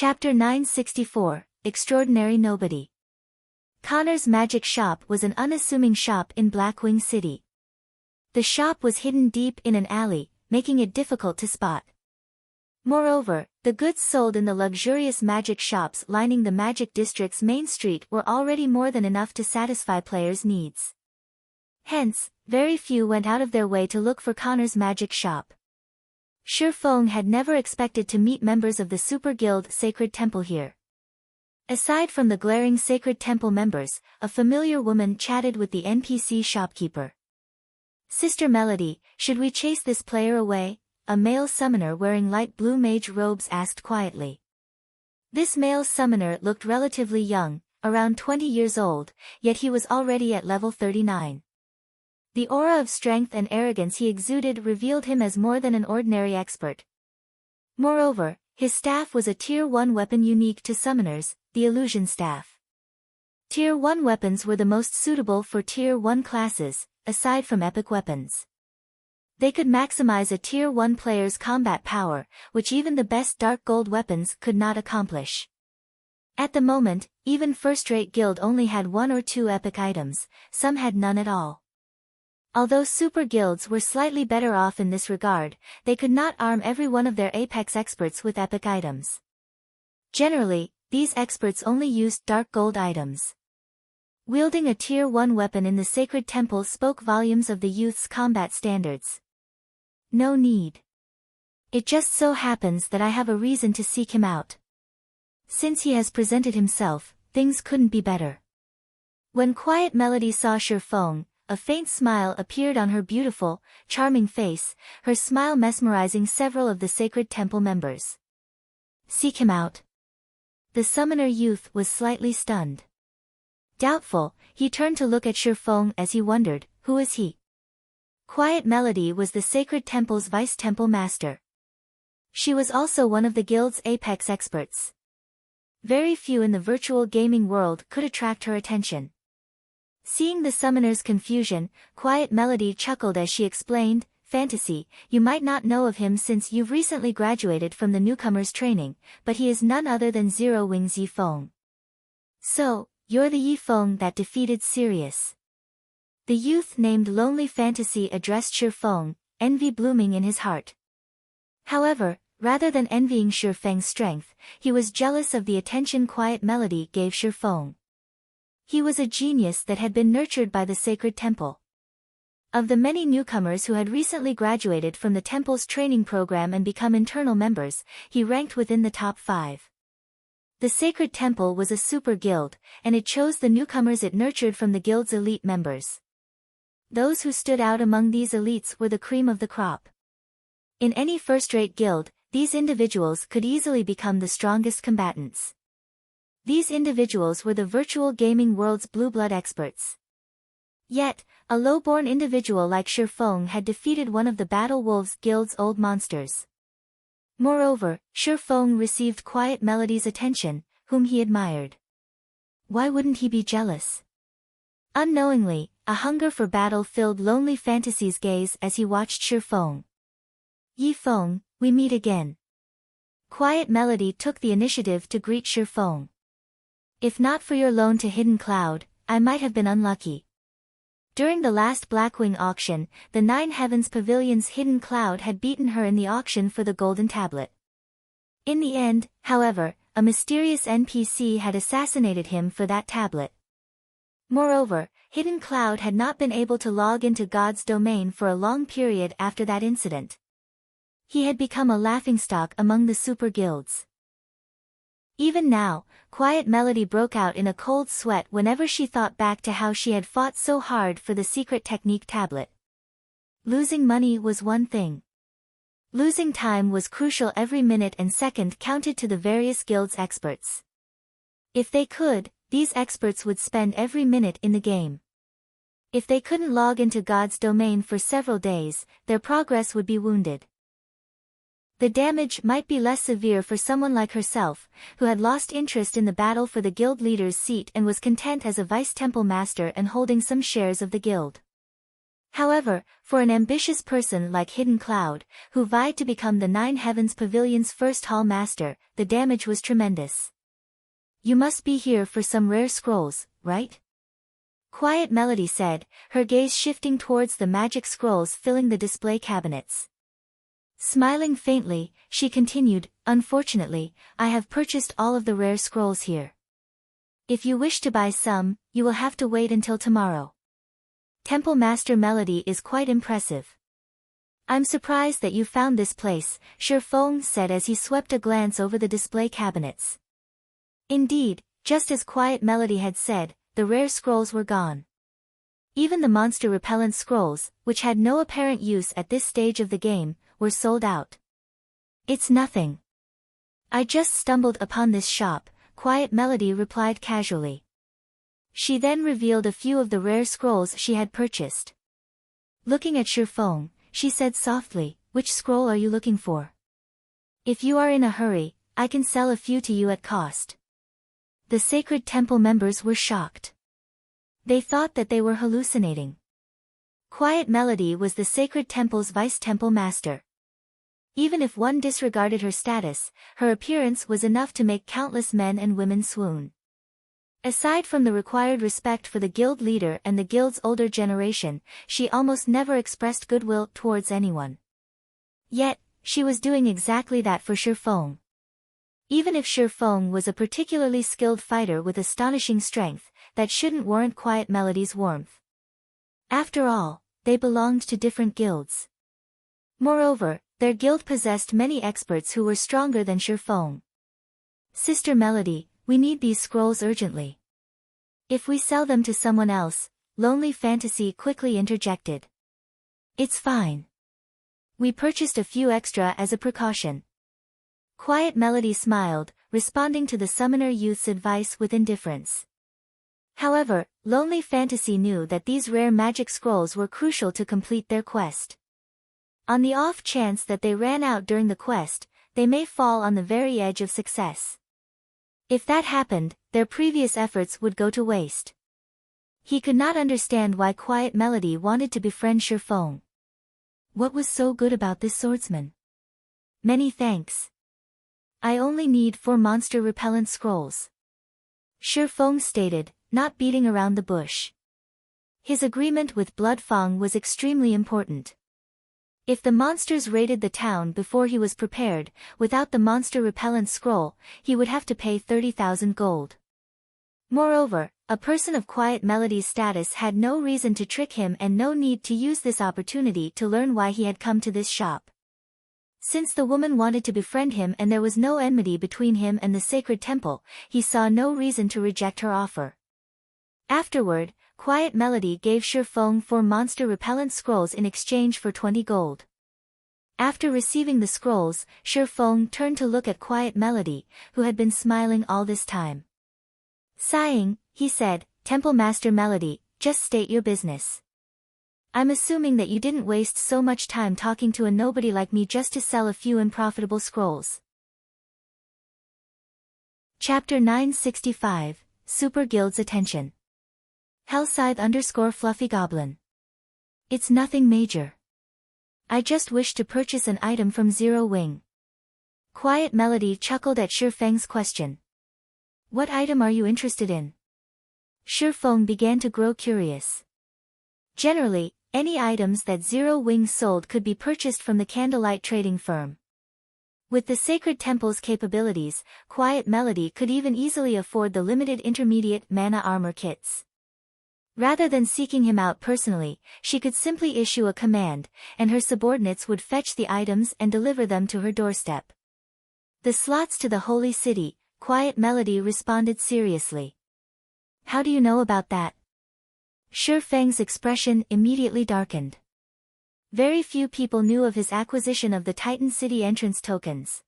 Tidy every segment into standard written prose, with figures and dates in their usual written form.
Chapter 964, Extraordinary Nobody. Connor's Magic Shop was an unassuming shop in Blackwing City. The shop was hidden deep in an alley, making it difficult to spot. Moreover, the goods sold in the luxurious magic shops lining the Magic District's main street were already more than enough to satisfy players' needs. Hence, very few went out of their way to look for Connor's Magic Shop. Shi Feng had never expected to meet members of the Super Guild Sacred Temple here. Aside from the glaring Sacred Temple members, a familiar woman chatted with the NPC shopkeeper. "Sister Melody, should we chase this player away?" a male summoner wearing light blue mage robes asked quietly. This male summoner looked relatively young, around 20 years old, yet he was already at level 39. The aura of strength and arrogance he exuded revealed him as more than an ordinary expert. Moreover, his staff was a Tier 1 weapon unique to summoners, the Illusion Staff. Tier 1 weapons were the most suitable for Tier 1 classes, aside from epic weapons. They could maximize a Tier 1 player's combat power, which even the best dark gold weapons could not accomplish. At the moment, even first-rate guild only had 1 or 2 epic items, some had none at all. Although super guilds were slightly better off in this regard, they could not arm every one of their apex experts with epic items. Generally, these experts only used dark gold items. Wielding a Tier 1 weapon in the Sacred Temple spoke volumes of the youth's combat standards. No need. It just so happens that I have a reason to seek him out. Since he has presented himself, things couldn't be better. When Quiet Melody saw Shi Feng, a faint smile appeared on her beautiful, charming face, her smile mesmerizing several of the Sacred Temple members. "Seek him out." The summoner youth was slightly stunned. Doubtful, he turned to look at Shi Feng as he wondered, who is he? Quiet Melody was the Sacred Temple's vice-temple master. She was also one of the guild's apex experts. Very few in the virtual gaming world could attract her attention. Seeing the summoner's confusion, Quiet Melody chuckled as she explained, "Fantasy, you might not know of him since you've recently graduated from the newcomer's training, but he is none other than Zero Wings Yi Feng." "So, you're the Yi Feng that defeated Sirius." The youth named Lonely Fantasy addressed Shi Feng, envy blooming in his heart. However, rather than envying Shi Feng's strength, he was jealous of the attention Quiet Melody gave Shi Feng. He was a genius that had been nurtured by the Sacred Temple. Of the many newcomers who had recently graduated from the temple's training program and become internal members, he ranked within the top 5. The Sacred Temple was a super guild, and it chose the newcomers it nurtured from the guild's elite members. Those who stood out among these elites were the cream of the crop. In any first-rate guild, these individuals could easily become the strongest combatants. These individuals were the virtual gaming world's blue blood experts. Yet, a low-born individual like Shi Feng had defeated one of the Battle Wolves Guild's old monsters. Moreover, Shi Feng received Quiet Melody's attention, whom he admired. Why wouldn't he be jealous? Unknowingly, a hunger for battle filled Lonely Fantasy's gaze as he watched Shi Feng. "Yi Feng, we meet again." Quiet Melody took the initiative to greet Shi Feng. "If not for your loan to Hidden Cloud, I might have been unlucky." During the last Blackwing auction, the Nine Heavens Pavilion's Hidden Cloud had beaten her in the auction for the Golden Tablet. In the end, however, a mysterious NPC had assassinated him for that tablet. Moreover, Hidden Cloud had not been able to log into God's domain for a long period after that incident. He had become a laughingstock among the super guilds. Even now, Quiet Melody broke out in a cold sweat whenever she thought back to how she had fought so hard for the secret technique tablet. Losing money was one thing. Losing time was crucial. Every minute and second counted to the various guilds' experts. If they could, these experts would spend every minute in the game. If they couldn't log into God's domain for several days, their progress would be wounded. The damage might be less severe for someone like herself, who had lost interest in the battle for the guild leader's seat and was content as a vice-temple master and holding some shares of the guild. However, for an ambitious person like Hidden Cloud, who vied to become the Nine Heavens Pavilion's first hall master, the damage was tremendous. You must be here for some rare scrolls, right? Quiet Melody said, her gaze shifting towards the magic scrolls filling the display cabinets. Smiling faintly, she continued, unfortunately, I have purchased all of the rare scrolls here. If you wish to buy some, you will have to wait until tomorrow. Temple Master Melody is quite impressive. I'm surprised that you found this place, Shifeng said as he swept a glance over the display cabinets. Indeed, just as Quiet Melody had said, the rare scrolls were gone. Even the monster repellent scrolls, which had no apparent use at this stage of the game, were sold out. It's nothing. I just stumbled upon this shop, Quiet Melody replied casually. She then revealed a few of the rare scrolls she had purchased. Looking at Shifeng, she said softly, which scroll are you looking for? If you are in a hurry, I can sell a few to you at cost. The Sacred Temple members were shocked. They thought that they were hallucinating. Quiet Melody was the Sacred Temple's vice-temple master. Even if one disregarded her status, her appearance was enough to make countless men and women swoon. Aside from the required respect for the guild leader and the guild's older generation, she almost never expressed goodwill towards anyone. Yet, she was doing exactly that for Shifeng. Even if Shifeng was a particularly skilled fighter with astonishing strength, that shouldn't warrant Quiet Melody's warmth. After all, they belonged to different guilds. Moreover, their guild possessed many experts who were stronger than Shifeng. Sister Melody, we need these scrolls urgently. If we sell them to someone else, Lonely Fantasy quickly interjected. It's fine. We purchased a few extra as a precaution. Quiet Melody smiled, responding to the summoner youth's advice with indifference. However, Lonely Fantasy knew that these rare magic scrolls were crucial to complete their quest. On the off chance that they ran out during the quest, they may fall on the very edge of success. If that happened, their previous efforts would go to waste. He could not understand why Quiet Melody wanted to befriend Shifeng. What was so good about this swordsman? Many thanks. I only need 4 monster repellent scrolls. Shifeng stated, not beating around the bush. His agreement with Bloodfang was extremely important. If the monsters raided the town before he was prepared, without the monster repellent scroll, he would have to pay 30,000 gold. Moreover, a person of Quiet Melody's status had no reason to trick him and no need to use this opportunity to learn why he had come to this shop. Since the woman wanted to befriend him and there was no enmity between him and the Sacred Temple, he saw no reason to reject her offer. Afterward, Quiet Melody gave Shifeng 4 monster repellent scrolls in exchange for 20 gold. After receiving the scrolls, Shifeng turned to look at Quiet Melody, who had been smiling all this time. Sighing, he said, Temple Master Melody, just state your business. I'm assuming that you didn't waste so much time talking to a nobody like me just to sell a few unprofitable scrolls. Chapter 965, Super Guild's Attention. Hellscythe_Fluffy Goblin. It's nothing major. I just wish to purchase an item from Zero Wing. Quiet Melody chuckled at Shifeng's question. What item are you interested in? Shifeng began to grow curious. Generally, any items that Zero Wing sold could be purchased from the Candlelight trading firm. With the Sacred Temple's capabilities, Quiet Melody could even easily afford the limited intermediate mana armor kits. Rather than seeking him out personally, she could simply issue a command, and her subordinates would fetch the items and deliver them to her doorstep. The slots to the Holy City, Quiet Melody responded seriously. How do you know about that? Shifeng's expression immediately darkened. Very few people knew of his acquisition of the Titan City entrance tokens.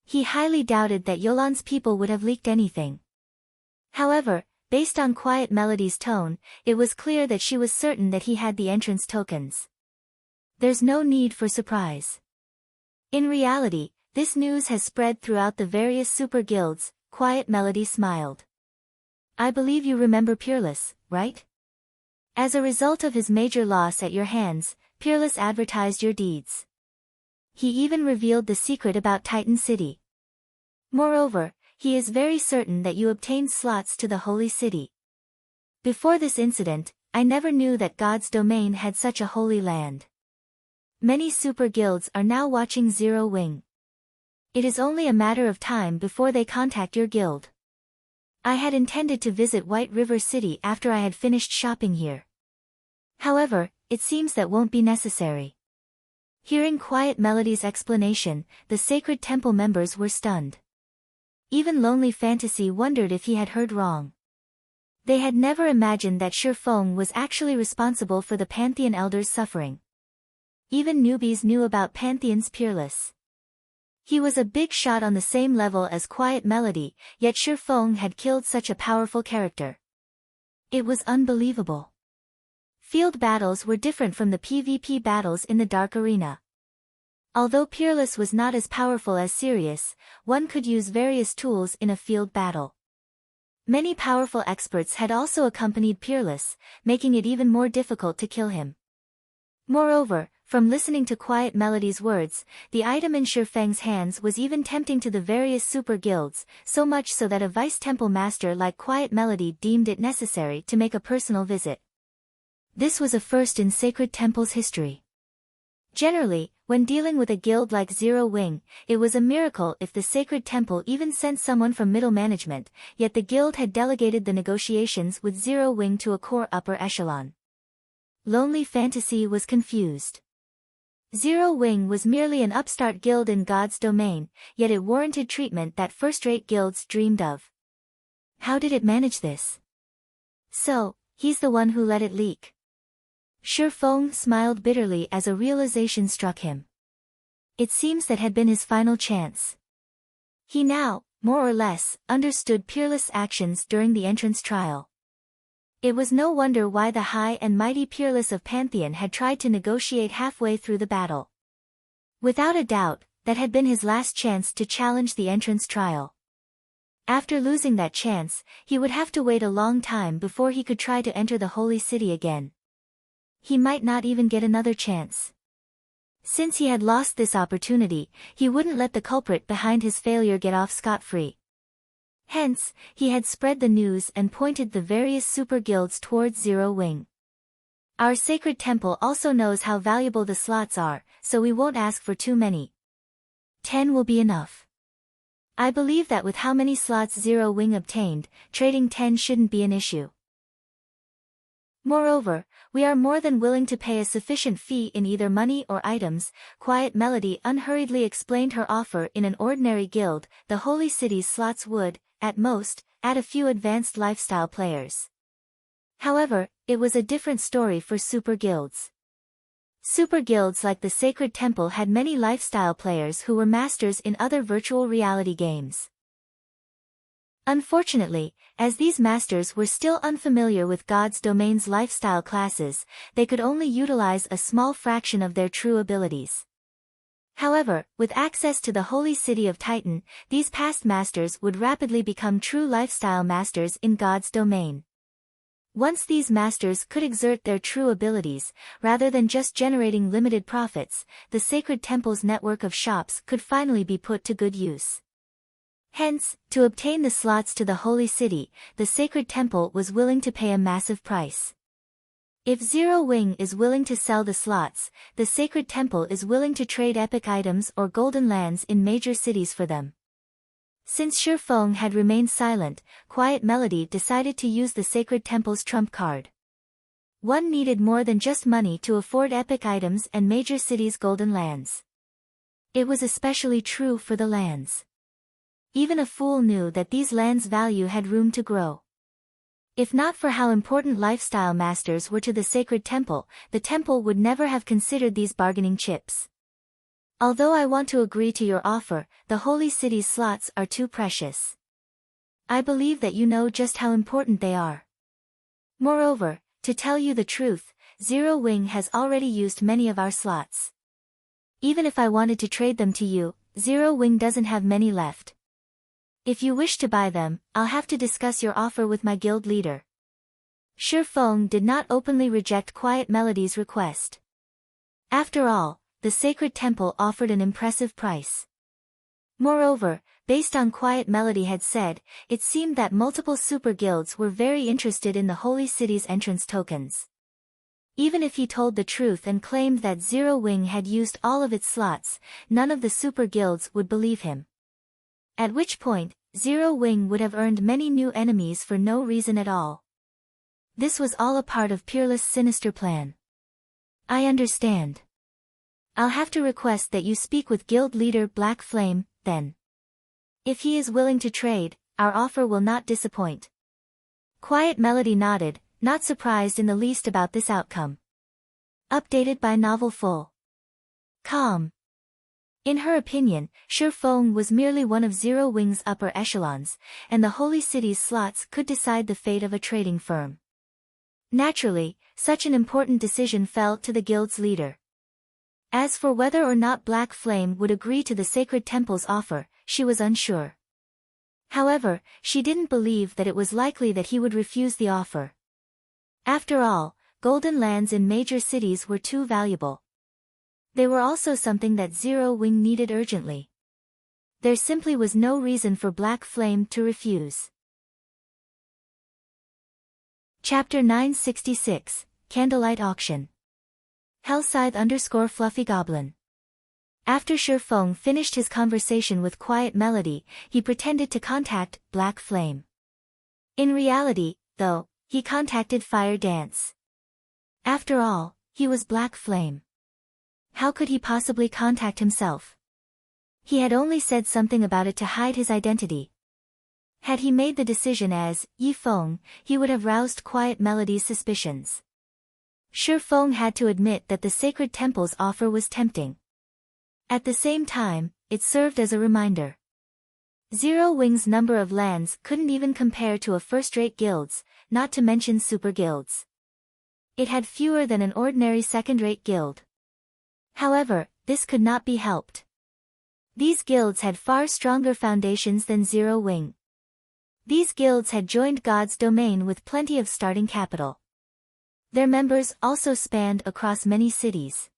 He highly doubted that Yolan's people would have leaked anything. However, based on Quiet Melody's tone, it was clear that she was certain that he had the entrance tokens. There's no need for surprise. In reality, this news has spread throughout the various super guilds, Quiet Melody smiled. I believe you remember Peerless, right? As a result of his major loss at your hands, Peerless advertised your deeds. He even revealed the secret about Titan City. Moreover, he is very certain that you obtained slots to the Holy City. Before this incident, I never knew that God's domain had such a holy land. Many super guilds are now watching Zero Wing. It is only a matter of time before they contact your guild. I had intended to visit White River City after I had finished shopping here. However, it seems that won't be necessary. Hearing Quiet Melody's explanation, the Sacred Temple members were stunned. Even Lonely Fantasy wondered if he had heard wrong. They had never imagined that Shifeng was actually responsible for the Pantheon Elders' suffering. Even newbies knew about Pantheon's Peerless. He was a big shot on the same level as Quiet Melody, yet Shifeng had killed such a powerful character. It was unbelievable. Field battles were different from the PvP battles in the Dark Arena. Although Peerless was not as powerful as Sirius, one could use various tools in a field battle. Many powerful experts had also accompanied Peerless, making it even more difficult to kill him. Moreover, from listening to Quiet Melody's words, the item in Shifeng's hands was even tempting to the various super guilds, so much so that a vice temple master like Quiet Melody deemed it necessary to make a personal visit. This was a first in Sacred Temple's history. Generally, when dealing with a guild like Zero Wing, it was a miracle if the Sacred Temple even sent someone from middle management, yet the guild had delegated the negotiations with Zero Wing to a core upper echelon. Lonely Fantasy was confused. Zero Wing was merely an upstart guild in God's domain, yet it warranted treatment that first-rate guilds dreamed of. How did it manage this? So, he's the one who let it leak. Shifeng smiled bitterly as a realization struck him. It seems that had been his final chance. He now, more or less, understood Peerless' actions during the entrance trial. It was no wonder why the high and mighty Peerless of Pantheon had tried to negotiate halfway through the battle. Without a doubt, that had been his last chance to challenge the entrance trial. After losing that chance, he would have to wait a long time before he could try to enter the Holy City again. He might not even get another chance. Since he had lost this opportunity, he wouldn't let the culprit behind his failure get off scot-free. Hence, he had spread the news and pointed the various super guilds towards Zero Wing. Our Sacred Temple also knows how valuable the slots are, so we won't ask for too many. 10 will be enough. I believe that with how many slots Zero Wing obtained, trading 10 shouldn't be an issue. Moreover, we are more than willing to pay a sufficient fee in either money or items. Quiet Melody unhurriedly explained her offer. In an ordinary guild, the Holy City's slots would, at most, add a few advanced lifestyle players. However, it was a different story for super guilds. Super guilds like the Sacred Temple had many lifestyle players who were masters in other virtual reality games. Unfortunately, as these masters were still unfamiliar with God's domain's lifestyle classes, they could only utilize a small fraction of their true abilities. However, with access to the Holy City of Titan, these past masters would rapidly become true lifestyle masters in God's domain. Once these masters could exert their true abilities, rather than just generating limited profits, the Sacred Temple's network of shops could finally be put to good use. Hence, to obtain the slots to the Holy City, the Sacred Temple was willing to pay a massive price. If Zero Wing is willing to sell the slots, the Sacred Temple is willing to trade epic items or golden lands in major cities for them. Since Shifeng had remained silent, Quiet Melody decided to use the Sacred Temple's trump card. One needed more than just money to afford epic items and major cities' golden lands. It was especially true for the lands. Even a fool knew that these lands' value had room to grow. If not for how important lifestyle masters were to the Sacred Temple, the temple would never have considered these bargaining chips. Although I want to agree to your offer, the Holy City's slots are too precious. I believe that you know just how important they are. Moreover, to tell you the truth, Zero Wing has already used many of our slots. Even if I wanted to trade them to you, Zero Wing doesn't have many left. If you wish to buy them, I'll have to discuss your offer with my guild leader. Feng did not openly reject Quiet Melody's request. After all, the sacred temple offered an impressive price. Moreover, based on Quiet Melody had said, it seemed that multiple super guilds were very interested in the holy city's entrance tokens. Even if he told the truth and claimed that Zero Wing had used all of its slots, none of the super guilds would believe him. At which point, Zero Wing would have earned many new enemies for no reason at all. This was all a part of Peerless' sinister plan. I understand. I'll have to request that you speak with guild leader Black Flame, then. If he is willing to trade, our offer will not disappoint. Quiet Melody nodded, not surprised in the least about this outcome. Updated by Novel Full. Calm. In her opinion, Feng was merely one of Zero Wing's upper echelons, and the Holy City's slots could decide the fate of a trading firm. Naturally, such an important decision fell to the guild's leader. As for whether or not Black Flame would agree to the Sacred Temple's offer, she was unsure. However, she didn't believe that it was likely that he would refuse the offer. After all, golden lands in major cities were too valuable. They were also something that Zero Wing needed urgently. There simply was no reason for Black Flame to refuse. Chapter 966, Candlelight Auction. Hellscythe_Fluffy Goblin. After Feng finished his conversation with Quiet Melody, he pretended to contact Black Flame. In reality, though, he contacted Fire Dance. After all, he was Black Flame. How could he possibly contact himself? He had only said something about it to hide his identity. Had he made the decision as Yi Feng, he would have roused Quiet Melody's suspicions. Feng had to admit that the Sacred Temple's offer was tempting. At the same time, it served as a reminder. Zero Wing's number of lands couldn't even compare to a first-rate guild's, not to mention super guilds. It had fewer than an ordinary second-rate guild. However, this could not be helped. These guilds had far stronger foundations than Zero Wing. These guilds had joined God's domain with plenty of starting capital. Their members also spanned across many cities.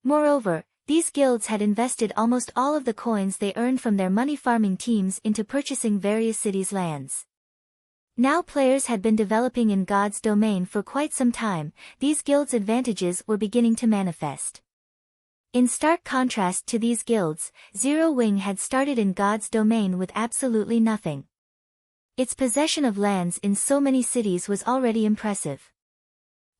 Moreover, these guilds had invested almost all of the coins they earned from their money-farming teams into purchasing various cities' lands. Now players had been developing in God's domain for quite some time, these guilds' advantages were beginning to manifest. In stark contrast to these guilds, Zero Wing had started in God's domain with absolutely nothing. Its possession of lands in so many cities was already impressive.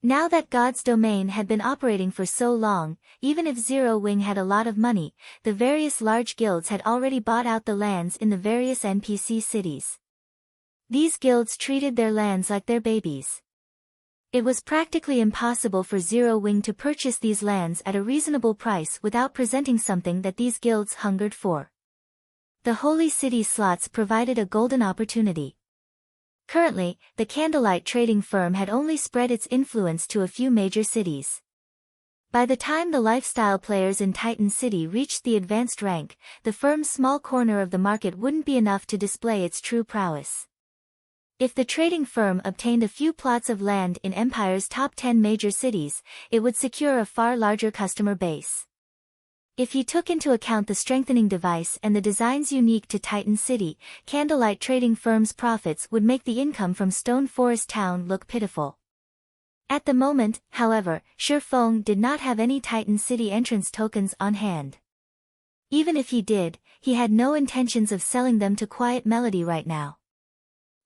Now that God's domain had been operating for so long, even if Zero Wing had a lot of money, the various large guilds had already bought out the lands in the various NPC cities. These guilds treated their lands like their babies. It was practically impossible for Zero Wing to purchase these lands at a reasonable price without presenting something that these guilds hungered for. The Holy City slots provided a golden opportunity. Currently, the Candlelight trading firm had only spread its influence to a few major cities. By the time the lifestyle players in Titan City reached the advanced rank, the firm's small corner of the market wouldn't be enough to display its true prowess. If the trading firm obtained a few plots of land in Empire's top 10 major cities, it would secure a far larger customer base. If he took into account the strengthening device and the designs unique to Titan City, Candlelight trading firm's profits would make the income from Stone Forest Town look pitiful. At the moment, however, Feng did not have any Titan City entrance tokens on hand. Even if he did, he had no intentions of selling them to Quiet Melody right now.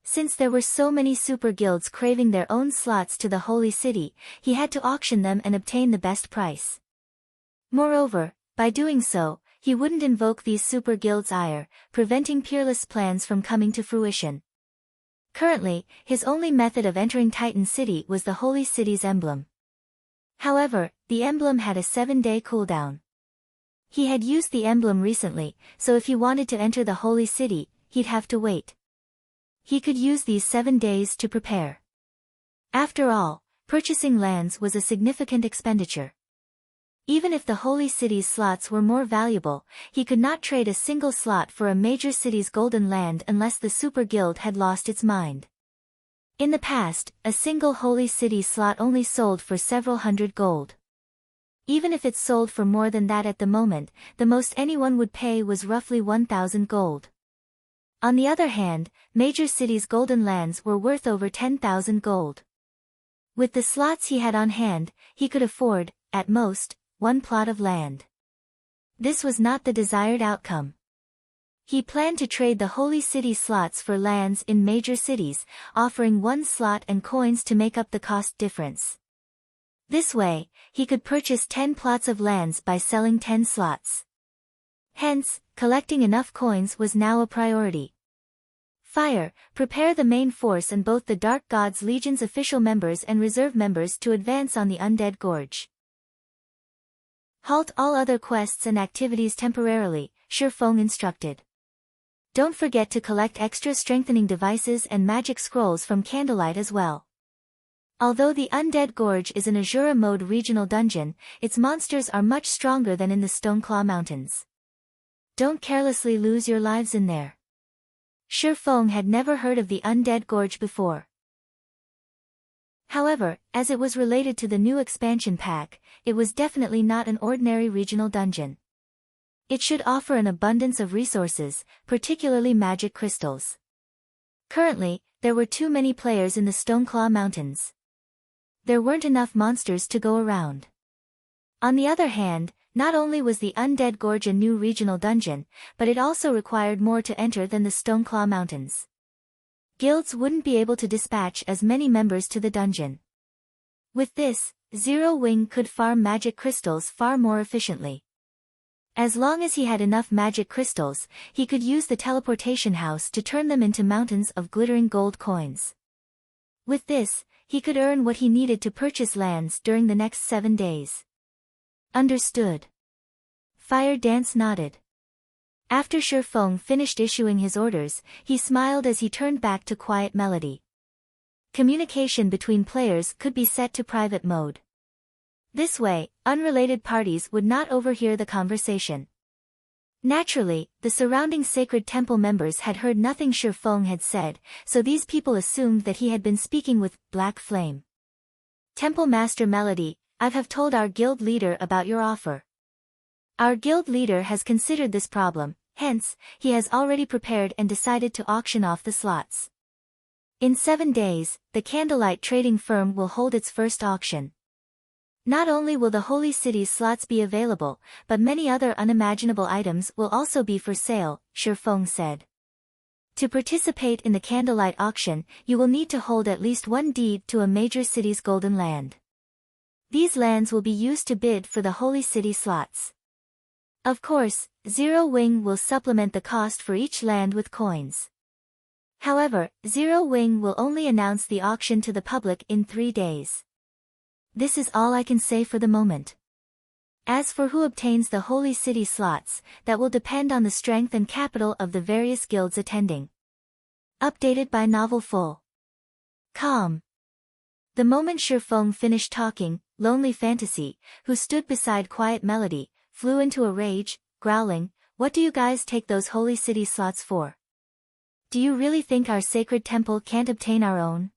Since there were so many super guilds craving their own slots to the Holy City, he had to auction them and obtain the best price. Moreover, by doing so, he wouldn't invoke these super guilds' ire, preventing Peerless' plans from coming to fruition. Currently, his only method of entering Titan City was the Holy City's emblem. However, the emblem had a 7-day cooldown. He had used the emblem recently, so if he wanted to enter the Holy City, he'd have to wait. He could use these 7 days to prepare. After all, purchasing lands was a significant expenditure. Even if the Holy City's slots were more valuable, he could not trade a single slot for a major city's golden land unless the Super Guild had lost its mind. In the past, a single holy city slot only sold for several hundred gold. Even if it sold for more than that at the moment, the most anyone would pay was roughly 1,000 gold. On the other hand, major cities' golden lands were worth over 10,000 gold. With the slots he had on hand, he could afford, at most, one plot of land. This was not the desired outcome. He planned to trade the holy city slots for lands in major cities, offering one slot and coins to make up the cost difference. This way, he could purchase 10 plots of lands by selling 10 slots. Hence, collecting enough coins was now a priority. Fire, prepare the main force and both the Dark God's Legion's official members and reserve members to advance on the Undead Gorge. Halt all other quests and activities temporarily, Shifeng instructed. Don't forget to collect extra strengthening devices and magic scrolls from Candlelight as well. Although the Undead Gorge is an Azura mode regional dungeon, its monsters are much stronger than in the Stoneclaw Mountains. Don't carelessly lose your lives in there. Shifeng had never heard of the Undead Gorge before. However, as it was related to the new expansion pack, it was definitely not an ordinary regional dungeon. It should offer an abundance of resources, particularly magic crystals. Currently, there were too many players in the Stoneclaw Mountains. There weren't enough monsters to go around. On the other hand, not only was the Undead Gorge a new regional dungeon, but it also required more to enter than the Stoneclaw Mountains. Guilds wouldn't be able to dispatch as many members to the dungeon. With this, Zero Wing could farm magic crystals far more efficiently. As long as he had enough magic crystals, he could use the teleportation house to turn them into mountains of glittering gold coins. With this, he could earn what he needed to purchase lands during the next 7 days. Understood. Fire Dance nodded. After Shifeng finished issuing his orders, he smiled as he turned back to Quiet Melody. Communication between players could be set to private mode. This way, unrelated parties would not overhear the conversation. Naturally, the surrounding sacred temple members had heard nothing Shifeng had said, so these people assumed that he had been speaking with Black Flame. Temple Master Melody, I have told our guild leader about your offer. Our guild leader has considered this problem, hence, he has already prepared and decided to auction off the slots. In 7 days, the Candlelight trading firm will hold its first auction. Not only will the Holy City's slots be available, but many other unimaginable items will also be for sale, Shifeng said. To participate in the Candlelight auction, you will need to hold at least one deed to a major city's golden land. These lands will be used to bid for the Holy City slots. Of course, Zero Wing will supplement the cost for each land with coins. However, Zero Wing will only announce the auction to the public in 3 days. This is all I can say for the moment. As for who obtains the Holy City slots, that will depend on the strength and capital of the various guilds attending. Updated by Novel Full. Calm. The moment Shifeng finished talking, Lonely Fantasy, who stood beside Quiet Melody, flew into a rage, growling, "What do you guys take those Holy City slots for? Do you really think our sacred temple can't obtain our own?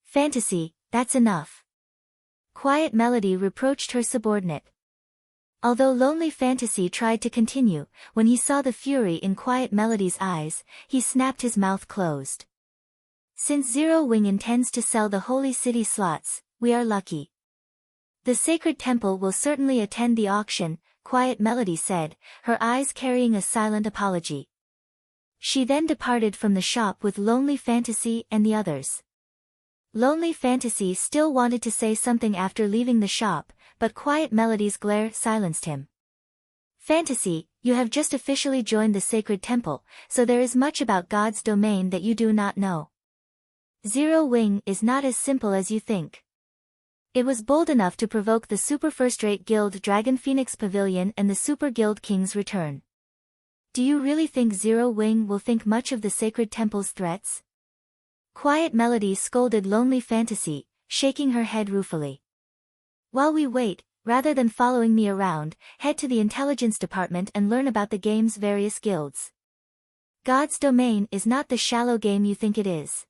Fantasy, that's enough." Quiet Melody reproached her subordinate. Although Lonely Fantasy tried to continue, when he saw the fury in Quiet Melody's eyes, he snapped his mouth closed. Since Zero Wing intends to sell the Holy City slots, we are lucky. The Sacred Temple will certainly attend the auction, Quiet Melody said, her eyes carrying a silent apology. She then departed from the shop with Lonely Fantasy and the others. Lonely Fantasy still wanted to say something after leaving the shop, but Quiet Melody's glare silenced him. Fantasy, you have just officially joined the Sacred Temple, so there is much about God's domain that you do not know. Zero Wing is not as simple as you think. It was bold enough to provoke the super first-rate guild Dragon Phoenix Pavilion and the Super Guild King's return. Do you really think Zero Wing will think much of the Sacred Temple's threats? Quiet Melody scolded Lonely Fantasy, shaking her head ruefully. While we wait, rather than following me around, head to the intelligence department and learn about the game's various guilds. God's domain is not the shallow game you think it is.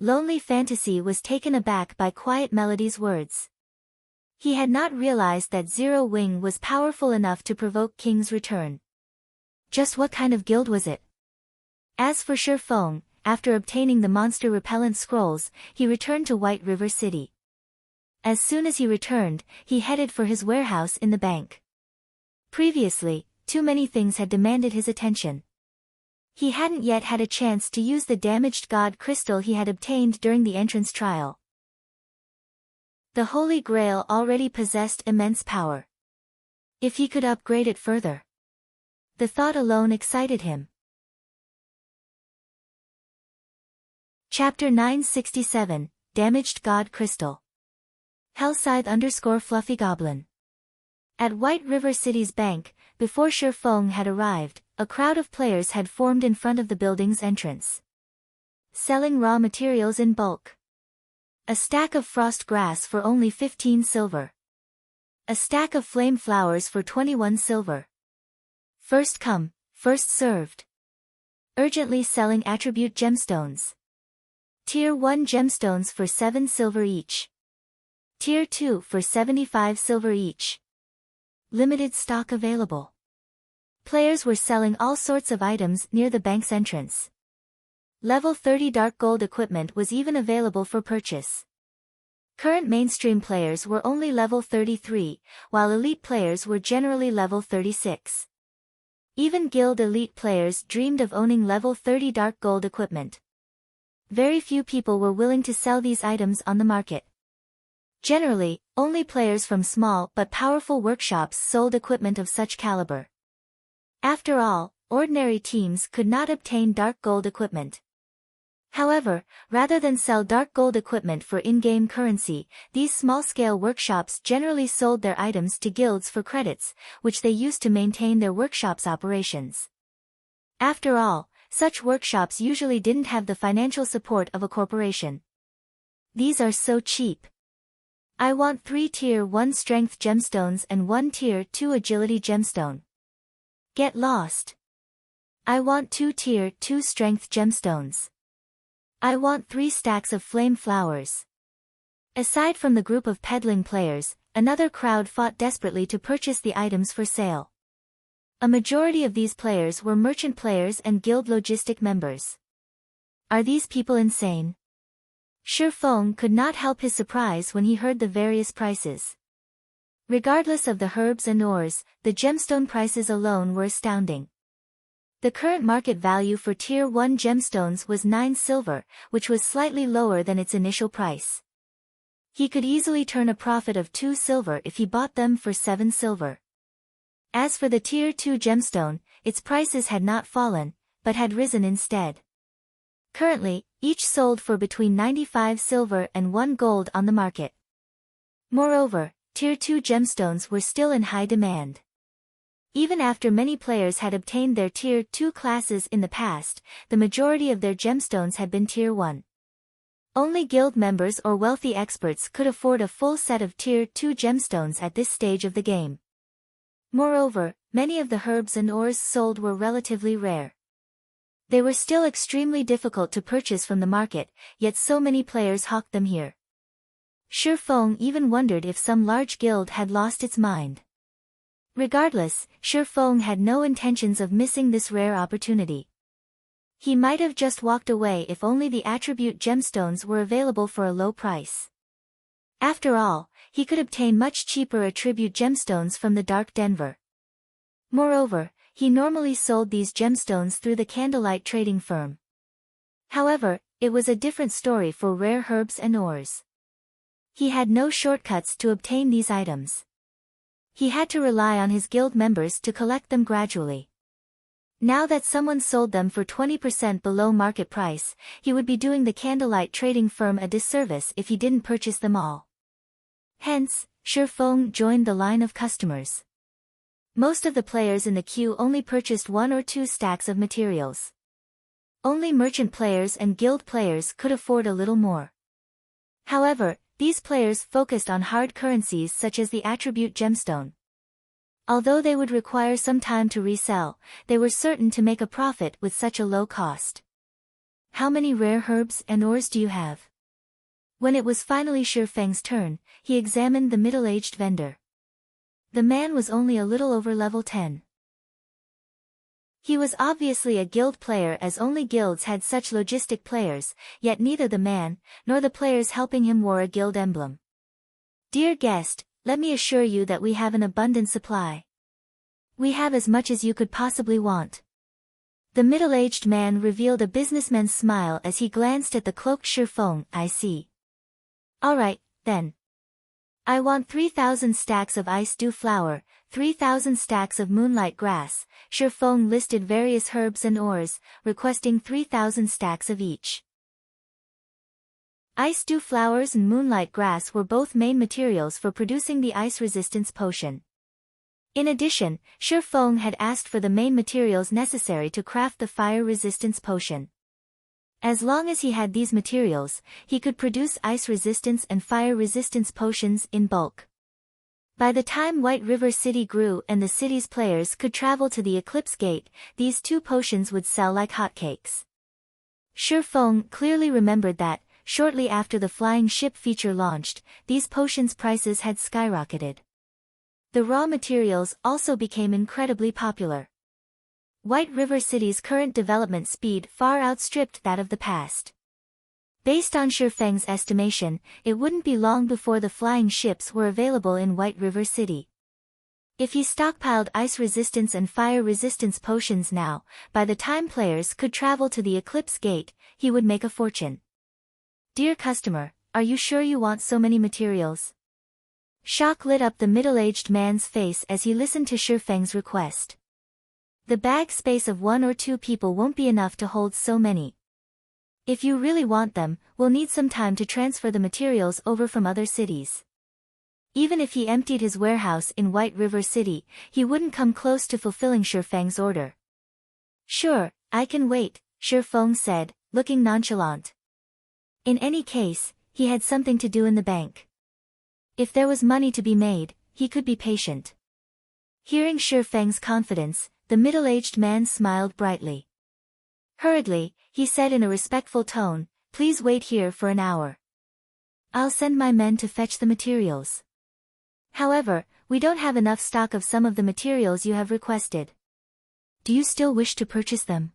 Lonely Fantasy was taken aback by Quiet Melody's words. He had not realized that Zero Wing was powerful enough to provoke King's return. Just what kind of guild was it? As for Shi Feng, after obtaining the monster repellent scrolls, he returned to White River City. As soon as he returned, he headed for his warehouse in the bank. Previously, too many things had demanded his attention. He hadn't yet had a chance to use the damaged god crystal he had obtained during the entrance trial. The Holy Grail already possessed immense power. If he could upgrade it further. The thought alone excited him. Chapter 967, Damaged God Crystal. Hellscythe_Fluffy Goblin. At White River City's bank, before Shi Feng had arrived, a crowd of players had formed in front of the building's entrance. Selling raw materials in bulk. A stack of frost grass for only 15 silver. A stack of flame flowers for 21 silver. First come, first served. Urgently selling attribute gemstones. Tier 1 gemstones for 7 silver each. Tier 2 for 75 silver each. Limited stock available. Players were selling all sorts of items near the bank's entrance. Level 30 dark gold equipment was even available for purchase. Current mainstream players were only level 33, while elite players were generally level 36. Even guild elite players dreamed of owning level 30 dark gold equipment. Very few people were willing to sell these items on the market. Generally, only players from small but powerful workshops sold equipment of such caliber. After all, ordinary teams could not obtain dark gold equipment. However, rather than sell dark gold equipment for in-game currency, these small-scale workshops generally sold their items to guilds for credits, which they used to maintain their workshops' operations. After all, such workshops usually didn't have the financial support of a corporation. These are so cheap. I want 3 Tier 1 Strength gemstones and 1 Tier 2 Agility gemstone. Get lost. I want 2 Tier 2 Strength gemstones. I want 3 stacks of flame flowers. Aside from the group of peddling players, another crowd fought desperately to purchase the items for sale. A majority of these players were merchant players and guild logistic members. Are these people insane? Shi Feng could not help his surprise when he heard the various prices. Regardless of the herbs and ores, the gemstone prices alone were astounding. The current market value for Tier 1 gemstones was 9 silver, which was slightly lower than its initial price. He could easily turn a profit of 2 silver if he bought them for 7 silver. As for the Tier 2 gemstone, its prices had not fallen, but had risen instead. Currently, each sold for between 95 silver and 1 gold on the market. Moreover, Tier 2 gemstones were still in high demand. Even after many players had obtained their Tier 2 classes in the past, the majority of their gemstones had been Tier 1. Only guild members or wealthy experts could afford a full set of Tier 2 gemstones at this stage of the game. Moreover, many of the herbs and ores sold were relatively rare. They were still extremely difficult to purchase from the market, yet so many players hawked them here. Shi Feng even wondered if some large guild had lost its mind. Regardless, Shi Feng had no intentions of missing this rare opportunity. He might have just walked away if only the attribute gemstones were available for a low price. After all, he could obtain much cheaper attribute gemstones from the Dark Denver. Moreover, he normally sold these gemstones through the candlelight trading firm. However, it was a different story for rare herbs and ores. He had no shortcuts to obtain these items. He had to rely on his guild members to collect them gradually. Now that someone sold them for 20% below market price, he would be doing the candlelight trading firm a disservice if he didn't purchase them all. Hence, Shi Feng joined the line of customers. Most of the players in the queue only purchased 1 or 2 stacks of materials. Only merchant players and guild players could afford a little more. However, these players focused on hard currencies such as the attribute gemstone. Although they would require some time to resell, they were certain to make a profit with such a low cost. How many rare herbs and ores do you have? When it was finally Shi Feng's turn, he examined the middle-aged vendor. The man was only a little over level 10. He was obviously a guild player, as only guilds had such logistic players, yet neither the man, nor the players helping him wore a guild emblem. Dear guest, let me assure you that we have an abundant supply. We have as much as you could possibly want. The middle-aged man revealed a businessman's smile as he glanced at the cloaked Shi Feng. I see. All right, then. I want 3,000 stacks of ice dew flower, 3,000 stacks of moonlight grass. Shi Feng listed various herbs and ores, requesting 3,000 stacks of each. Ice dew flowers and moonlight grass were both main materials for producing the ice resistance potion. In addition, Shi Feng had asked for the main materials necessary to craft the fire resistance potion. As long as he had these materials, he could produce ice resistance and fire resistance potions in bulk. By the time White River City grew and the city's players could travel to the Eclipse Gate, these two potions would sell like hotcakes. Shi Feng clearly remembered that, shortly after the flying ship feature launched, these potions' prices had skyrocketed. The raw materials also became incredibly popular. White River City's current development speed far outstripped that of the past. Based on Shi Feng's estimation, it wouldn't be long before the flying ships were available in White River City. If he stockpiled ice resistance and fire resistance potions now, by the time players could travel to the Eclipse Gate, he would make a fortune. Dear customer, are you sure you want so many materials? Shock lit up the middle-aged man's face as he listened to Shi Feng's request. The bag space of 1 or 2 people won't be enough to hold so many. If you really want them, we'll need some time to transfer the materials over from other cities. Even if he emptied his warehouse in White River City, he wouldn't come close to fulfilling Shi Feng's order. Sure, I can wait, Shi Feng said, looking nonchalant. In any case, he had something to do in the bank. If there was money to be made, he could be patient. Hearing Shi Feng's confidence, the middle-aged man smiled brightly. Hurriedly, he said in a respectful tone, please wait here for an hour. I'll send my men to fetch the materials. However, we don't have enough stock of some of the materials you have requested. Do you still wish to purchase them?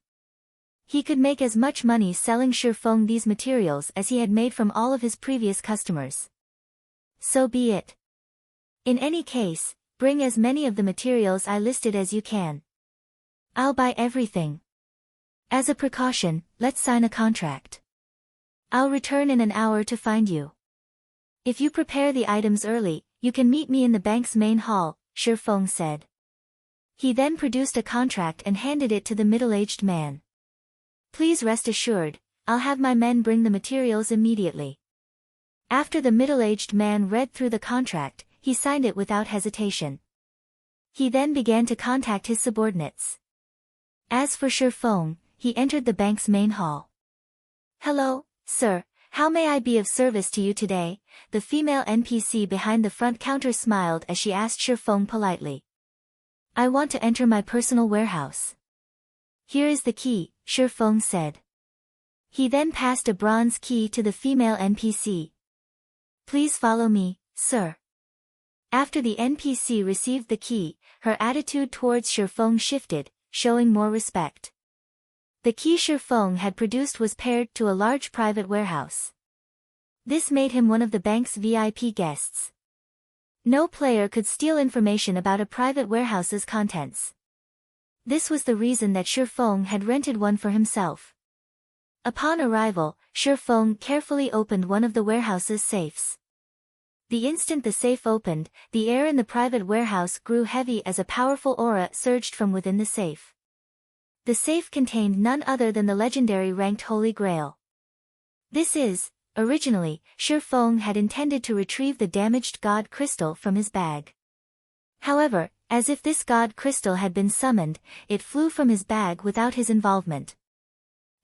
He could make as much money selling Shi Feng these materials as he had made from all of his previous customers. So be it. In any case, bring as many of the materials I listed as you can. I'll buy everything. As a precaution, let's sign a contract. I'll return in an hour to find you. If you prepare the items early, you can meet me in the bank's main hall, Shi Feng said. He then produced a contract and handed it to the middle-aged man. Please rest assured, I'll have my men bring the materials immediately. After the middle-aged man read through the contract, he signed it without hesitation. He then began to contact his subordinates. As for Shi Feng, he entered the bank's main hall. Hello, sir, how may I be of service to you today? The female NPC behind the front counter smiled as she asked Shi Feng politely. I want to enter my personal warehouse. Here is the key, Shi Feng said. He then passed a bronze key to the female NPC. Please follow me, sir. After the NPC received the key, her attitude towards Shi Feng shifted, showing more respect. The key Shi Feng had produced was paired to a large private warehouse. This made him one of the bank's VIP guests. No player could steal information about a private warehouse's contents. This was the reason that Shi Feng had rented one for himself. Upon arrival, Shi Feng carefully opened one of the warehouse's safes. The instant the safe opened, the air in the private warehouse grew heavy as a powerful aura surged from within the safe. The safe contained none other than the legendary ranked Holy Grail. This is, originally, Shi Feng had intended to retrieve the damaged God Crystal from his bag. However, as if this God Crystal had been summoned, it flew from his bag without his involvement.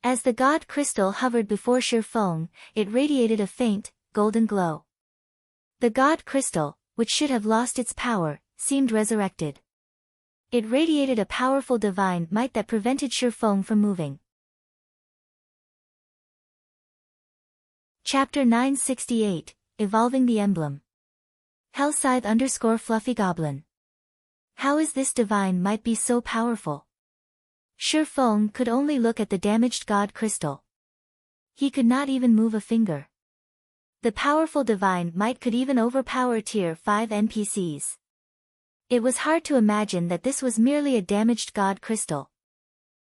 As the God Crystal hovered before Shi Feng, it radiated a faint, golden glow. The God Crystal, which should have lost its power, seemed resurrected. It radiated a powerful divine might that prevented Shi Feng from moving. Chapter 968, Evolving the Emblem. Hellscythe_Fluffy Goblin. How is this divine might be so powerful? Feng could only look at the damaged god crystal. He could not even move a finger. The powerful divine might could even overpower tier 5 NPCs. It was hard to imagine that this was merely a damaged god crystal.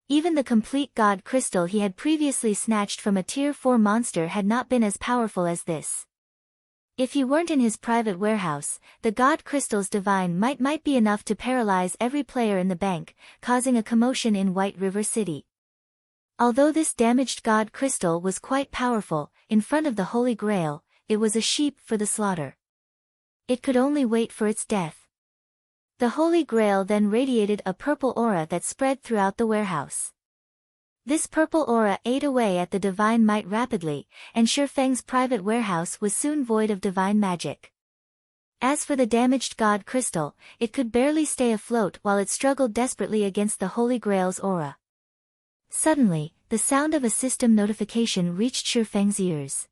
Even the complete god crystal he had previously snatched from a tier 4 monster had not been as powerful as this. If he weren't in his private warehouse, the god crystal's divine might be enough to paralyze every player in the bank, causing a commotion in White River City. Although this damaged god crystal was quite powerful, in front of the Holy Grail, it was a sheep for the slaughter. It could only wait for its death. The Holy Grail then radiated a purple aura that spread throughout the warehouse. This purple aura ate away at the divine might rapidly, and Feng's private warehouse was soon void of divine magic. As for the damaged god crystal, it could barely stay afloat while it struggled desperately against the Holy Grail's aura. Suddenly, the sound of a system notification reached Feng's ears.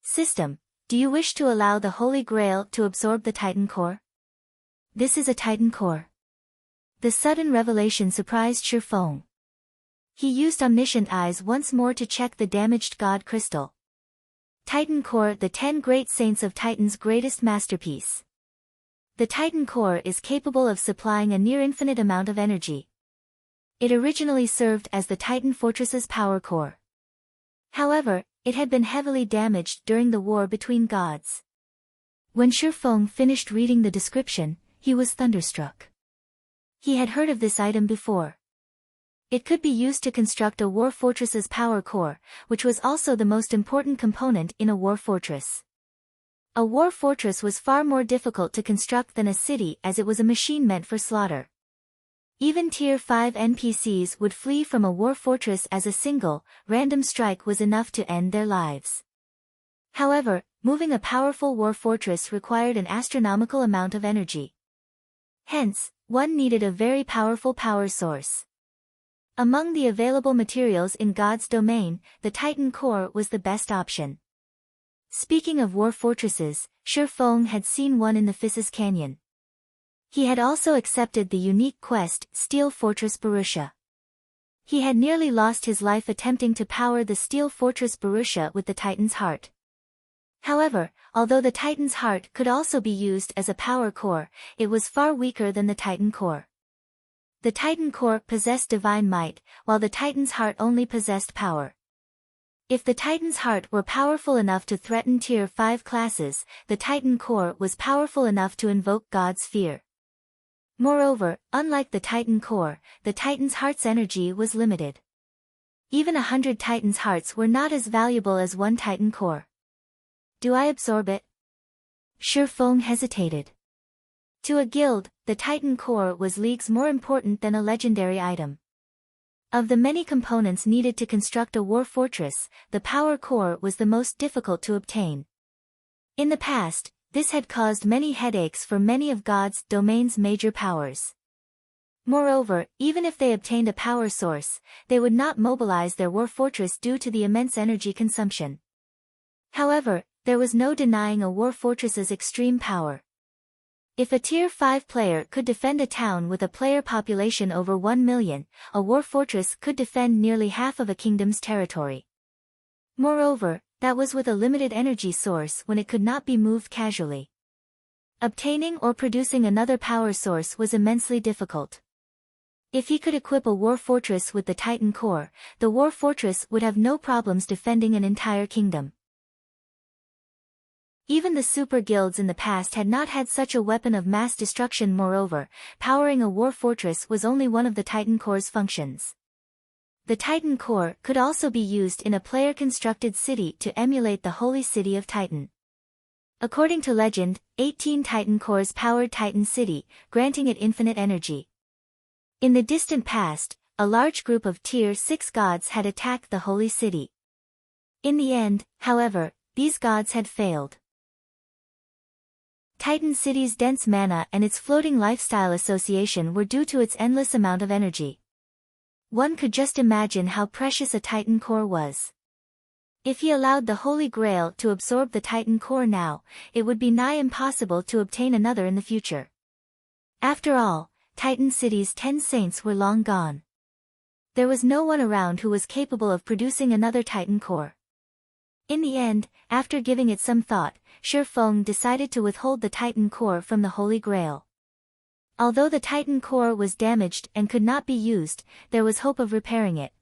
System, do you wish to allow the Holy Grail to absorb the Titan Core? This is a Titan Core. The sudden revelation surprised Feng. He used omniscient eyes once more to check the damaged god crystal. Titan Core, the 10 great saints of Titan's greatest masterpiece. The Titan Core is capable of supplying a near-infinite amount of energy. It originally served as the Titan Fortress's power core. However, it had been heavily damaged during the war between gods. When Feng finished reading the description, he was thunderstruck. He had heard of this item before. It could be used to construct a war fortress's power core, which was also the most important component in a war fortress. A war fortress was far more difficult to construct than a city as it was a machine meant for slaughter. Even tier 5 NPCs would flee from a war fortress as a single, random strike was enough to end their lives. However, moving a powerful war fortress required an astronomical amount of energy. Hence, one needed a very powerful power source. Among the available materials in God's domain, the Titan Core was the best option. Speaking of war fortresses, Feng had seen one in the Physis Canyon. He had also accepted the unique quest, Steel Fortress Borussia. He had nearly lost his life attempting to power the Steel Fortress Borussia with the Titan's Heart. However, although the Titan's Heart could also be used as a power core, it was far weaker than the Titan Core. The Titan Core possessed divine might, while the Titan's Heart only possessed power. If the Titan's Heart were powerful enough to threaten tier 5 classes, the Titan Core was powerful enough to invoke God's fear. Moreover, unlike the Titan Core, the Titan's Heart's energy was limited. Even 100 Titan's Hearts were not as valuable as one Titan Core. Do I absorb it? Feng hesitated. To a guild, the Titan Core was leagues more important than a legendary item. Of the many components needed to construct a war fortress, the power core was the most difficult to obtain. In the past, this had caused many headaches for many of God's domain's major powers. Moreover, even if they obtained a power source, they would not mobilize their war fortress due to the immense energy consumption. However, there was no denying a war fortress's extreme power. If a tier 5 player could defend a town with a player population over 1 million, a war fortress could defend nearly half of a kingdom's territory. Moreover, that was with a limited energy source when it could not be moved casually. Obtaining or producing another power source was immensely difficult. If he could equip a war fortress with the Titan Core, the war fortress would have no problems defending an entire kingdom. Even the super guilds in the past had not had such a weapon of mass destruction. Moreover, powering a war fortress was only one of the Titan Core's functions. The Titan Core could also be used in a player-constructed city to emulate the holy city of Titan. According to legend, 18 Titan Cores powered Titan City, granting it infinite energy. In the distant past, a large group of Tier 6 gods had attacked the holy city. In the end, however, these gods had failed. Titan City's dense mana and its floating lifestyle association were due to its endless amount of energy. One could just imagine how precious a Titan Core was. If he allowed the Holy Grail to absorb the Titan core now, it would be nigh impossible to obtain another in the future. After all, Titan City's 10 saints were long gone. There was no one around who was capable of producing another Titan core. In the end, after giving it some thought, Shi Feng decided to withhold the Titan core from the Holy Grail. Although the Titan core was damaged and could not be used, there was hope of repairing it.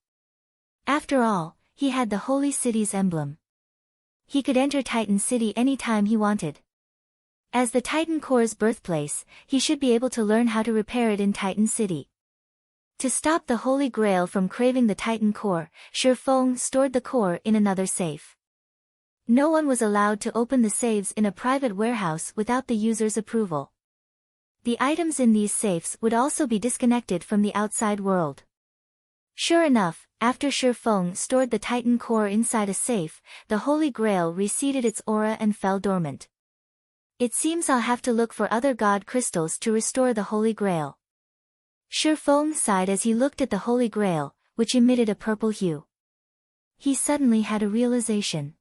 After all, he had the Holy City's emblem. He could enter Titan City anytime he wanted. As the Titan core's birthplace, he should be able to learn how to repair it in Titan City. To stop the Holy Grail from craving the Titan core, Shi Feng stored the core in another safe. No one was allowed to open the safes in a private warehouse without the user's approval. The items in these safes would also be disconnected from the outside world. Sure enough, after Shi Feng stored the Titan core inside a safe, the Holy Grail receded its aura and fell dormant. It seems I'll have to look for other god crystals to restore the Holy Grail. Shi Feng sighed as he looked at the Holy Grail, which emitted a purple hue. He suddenly had a realization.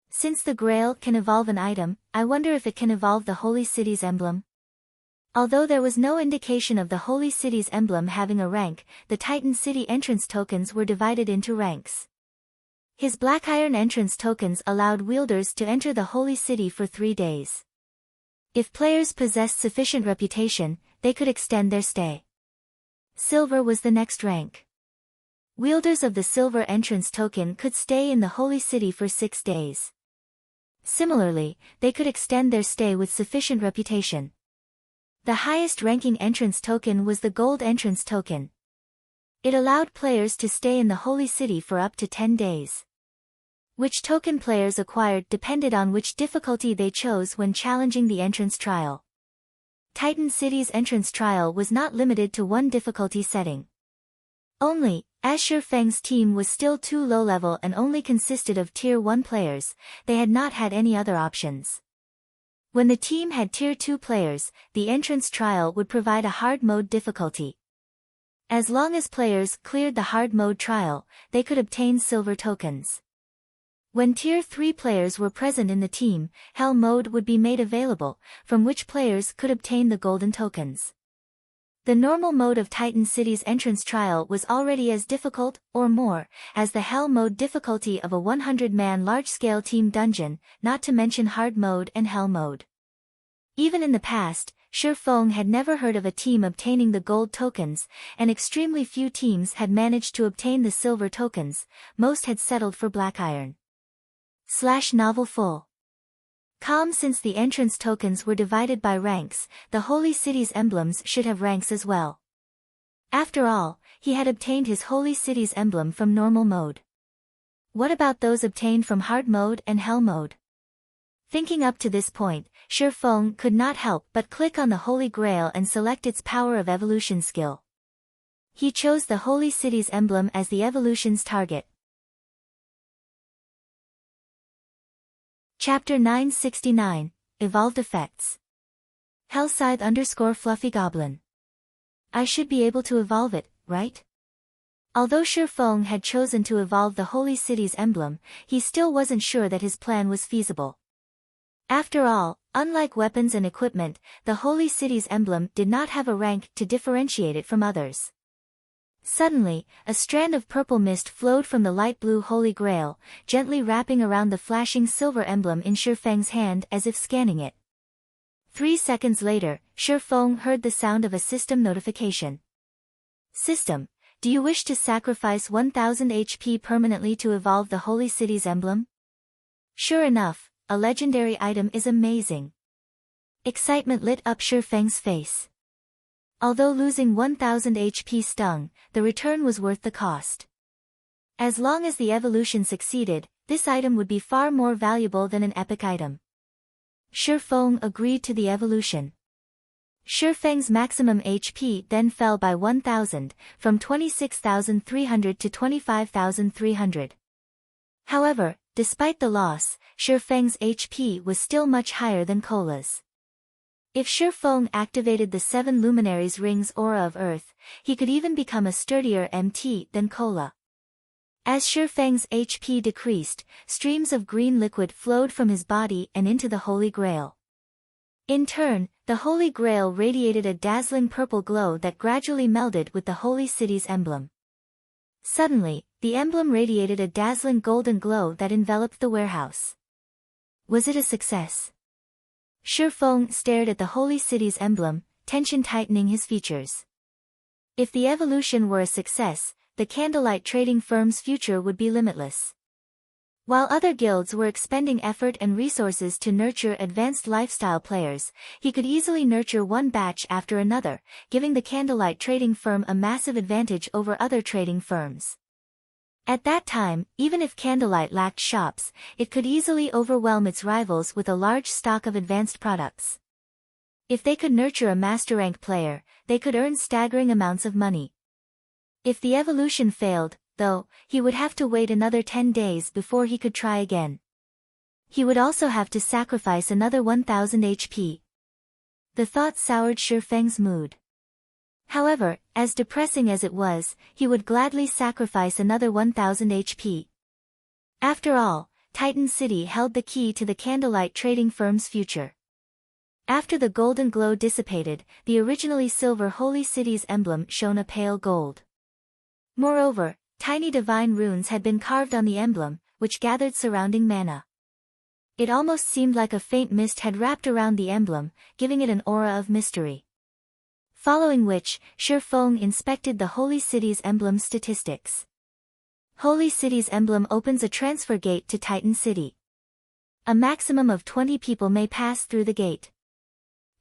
Since the Grail can evolve an item, I wonder if it can evolve the Holy City's emblem. Although there was no indication of the Holy City's emblem having a rank, the Titan City entrance tokens were divided into ranks. His black iron entrance tokens allowed wielders to enter the Holy City for 3 days. If players possessed sufficient reputation, they could extend their stay. Silver was the next rank. Wielders of the silver entrance token could stay in the Holy City for 6 days. Similarly, they could extend their stay with sufficient reputation. The highest-ranking entrance token was the gold entrance token. It allowed players to stay in the Holy City for up to 10 days. Which token players acquired depended on which difficulty they chose when challenging the entrance trial. Titan City's entrance trial was not limited to one difficulty setting. Only, as Shi Feng's team was still too low-level and only consisted of Tier 1 players, they had not had any other options. When the team had Tier 2 players, the entrance trial would provide a hard mode difficulty. As long as players cleared the hard mode trial, they could obtain silver tokens. When Tier 3 players were present in the team, Hell mode would be made available, from which players could obtain the golden tokens. The normal mode of Titan City's entrance trial was already as difficult, or more, as the Hell mode difficulty of a 100-man large-scale team dungeon, not to mention hard mode and Hell mode. Even in the past, Shi Feng had never heard of a team obtaining the gold tokens, and extremely few teams had managed to obtain the silver tokens, most had settled for black iron. Novel full. Since the entrance tokens were divided by ranks, the Holy City's emblems should have ranks as well. After all, he had obtained his Holy City's emblem from normal mode. What about those obtained from hard mode and Hell mode? Thinking up to this point, Shi Feng could not help but click on the Holy Grail and select its power of evolution skill. He chose the Holy City's emblem as the evolution's target. Chapter 969, Evolved Effects. Hellscythe_Fluffy Goblin. I should be able to evolve it, right? Although Shi Feng had chosen to evolve the Holy City's emblem, he still wasn't sure that his plan was feasible. After all, unlike weapons and equipment, the Holy City's emblem did not have a rank to differentiate it from others. Suddenly, a strand of purple mist flowed from the light blue Holy Grail, gently wrapping around the flashing silver emblem in Shi Feng's hand as if scanning it. 3 seconds later, Shi Feng heard the sound of a system notification. System, do you wish to sacrifice 1000 HP permanently to evolve the Holy City's emblem? Sure enough, a legendary item is amazing. Excitement lit up Shi Feng's face. Although losing 1000 HP stung, the return was worth the cost. As long as the evolution succeeded, this item would be far more valuable than an epic item. Shi Feng agreed to the evolution. Shi Feng's maximum HP then fell by 1000, from 26,300 to 25,300. However, despite the loss, Shi Feng's HP was still much higher than Cola's. If Shi Feng activated the 7 Luminaries' Rings Aura of Earth, he could even become a sturdier MT than Cola. As Shifeng's HP decreased, streams of green liquid flowed from his body and into the Holy Grail. In turn, the Holy Grail radiated a dazzling purple glow that gradually melded with the Holy City's emblem. Suddenly, the emblem radiated a dazzling golden glow that enveloped the warehouse. Was it a success? Shifeng stared at the Holy City's emblem, tension tightening his features. If the evolution were a success, the candlelight trading firm's future would be limitless. While other guilds were expending effort and resources to nurture advanced lifestyle players, he could easily nurture one batch after another, giving the candlelight trading firm a massive advantage over other trading firms. At that time, even if Candlelight lacked shops, it could easily overwhelm its rivals with a large stock of advanced products. If they could nurture a master rank player, they could earn staggering amounts of money. If the evolution failed, though, he would have to wait another 10 days before he could try again. He would also have to sacrifice another 1000 HP. The thought soured Shifeng's mood. However, as depressing as it was, he would gladly sacrifice another 1000 HP. After all, Titan City held the key to the candlelight trading firm's future. After the golden glow dissipated, the originally silver Holy City's emblem shone a pale gold. Moreover, tiny divine runes had been carved on the emblem, which gathered surrounding mana. It almost seemed like a faint mist had wrapped around the emblem, giving it an aura of mystery. Following which, Shifeng inspected the Holy City's emblem statistics. Holy City's emblem opens a transfer gate to Titan City. A maximum of 20 people may pass through the gate.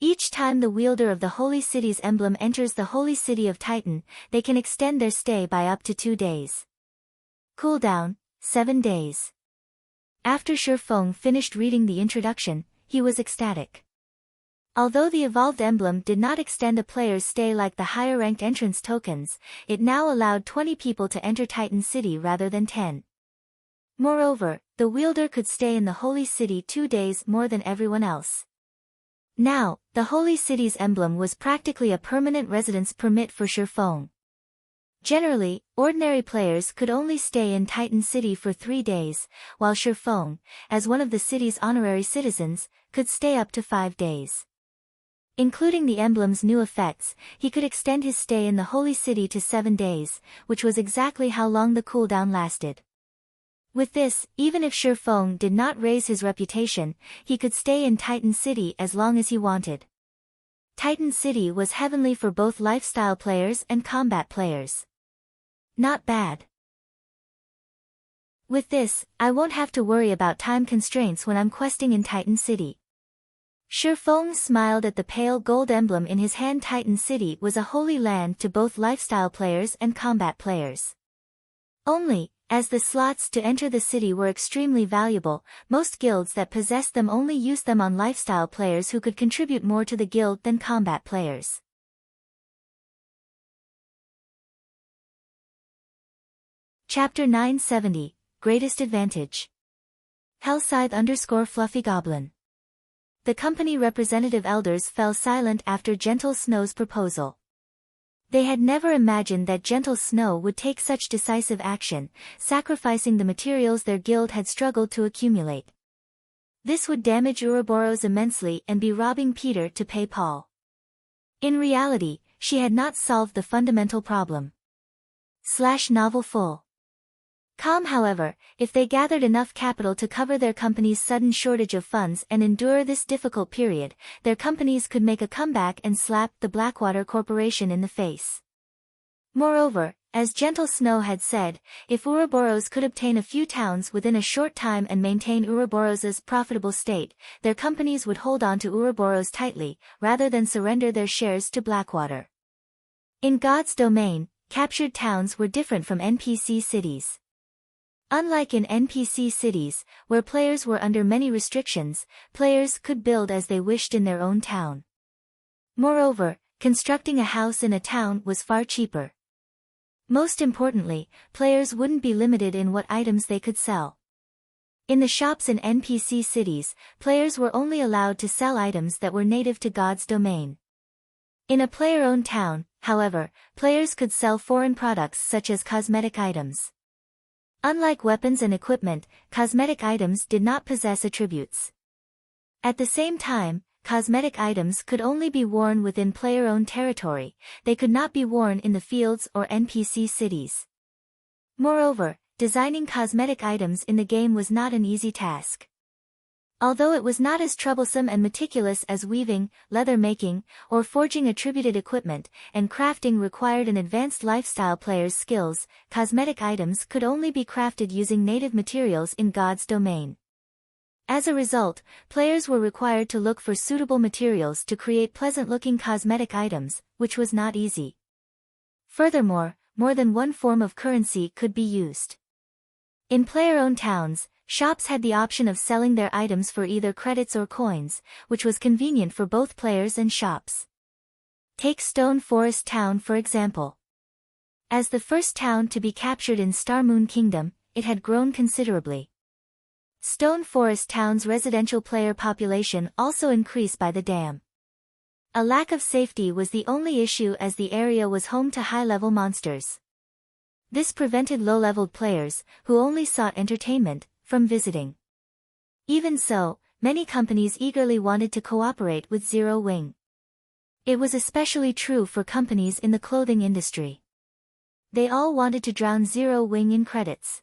Each time the wielder of the Holy City's emblem enters the Holy City of Titan, they can extend their stay by up to 2 days. Cooldown, 7 days. After Shifeng finished reading the introduction, he was ecstatic. Although the evolved emblem did not extend a player's stay like the higher-ranked entrance tokens, it now allowed 20 people to enter Titan City rather than 10. Moreover, the wielder could stay in the Holy City 2 days more than everyone else. Now, the Holy City's emblem was practically a permanent residence permit for Shifeng. Generally, ordinary players could only stay in Titan City for 3 days, while Shifeng, as one of the city's honorary citizens, could stay up to 5 days. Including the emblem's new effects, he could extend his stay in the Holy City to 7 days, which was exactly how long the cooldown lasted. With this, even if Shifeng did not raise his reputation, he could stay in Titan City as long as he wanted. Titan City was heavenly for both lifestyle players and combat players. Not bad. With this, I won't have to worry about time constraints when I'm questing in Titan City. Shifeng smiled at the pale gold emblem in his hand. Titan City was a holy land to both lifestyle players and combat players. Only, as the slots to enter the city were extremely valuable, most guilds that possessed them only used them on lifestyle players who could contribute more to the guild than combat players. Chapter 970, Greatest Advantage. Hellscythe_Fluffy Goblin. The company representative elders fell silent after Gentle Snow's proposal. They had never imagined that Gentle Snow would take such decisive action, sacrificing the materials their guild had struggled to accumulate. This would damage Ouroboros immensely and be robbing Peter to pay Paul. In reality, she had not solved the fundamental problem. Novel full. Calm. However, if they gathered enough capital to cover their company's sudden shortage of funds and endure this difficult period, their companies could make a comeback and slap the Blackwater Corporation in the face. Moreover, as Gentle Snow had said, if Ouroboros could obtain a few towns within a short time and maintain Ouroboros's profitable state, their companies would hold on to Ouroboros tightly, rather than surrender their shares to Blackwater. In God's domain, captured towns were different from NPC cities. Unlike in NPC cities, where players were under many restrictions, players could build as they wished in their own town. Moreover, constructing a house in a town was far cheaper. Most importantly, players wouldn't be limited in what items they could sell. In the shops in NPC cities, players were only allowed to sell items that were native to God's domain. In a player-owned town, however, players could sell foreign products such as cosmetic items. Unlike weapons and equipment, cosmetic items did not possess attributes. At the same time, cosmetic items could only be worn within player-owned territory, they could not be worn in the fields or NPC cities. Moreover, designing cosmetic items in the game was not an easy task. Although it was not as troublesome and meticulous as weaving, leather making, or forging attributed equipment, and crafting required an advanced lifestyle player's skills, cosmetic items could only be crafted using native materials in God's domain. As a result, players were required to look for suitable materials to create pleasant-looking cosmetic items, which was not easy. Furthermore, more than one form of currency could be used. In player-owned towns, shops had the option of selling their items for either credits or coins, which was convenient for both players and shops. Take Stone Forest Town for example. As the first town to be captured in Star Moon Kingdom, it had grown considerably. Stone Forest Town's residential player population also increased by the dam. A lack of safety was the only issue as the area was home to high-level monsters. This prevented low-leveled players, who only sought entertainment, from visiting. Even so, many companies eagerly wanted to cooperate with Zero Wing. It was especially true for companies in the clothing industry. They all wanted to drown Zero Wing in credits.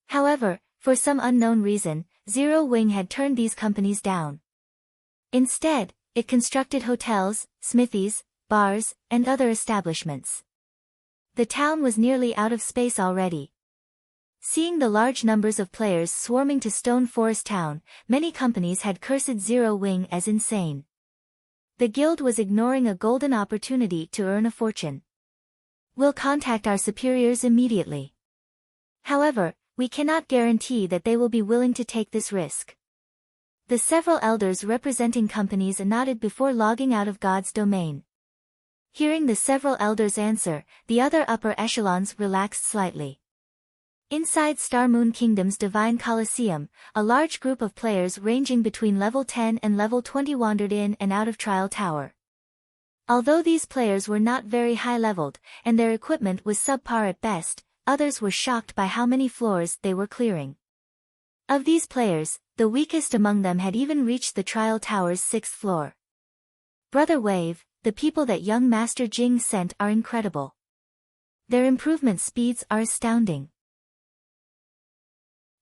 However, for some unknown reason, Zero Wing had turned these companies down. Instead, it constructed hotels, smithies, bars, and other establishments. The town was nearly out of space already. Seeing the large numbers of players swarming to Stone Forest Town, many companies had cursed Zero Wing as insane. The guild was ignoring a golden opportunity to earn a fortune. We'll contact our superiors immediately. However, we cannot guarantee that they will be willing to take this risk. The several elders representing companies nodded before logging out of God's domain. Hearing the several elders' answer, the other upper echelons relaxed slightly. Inside Star Moon Kingdom's Divine Colosseum, a large group of players ranging between level 10 and level 20 wandered in and out of Trial Tower. Although these players were not very high-leveled, and their equipment was subpar at best, others were shocked by how many floors they were clearing. Of these players, the weakest among them had even reached the Trial Tower's 6th floor. Brother Wave, the people that young Master Jing sent are incredible. Their improvement speeds are astounding.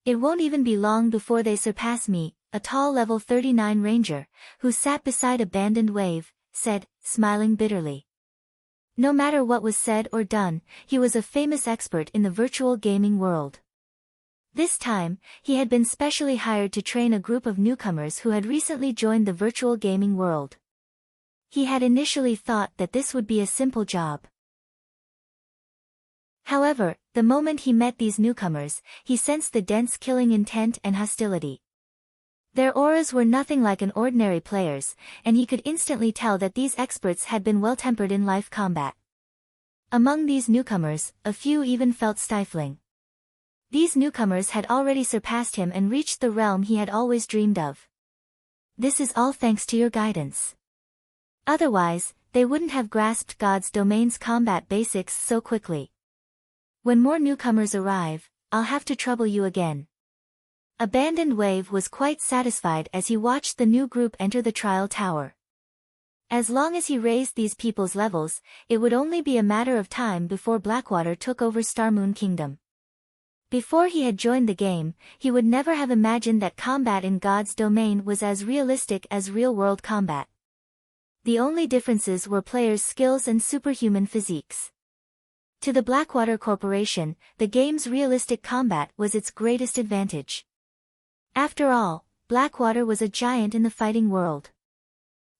It won't even be long before they surpass me, a tall level 39 ranger, who sat beside Abandoned Wave, said, smiling bitterly. No matter what was said or done, he was a famous expert in the virtual gaming world. This time, he had been specially hired to train a group of newcomers who had recently joined the virtual gaming world. He had initially thought that this would be a simple job. However, the moment he met these newcomers, he sensed the dense killing intent and hostility. Their auras were nothing like an ordinary player's, and he could instantly tell that these experts had been well-tempered in live combat. Among these newcomers, a few even felt stifling. These newcomers had already surpassed him and reached the realm he had always dreamed of. This is all thanks to your guidance. Otherwise, they wouldn't have grasped God's domain's combat basics so quickly. When more newcomers arrive, I'll have to trouble you again. Abandoned Wave was quite satisfied as he watched the new group enter the Trial Tower. As long as he raised these people's levels, it would only be a matter of time before Blackwater took over Star Moon Kingdom. Before he had joined the game, he would never have imagined that combat in God's domain was as realistic as real-world combat. The only differences were players' skills and superhuman physiques. To the Blackwater Corporation, the game's realistic combat was its greatest advantage. After all, Blackwater was a giant in the fighting world.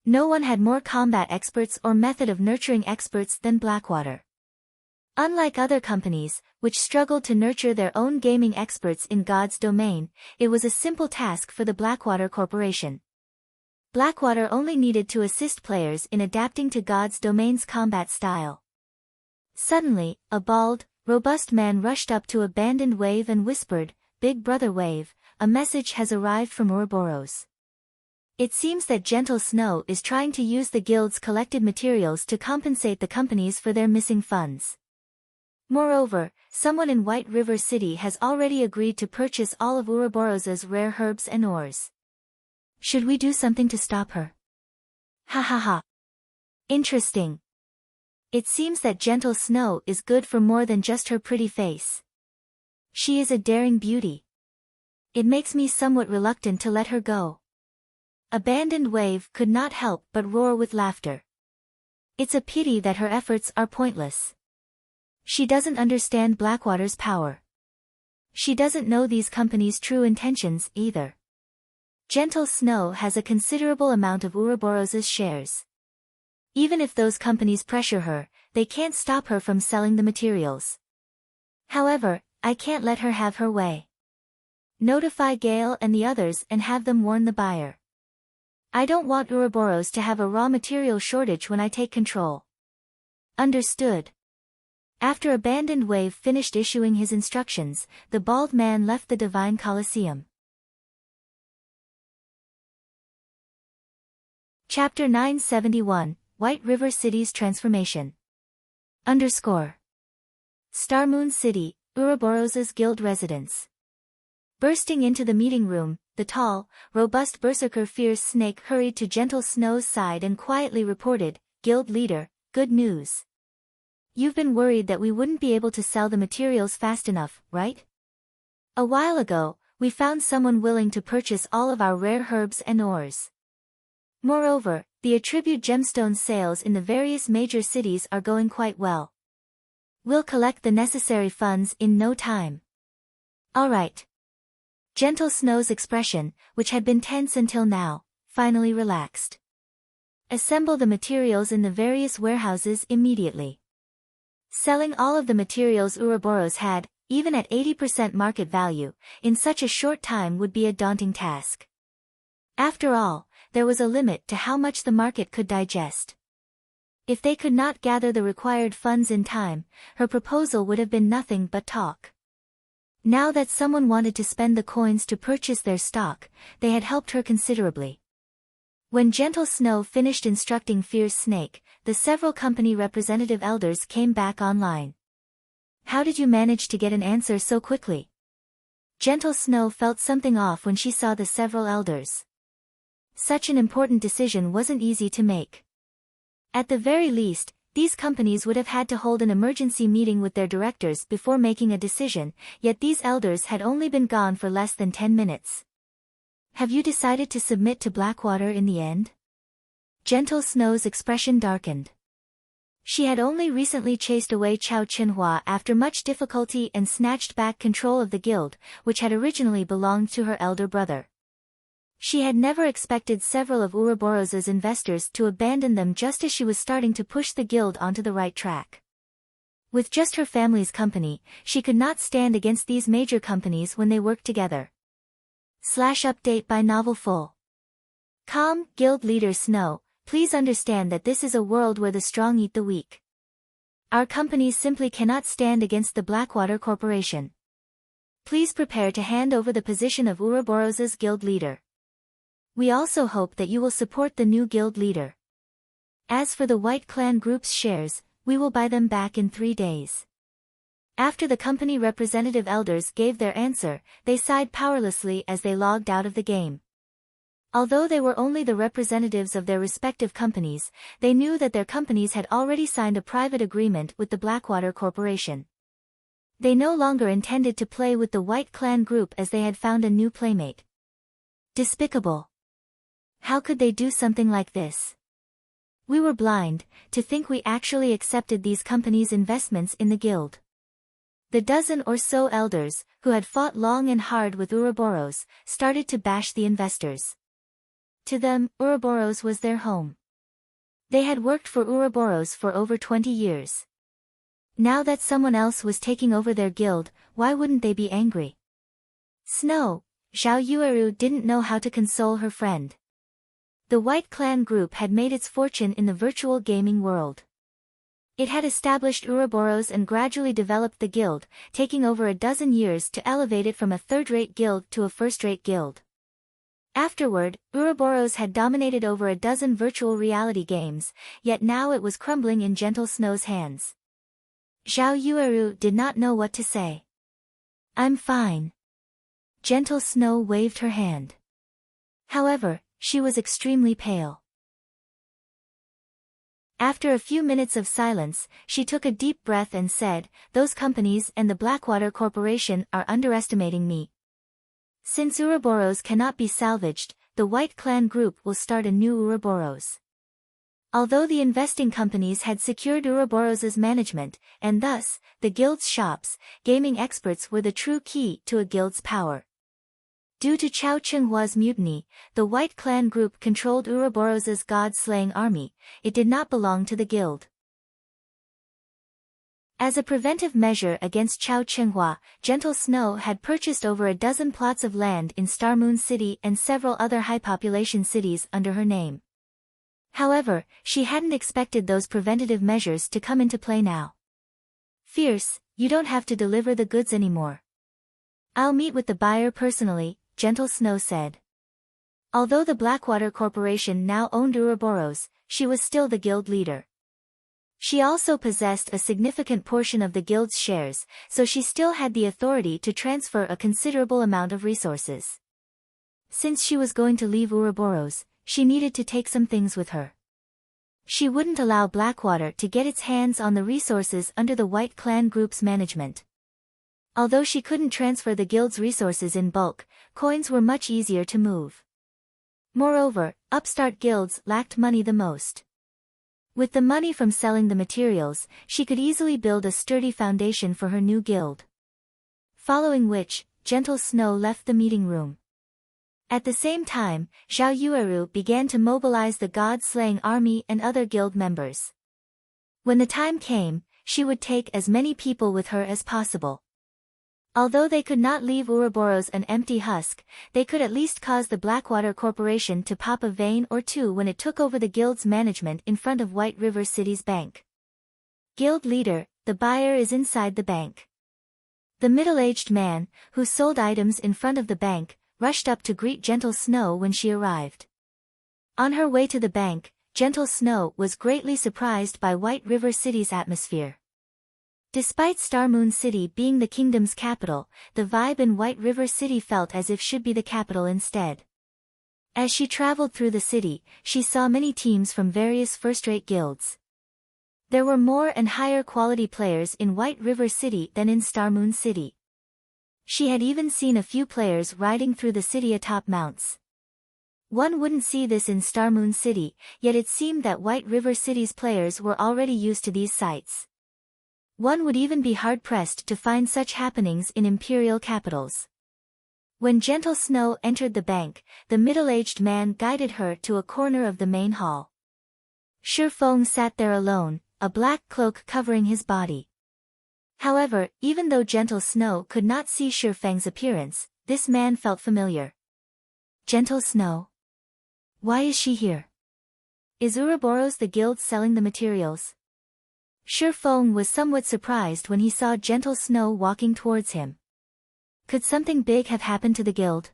No one had more combat experts or method of nurturing experts than Blackwater. Unlike other companies, which struggled to nurture their own gaming experts in God's domain, it was a simple task for the Blackwater Corporation. Blackwater only needed to assist players in adapting to God's domain's combat style. Suddenly, a bald, robust man rushed up to Abandoned Wave and whispered, "Big Brother Wave, a message has arrived from Ouroboros. It seems that Gentle Snow is trying to use the guild's collected materials to compensate the companies for their missing funds. Moreover, someone in White River City has already agreed to purchase all of Ouroboros's rare herbs and ores. Should we do something to stop her? Ha ha ha. Interesting. It seems that Gentle Snow is good for more than just her pretty face. She is a daring beauty. It makes me somewhat reluctant to let her go. Abandoned Wave could not help but roar with laughter. It's a pity that her efforts are pointless. She doesn't understand Blackwater's power. She doesn't know these companies' true intentions either. Gentle Snow has a considerable amount of Ouroboros's shares. Even if those companies pressure her, they can't stop her from selling the materials. However, I can't let her have her way. Notify Gale and the others and have them warn the buyer. I don't want Ouroboros to have a raw material shortage when I take control. Understood. After Abandoned Wave finished issuing his instructions, the bald man left the Divine Colosseum. Chapter 971, White River City's Transformation. Star Moon City, Ouroboros's guild residence. Bursting into the meeting room, the tall, robust berserker Fierce Snake hurried to Gentle Snow's side and quietly reported, "Guild leader, good news. You've been worried that we wouldn't be able to sell the materials fast enough, right? A while ago, we found someone willing to purchase all of our rare herbs and ores. Moreover, the attribute gemstone sales in the various major cities are going quite well. We'll collect the necessary funds in no time." All right. Gentle Snow's expression, which had been tense until now, finally relaxed. Assemble the materials in the various warehouses immediately. Selling all of the materials Ouroboros had, even at 80% market value, in such a short time would be a daunting task. After all, there was a limit to how much the market could digest. If they could not gather the required funds in time, her proposal would have been nothing but talk. Now that someone wanted to spend the coins to purchase their stock, they had helped her considerably. When Gentle Snow finished instructing Fierce Snake, the several company representative elders came back online. "How did you manage to get an answer so quickly?" Gentle Snow felt something off when she saw the several elders. Such an important decision wasn't easy to make. At the very least, these companies would have had to hold an emergency meeting with their directors before making a decision, yet these elders had only been gone for less than 10 minutes. "Have you decided to submit to Blackwater in the end?" Gentle Snow's expression darkened. She had only recently chased away Chao Chinhua after much difficulty and snatched back control of the guild, which had originally belonged to her elder brother. She had never expected several of Ouroboros's investors to abandon them just as she was starting to push the guild onto the right track. With just her family's company, she could not stand against these major companies when they worked together. Update by Novel Full. Guild Leader Snow, please understand that this is a world where the strong eat the weak. Our companies simply cannot stand against the Blackwater Corporation. Please prepare to hand over the position of Ouroboros's guild leader. We also hope that you will support the new guild leader. As for the White Clan Group's shares, we will buy them back in 3 days. After the company representative elders gave their answer, they sighed powerlessly as they logged out of the game. Although they were only the representatives of their respective companies, they knew that their companies had already signed a private agreement with the Blackwater Corporation. They no longer intended to play with the White Clan Group as they had found a new playmate. Despicable. How could they do something like this? We were blind to think we actually accepted these companies' investments in the guild. The dozen or so elders, who had fought long and hard with Ouroboros, started to bash the investors. To them, Ouroboros was their home. They had worked for Ouroboros for over 20 years. Now that someone else was taking over their guild, why wouldn't they be angry? Snow, Zhao Yueru didn't know how to console her friend. The White Clan Group had made its fortune in the virtual gaming world. It had established Ouroboros and gradually developed the guild, taking over a dozen years to elevate it from a third-rate guild to a first-rate guild. Afterward, Ouroboros had dominated over a dozen virtual reality games, yet now it was crumbling in Gentle Snow's hands. Zhao Yueru did not know what to say. I'm fine. Gentle Snow waved her hand. However, she was extremely pale. After a few minutes of silence, she took a deep breath and said, "Those companies and the Blackwater Corporation are underestimating me. Since Ouroboros cannot be salvaged, the White Clan Group will start a new Ouroboros." Although the investing companies had secured Ouroboros's management, and thus, the guild's shops, gaming experts were the true key to a guild's power. Due to Chao Qinghua's mutiny, the White Clan Group controlled Ouroboros's god-slaying army. It did not belong to the guild. As a preventive measure against Chao Qinghua, Gentle Snow had purchased over a dozen plots of land in Starmoon City and several other high-population cities under her name. However, she hadn't expected those preventative measures to come into play now. "Fierce, you don't have to deliver the goods anymore. I'll meet with the buyer personally," Gentle Snow said. Although the Blackwater Corporation now owned Ouroboros, she was still the guild leader. She also possessed a significant portion of the guild's shares, so she still had the authority to transfer a considerable amount of resources. Since she was going to leave Ouroboros, she needed to take some things with her. She wouldn't allow Blackwater to get its hands on the resources under the White Clan Group's management. Although she couldn't transfer the guild's resources in bulk, coins were much easier to move. Moreover, upstart guilds lacked money the most. With the money from selling the materials, she could easily build a sturdy foundation for her new guild. Following which, Gentle Snow left the meeting room. At the same time, Zhao Yueru began to mobilize the god-slaying army and other guild members. When the time came, she would take as many people with her as possible. Although they could not leave Ouroboros an empty husk, they could at least cause the Blackwater Corporation to pop a vein or two when it took over the guild's management in front of White River City's bank. "Guild leader, the buyer is inside the bank." The middle-aged man, who sold items in front of the bank, rushed up to greet Gentle Snow when she arrived. On her way to the bank, Gentle Snow was greatly surprised by White River City's atmosphere. Despite Starmoon City being the kingdom's capital, the vibe in White River City felt as if should be the capital instead. As she traveled through the city, she saw many teams from various first-rate guilds. There were more and higher quality players in White River City than in Starmoon City. She had even seen a few players riding through the city atop mounts. One wouldn't see this in Starmoon City, yet it seemed that White River City's players were already used to these sights. One would even be hard-pressed to find such happenings in imperial capitals. When Gentle Snow entered the bank, the middle-aged man guided her to a corner of the main hall. Shifeng sat there alone, a black cloak covering his body. However, even though Gentle Snow could not see Shifeng's appearance, this man felt familiar. "Gentle Snow? Why is she here? Is Ouroboros the guild selling the materials?" Shifeng was somewhat surprised when he saw Gentle Snow walking towards him. Could something big have happened to the guild?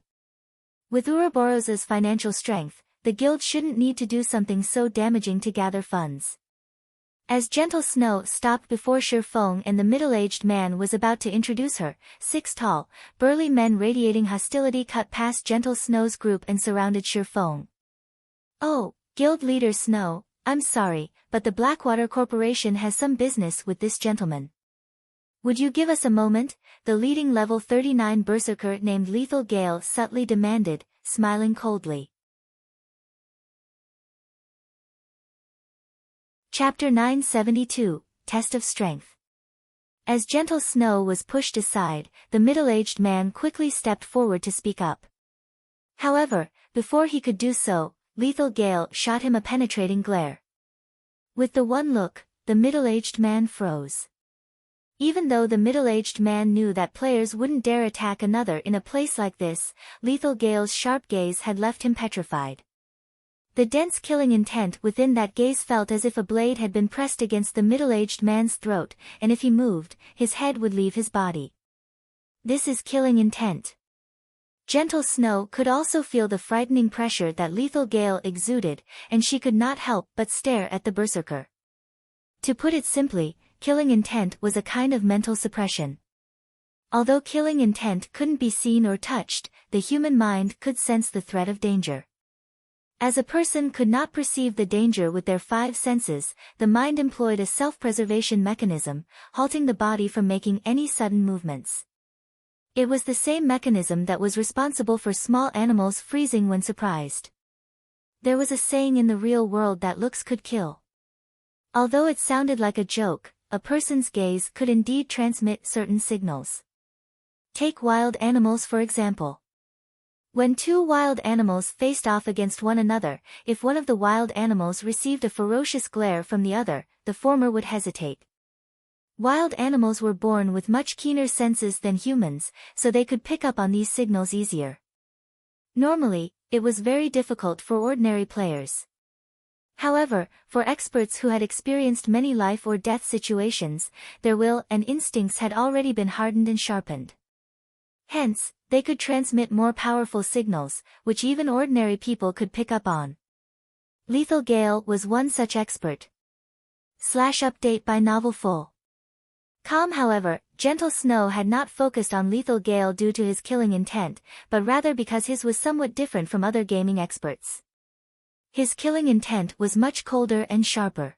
With Ouroboros's financial strength, the guild shouldn't need to do something so damaging to gather funds. As Gentle Snow stopped before Shifeng and the middle-aged man was about to introduce her, 6 tall, burly men radiating hostility cut past Gentle Snow's group and surrounded Shifeng. "Oh, Guild Leader Snow, I'm sorry, but the Blackwater Corporation has some business with this gentleman. Would you give us a moment?" the leading level 39 berserker named Lethal Gale subtly demanded, smiling coldly. Chapter 972, Test of Strength. As Gentle Snow was pushed aside, the middle-aged man quickly stepped forward to speak up. However, before he could do so, Lethal Gale shot him a penetrating glare. With the one look, the middle-aged man froze. Even though the middle-aged man knew that players wouldn't dare attack another in a place like this, Lethal Gale's sharp gaze had left him petrified. The dense killing intent within that gaze felt as if a blade had been pressed against the middle-aged man's throat, and if he moved, his head would leave his body. This is killing intent. Gentle Snow could also feel the frightening pressure that Lethal Gale exuded, and she could not help but stare at the berserker. To put it simply, killing intent was a kind of mental suppression. Although killing intent couldn't be seen or touched, the human mind could sense the threat of danger. As a person could not perceive the danger with their five senses, the mind employed a self-preservation mechanism, halting the body from making any sudden movements. It was the same mechanism that was responsible for small animals freezing when surprised. There was a saying in the real world that looks could kill. Although it sounded like a joke, a person's gaze could indeed transmit certain signals. Take wild animals for example. When two wild animals faced off against one another, if one of the wild animals received a ferocious glare from the other, the former would hesitate. Wild animals were born with much keener senses than humans, so they could pick up on these signals easier. Normally, it was very difficult for ordinary players. However, for experts who had experienced many life or death situations, their will and instincts had already been hardened and sharpened. Hence, they could transmit more powerful signals, which even ordinary people could pick up on. Lethal Gale was one such expert. Update by Novel Full. Calm however, Gentle Snow had not focused on Lethal Gale due to his killing intent, but rather because his was somewhat different from other gaming experts. His killing intent was much colder and sharper.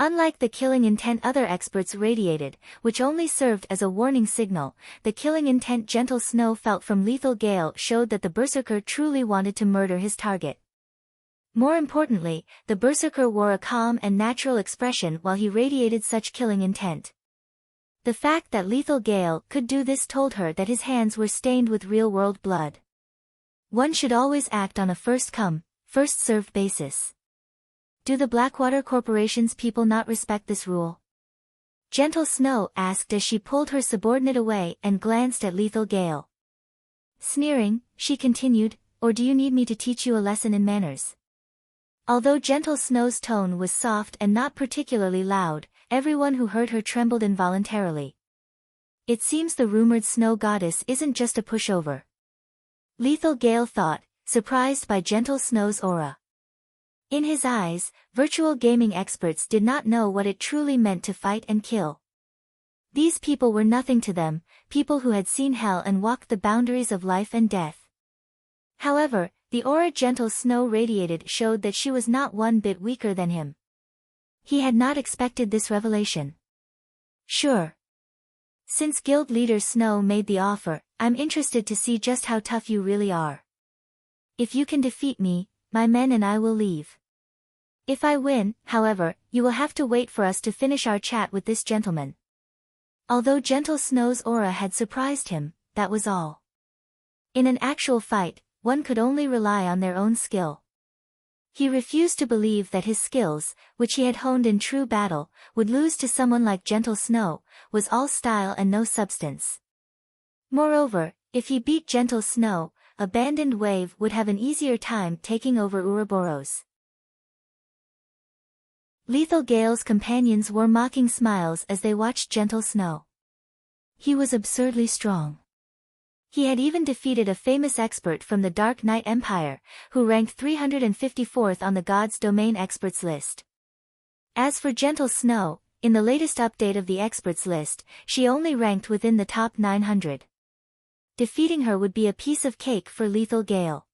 Unlike the killing intent other experts radiated, which only served as a warning signal, the killing intent Gentle Snow felt from Lethal Gale showed that the berserker truly wanted to murder his target. More importantly, the berserker wore a calm and natural expression while he radiated such killing intent. The fact that Lethal Gale could do this told her that his hands were stained with real-world blood. One should always act on a first-come, first-served basis. Do the Blackwater Corporation's people not respect this rule? Gentle Snow asked as she pulled her subordinate away and glanced at Lethal Gale. Sneering, she continued, or do you need me to teach you a lesson in manners? Although Gentle Snow's tone was soft and not particularly loud, everyone who heard her trembled involuntarily. It seems the rumored snow goddess isn't just a pushover. Lethal Gale thought, surprised by Gentle Snow's aura. In his eyes, virtual gaming experts did not know what it truly meant to fight and kill. These people were nothing to them, people who had seen hell and walked the boundaries of life and death. However, the aura Gentle Snow radiated showed that she was not one bit weaker than him. He had not expected this revelation. Sure. Since Guild Leader Snow made the offer, I'm interested to see just how tough you really are. If you can defeat me, my men and I will leave. If I win, however, you will have to wait for us to finish our chat with this gentleman. Although Gentle Snow's aura had surprised him, that was all. In an actual fight, one could only rely on their own skill. He refused to believe that his skills, which he had honed in true battle, would lose to someone like Gentle Snow, was all style and no substance. Moreover, if he beat Gentle Snow, Abandoned Wave would have an easier time taking over Ouroboros. Lethal Gale's companions wore mocking smiles as they watched Gentle Snow. He was absurdly strong. He had even defeated a famous expert from the Dark Knight Empire, who ranked 354th on the God's Domain experts list. As for Gentle Snow, in the latest update of the experts list, she only ranked within the top 900. Defeating her would be a piece of cake for Lethal Gale.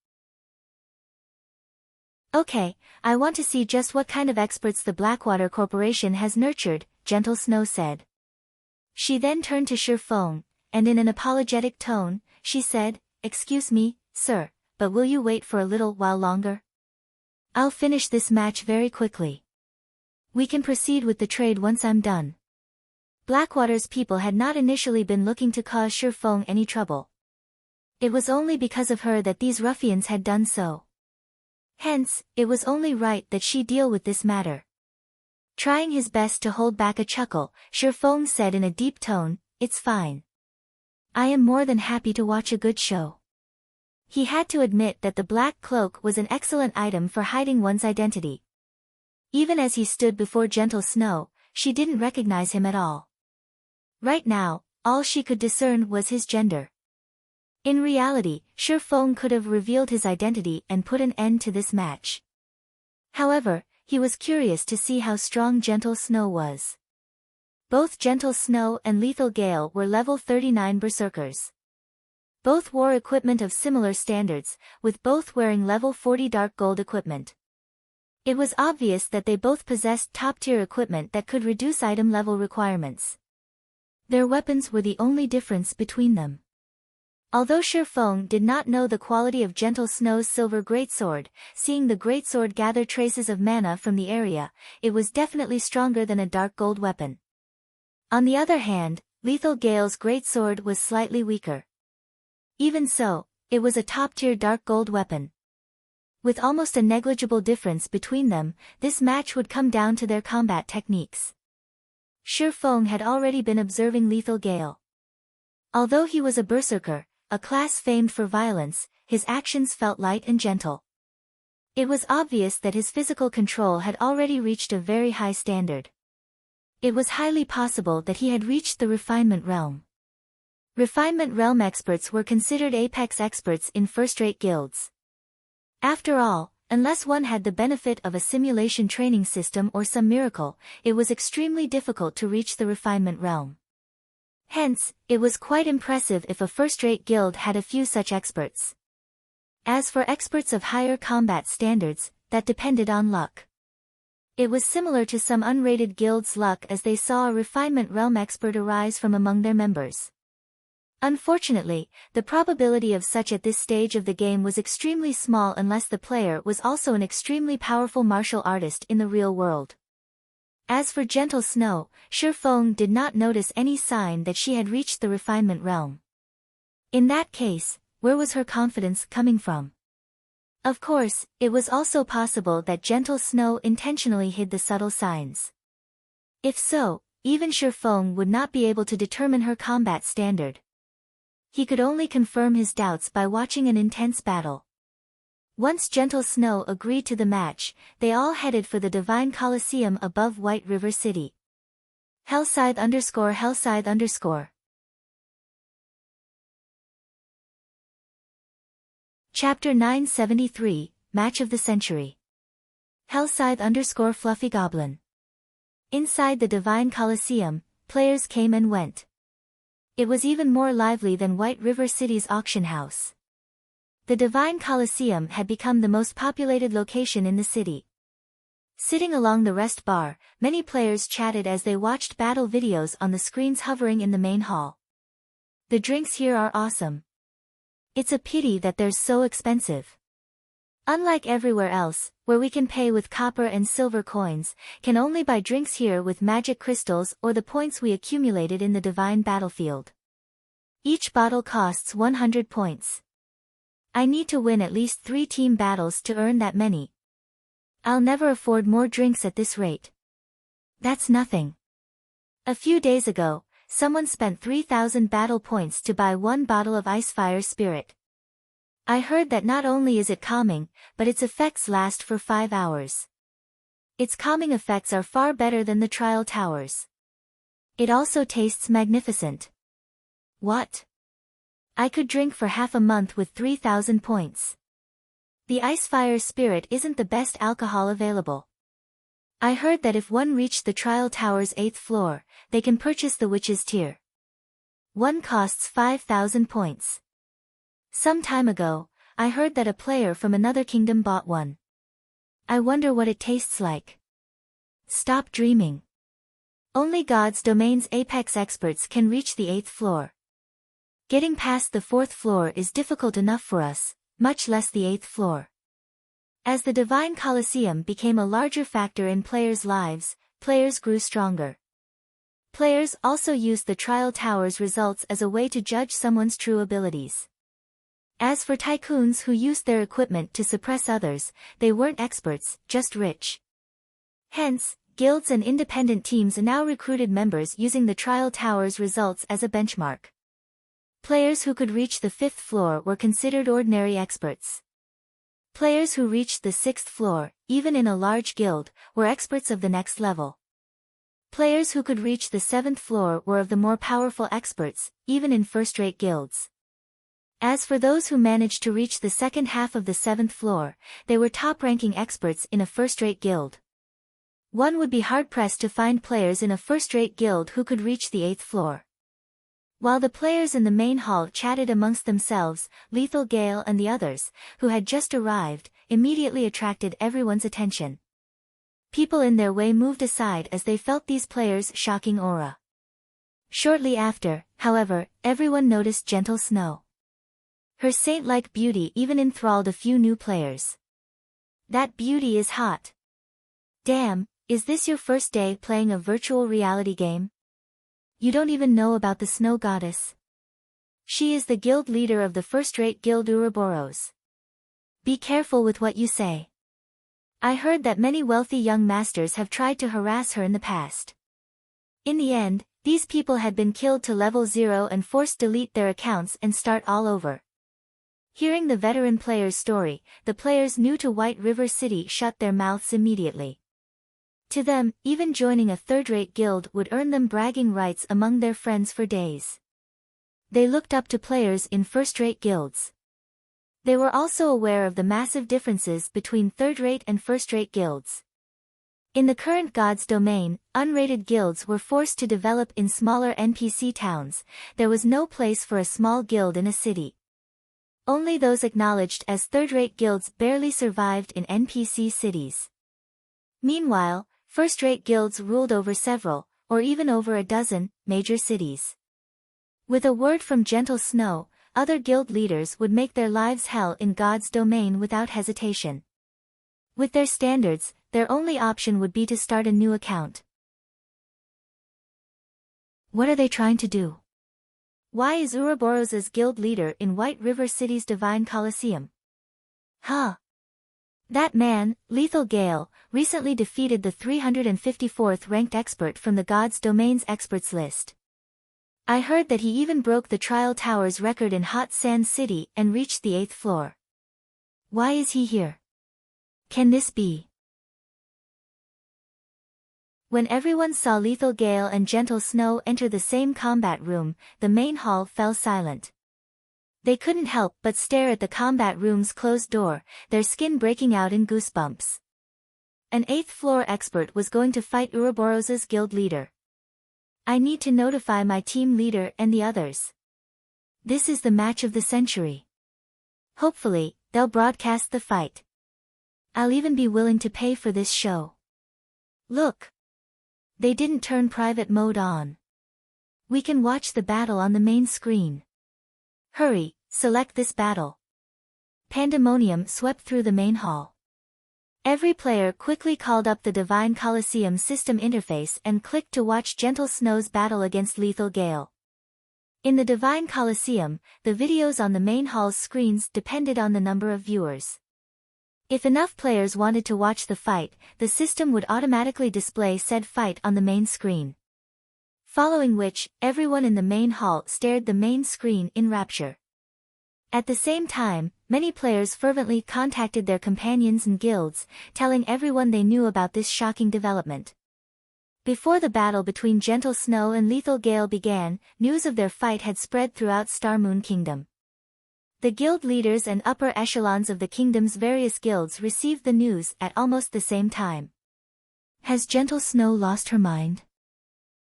Okay, I want to see just what kind of experts the Blackwater Corporation has nurtured, Gentle Snow said. She then turned to Sherfone, and in an apologetic tone, she said, "Excuse me, sir, but will you wait for a little while longer? I'll finish this match very quickly. We can proceed with the trade once I'm done." Blackwater's people had not initially been looking to cause Sherfone any trouble. It was only because of her that these ruffians had done so. Hence, it was only right that she deal with this matter. Trying his best to hold back a chuckle, Sherfone said in a deep tone, "It's fine. I am more than happy to watch a good show." He had to admit that the black cloak was an excellent item for hiding one's identity. Even as he stood before Gentle Snow, she didn't recognize him at all. Right now, all she could discern was his gender. In reality, Sherfone could have revealed his identity and put an end to this match. However, he was curious to see how strong Gentle Snow was. Both Gentle Snow and Lethal Gale were level 39 berserkers. Both wore equipment of similar standards, with both wearing level 40 dark gold equipment. It was obvious that they both possessed top-tier equipment that could reduce item level requirements. Their weapons were the only difference between them. Although Shifeng did not know the quality of Gentle Snow's silver greatsword, seeing the greatsword gather traces of mana from the area, it was definitely stronger than a dark gold weapon. On the other hand, Lethal Gale's greatsword was slightly weaker. Even so, it was a top-tier dark gold weapon. With almost a negligible difference between them, this match would come down to their combat techniques. Shifeng had already been observing Lethal Gale. Although he was a berserker, a class famed for violence, his actions felt light and gentle. It was obvious that his physical control had already reached a very high standard. It was highly possible that he had reached the refinement realm. Refinement realm experts were considered apex experts in first-rate guilds. After all, unless one had the benefit of a simulation training system or some miracle, it was extremely difficult to reach the refinement realm. Hence, it was quite impressive if a first-rate guild had a few such experts. As for experts of higher combat standards, that depended on luck. It was similar to some unrated guilds' luck as they saw a refinement realm expert arise from among their members. Unfortunately, the probability of such at this stage of the game was extremely small unless the player was also an extremely powerful martial artist in the real world. As for Gentle Snow, Shifeng did not notice any sign that she had reached the refinement realm. In that case, where was her confidence coming from? Of course, it was also possible that Gentle Snow intentionally hid the subtle signs. If so, even Shifeng would not be able to determine her combat standard. He could only confirm his doubts by watching an intense battle. Once Gentle Snow agreed to the match, they all headed for the Divine Coliseum above White River City. Hellscythe_Hellscythe_. Chapter 973, Match of the Century. Hellscythe_Fluffy Goblin. Inside the Divine Coliseum, players came and went. It was even more lively than White River City's auction house. The Divine Coliseum had become the most populated location in the city. Sitting along the rest bar, many players chatted as they watched battle videos on the screens hovering in the main hall. The drinks here are awesome. It's a pity that they're so expensive. Unlike everywhere else, where we can pay with copper and silver coins, can only buy drinks here with magic crystals or the points we accumulated in the divine battlefield. Each bottle costs 100 points. I need to win at least 3 team battles to earn that many. I'll never afford more drinks at this rate. That's nothing. A few days ago, someone spent 3,000 battle points to buy 1 bottle of Icefire Spirit. I heard that not only is it calming, but its effects last for 5 hours. Its calming effects are far better than the Trial Towers. It also tastes magnificent. What? I could drink for half a month with 3,000 points. The Icefire Spirit isn't the best alcohol available. I heard that if one reached the Trial Tower's 8th floor, they can purchase the Witch's Tier. One costs 5,000 points. Some time ago, I heard that a player from another kingdom bought one. I wonder what it tastes like. Stop dreaming. Only God's domain's apex experts can reach the 8th floor. Getting past the 4th floor is difficult enough for us, much less the 8th floor. As the Divine Coliseum became a larger factor in players' lives, players grew stronger. Players also used the Trial Tower's results as a way to judge someone's true abilities. As for tycoons who used their equipment to suppress others, they weren't experts, just rich. Hence, guilds and independent teams now recruited members using the Trial Tower's results as a benchmark. Players who could reach the 5th floor were considered ordinary experts. Players who reached the 6th floor, even in a large guild, were experts of the next level. Players who could reach the 7th floor were of the more powerful experts, even in first-rate guilds. As for those who managed to reach the second half of the 7th floor, they were top-ranking experts in a first-rate guild. One would be hard-pressed to find players in a first-rate guild who could reach the 8th floor. While the players in the main hall chatted amongst themselves, Lethal Gale and the others, who had just arrived, immediately attracted everyone's attention. People in their way moved aside as they felt these players' shocking aura. Shortly after, however, everyone noticed Gentle Snow. Her saint-like beauty even enthralled a few new players. That beauty is hot. Damn, is this your first day playing a virtual reality game? You don't even know about the Snow Goddess. She is the guild leader of the first-rate guild Ouroboros. Be careful with what you say. I heard that many wealthy young masters have tried to harass her in the past. In the end, these people had been killed to level 0 and forced to delete their accounts and start all over. Hearing the veteran player's story, the players new to White River City shut their mouths immediately. To them, even joining a third-rate guild would earn them bragging rights among their friends for days. They looked up to players in first-rate guilds. They were also aware of the massive differences between third-rate and first-rate guilds. In the current God's domain, unrated guilds were forced to develop in smaller NPC towns. There was no place for a small guild in a city. Only those acknowledged as third-rate guilds barely survived in NPC cities. Meanwhile, first-rate guilds ruled over several, or even over a dozen, major cities. With a word from Gentle Snow, other guild leaders would make their lives hell in God's domain without hesitation. With their standards, their only option would be to start a new account. What are they trying to do? Why is Ouroboros' guild leader in White River City's Divine Coliseum? Huh? That man, Lethal Gale, recently defeated the 354th ranked expert from the God's Domain's experts list. I heard that he even broke the Trial Tower's record in Hot Sand City and reached the 8th floor. Why is he here? Can this be? When everyone saw Lethal Gale and Gentle Snow enter the same combat room, the main hall fell silent. They couldn't help but stare at the combat room's closed door, their skin breaking out in goosebumps. An 8th floor expert was going to fight Ouroboros' guild leader. I need to notify my team leader and the others. This is the match of the century. Hopefully, they'll broadcast the fight. I'll even be willing to pay for this show. Look! They didn't turn private mode on. We can watch the battle on the main screen. Hurry, select this battle. Pandemonium swept through the main hall. Every player quickly called up the Divine Coliseum system interface and clicked to watch Gentle Snow's battle against Lethal Gale. In the Divine Coliseum, the videos on the main hall's screens depended on the number of viewers. If enough players wanted to watch the fight, the system would automatically display said fight on the main screen. Following which, everyone in the main hall stared the main screen in rapture. At the same time, many players fervently contacted their companions and guilds, telling everyone they knew about this shocking development. Before the battle between Gentle Snow and Lethal Gale began, news of their fight had spread throughout Starmoon Kingdom. The guild leaders and upper echelons of the kingdom's various guilds received the news at almost the same time. Has Gentle Snow lost her mind?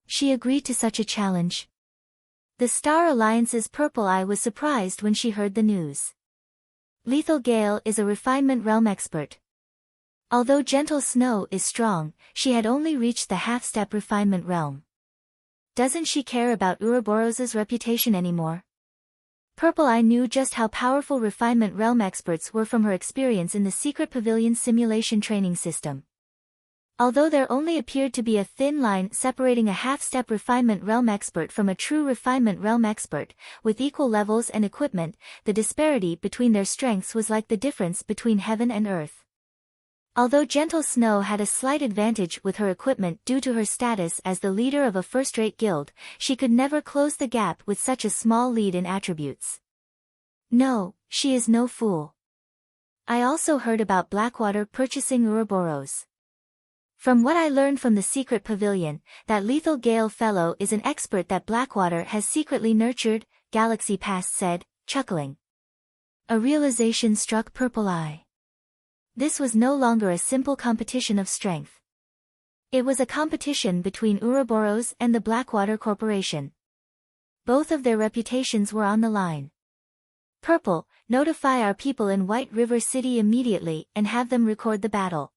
She agreed to such a challenge. The Star Alliance's Purple Eye was surprised when she heard the news. Lethal Gale is a refinement realm expert. Although Gentle Snow is strong, she had only reached the half-step refinement realm. Doesn't she care about Ouroboros' reputation anymore? Purple Eye knew just how powerful refinement realm experts were from her experience in the Secret Pavilion simulation training system. Although there only appeared to be a thin line separating a half-step refinement realm expert from a true refinement realm expert, with equal levels and equipment, the disparity between their strengths was like the difference between heaven and earth. Although Gentle Snow had a slight advantage with her equipment due to her status as the leader of a first-rate guild, she could never close the gap with such a small lead in attributes. No, she is no fool. I also heard about Blackwater purchasing Ouroboros. From what I learned from the Secret Pavilion, that Lethal Gale fellow is an expert that Blackwater has secretly nurtured, Galaxy Past said, chuckling. A realization struck Purple Eye. This was no longer a simple competition of strength. It was a competition between Ouroboros and the Blackwater Corporation. Both of their reputations were on the line. Purple, notify our people in White River City immediately and have them record the battle.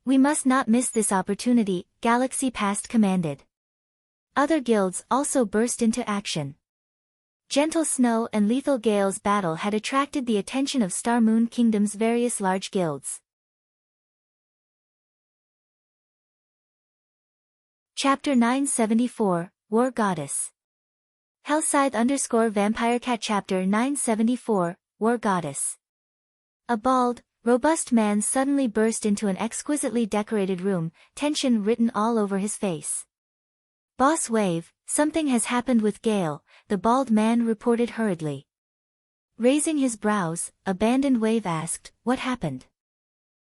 We must not miss this opportunity, Galaxy Past commanded. Other guilds also burst into action. Gentle Snow and Lethal Gale's battle had attracted the attention of Star Moon Kingdom's various large guilds. Chapter 974, War Goddess. Hellscythe_Vampirecat Chapter 974, War Goddess. A bald, robust man suddenly burst into an exquisitely decorated room, tension written all over his face. Boss Wave, something has happened with Gale, the bald man reported hurriedly. Raising his brows, Abandoned Wave asked, what happened?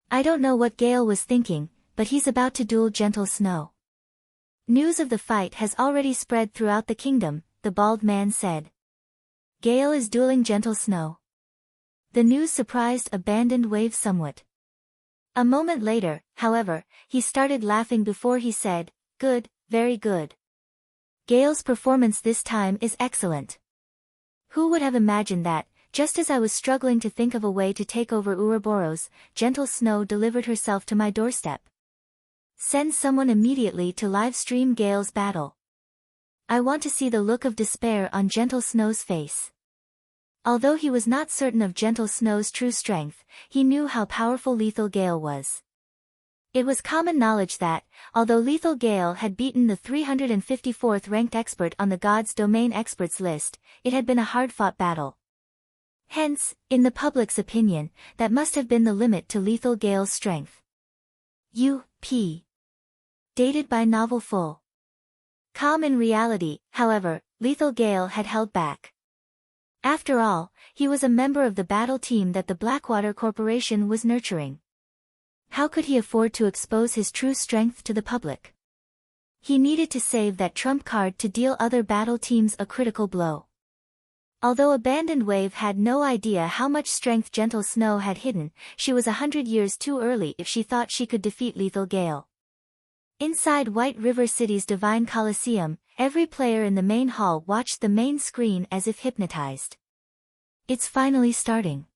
I don't know what Gale was thinking, but he's about to duel Gentle Snow. News of the fight has already spread throughout the kingdom, the bald man said. Gale is dueling Gentle Snow. The news surprised Abandoned Wave somewhat. A moment later, however, he started laughing before he said, good, very good. Gale's performance this time is excellent. Who would have imagined that, just as I was struggling to think of a way to take over Ouroboros, Gentle Snow delivered herself to my doorstep. Send someone immediately to live stream Gale's battle. I want to see the look of despair on Gentle Snow's face. Although he was not certain of Gentle Snow's true strength, he knew how powerful Lethal Gale was. It was common knowledge that, although Lethal Gale had beaten the 354th ranked expert on the God's Domain experts list, it had been a hard-fought battle. Hence, in the public's opinion, that must have been the limit to Lethal Gale's strength. U.P. Dated by Novel Full. Calm in reality, however, Lethal Gale had held back. After all, he was a member of the battle team that the Blackwater Corporation was nurturing. How could he afford to expose his true strength to the public? He needed to save that trump card to deal other battle teams a critical blow. Although Abandoned Wave had no idea how much strength Gentle Snow had hidden, she was 100 years too early if she thought she could defeat Lethal Gale. Inside White River City's Divine Coliseum, every player in the main hall watched the main screen as if hypnotized. It's finally starting.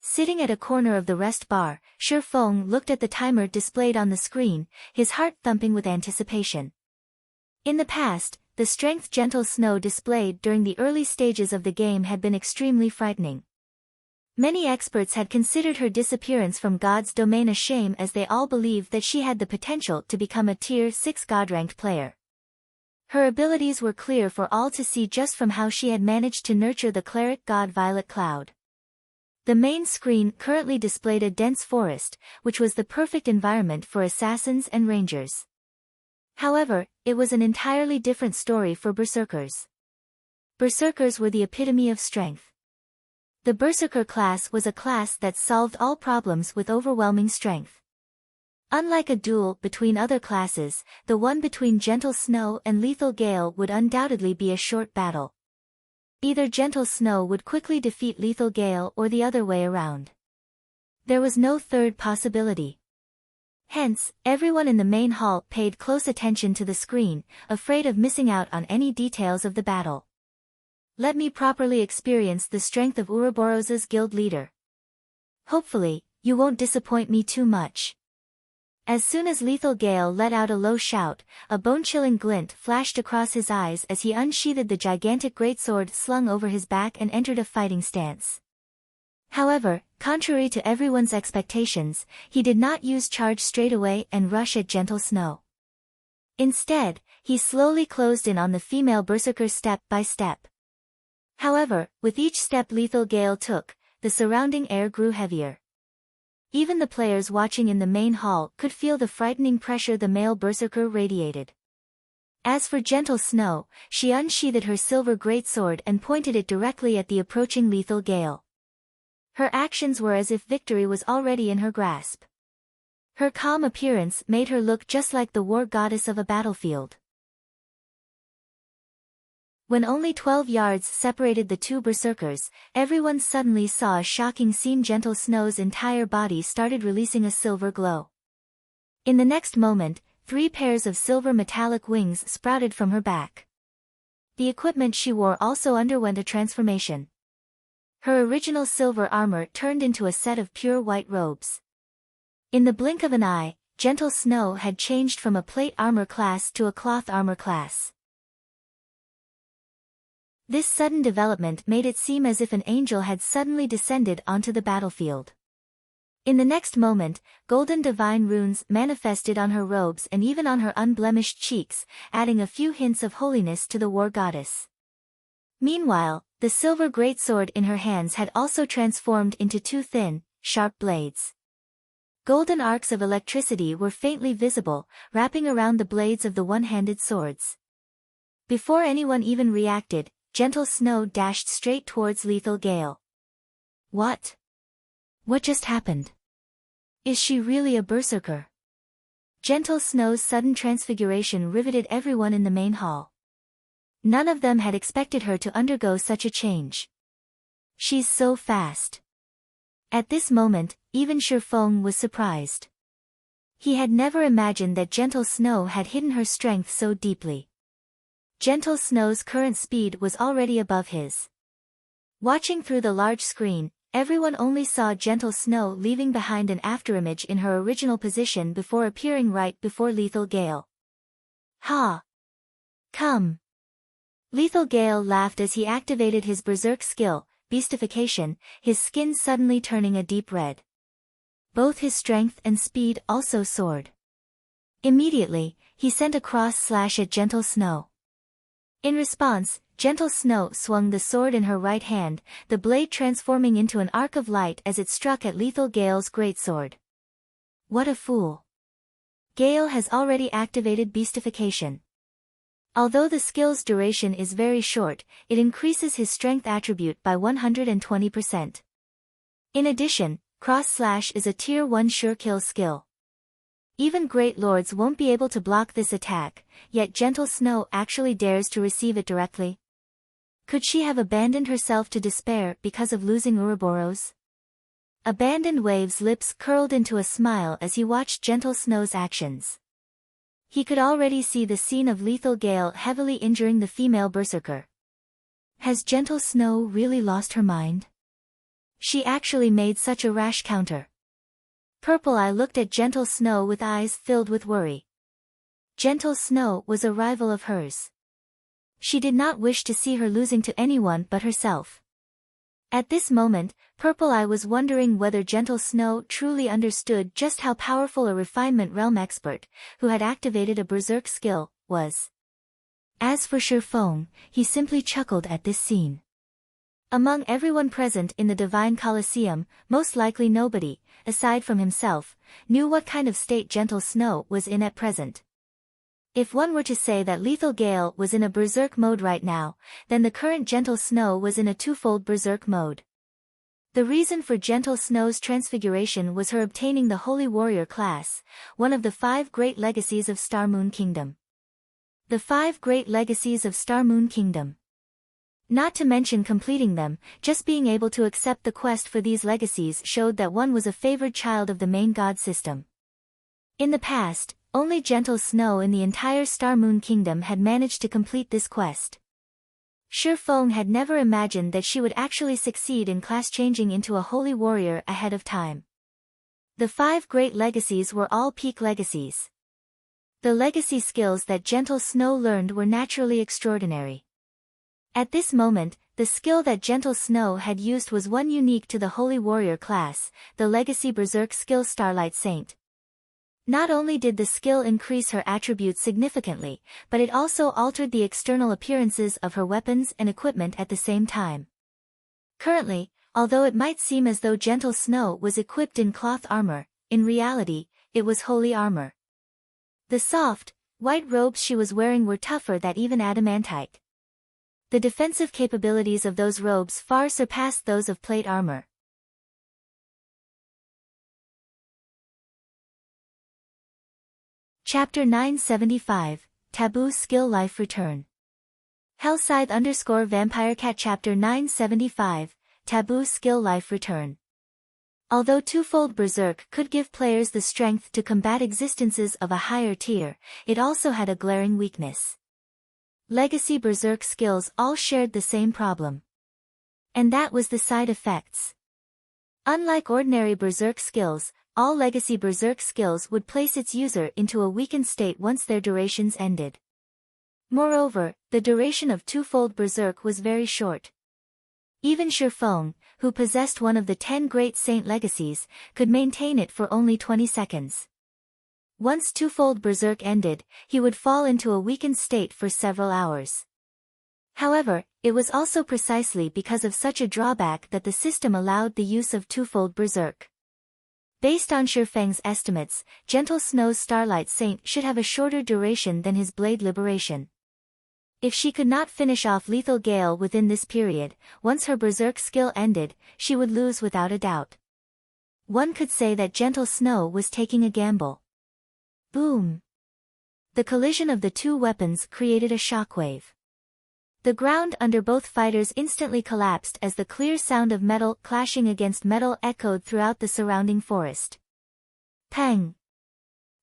Sitting at a corner of the rest bar, Shifeng looked at the timer displayed on the screen, his heart thumping with anticipation. In the past, the strength Gentle Snow displayed during the early stages of the game had been extremely frightening. Many experts had considered her disappearance from God's Domain a shame, as they all believed that she had the potential to become a Tier 6 God-ranked player. Her abilities were clear for all to see just from how she had managed to nurture the cleric god Violet Cloud. The main screen currently displayed a dense forest, which was the perfect environment for assassins and rangers. However, it was an entirely different story for berserkers. Berserkers were the epitome of strength. The Berserker class was a class that solved all problems with overwhelming strength. Unlike a duel between other classes, the one between Gentle Snow and Lethal Gale would undoubtedly be a short battle. Either Gentle Snow would quickly defeat Lethal Gale or the other way around. There was no third possibility. Hence, everyone in the main hall paid close attention to the screen, afraid of missing out on any details of the battle. Let me properly experience the strength of Ouroboros' guild leader. Hopefully, you won't disappoint me too much. As soon as Lethal Gale let out a low shout, a bone-chilling glint flashed across his eyes as he unsheathed the gigantic greatsword slung over his back and entered a fighting stance. However, contrary to everyone's expectations, he did not use charge straight away and rush at Gentle Snow. Instead, he slowly closed in on the female berserker step by step. However, with each step Lethal Gale took, the surrounding air grew heavier. Even the players watching in the main hall could feel the frightening pressure the male berserker radiated. As for Gentle Snow, she unsheathed her silver greatsword and pointed it directly at the approaching Lethal Gale. Her actions were as if victory was already in her grasp. Her calm appearance made her look just like the war goddess of a battlefield. When only 12 yards separated the two berserkers, everyone suddenly saw a shocking scene. Gentle Snow's entire body started releasing a silver glow. In the next moment, 3 pairs of silver metallic wings sprouted from her back. The equipment she wore also underwent a transformation. Her original silver armor turned into a set of pure white robes. In the blink of an eye, Gentle Snow had changed from a plate armor class to a cloth armor class. This sudden development made it seem as if an angel had suddenly descended onto the battlefield. In the next moment, golden divine runes manifested on her robes and even on her unblemished cheeks, adding a few hints of holiness to the war goddess. Meanwhile, the silver greatsword in her hands had also transformed into 2 thin, sharp blades. Golden arcs of electricity were faintly visible, wrapping around the blades of the one-handed swords. Before anyone even reacted, Gentle Snow dashed straight towards Lethal Gale. What? What just happened? Is she really a berserker? Gentle Snow's sudden transfiguration riveted everyone in the main hall. None of them had expected her to undergo such a change. She's so fast. At this moment, even Shifeng was surprised. He had never imagined that Gentle Snow had hidden her strength so deeply. Gentle Snow's current speed was already above his. Watching through the large screen, everyone only saw Gentle Snow leaving behind an afterimage in her original position before appearing right before Lethal Gale. Ha! Come! Lethal Gale laughed as he activated his berserk skill, beastification, his skin suddenly turning a deep red. Both his strength and speed also soared. Immediately, he sent a cross slash at Gentle Snow. In response, Gentle Snow swung the sword in her right hand, the blade transforming into an arc of light as it struck at Lethal Gale's greatsword. What a fool! Gale has already activated beastification. Although the skill's duration is very short, it increases his strength attribute by 120%. In addition, Cross Slash is a Tier 1 sure kill skill. Even great lords won't be able to block this attack, yet Gentle Snow actually dares to receive it directly. Could she have abandoned herself to despair because of losing Ouroboros? Abandoned Wave's lips curled into a smile as he watched Gentle Snow's actions. He could already see the scene of Lethal Gale heavily injuring the female berserker. Has Gentle Snow really lost her mind? She actually made such a rash counter. Purple Eye looked at Gentle Snow with eyes filled with worry. Gentle Snow was a rival of hers. She did not wish to see her losing to anyone but herself. At this moment, Purple Eye was wondering whether Gentle Snow truly understood just how powerful a refinement realm expert, who had activated a berserk skill, was. As for Shifeng, he simply chuckled at this scene. Among everyone present in the Divine Colosseum, most likely nobody, aside from himself, knew what kind of state Gentle Snow was in at present. If one were to say that Lethal Gale was in a berserk mode right now, then the current Gentle Snow was in a twofold berserk mode. The reason for Gentle Snow's transfiguration was her obtaining the Holy Warrior class, one of the 5 great legacies of Star Moon Kingdom. The 5 great legacies of Star Moon Kingdom. Not to mention completing them, just being able to accept the quest for these legacies showed that one was a favored child of the main god system. In the past, only Gentle Snow in the entire Star Moon Kingdom had managed to complete this quest. Shifeng had never imagined that she would actually succeed in class changing into a holy warrior ahead of time. The 5 great legacies were all peak legacies. The legacy skills that Gentle Snow learned were naturally extraordinary. At this moment, the skill that Gentle Snow had used was one unique to the Holy Warrior class, the Legacy Berserk skill Starlight Saint. Not only did the skill increase her attributes significantly, but it also altered the external appearances of her weapons and equipment at the same time. Currently, although it might seem as though Gentle Snow was equipped in cloth armor, in reality, it was holy armor. The soft, white robes she was wearing were tougher than even adamantite. The defensive capabilities of those robes far surpassed those of plate armor. Chapter 975, Taboo Skill Life Return. Hellscythe _Vampire Cat Chapter 975, Taboo Skill Life Return. Although twofold Berserk could give players the strength to combat existences of a higher tier, it also had a glaring weakness. Legacy Berserk skills all shared the same problem. And that was the side effects. Unlike ordinary Berserk skills, all Legacy Berserk skills would place its user into a weakened state once their durations ended. Moreover, the duration of twofold Berserk was very short. Even Shurfeng, who possessed one of the 10 Great Saint legacies, could maintain it for only 20 seconds. Once twofold Berserk ended, he would fall into a weakened state for several hours. However, it was also precisely because of such a drawback that the system allowed the use of twofold Berserk. Based on Shurfeng's estimates, Gentle Snow's Starlight Saint should have a shorter duration than his Blade Liberation. If she could not finish off Lethal Gale within this period, once her Berserk skill ended, she would lose without a doubt. One could say that Gentle Snow was taking a gamble. Boom! The collision of the two weapons created a shockwave. The ground under both fighters instantly collapsed as the clear sound of metal clashing against metal echoed throughout the surrounding forest. Pang!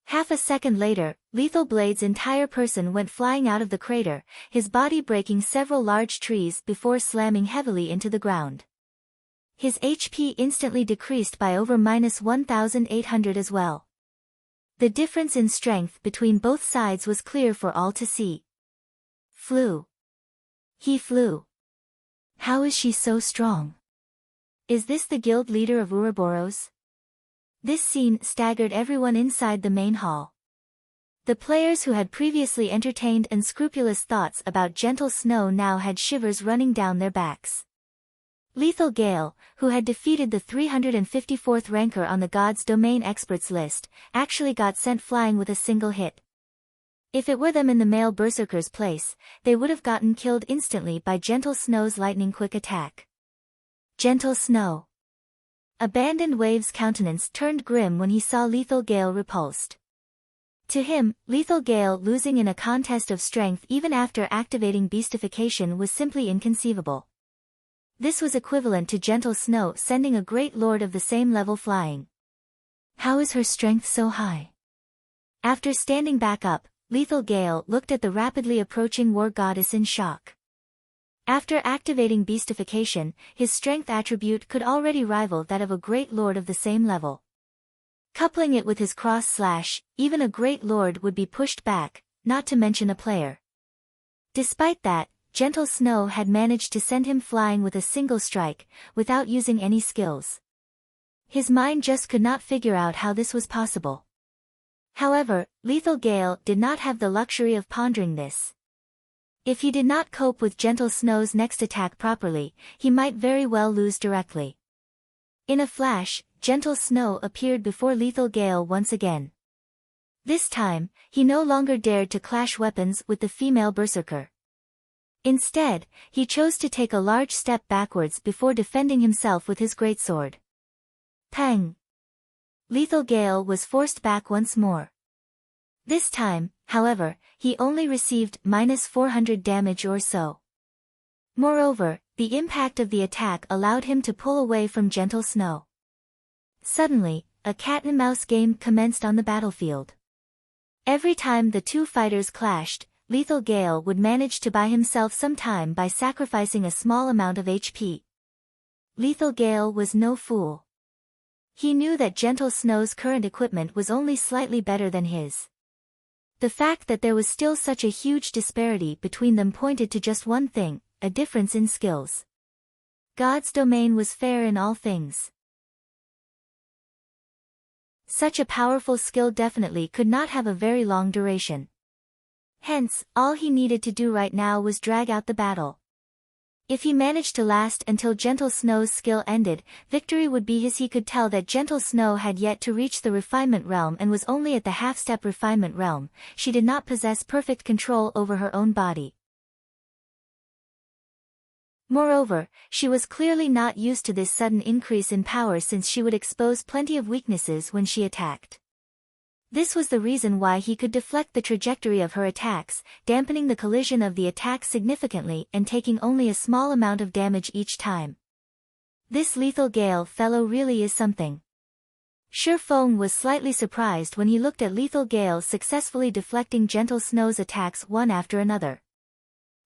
Half a second later, Lethal Blade's entire person went flying out of the crater, his body breaking several large trees before slamming heavily into the ground. His HP instantly decreased by over -1,800 as well. The difference in strength between both sides was clear for all to see. Flew. He flew. How is she so strong? Is this the guild leader of Ouroboros? This scene staggered everyone inside the main hall. The players who had previously entertained unscrupulous thoughts about Gentle Snow now had shivers running down their backs. Lethal Gale, who had defeated the 354th ranker on the God's Domain experts list, actually got sent flying with a single hit. If it were them in the male berserker's place, they would have gotten killed instantly by Gentle Snow's lightning-quick attack. Gentle Snow. Abandoned Wave's countenance turned grim when he saw Lethal Gale repulsed. To him, Lethal Gale losing in a contest of strength even after activating beastification was simply inconceivable. This was equivalent to Gentle Snow sending a great lord of the same level flying. How is her strength so high? After standing back up, Lethal Gale looked at the rapidly approaching war goddess in shock. After activating beastification, his strength attribute could already rival that of a great lord of the same level. Coupling it with his cross slash, even a great lord would be pushed back, not to mention a player. Despite that, Gentle Snow had managed to send him flying with a single strike, without using any skills. His mind just could not figure out how this was possible. However, Lethal Gale did not have the luxury of pondering this. If he did not cope with Gentle Snow's next attack properly, he might very well lose directly. In a flash, Gentle Snow appeared before Lethal Gale once again. This time, he no longer dared to clash weapons with the female berserker. Instead, he chose to take a large step backwards before defending himself with his greatsword. Pang! Lethal Gale was forced back once more. This time, however, he only received -400 damage or so. Moreover, the impact of the attack allowed him to pull away from Gentle Snow. Suddenly, a cat-and-mouse game commenced on the battlefield. Every time the two fighters clashed, Lethal Gale would manage to buy himself some time by sacrificing a small amount of HP. Lethal Gale was no fool. He knew that Gentle Snow's current equipment was only slightly better than his. The fact that there was still such a huge disparity between them pointed to just one thing, a difference in skills. God's domain was fair in all things. Such a powerful skill definitely could not have a very long duration. Hence, all he needed to do right now was drag out the battle. If he managed to last until Gentle Snow's skill ended, victory would be his. He could tell that Gentle Snow had yet to reach the refinement realm and was only at the half-step refinement realm. She did not possess perfect control over her own body. Moreover, she was clearly not used to this sudden increase in power since she would expose plenty of weaknesses when she attacked. This was the reason why he could deflect the trajectory of her attacks, dampening the collision of the attack significantly and taking only a small amount of damage each time. This lethal gale fellow really is something. Feng was slightly surprised when he looked at Lethal Gale successfully deflecting Gentle Snow's attacks one after another.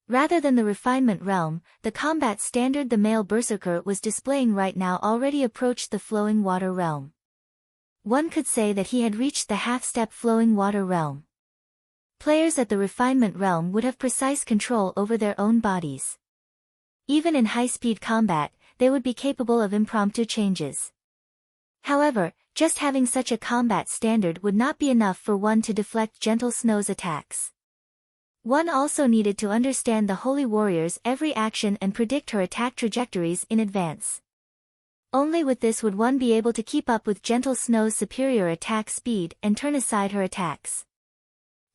Rather than the refinement realm, the combat standard the male berserker was displaying right now already approached the flowing water realm. One could say that he had reached the half-step flowing water realm. Players at the refinement realm would have precise control over their own bodies. Even in high-speed combat, they would be capable of impromptu changes. However, just having such a combat standard would not be enough for one to deflect Gentle Snow's attacks. One also needed to understand the Holy Warrior's every action and predict her attack trajectories in advance. Only with this would one be able to keep up with Gentle Snow's superior attack speed and turn aside her attacks.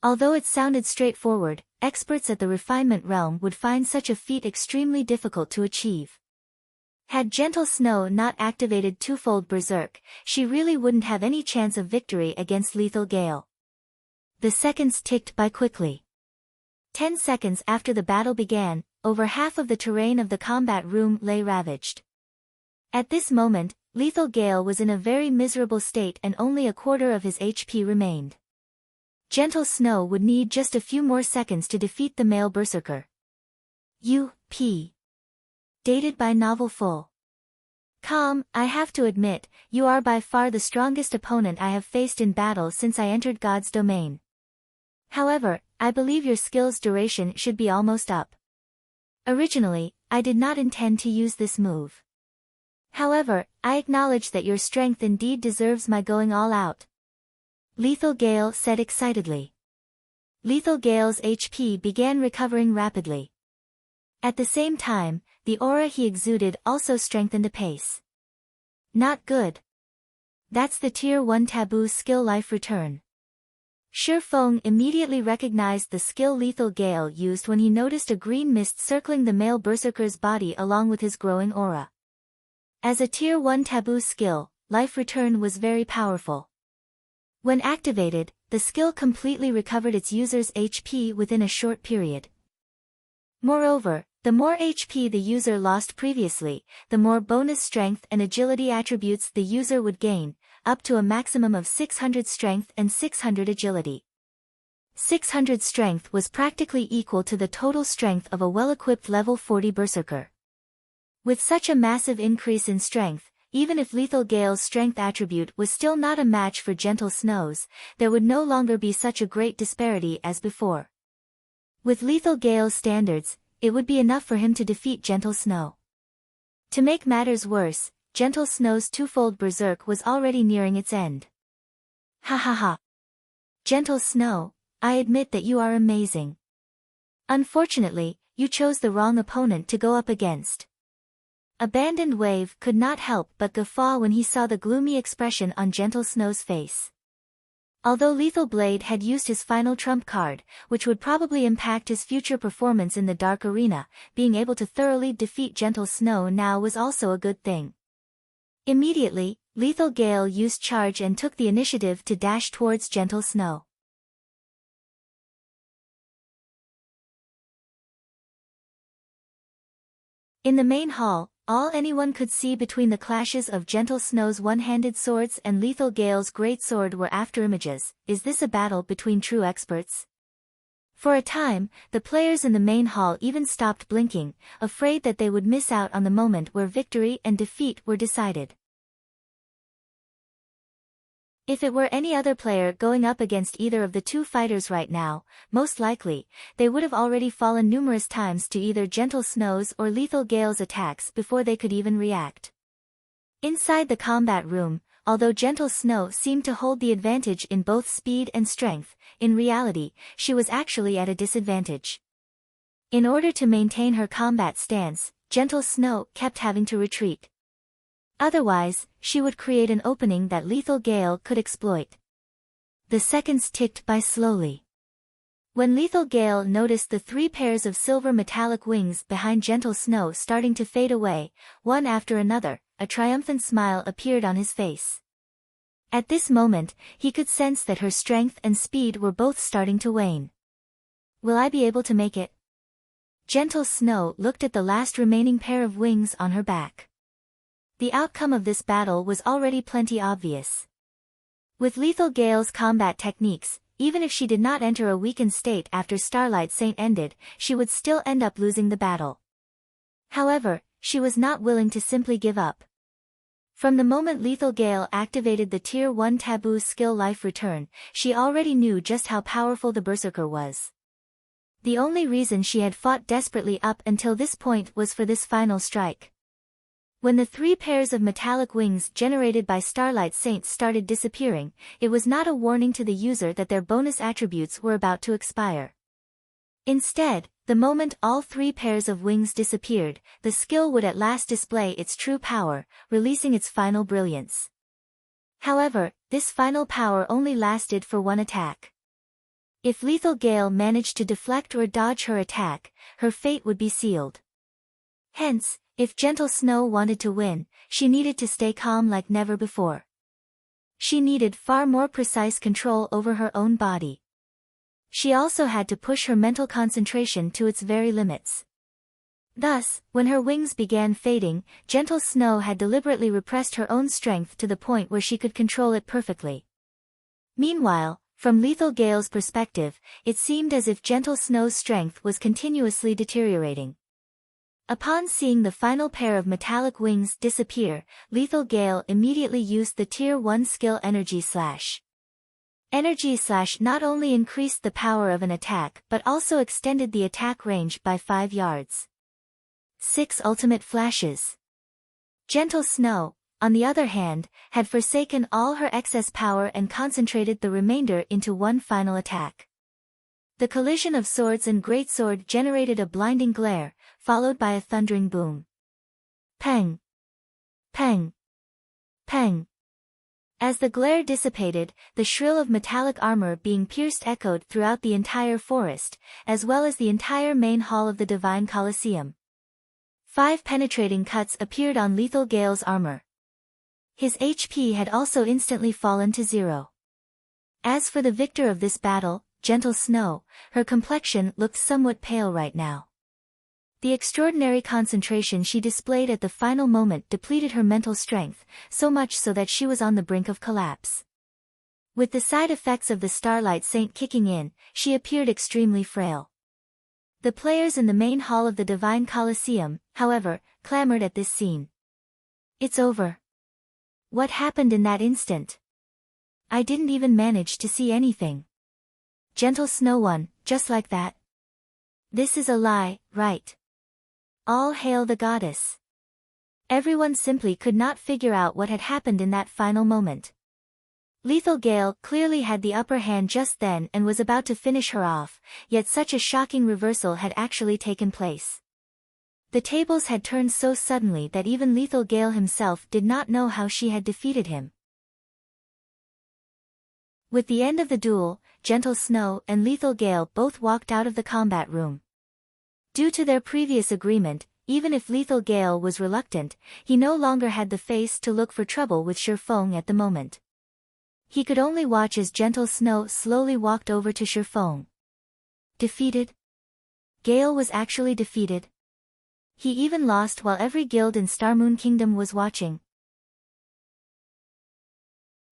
Although it sounded straightforward, experts at the refinement realm would find such a feat extremely difficult to achieve. Had Gentle Snow not activated twofold Berserk, she really wouldn't have any chance of victory against Lethal Gale. The seconds ticked by quickly. 10 seconds after the battle began, over half of the terrain of the combat room lay ravaged. At this moment, Lethal Gale was in a very miserable state and only a quarter of his HP remained. Gentle Snow would need just a few more seconds to defeat the male berserker. U.P. Dated by Novel Full. I have to admit, you are by far the strongest opponent I have faced in battle since I entered God's domain. However, I believe your skill's duration should be almost up. Originally, I did not intend to use this move. However, I acknowledge that your strength indeed deserves my going all out. Lethal Gale said excitedly. Lethal Gale's HP began recovering rapidly. At the same time, the aura he exuded also strengthened apace. Not good. That's the Tier 1 Taboo skill Life Return. Feng immediately recognized the skill Lethal Gale used when he noticed a green mist circling the male berserker's body along with his growing aura. As a Tier 1 Taboo skill, Life Return was very powerful. When activated, the skill completely recovered its user's HP within a short period. Moreover, the more HP the user lost previously, the more bonus strength and agility attributes the user would gain, up to a maximum of 600 strength and 600 agility. 600 strength was practically equal to the total strength of a well-equipped level 40 berserker. With such a massive increase in strength, even if Lethal Gale's strength attribute was still not a match for Gentle Snow's, there would no longer be such a great disparity as before. With Lethal Gale's standards, it would be enough for him to defeat Gentle Snow. To make matters worse, Gentle Snow's twofold Berserk was already nearing its end. Ha ha ha. Gentle Snow, I admit that you are amazing. Unfortunately, you chose the wrong opponent to go up against. Abandoned Wave could not help but guffaw when he saw the gloomy expression on Gentle Snow's face. Although Lethal Blade had used his final trump card, which would probably impact his future performance in the Dark Arena, being able to thoroughly defeat Gentle Snow now was also a good thing. Immediately, Lethal Gale used Charge and took the initiative to dash towards Gentle Snow. In the main hall, all anyone could see between the clashes of Gentle Snow's one-handed swords and Lethal Gale's great sword were afterimages. Is this a battle between true experts? For a time, the players in the main hall even stopped blinking, afraid that they would miss out on the moment where victory and defeat were decided. If it were any other player going up against either of the two fighters right now, most likely, they would have already fallen numerous times to either Gentle Snow's or Lethal Gale's attacks before they could even react. Inside the combat room, although Gentle Snow seemed to hold the advantage in both speed and strength, in reality, she was actually at a disadvantage. In order to maintain her combat stance, Gentle Snow kept having to retreat. Otherwise, she would create an opening that Lethal Gale could exploit. The seconds ticked by slowly. When Lethal Gale noticed the 3 pairs of silver metallic wings behind Gentle Snow starting to fade away, one after another, a triumphant smile appeared on his face. At this moment, he could sense that her strength and speed were both starting to wane. Will I be able to make it? Gentle Snow looked at the last remaining pair of wings on her back. The outcome of this battle was already plenty obvious. With Lethal Gale's combat techniques, even if she did not enter a weakened state after Starlight Saint ended, she would still end up losing the battle. However, she was not willing to simply give up. From the moment Lethal Gale activated the Tier 1 Taboo skill Life Return, she already knew just how powerful the Berserker was. The only reason she had fought desperately up until this point was for this final strike. When the 3 pairs of metallic wings generated by Starlight Saint started disappearing, it was not a warning to the user that their bonus attributes were about to expire. Instead, the moment all 3 pairs of wings disappeared, the skill would at last display its true power, releasing its final brilliance. However, this final power only lasted for 1 attack. If Lethal Gale managed to deflect or dodge her attack, her fate would be sealed. Hence, if Gentle Snow wanted to win, she needed to stay calm like never before. She needed far more precise control over her own body. She also had to push her mental concentration to its very limits. Thus, when her wings began fading, Gentle Snow had deliberately repressed her own strength to the point where she could control it perfectly. Meanwhile, from Lethal Gale's perspective, it seemed as if Gentle Snow's strength was continuously deteriorating. Upon seeing the final pair of metallic wings disappear, Lethal Gale immediately used the Tier 1 skill Energy Slash. Energy Slash not only increased the power of an attack but also extended the attack range by 5 yards. 6 Ultimate Flashes. Gentle Snow, on the other hand, had forsaken all her excess power and concentrated the remainder into one final attack. The collision of swords and greatsword generated a blinding glare, followed by a thundering boom. Peng! Peng! Peng! As the glare dissipated, the shrill of metallic armor being pierced echoed throughout the entire forest, as well as the entire main hall of the Divine Colosseum. 5 penetrating cuts appeared on Lethal Gale's armor. His HP had also instantly fallen to 0. As for the victor of this battle, Gentle Snow, her complexion looked somewhat pale right now. The extraordinary concentration she displayed at the final moment depleted her mental strength, so much so that she was on the brink of collapse. With the side effects of the Starlight Saint kicking in, she appeared extremely frail. The players in the main hall of the Divine Colosseum, however, clamored at this scene. It's over. What happened in that instant? I didn't even manage to see anything. Gentle Snow won, just like that. This is a lie, right? All hail the goddess. Everyone simply could not figure out what had happened in that final moment. Lethal Gale clearly had the upper hand just then and was about to finish her off, yet such a shocking reversal had actually taken place. The tables had turned so suddenly that even Lethal Gale himself did not know how she had defeated him. With the end of the duel, Gentle Snow and Lethal Gale both walked out of the combat room. Due to their previous agreement, even if Lethal Gale was reluctant, he no longer had the face to look for trouble with Shifeng at the moment. He could only watch as Gentle Snow slowly walked over to Shifeng. Defeated? Gale was actually defeated. He even lost while every guild in Starmoon Kingdom was watching.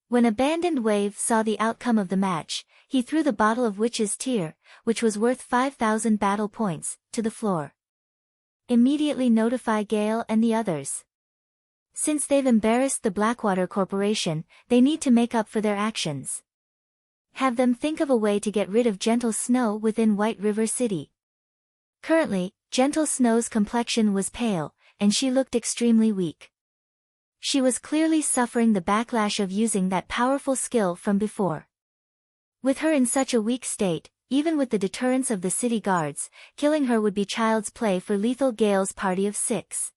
When Abandoned Wave saw the outcome of the match, he threw the bottle of Witch's Tear, which was worth 5,000 battle points, to the floor. Immediately notify Gale and the others. Since they've embarrassed the Blackwater Corporation, they need to make up for their actions. Have them think of a way to get rid of Gentle Snow within White River City. Currently, Gentle Snow's complexion was pale, and she looked extremely weak. She was clearly suffering the backlash of using that powerful skill from before. With her in such a weak state, even with the deterrence of the city guards, killing her would be child's play for Lethal Gale's party of 6.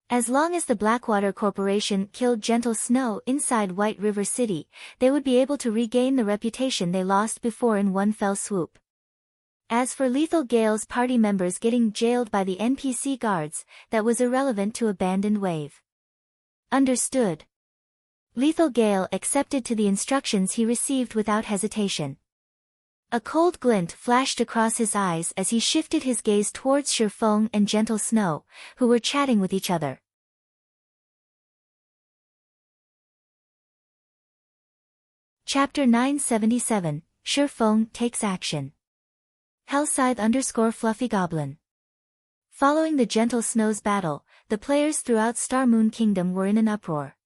As long as the Blackwater Corporation killed Gentle Snow inside White River City, they would be able to regain the reputation they lost before in one fell swoop. As for Lethal Gale's party members getting jailed by the NPC guards, that was irrelevant to Abandoned Wave. Understood. Lethal Gale accepted to the instructions he received without hesitation. A cold glint flashed across his eyes as he shifted his gaze towards Shifeng and Gentle Snow, who were chatting with each other. Chapter 977, Feng takes action. Hellscythe_Fluffy Goblin. Following the Gentle Snow's battle, the players throughout Star Moon Kingdom were in an uproar.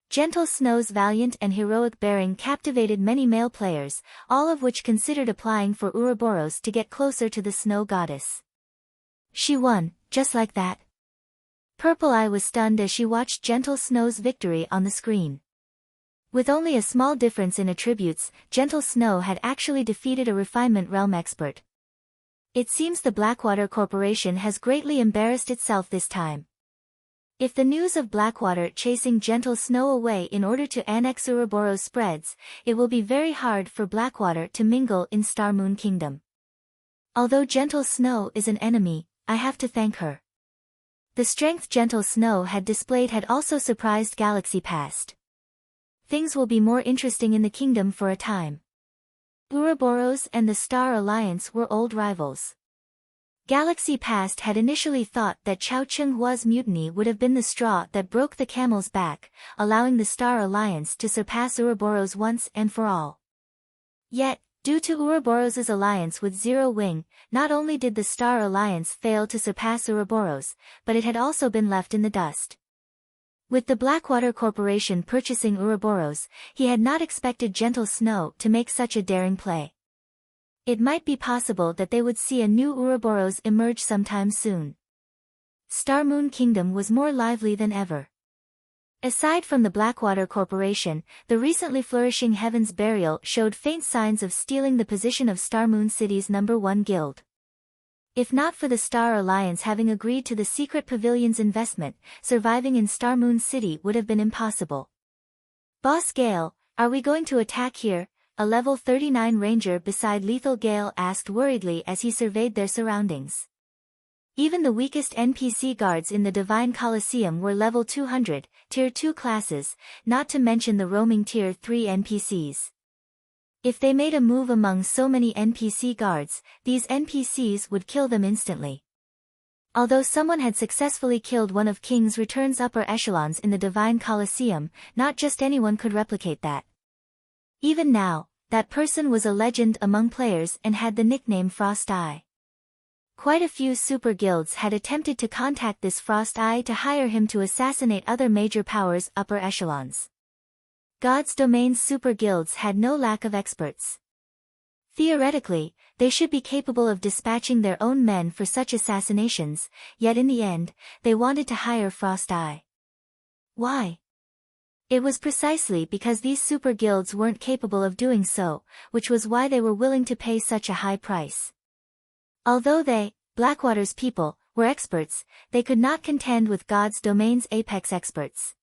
Gentle Snow's valiant and heroic bearing captivated many male players, all of which considered applying for Ouroboros to get closer to the Snow Goddess. She won, just like that. Purple Eye was stunned as she watched Gentle Snow's victory on the screen. With only a small difference in attributes, Gentle Snow had actually defeated a Refinement Realm expert. It seems the Blackwater Corporation has greatly embarrassed itself this time. If the news of Blackwater chasing Gentle Snow away in order to annex Ouroboros spreads, it will be very hard for Blackwater to mingle in Star Moon Kingdom. Although Gentle Snow is an enemy, I have to thank her. The strength Gentle Snow had displayed had also surprised Galaxy Past. Things will be more interesting in the kingdom for a time. Ouroboros and the Star Alliance were old rivals. Galaxy Past had initially thought that Chao Chenghua's mutiny would have been the straw that broke the camel's back, allowing the Star Alliance to surpass Ouroboros once and for all. Yet, due to Ouroboros' alliance with Zero Wing, not only did the Star Alliance fail to surpass Ouroboros, but it had also been left in the dust. With the Blackwater Corporation purchasing Ouroboros, he had not expected Gentle Snow to make such a daring play. It might be possible that they would see a new Ouroboros emerge sometime soon. Star Moon Kingdom was more lively than ever. Aside from the Blackwater Corporation, the recently flourishing Heaven's Burial showed faint signs of stealing the position of Star Moon City's #1 guild. If not for the Star Alliance having agreed to the Secret Pavilion's investment, surviving in Star Moon City would have been impossible. Boss Gale, are we going to attack here? A level 39 ranger beside Lethal Gale asked worriedly as he surveyed their surroundings. Even the weakest NPC guards in the Divine Coliseum were level 200, Tier 2 classes, not to mention the roaming Tier 3 NPCs. If they made a move among so many NPC guards, these NPCs would kill them instantly. Although someone had successfully killed one of King's Return's upper echelons in the Divine Coliseum, not just anyone could replicate that. Even now, that person was a legend among players and had the nickname Frost Eye. Quite a few super guilds had attempted to contact this Frost Eye to hire him to assassinate other major powers' upper echelons. God's Domain's super guilds had no lack of experts. Theoretically, they should be capable of dispatching their own men for such assassinations, yet in the end, they wanted to hire Frost Eye. Why? It was precisely because these super guilds weren't capable of doing so, which was why they were willing to pay such a high price. Although they, Blackwater's people, were experts, they could not contend with God's Domain's apex experts.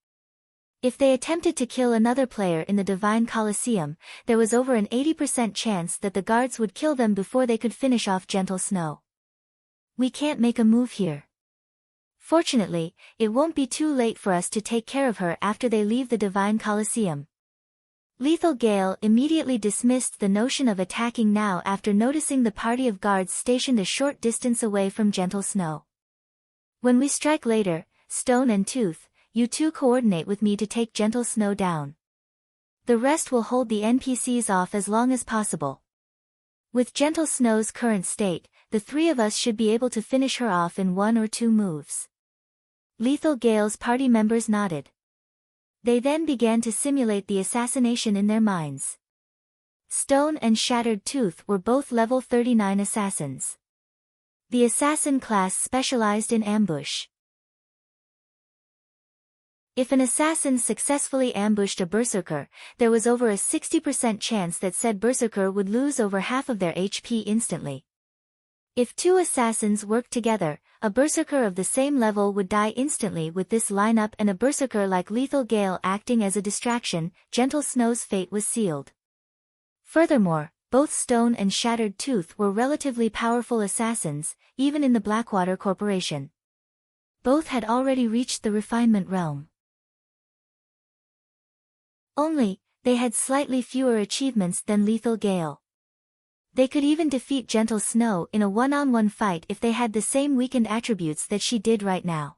If they attempted to kill another player in the Divine Coliseum, there was over an 80% chance that the guards would kill them before they could finish off Gentle Snow. We can't make a move here. Fortunately, it won't be too late for us to take care of her after they leave the Divine Coliseum. Lethal Gale immediately dismissed the notion of attacking now after noticing the party of guards stationed a short distance away from Gentle Snow. When we strike later, Stone and Tooth, you two coordinate with me to take Gentle Snow down. The rest will hold the NPCs off as long as possible. With Gentle Snow's current state, the three of us should be able to finish her off in 1 or 2 moves. Lethal Gale's party members nodded. They then began to simulate the assassination in their minds. Stone and Shattered Tooth were both level 39 assassins. The assassin class specialized in ambush. If an assassin successfully ambushed a berserker, there was over a 60% chance that said berserker would lose over half of their HP instantly. If 2 assassins worked together, a berserker of the same level would die instantly. With this lineup and a berserker like Lethal Gale acting as a distraction, Gentle Snow's fate was sealed. Furthermore, both Stone and Shattered Tooth were relatively powerful assassins, even in the Blackwater Corporation. Both had already reached the Refinement Realm. Only, they had slightly fewer achievements than Lethal Gale. They could even defeat Gentle Snow in a one-on-one fight if they had the same weakened attributes that she did right now.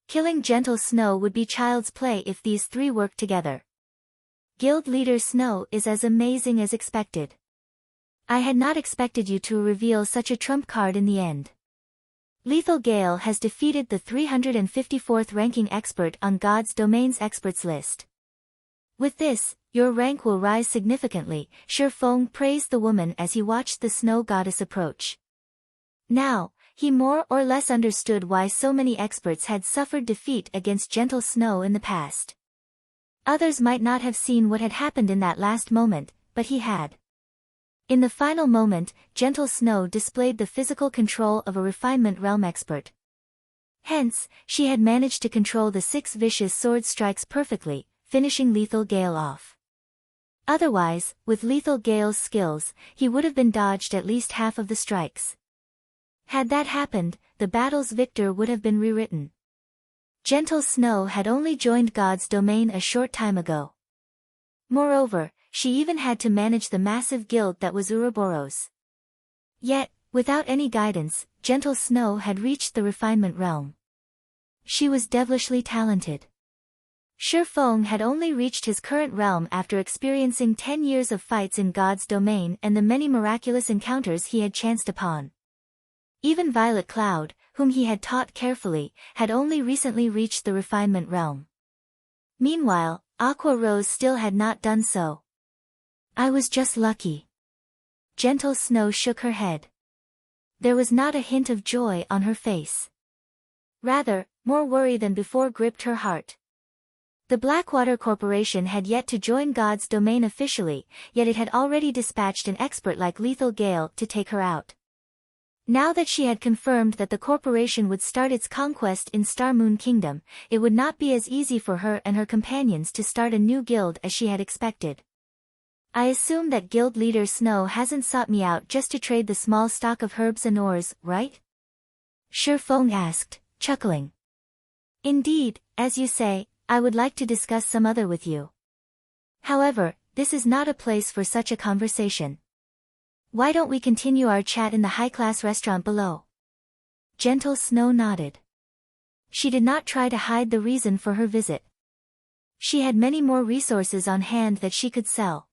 Killing Gentle Snow would be child's play if these three worked together. Guild Leader Snow is as amazing as expected. I had not expected you to reveal such a trump card in the end. Lethal Gale has defeated the 354th ranking expert on God's Domain's experts list. With this, your rank will rise significantly, Shi Feng praised the woman as he watched the snow goddess approach. Now, he more or less understood why so many experts had suffered defeat against Gentle Snow in the past. Others might not have seen what had happened in that last moment, but he had. In the final moment, Gentle Snow displayed the physical control of a refinement realm expert. Hence, she had managed to control the 6 vicious sword strikes perfectly, finishing Lethal Gale off. Otherwise, with Lethal Gale's skills, he would have been dodged at least half of the strikes. Had that happened, the battle's victor would have been rewritten. Gentle Snow had only joined God's Domain a short time ago. Moreover, she even had to manage the massive guild that was Ouroboros. Yet, without any guidance, Gentle Snow had reached the refinement realm. She was devilishly talented. Shi Feng had only reached his current realm after experiencing 10 years of fights in God's Domain and the many miraculous encounters he had chanced upon. Even Violet Cloud, whom he had taught carefully, had only recently reached the refinement realm. Meanwhile, Aqua Rose still had not done so. I was just lucky. Gentle Snow shook her head. There was not a hint of joy on her face. Rather, more worry than before gripped her heart. The Blackwater Corporation had yet to join God's Domain officially, yet it had already dispatched an expert like Lethal Gale to take her out. Now that she had confirmed that the corporation would start its conquest in Star Moon Kingdom, it would not be as easy for her and her companions to start a new guild as she had expected. I assume that Guild Leader Snow hasn't sought me out just to trade the small stock of herbs and ores, right? Shi Feng asked, chuckling. Indeed, as you say, I would like to discuss some other with you. However, this is not a place for such a conversation. Why don't we continue our chat in the high-class restaurant below? Gentle Snow nodded. She did not try to hide the reason for her visit. She had many more resources on hand that she could sell.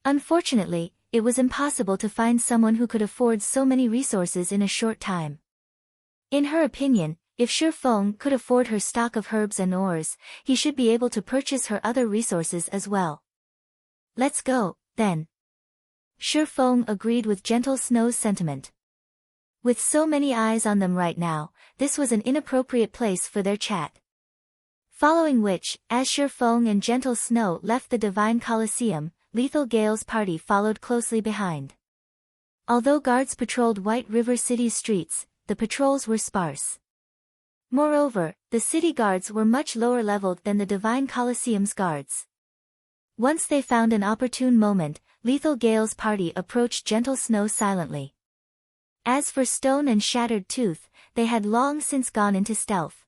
Unfortunately, it was impossible to find someone who could afford so many resources in a short time. In her opinion, if Shi Feng could afford her stock of herbs and ores, he should be able to purchase her other resources as well. Let's go, then. Shi Feng agreed with Gentle Snow's sentiment. With so many eyes on them right now, this was an inappropriate place for their chat. Following which, as Shi Feng and Gentle Snow left the Divine Colosseum, Lethal Gale's party followed closely behind. Although guards patrolled White River City's streets, the patrols were sparse. Moreover, the city guards were much lower leveled than the Divine Colosseum's guards. Once they found an opportune moment, Lethal Gale's party approached Gentle Snow silently. As for Stone and Shattered Tooth, they had long since gone into stealth.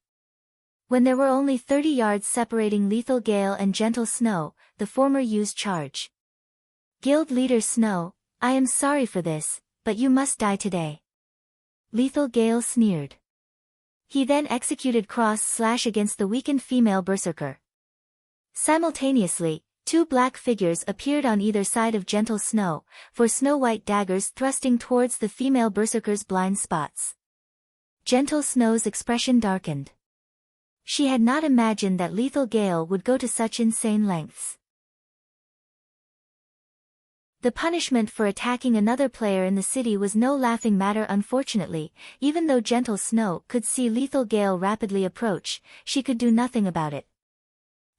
When there were only 30 yards separating Lethal Gale and Gentle Snow, the former used charge. Guild Leader Snow, I am sorry for this, but you must die today. Lethal Gale sneered. He then executed cross-slash against the weakened female berserker. Simultaneously, 2 black figures appeared on either side of Gentle Snow, for snow-white daggers thrusting towards the female berserker's blind spots. Gentle Snow's expression darkened. She had not imagined that Lethal Gale would go to such insane lengths. The punishment for attacking another player in the city was no laughing matter. Unfortunately, even though Gentle Snow could see Lethal Gale rapidly approach, she could do nothing about it.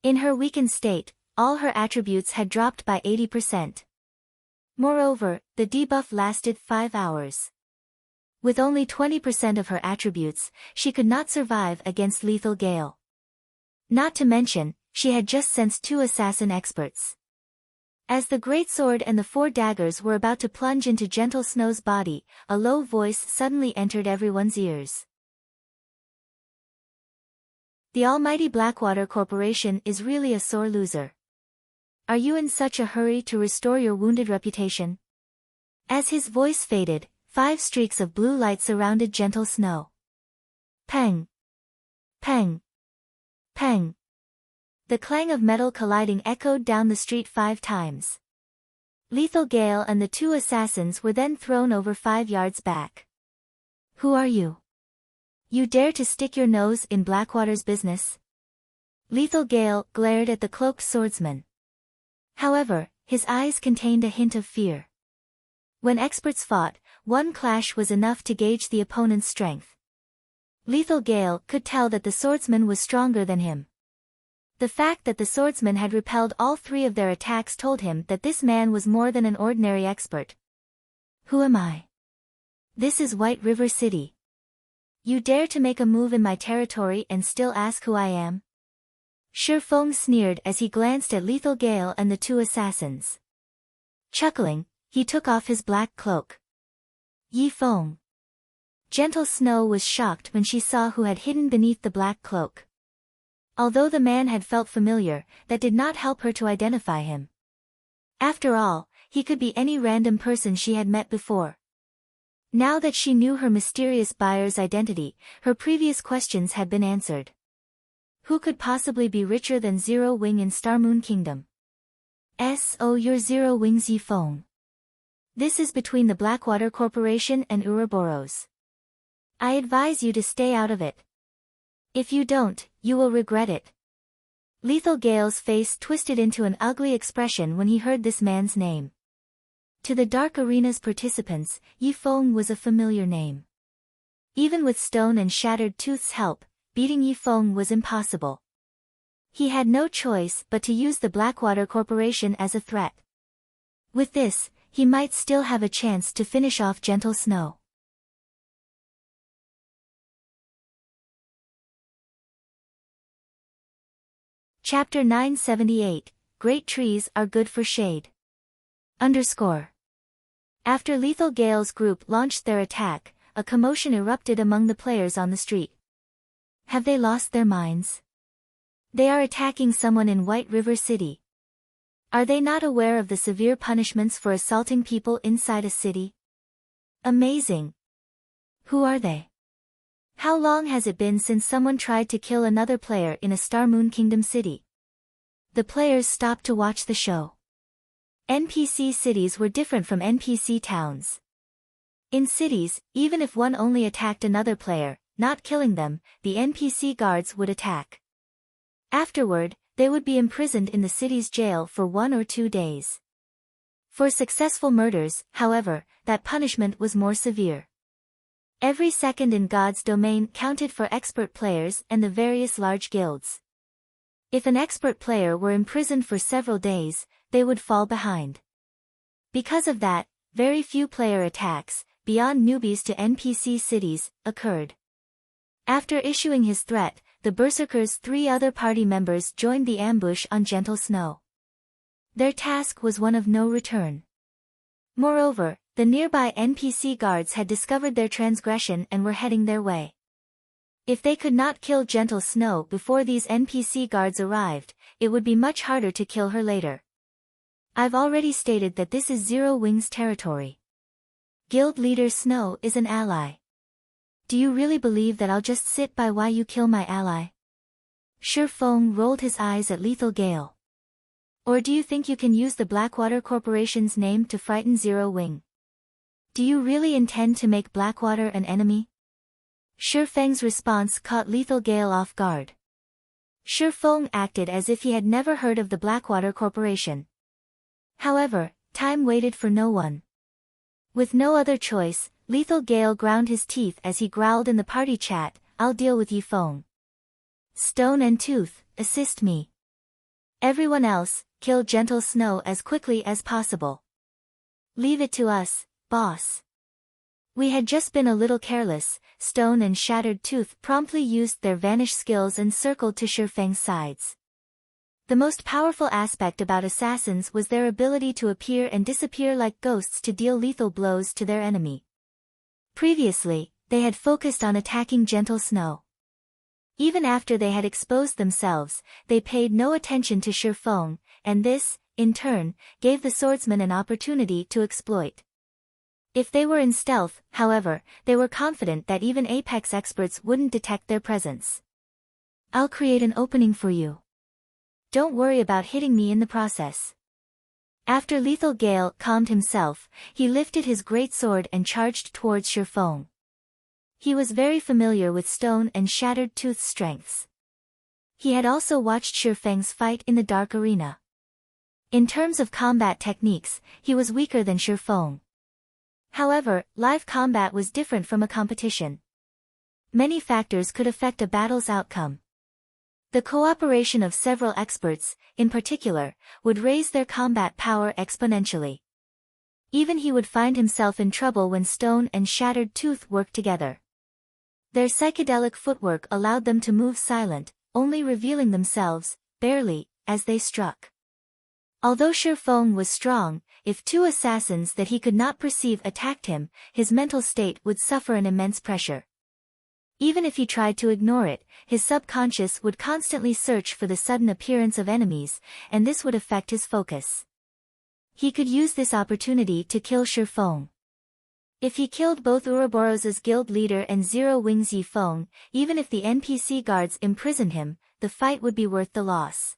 In her weakened state, all her attributes had dropped by 80%. Moreover, the debuff lasted 5 hours. With only 20% of her attributes, she could not survive against Lethal Gale. Not to mention, she had just sensed 2 assassin experts. As the greatsword and the 4 daggers were about to plunge into Gentle Snow's body, a low voice suddenly entered everyone's ears. The almighty Blackwater Corporation is really a sore loser. Are you in such a hurry to restore your wounded reputation? As his voice faded, 5 streaks of blue light surrounded Gentle Snow. Peng! Peng! Peng! The clang of metal colliding echoed down the street 5 times. Lethal Gale and the 2 assassins were then thrown over 5 yards back. Who are you? You dare to stick your nose in Blackwater's business? Lethal Gale glared at the cloaked swordsman. However, his eyes contained a hint of fear. When experts fought, one clash was enough to gauge the opponent's strength. Lethal Gale could tell that the swordsman was stronger than him. The fact that the swordsman had repelled all 3 of their attacks told him that this man was more than an ordinary expert. Who am I? This is White River City. You dare to make a move in my territory and still ask who I am? Shi Feng sneered as he glanced at Lethal Gale and the 2 assassins. Chuckling, he took off his black cloak. Yi Feng. Gentle Snow was shocked when she saw who had hidden beneath the black cloak. Although the man had felt familiar, that did not help her to identify him. After all, he could be any random person she had met before. Now that she knew her mysterious buyer's identity, her previous questions had been answered. Who could possibly be richer than Zero Wing in Starmoon Kingdom? You're Zero Wing's Yi Feng. This is between the Blackwater Corporation and Ouroboros. I advise you to stay out of it. If you don't, you will regret it. Lethal Gale's face twisted into an ugly expression when he heard this man's name. To the Dark Arena's participants, Yi Feng was a familiar name. Even with Stone and Shattered Tooth's help, beating Yi Feng was impossible. He had no choice but to use the Blackwater Corporation as a threat. With this, he might still have a chance to finish off Gentle Snow. Chapter 978, Great Trees Are Good for Shade. After Lethal Gale's group launched their attack, a commotion erupted among the players on the street. Have they lost their minds? They are attacking someone in White River City. Are they not aware of the severe punishments for assaulting people inside a city? Amazing. Who are they? How long has it been since someone tried to kill another player in a Starmoon Kingdom city? The players stopped to watch the show. NPC cities were different from NPC towns. In cities, even if one only attacked another player, not killing them, the NPC guards would attack. Afterward, they would be imprisoned in the city's jail for 1 or 2 days. For successful murders, however, that punishment was more severe. Every second in God's domain counted for expert players and the various large guilds. If an expert player were imprisoned for several days, they would fall behind. Because of that, very few player attacks, beyond newbies to NPC cities, occurred. After issuing his threat, the Berserker's 3 other party members joined the ambush on Gentle Snow. Their task was one of no return. Moreover, the nearby NPC guards had discovered their transgression and were heading their way. If they could not kill Gentle Snow before these NPC guards arrived, it would be much harder to kill her later. I've already stated that this is Zero Wing's territory. Guild leader Snow is an ally. Do you really believe that I'll just sit by while you kill my ally? Shi Feng rolled his eyes at Lethal Gale. Or do you think you can use the Blackwater Corporation's name to frighten Zero Wing? Do you really intend to make Blackwater an enemy? Shi Feng's response caught Lethal Gale off guard. Shi Feng acted as if he had never heard of the Blackwater Corporation. However, time waited for no one. With no other choice, Lethal Gale ground his teeth as he growled in the party chat, I'll deal with Yi Feng. Stone and Tooth, assist me. Everyone else, kill Gentle Snow as quickly as possible. Leave it to us, boss. We had just been a little careless. Stone and Shattered Tooth promptly used their vanish skills and circled to Shi Feng's sides. The most powerful aspect about assassins was their ability to appear and disappear like ghosts to deal lethal blows to their enemy. Previously, they had focused on attacking Gentle Snow. Even after they had exposed themselves, they paid no attention to Shi Feng, and this, in turn, gave the swordsman an opportunity to exploit. If they were in stealth, however, they were confident that even Apex experts wouldn't detect their presence. I'll create an opening for you. don't worry about hitting me in the process. After Lethal Gale calmed himself, he lifted his great sword and charged towards Shifeng. He was very familiar with Stone and Shattered Tooth's strengths. He had also watched Shifeng's fight in the Dark Arena. In terms of combat techniques, he was weaker than Shifeng. However, live combat was different from a competition. Many factors could affect a battle's outcome. The cooperation of several experts, in particular, would raise their combat power exponentially. Even he would find himself in trouble when Stone and Shattered Tooth worked together. Their psychedelic footwork allowed them to move silent, only revealing themselves, barely, as they struck. Although Shifeng was strong, if two assassins that he could not perceive attacked him, his mental state would suffer an immense pressure. Even if he tried to ignore it, his subconscious would constantly search for the sudden appearance of enemies, and this would affect his focus. He could use this opportunity to kill Shifeng. If he killed both Ouroboros's guild leader and Zero Wings Yifeng, even if the NPC guards imprisoned him, the fight would be worth the loss.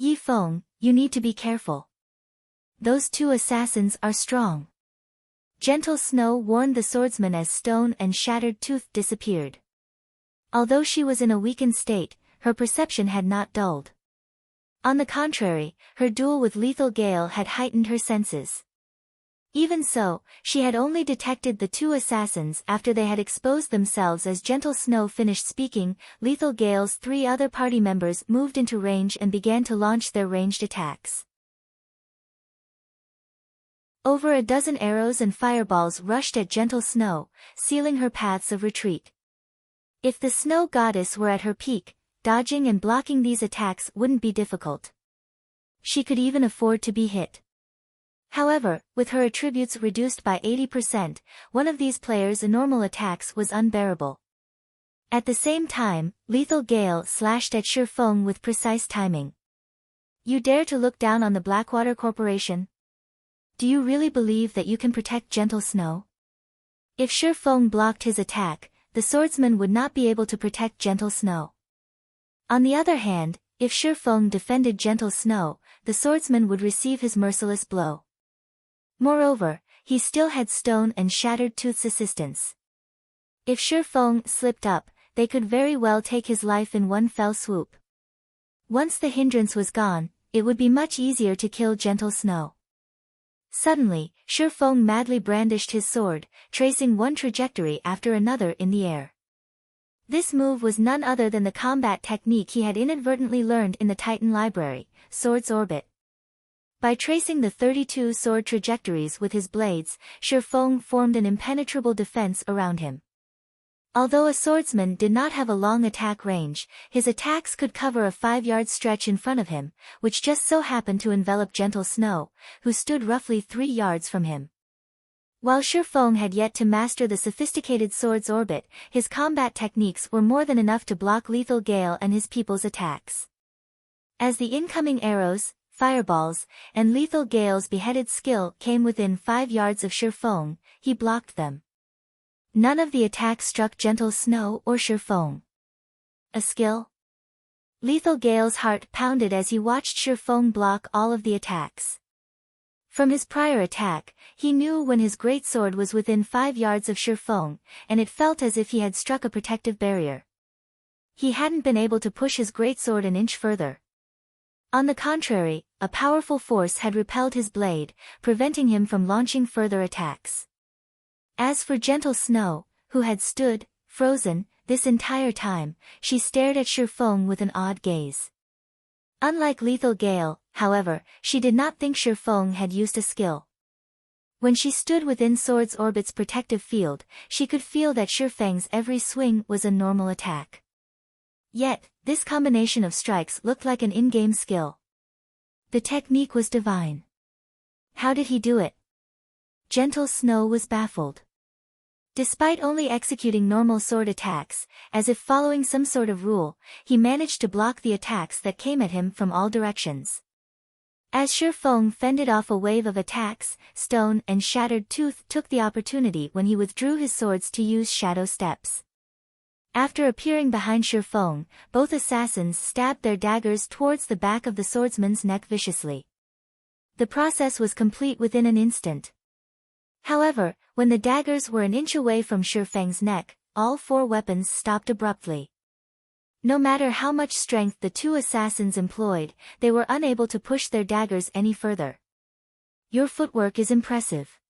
Yifeng, you need to be careful. Those two assassins are strong. Gentle Snow warned the swordsman as Stone and Shattered Tooth disappeared. Although she was in a weakened state, her perception had not dulled. On the contrary, her duel with Lethal Gale had heightened her senses. Even so, she had only detected the two assassins after they had exposed themselves. As Gentle Snow finished speaking, Lethal Gale's three other party members moved into range and began to launch their ranged attacks. Over a dozen arrows and fireballs rushed at Gentle Snow, sealing her paths of retreat. If the Snow Goddess were at her peak, dodging and blocking these attacks wouldn't be difficult. She could even afford to be hit. However, with her attributes reduced by 80%, one of these players' normal attacks was unbearable. At the same time, Lethal Gale slashed at Shifeng with precise timing. You dare to look down on the Blackwater Corporation? Do you really believe that you can protect Gentle Snow? If Shifeng blocked his attack, the swordsman would not be able to protect Gentle Snow. On the other hand, if Shifeng defended Gentle Snow, the swordsman would receive his merciless blow. Moreover, he still had Stone and Shattered Tooth's assistance. If Shifeng slipped up, they could very well take his life in one fell swoop. Once the hindrance was gone, it would be much easier to kill Gentle Snow. Suddenly, Shifeng madly brandished his sword, tracing one trajectory after another in the air. This move was none other than the combat technique he had inadvertently learned in the Titan Library, Sword's Orbit. By tracing the 32 sword trajectories with his blades, Shifeng formed an impenetrable defense around him. Although a swordsman did not have a long attack range, his attacks could cover a 5-yard stretch in front of him, which just so happened to envelop Gentle Snow, who stood roughly 3 yards from him. While Shifeng had yet to master the sophisticated sword's orbit, his combat techniques were more than enough to block Lethal Gale and his people's attacks. As the incoming arrows, fireballs, and Lethal Gale's beheaded skill came within 5 yards of Shifeng, he blocked them. None of the attacks struck Gentle Snow or Shifeng. A skill? Lethal Gale's heart pounded as he watched Shifeng block all of the attacks. From his prior attack, he knew when his great sword was within 5 yards of Shifeng, and it felt as if he had struck a protective barrier. He hadn't been able to push his greatsword an inch further. On the contrary, a powerful force had repelled his blade, preventing him from launching further attacks. As for Gentle Snow, who had stood, frozen, this entire time, she stared at Shifeng with an odd gaze. Unlike Lethal Gale, however, she did not think Shifeng had used a skill. When she stood within Sword's Orbit's protective field, she could feel that Shifeng's every swing was a normal attack. Yet, this combination of strikes looked like an in-game skill. The technique was divine. How did he do it? Gentle Snow was baffled. Despite only executing normal sword attacks, as if following some sort of rule, he managed to block the attacks that came at him from all directions. As Shifeng fended off a wave of attacks, Stone and Shattered Tooth took the opportunity when he withdrew his swords to use shadow steps. After appearing behind Shifeng, both assassins stabbed their daggers towards the back of the swordsman's neck viciously. The process was complete within an instant. However, when the daggers were an inch away from Shifeng's neck, all four weapons stopped abruptly. No matter how much strength the two assassins employed, they were unable to push their daggers any further. Your footwork is impressive.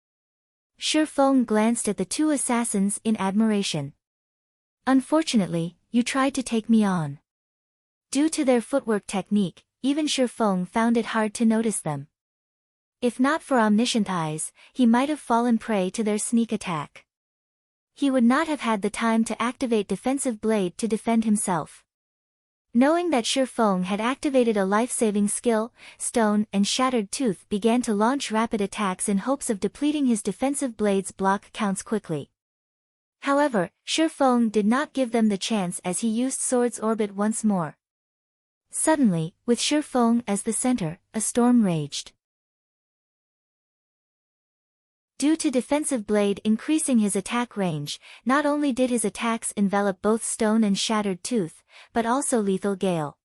Shifeng glanced at the two assassins in admiration. Unfortunately, you tried to take me on. Due to their footwork technique, even Shifeng found it hard to notice them. If not for omniscient eyes, he might have fallen prey to their sneak attack. He would not have had the time to activate defensive blade to defend himself. Knowing that Shifeng had activated a life-saving skill, Stone and Shattered Tooth began to launch rapid attacks in hopes of depleting his defensive blade's block counts quickly. However, Shifeng did not give them the chance as he used Sword's Orbit once more. Suddenly, with Shifeng as the center, a storm raged. Due to defensive blade increasing his attack range, not only did his attacks envelop both Stone and Shattered Tooth, but also Lethal Gale.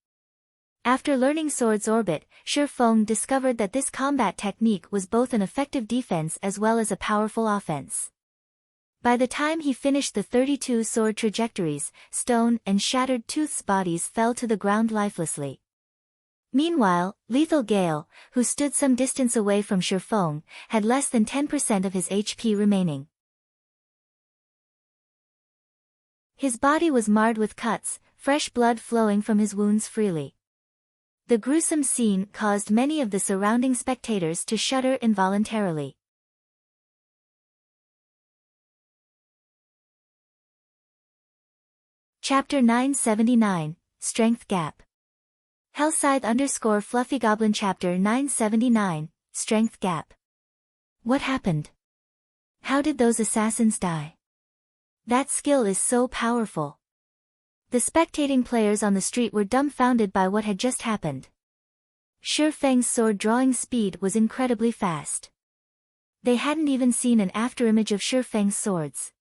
After learning Sword's Orbit, Shifeng discovered that this combat technique was both an effective defense as well as a powerful offense. By the time he finished the 32 sword trajectories, Stone and Shattered Tooth's bodies fell to the ground lifelessly. Meanwhile, Lethal Gale, who stood some distance away from Shifeng, had less than 10% of his HP remaining. His body was marred with cuts, fresh blood flowing from his wounds freely. The gruesome scene caused many of the surrounding spectators to shudder involuntarily. Chapter 979, Strength Gap. Hellscythe_FluffyGoblin Chapter 979, Strength Gap. What happened? How did those assassins die? That skill is so powerful. The spectating players on the street were dumbfounded by what had just happened. Shifeng's sword drawing speed was incredibly fast. They hadn't even seen an afterimage of Shifeng's swords.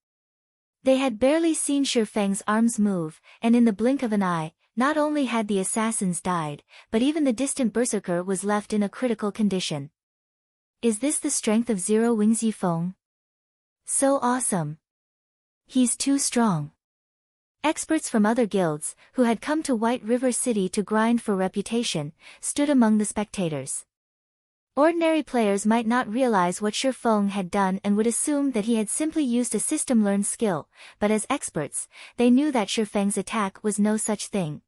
They had barely seen Shifeng's arms move, and in the blink of an eye, not only had the assassins died, but even the distant berserker was left in a critical condition. Is this the strength of Zero Wings Yifeng? So awesome. He's too strong. Experts from other guilds, who had come to White River City to grind for reputation, stood among the spectators. Ordinary players might not realize what Shifeng had done and would assume that he had simply used a system-learned skill, but as experts, they knew that Shifeng's attack was no such thing.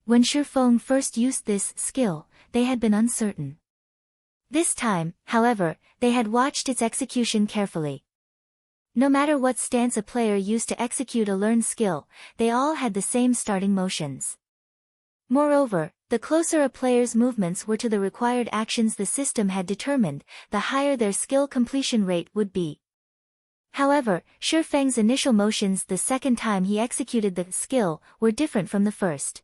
When Shifeng first used this skill, they had been uncertain. This time, however, they had watched its execution carefully. No matter what stance a player used to execute a learned skill, they all had the same starting motions. Moreover, the closer a player's movements were to the required actions the system had determined, the higher their skill completion rate would be. However, Shifeng's initial motions the second time he executed the skill were different from the first.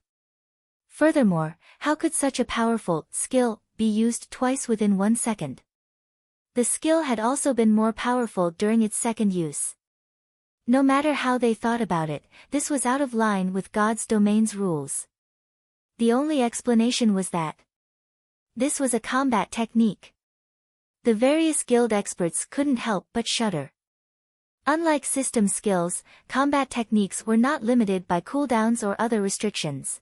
Furthermore, how could such a powerful skill be used twice within 1 second? The skill had also been more powerful during its second use. No matter how they thought about it, this was out of line with God's domain's rules. The only explanation was that this was a combat technique. The various guild experts couldn't help but shudder. Unlike system skills, combat techniques were not limited by cooldowns or other restrictions.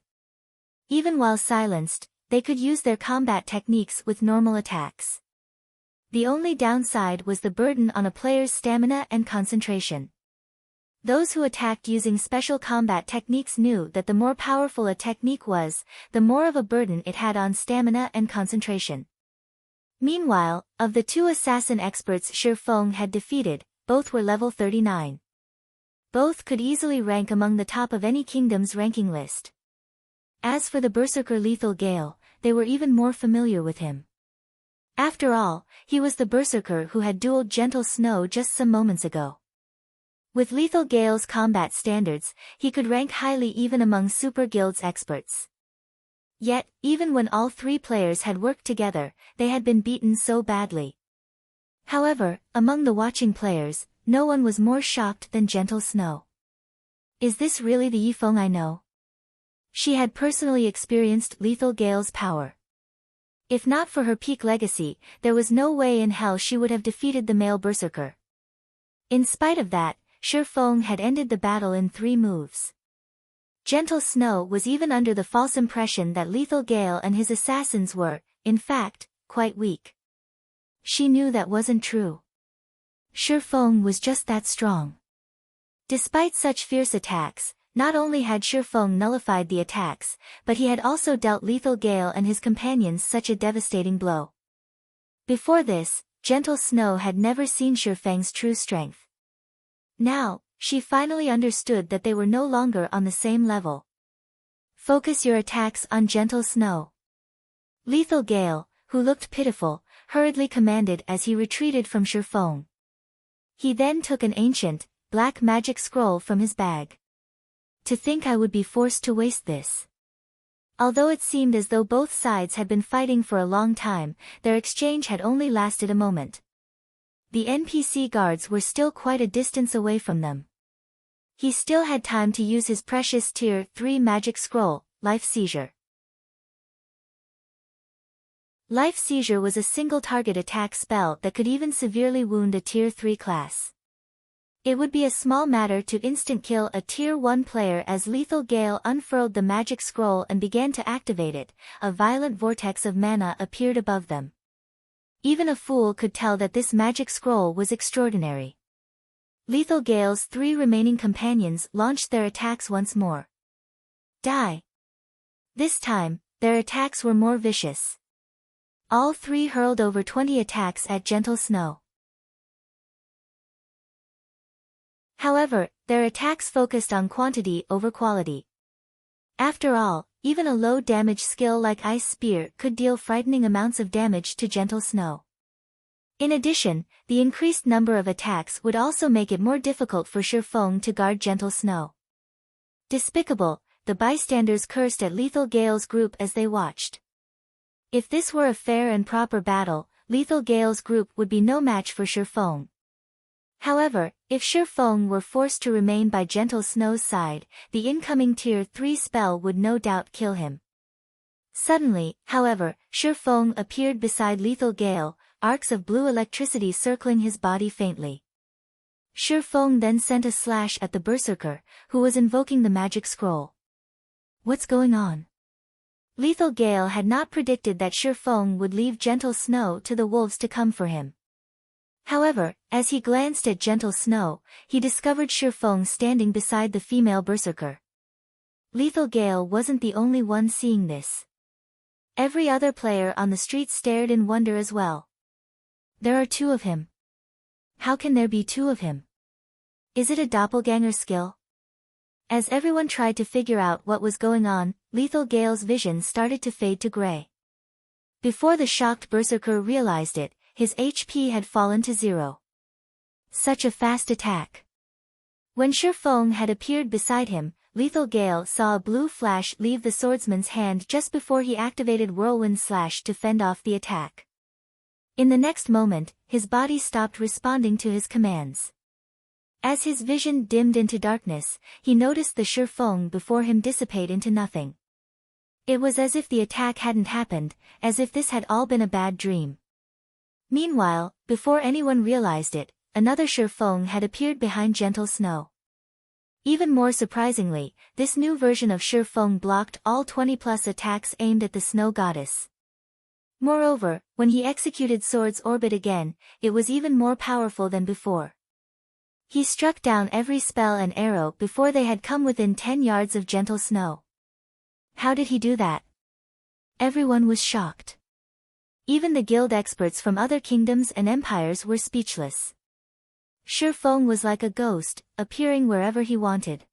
Even while silenced, they could use their combat techniques with normal attacks. The only downside was the burden on a player's stamina and concentration. Those who attacked using special combat techniques knew that the more powerful a technique was, the more of a burden it had on stamina and concentration. Meanwhile, of the two assassin experts Shifeng had defeated, both were level 39. Both could easily rank among the top of any kingdom's ranking list. As for the berserker Lethal Gale, they were even more familiar with him. After all, he was the berserker who had dueled Gentle Snow just some moments ago. With Lethal Gale's combat standards, he could rank highly even among Super Guild's experts. Yet, even when all three players had worked together, they had been beaten so badly. However, among the watching players, no one was more shocked than Gentle Snow. Is this really the Yifeng I know? She had personally experienced lethal Gale's power. If not for her peak legacy, there was no way in hell she would have defeated the male berserker. In spite of that, Shi Feng had ended the battle in 3 moves. Gentle Snow was even under the false impression that Lethal Gale and his assassins were, in fact, quite weak. She knew that wasn't true. Shi Feng was just that strong. Despite such fierce attacks, not only had Shi Feng nullified the attacks, but he had also dealt Lethal Gale and his companions such a devastating blow. Before this, Gentle Snow had never seen Shi Feng's true strength. Now, she finally understood that they were no longer on the same level. Focus your attacks on Gentle Snow. Lethal Gale, who looked pitiful, hurriedly commanded as he retreated from Shi Feng. He then took an ancient, black magic scroll from his bag. To think I would be forced to waste this. Although it seemed as though both sides had been fighting for a long time, their exchange had only lasted a moment. The NPC guards were still quite a distance away from them. He still had time to use his precious Tier 3 magic scroll, Life Seizure. Life Seizure was a single target attack spell that could even severely wound a Tier 3 class. It would be a small matter to instant kill a Tier 1 player as Lethal Gale unfurled the magic scroll and began to activate it. A violent vortex of mana appeared above them. Even a fool could tell that this magic scroll was extraordinary. Lethal Gale's 3 remaining companions launched their attacks once more. Die! This time, their attacks were more vicious. All 3 hurled over 20 attacks at Gentle Snow. However, their attacks focused on quantity over quality. After all, even a low-damage skill like Ice Spear could deal frightening amounts of damage to Gentle Snow. In addition, the increased number of attacks would also make it more difficult for Shi Feng to guard Gentle Snow. Despicable, the bystanders cursed at Lethal Gale's group as they watched. If this were a fair and proper battle, Lethal Gale's group would be no match for Shi Feng. However, if Shi Feng were forced to remain by Gentle Snow's side, the incoming Tier 3 spell would no doubt kill him. Suddenly, however, Shi Feng appeared beside Lethal Gale, arcs of blue electricity circling his body faintly. Shi Feng then sent a slash at the berserker, who was invoking the magic scroll. What's going on? Lethal Gale had not predicted that Shi Feng would leave Gentle Snow to the wolves to come for him. However, as he glanced at Gentle Snow, he discovered Shi Feng standing beside the female berserker. Lethal Gale wasn't the only one seeing this. Every other player on the street stared in wonder as well. There are 2 of him. How can there be 2 of him? Is it a doppelganger skill? As everyone tried to figure out what was going on, Lethal Gale's vision started to fade to gray. Before the shocked berserker realized it, his HP had fallen to 0. Such a fast attack. When Shi Feng had appeared beside him, Lethal Gale saw a blue flash leave the swordsman's hand just before he activated Whirlwind Slash to fend off the attack. In the next moment, his body stopped responding to his commands. As his vision dimmed into darkness, he noticed the Shi Feng before him dissipate into nothing. It was as if the attack hadn't happened, as if this had all been a bad dream. Meanwhile, before anyone realized it, another Shi Feng had appeared behind Gentle Snow. Even more surprisingly, this new version of Shi Feng blocked all 20+ attacks aimed at the Snow Goddess. Moreover, when he executed Sword's Orbit again, it was even more powerful than before. He struck down every spell and arrow before they had come within 10 yards of Gentle Snow. How did he do that? Everyone was shocked. Even the guild experts from other kingdoms and empires were speechless. Shi Feng was like a ghost, appearing wherever he wanted.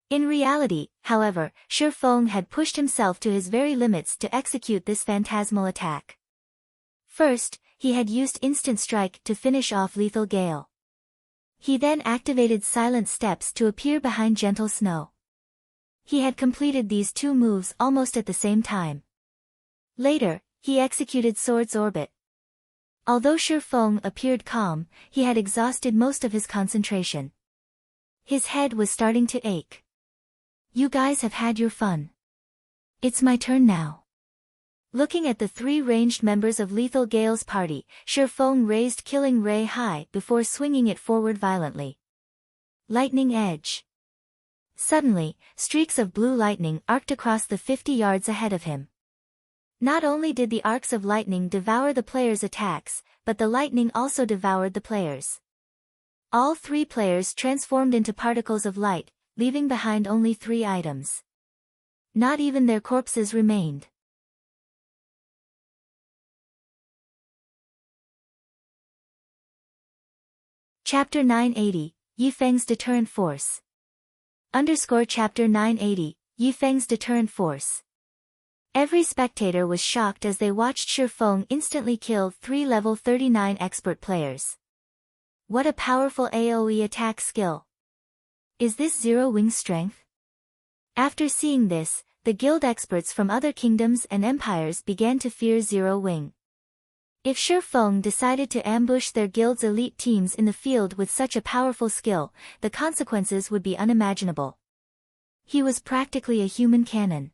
In reality, however, Shi Feng had pushed himself to his very limits to execute this phantasmal attack. First, he had used Instant Strike to finish off Lethal Gale. He then activated Silent Steps to appear behind Gentle Snow. He had completed these 2 moves almost at the same time. Later, he executed Sword's Orbit. Although Shi Feng appeared calm, he had exhausted most of his concentration. His head was starting to ache. You guys have had your fun. It's my turn now. Looking at the three ranged members of Lethal Gale's party, Shifeng raised Killing Ray high before swinging it forward violently. Lightning Edge. Suddenly, streaks of blue lightning arced across the 50 yards ahead of him. Not only did the arcs of lightning devour the players' attacks, but the lightning also devoured the players. All three players transformed into particles of light, leaving behind only 3 items. Not even their corpses remained. Chapter 980, Yifeng's Deterrent Force. Chapter 980, Yifeng's Deterrent Force. Every spectator was shocked as they watched Shifeng instantly kill 3 level 39 expert players. What a powerful AoE attack skill. Is this Zero Wing's strength? After seeing this, the guild experts from other kingdoms and empires began to fear Zero Wing. If Shifeng decided to ambush their guild's elite teams in the field with such a powerful skill, the consequences would be unimaginable. He was practically a human cannon.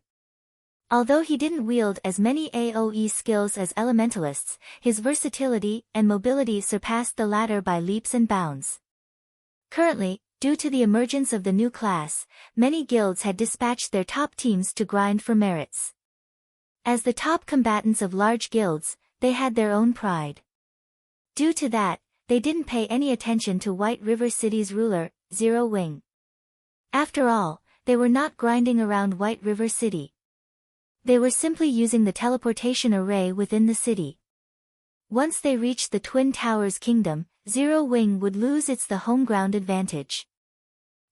Although he didn't wield as many AoE skills as elementalists, his versatility and mobility surpassed the latter by leaps and bounds. Currently, due to the emergence of the new class, many guilds had dispatched their top teams to grind for merits. As the top combatants of large guilds, they had their own pride. Due to that, they didn't pay any attention to White River City's ruler, Zero Wing. After all, they were not grinding around White River City. They were simply using the teleportation array within the city. Once they reached the Twin Towers Kingdom, Zero Wing would lose the home ground advantage.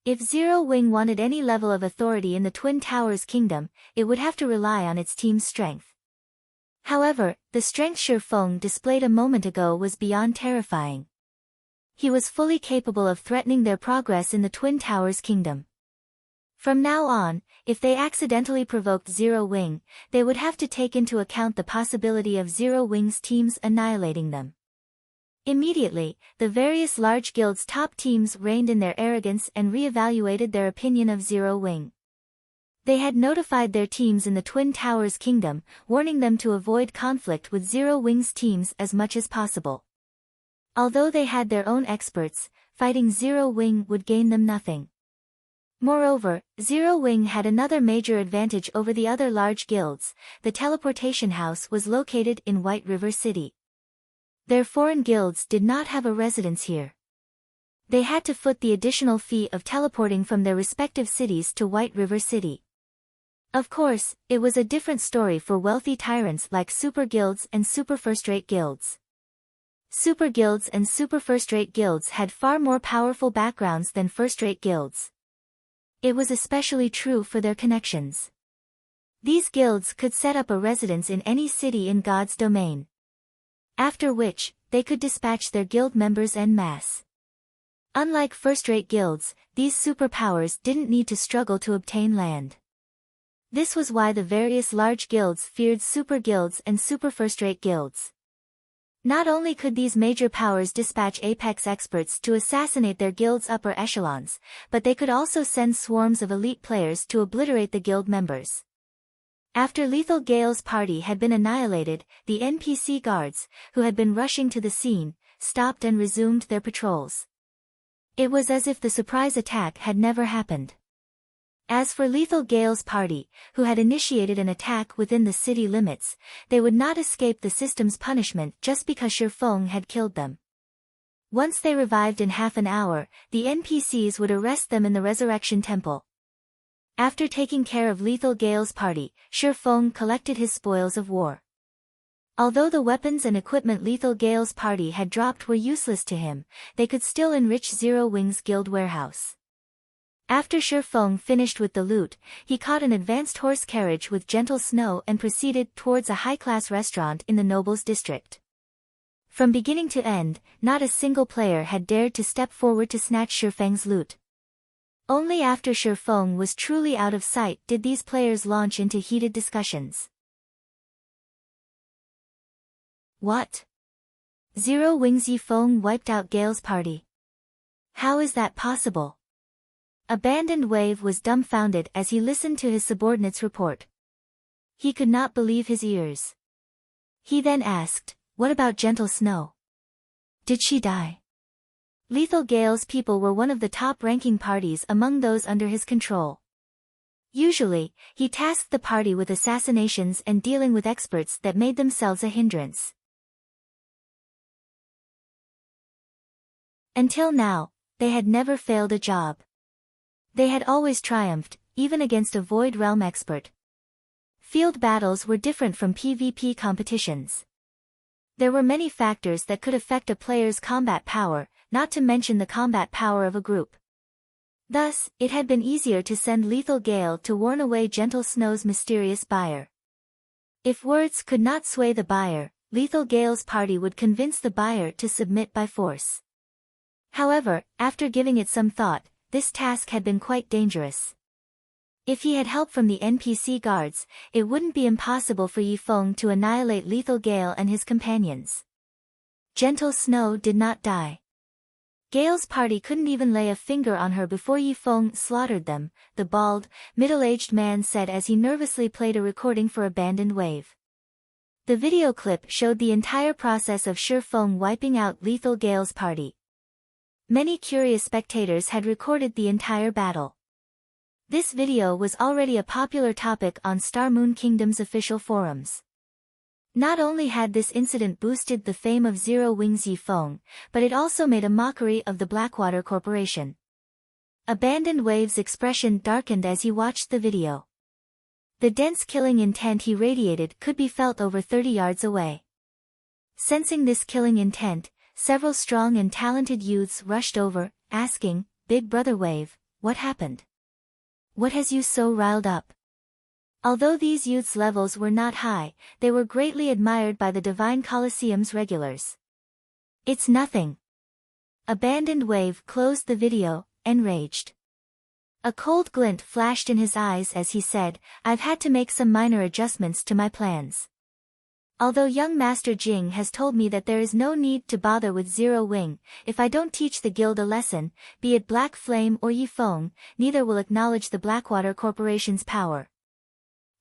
If Zero Wing wanted any level of authority in the Twin Towers Kingdom, it would have to rely on its team's strength. However, the strength Shifeng displayed a moment ago was beyond terrifying. He was fully capable of threatening their progress in the Twin Towers Kingdom. From now on, if they accidentally provoked Zero Wing, they would have to take into account the possibility of Zero Wing's teams annihilating them. Immediately, the various large guilds' top teams reined in their arrogance and re-evaluated their opinion of Zero Wing. They had notified their teams in the Twin Towers Kingdom, warning them to avoid conflict with Zero Wing's teams as much as possible. Although they had their own experts, fighting Zero Wing would gain them nothing. Moreover, Zero Wing had another major advantage over the other large guilds. The teleportation house was located in White River City. Their foreign guilds did not have a residence here. They had to foot the additional fee of teleporting from their respective cities to White River City. Of course, it was a different story for wealthy tyrants like super guilds and super first-rate guilds. Super guilds and super first-rate guilds had far more powerful backgrounds than first-rate guilds. It was especially true for their connections. These guilds could set up a residence in any city in God's domain. After which, they could dispatch their guild members en masse. Unlike first-rate guilds, these superpowers didn't need to struggle to obtain land. This was why the various large guilds feared super guilds and super first-rate guilds. Not only could these major powers dispatch apex experts to assassinate their guild's upper echelons, but they could also send swarms of elite players to obliterate the guild members. After Lethal Gale's party had been annihilated, the NPC guards, who had been rushing to the scene, stopped and resumed their patrols. It was as if the surprise attack had never happened. As for Lethal Gale's party, who had initiated an attack within the city limits, they would not escape the system's punishment just because Shifeng had killed them. Once they revived in half an hour, the NPCs would arrest them in the Resurrection Temple. After taking care of Lethal Gale's party, Shifeng collected his spoils of war. Although the weapons and equipment Lethal Gale's party had dropped were useless to him, they could still enrich Zero Wing's guild warehouse. After Shifeng finished with the loot, he caught an advanced horse carriage with gentle snow and proceeded towards a high-class restaurant in the nobles' district. From beginning to end, not a single player had dared to step forward to snatch Shifeng's loot. Only after Shifeng was truly out of sight did these players launch into heated discussions. What? Zero Wing's Yifeng wiped out Gale's party. How is that possible? Abandoned Wave was dumbfounded as he listened to his subordinate's report. He could not believe his ears. He then asked, "What about Gentle Snow? Did she die?" Lethal Gale's people were one of the top-ranking parties among those under his control. Usually, he tasked the party with assassinations and dealing with experts that made themselves a hindrance. Until now, they had never failed a job. They had always triumphed, even against a Void Realm expert. Field battles were different from PvP competitions. There were many factors that could affect a player's combat power, not to mention the combat power of a group. Thus, it had been easier to send Lethal Gale to warn away Gentle Snow's mysterious buyer. If words could not sway the buyer, Lethal Gale's party would convince the buyer to submit by force. However, after giving it some thought, this task had been quite dangerous. If he had help from the NPC guards, it wouldn't be impossible for Yifeng to annihilate Lethal Gale and his companions. Gentle Snow did not die. Gale's party couldn't even lay a finger on her before Yifeng slaughtered them, the bald, middle-aged man said as he nervously played a recording for Abandoned Wave. The video clip showed the entire process of Shifeng wiping out Lethal Gale's party. Many curious spectators had recorded the entire battle. This video was already a popular topic on Star Moon Kingdom's official forums. Not only had this incident boosted the fame of Zero Wings Yifeng, but it also made a mockery of the Blackwater Corporation. Abandoned Wave's expression darkened as he watched the video. The dense killing intent he radiated could be felt over 30 yards away. Sensing this killing intent, several strong and talented youths rushed over, asking, "Big Brother Wave, what happened? What has you so riled up?" Although these youths' levels were not high, they were greatly admired by the Divine Colosseum's regulars. "It's nothing." Abandoned Wave closed the video, enraged. A cold glint flashed in his eyes as he said, "I've had to make some minor adjustments to my plans. Although young Master Jing has told me that there is no need to bother with Zero Wing, if I don't teach the guild a lesson, be it Black Flame or Yifeng, neither will acknowledge the Blackwater Corporation's power.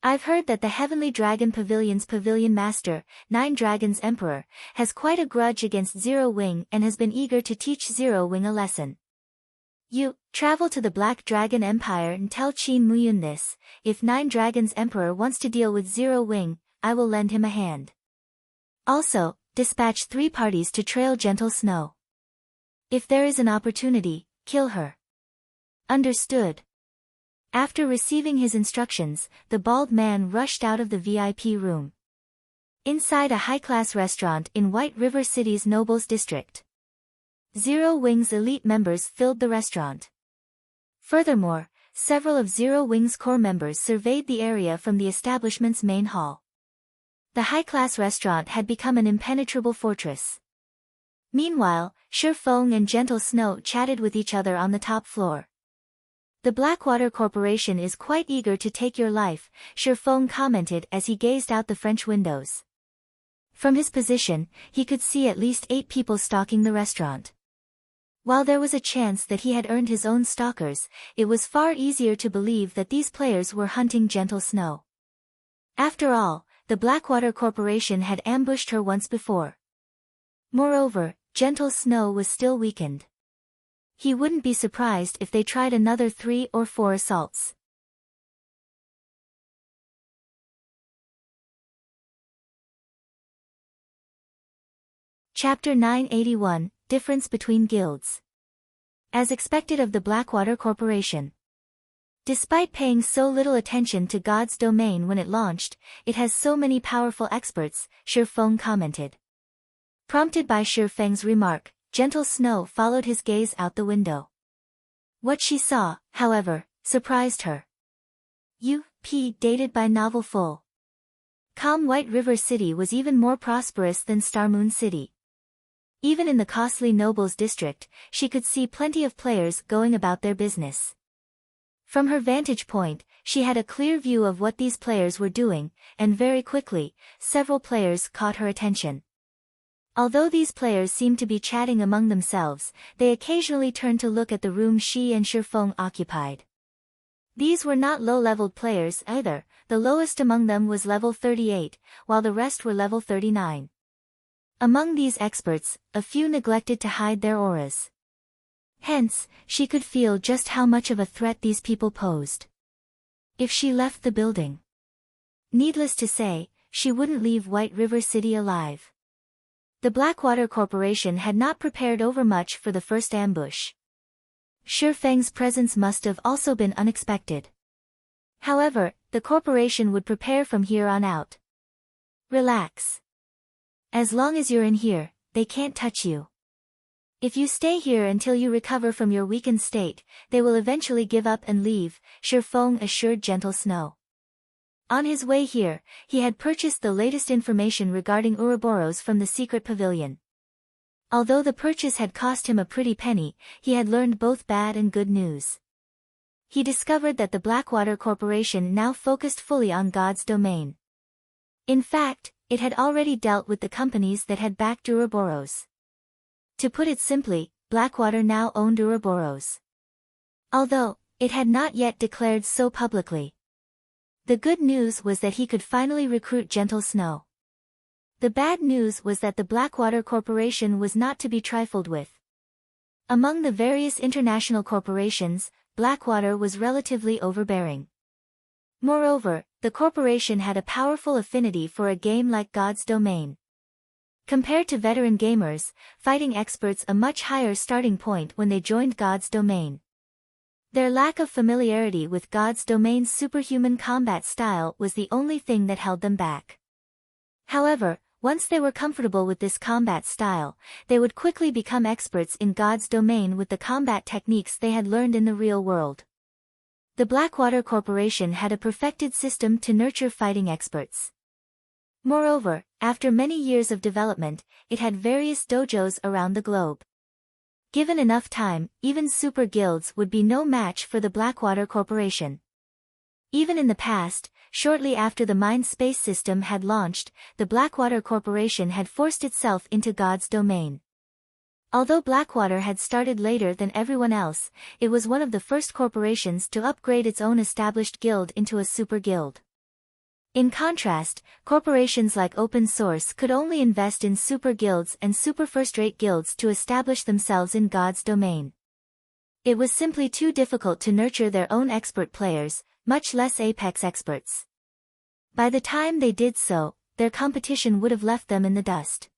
I've heard that the Heavenly Dragon Pavilion's Pavilion Master, Nine Dragons Emperor, has quite a grudge against Zero Wing and has been eager to teach Zero Wing a lesson. You, travel to the Black Dragon Empire and tell Qin Muyun this, if Nine Dragons Emperor wants to deal with Zero Wing, I will lend him a hand. Also, dispatch 3 parties to trail Gentle Snow. If there is an opportunity, kill her. Understood." After receiving his instructions, the bald man rushed out of the VIP room. Inside a high-class restaurant in White River City's Nobles District. Zero Wing's elite members filled the restaurant. Furthermore, several of Zero Wing's core members surveyed the area from the establishment's main hall. The high-class restaurant had become an impenetrable fortress. Meanwhile, Shifeng and Gentle Snow chatted with each other on the top floor. "The Blackwater Corporation is quite eager to take your life," Shifeng commented as he gazed out the French windows. From his position, he could see at least 8 people stalking the restaurant. While there was a chance that he had earned his own stalkers, it was far easier to believe that these players were hunting Gentle Snow. After all, the Blackwater Corporation had ambushed her once before. Moreover, Gentle Snow was still weakened. He wouldn't be surprised if they tried another 3 or 4 assaults. Chapter 981, Difference Between Guilds. As expected of the Blackwater Corporation. Despite paying so little attention to God's domain when it launched, it has so many powerful experts, Shifeng commented. Prompted by Shifeng's remark, Gentle Snow followed his gaze out the window. What she saw, however, surprised her. U.P. dated by novel full. Calm White River City was even more prosperous than Star Moon City. Even in the costly Nobles District, she could see plenty of players going about their business. From her vantage point, she had a clear view of what these players were doing, and very quickly, several players caught her attention. Although these players seemed to be chatting among themselves, they occasionally turned to look at the room she and Shifeng occupied. These were not low-leveled players either, the lowest among them was level 38, while the rest were level 39. Among these experts, a few neglected to hide their auras. Hence, she could feel just how much of a threat these people posed. If she left the building, needless to say, she wouldn't leave White River City alive. The Blackwater Corporation had not prepared overmuch for the first ambush. Shifeng's presence must have also been unexpected. However, the corporation would prepare from here on out. Relax. As long as you're in here, they can't touch you. If you stay here until you recover from your weakened state, they will eventually give up and leave, Shifeng assured Gentle Snow. On his way here, he had purchased the latest information regarding Ouroboros from the secret pavilion. Although the purchase had cost him a pretty penny, he had learned both bad and good news. He discovered that the Blackwater Corporation now focused fully on God's domain. In fact, it had already dealt with the companies that had backed Ouroboros. To put it simply, Blackwater now owned Ouroboros. Although, it had not yet declared so publicly. The good news was that he could finally recruit Gentle Snow. The bad news was that the Blackwater Corporation was not to be trifled with. Among the various international corporations, Blackwater was relatively overbearing. Moreover, the corporation had a powerful affinity for a game like God's Domain. Compared to veteran gamers, fighting experts a much higher starting point when they joined God's Domain. Their lack of familiarity with God's Domain's superhuman combat style was the only thing that held them back. However, once they were comfortable with this combat style, they would quickly become experts in God's Domain with the combat techniques they had learned in the real world. The Blackwater Corporation had a perfected system to nurture fighting experts. Moreover, after many years of development, it had various dojos around the globe. Given enough time, even super guilds would be no match for the Blackwater Corporation. Even in the past, shortly after the Mind Space system had launched, the Blackwater Corporation had forced itself into God's Domain. Although Blackwater had started later than everyone else, it was one of the first corporations to upgrade its own established guild into a super guild. In contrast, corporations like Open Source could only invest in super guilds and super first-rate guilds to establish themselves in God's Domain. It was simply too difficult to nurture their own expert players, much less apex experts. By the time they did so, their competition would have left them in the dust.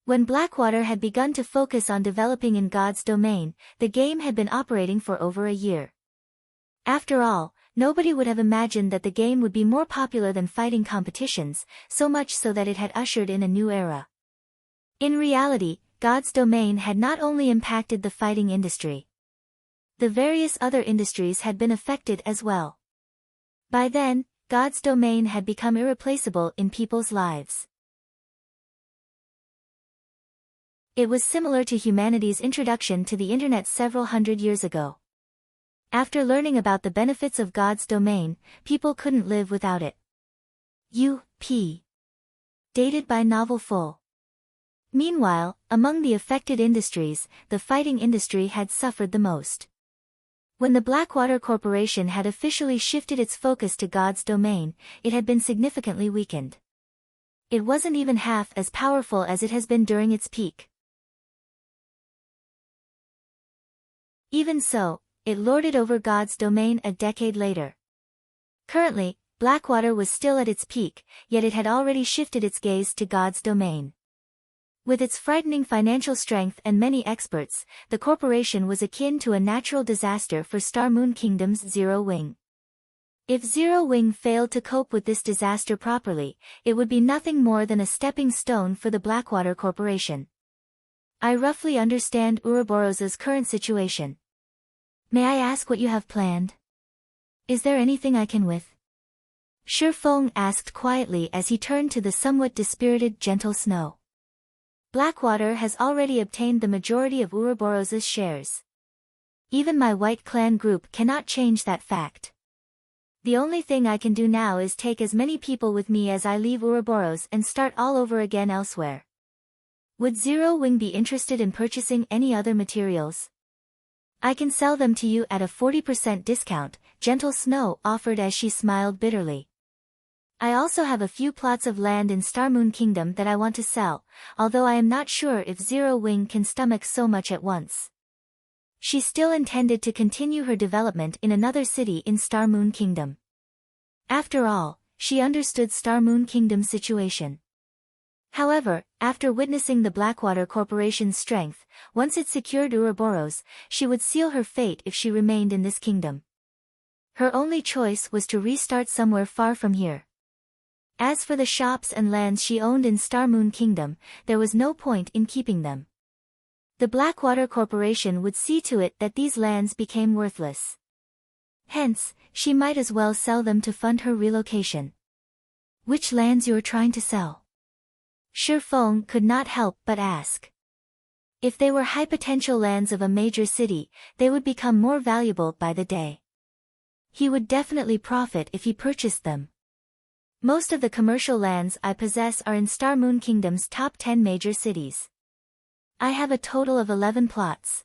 When Blackwater had begun to focus on developing in God's Domain, the game had been operating for over a year. After all, nobody would have imagined that the game would be more popular than fighting competitions, so much so that it had ushered in a new era. In reality, God's Domain had not only impacted the fighting industry. The various other industries had been affected as well. By then, God's Domain had become irreplaceable in people's lives. It was similar to humanity's introduction to the Internet several hundred years ago. After learning about the benefits of God's Domain, people couldn't live without it. U.P. Dated by Novel Full. Meanwhile, among the affected industries, the fighting industry had suffered the most. When the Blackwater Corporation had officially shifted its focus to God's Domain, it had been significantly weakened. It wasn't even half as powerful as it has been during its peak. Even so, it lorded over God's Domain a decade later. Currently, Blackwater was still at its peak, yet it had already shifted its gaze to God's Domain. With its frightening financial strength and many experts, the corporation was akin to a natural disaster for Star Moon Kingdom's Zero Wing. If Zero Wing failed to cope with this disaster properly, it would be nothing more than a stepping stone for the Blackwater Corporation. I roughly understand Ouroboros' current situation. May I ask what you have planned? Is there anything I can with? Shifeng asked quietly as he turned to the somewhat dispirited Gentle Snow. Blackwater has already obtained the majority of Ouroboros' shares. Even my White Clan group cannot change that fact. The only thing I can do now is take as many people with me as I leave Ouroboros and start all over again elsewhere. Would Zero Wing be interested in purchasing any other materials? I can sell them to you at a 40% discount, Gentle Snow offered as she smiled bitterly. I also have a few plots of land in Starmoon Kingdom that I want to sell, although I am not sure if Zero Wing can stomach so much at once. She still intended to continue her development in another city in Starmoon Kingdom. After all, she understood Starmoon Kingdom's situation. However, after witnessing the Blackwater Corporation's strength, once it secured Ouroboros, she would seal her fate if she remained in this kingdom. Her only choice was to restart somewhere far from here. As for the shops and lands she owned in Starmoon Kingdom, there was no point in keeping them. The Blackwater Corporation would see to it that these lands became worthless. Hence, she might as well sell them to fund her relocation. Which lands you're trying to sell? Shifeng could not help but ask. If they were high potential lands of a major city, they would become more valuable by the day. He would definitely profit if he purchased them. Most of the commercial lands I possess are in Starmoon Kingdom's top 10 major cities. I have a total of 11 plots.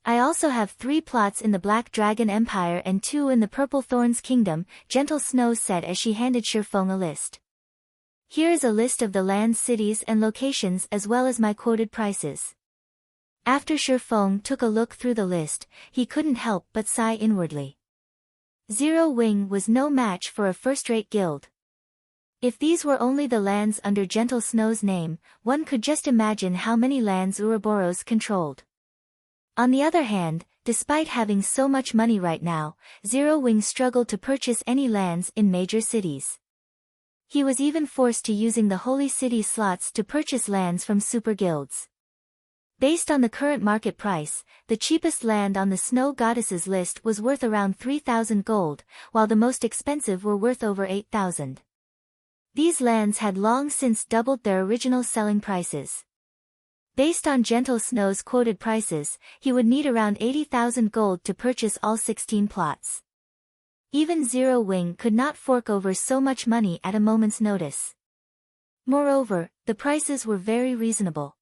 I also have 3 plots in the Black Dragon Empire and 2 in the Purple Thorns Kingdom, Gentle Snow said as she handed Shifeng a list. Here is a list of the lands, cities and locations as well as my quoted prices. After Shifeng took a look through the list, he couldn't help but sigh inwardly. Zero Wing was no match for a first-rate guild. If these were only the lands under Gentle Snow's name, one could just imagine how many lands Ouroboros controlled. On the other hand, despite having so much money right now, Zero Wing struggled to purchase any lands in major cities. He was even forced to using the Holy City slots to purchase lands from super guilds. Based on the current market price, the cheapest land on the Snow Goddess's list was worth around 3,000 gold, while the most expensive were worth over 8,000. These lands had long since doubled their original selling prices. Based on Gentle Snow's quoted prices, he would need around 80,000 gold to purchase all 16 plots. Even Zero Wing could not fork over so much money at a moment's notice. Moreover, the prices were very reasonable.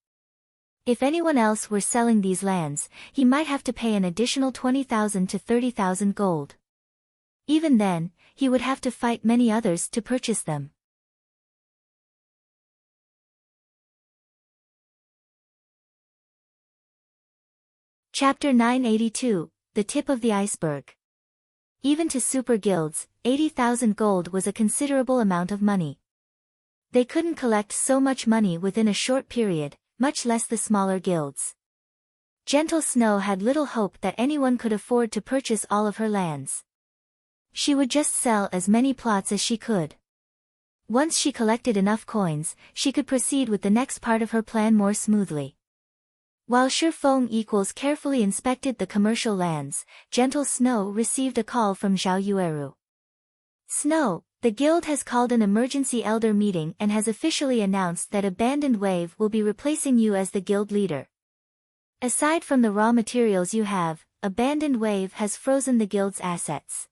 If anyone else were selling these lands, he might have to pay an additional 20,000 to 30,000 gold. Even then, he would have to fight many others to purchase them. Chapter 982, The Tip of the Iceberg. Even to super guilds, 80,000 gold was a considerable amount of money. They couldn't collect so much money within a short period, much less the smaller guilds. Gentle Snow had little hope that anyone could afford to purchase all of her lands. She would just sell as many plots as she could. Once she collected enough coins, she could proceed with the next part of her plan more smoothly. While Shifeng carefully inspected the commercial lands, Gentle Snow received a call from Zhao Yueru. Snow, the guild has called an emergency elder meeting and has officially announced that Abandoned Wave will be replacing you as the guild leader. Aside from the raw materials you have, Abandoned Wave has frozen the guild's assets.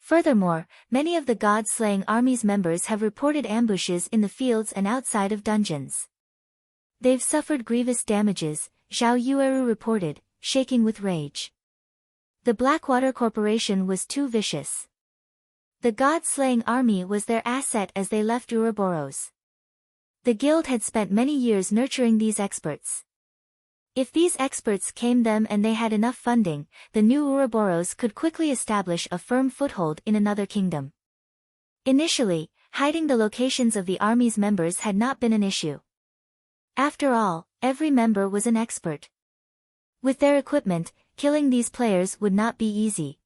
Furthermore, many of the God-slaying army's members have reported ambushes in the fields and outside of dungeons. They've suffered grievous damages, Zhao Yueru reported, shaking with rage. The Blackwater Corporation was too vicious. The God-slaying army was their asset as they left Ouroboros. The guild had spent many years nurturing these experts. If these experts came them and they had enough funding, the new Ouroboros could quickly establish a firm foothold in another kingdom. Initially, hiding the locations of the army's members had not been an issue. After all, every member was an expert. With their equipment, killing these players would not be easy.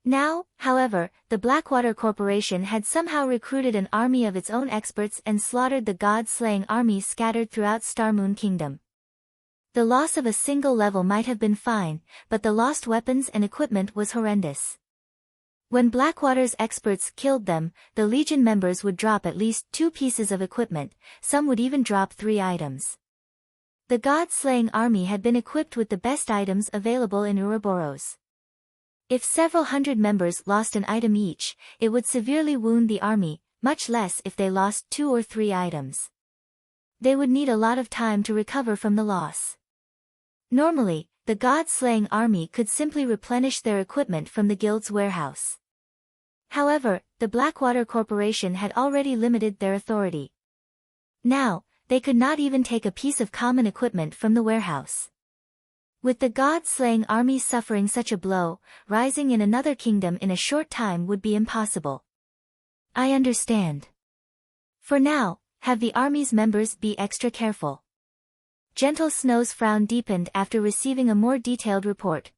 Now, however, the Blackwater Corporation had somehow recruited an army of its own experts and slaughtered the God-slaying army scattered throughout Starmoon Kingdom. The loss of a single level might have been fine, but the lost weapons and equipment was horrendous. When Blackwater's experts killed them, the Legion members would drop at least 2 pieces of equipment, some would even drop 3 items. The God-slaying army had been equipped with the best items available in Ouroboros. If several hundred members lost an item each, it would severely wound the army, much less if they lost 2 or 3 items. They would need a lot of time to recover from the loss. Normally, the god-slaying army could simply replenish their equipment from the guild's warehouse. However, the Blackwater Corporation had already limited their authority. Now, they could not even take a piece of common equipment from the warehouse. With the god-slaying army suffering such a blow, rising in another kingdom in a short time would be impossible. I understand. For now, have the army's members be extra careful. Gentle Snow's frown deepened after receiving a more detailed report.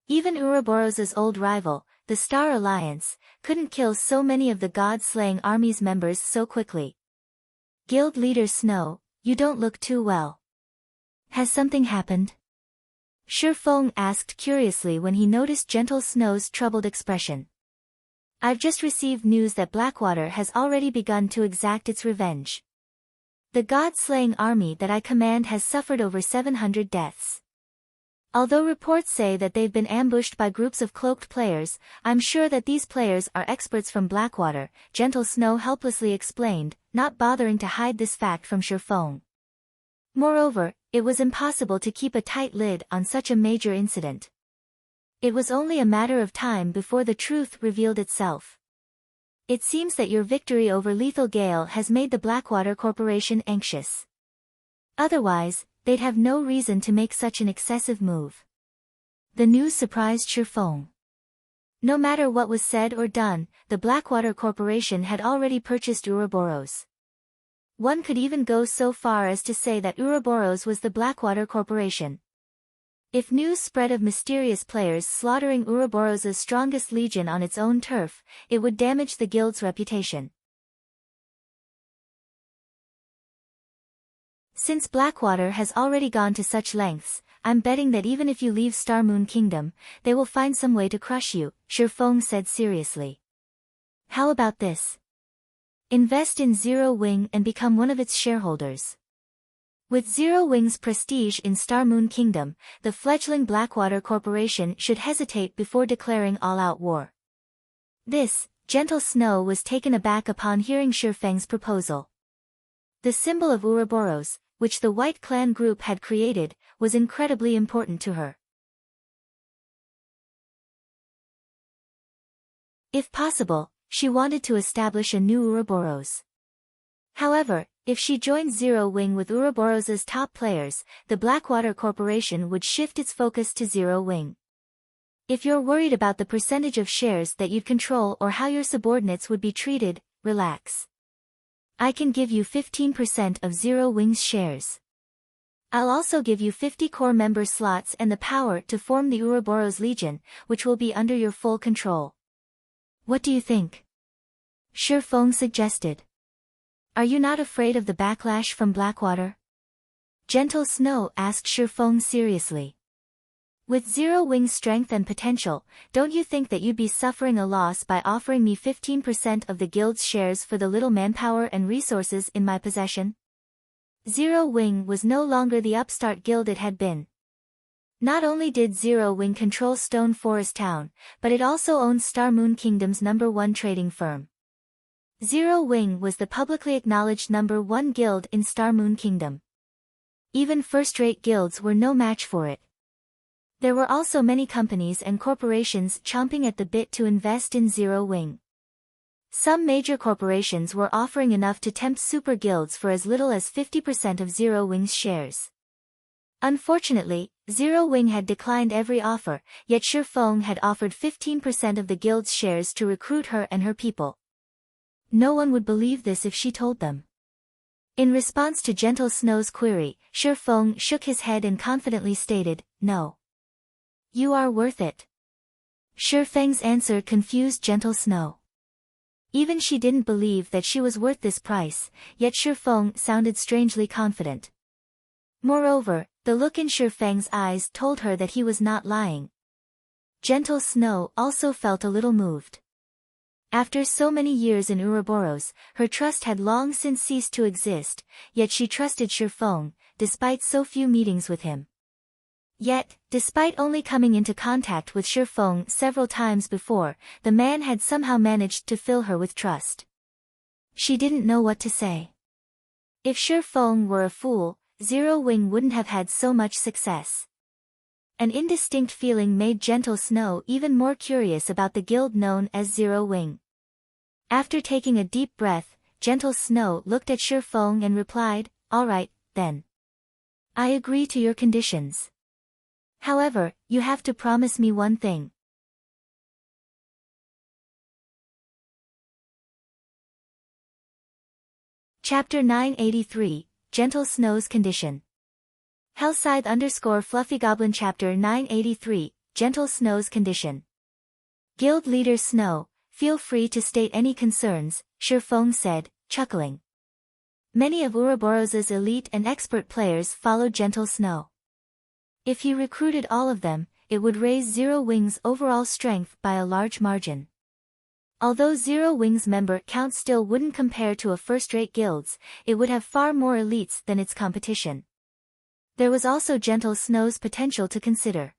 Even Ouroboros's old rival, the Star Alliance, couldn't kill so many of the god-slaying army's members so quickly. Guild Leader Snow, you don't look too well. Has something happened? Shifeng asked curiously when he noticed Gentle Snow's troubled expression. I've just received news that Blackwater has already begun to exact its revenge. The god-slaying army that I command has suffered over 700 deaths. Although reports say that they've been ambushed by groups of cloaked players, I'm sure that these players are experts from Blackwater, Gentle Snow helplessly explained, not bothering to hide this fact from Shifeng. Moreover, it was impossible to keep a tight lid on such a major incident. It was only a matter of time before the truth revealed itself. It seems that your victory over Lethal Gale has made the Blackwater Corporation anxious. Otherwise, they'd have no reason to make such an excessive move. The news surprised Shifeng. No matter what was said or done, the Blackwater Corporation had already purchased Ouroboros. One could even go so far as to say that Ouroboros was the Blackwater Corporation. If news spread of mysterious players slaughtering Ouroboros's strongest legion on its own turf, it would damage the guild's reputation. Since Blackwater has already gone to such lengths, I'm betting that even if you leave Starmoon Kingdom, they will find some way to crush you, Shifeng said seriously. How about this? Invest in Zero Wing and become one of its shareholders. With Zero Wing's prestige in Starmoon Kingdom, the fledgling Blackwater Corporation should hesitate before declaring all-out war. This, Gentle Snow was taken aback upon hearing Shifeng's proposal. The symbol of Ouroboros, which the White Clan group had created, was incredibly important to her. If possible, she wanted to establish a new Ouroboros. However, if she joined Zero Wing with Ouroboros's top players, the Blackwater Corporation would shift its focus to Zero Wing. If you're worried about the percentage of shares that you'd control or how your subordinates would be treated, relax. I can give you 15% of Zero Wing's shares. I'll also give you 50 core member slots and the power to form the Ouroboros Legion, which will be under your full control. What do you think? Shifeng suggested. Are you not afraid of the backlash from Blackwater? Gentle Snow asked Shifeng seriously. With Zero Wing's strength and potential, don't you think that you'd be suffering a loss by offering me 15% of the guild's shares for the little manpower and resources in my possession? Zero Wing was no longer the upstart guild it had been. Not only did Zero Wing control Stone Forest Town, but it also owned Starmoon Kingdom's #1 trading firm. Zero Wing was the publicly acknowledged #1 guild in Starmoon Kingdom. Even first-rate guilds were no match for it. There were also many companies and corporations chomping at the bit to invest in Zero Wing. Some major corporations were offering enough to tempt super guilds for as little as 50% of Zero Wing's shares. Unfortunately, Zero Wing had declined every offer, yet Shifeng had offered 15% of the guild's shares to recruit her and her people. No one would believe this if she told them. In response to Gentle Snow's query, Shifeng shook his head and confidently stated, "No. You are worth it." Shifeng's answer confused Gentle Snow. Even she didn't believe that she was worth this price, yet Shifeng sounded strangely confident. Moreover, the look in Shifeng's eyes told her that he was not lying. Gentle Snow also felt a little moved. After so many years in Ouroboros, her trust had long since ceased to exist, yet she trusted Shifeng, despite so few meetings with him. Yet, despite only coming into contact with Shifeng several times before, the man had somehow managed to fill her with trust. She didn't know what to say. If Shi Feng were a fool, Zero Wing wouldn't have had so much success. An indistinct feeling made Gentle Snow even more curious about the guild known as Zero Wing. After taking a deep breath, Gentle Snow looked at Shi Feng and replied, "All right, then. I agree to your conditions. However, you have to promise me one thing." Chapter 983, Gentle Snow's Condition. Hellscythe_FluffyGoblin Chapter 983, Gentle Snow's Condition. Guild Leader Snow, feel free to state any concerns, Shi Feng said, chuckling. Many of Ouroboros's elite and expert players followed Gentle Snow. If he recruited all of them, it would raise Zero Wing's overall strength by a large margin. Although Zero Wing's member count still wouldn't compare to a first-rate guild's, it would have far more elites than its competition. There was also Gentle Snow's potential to consider.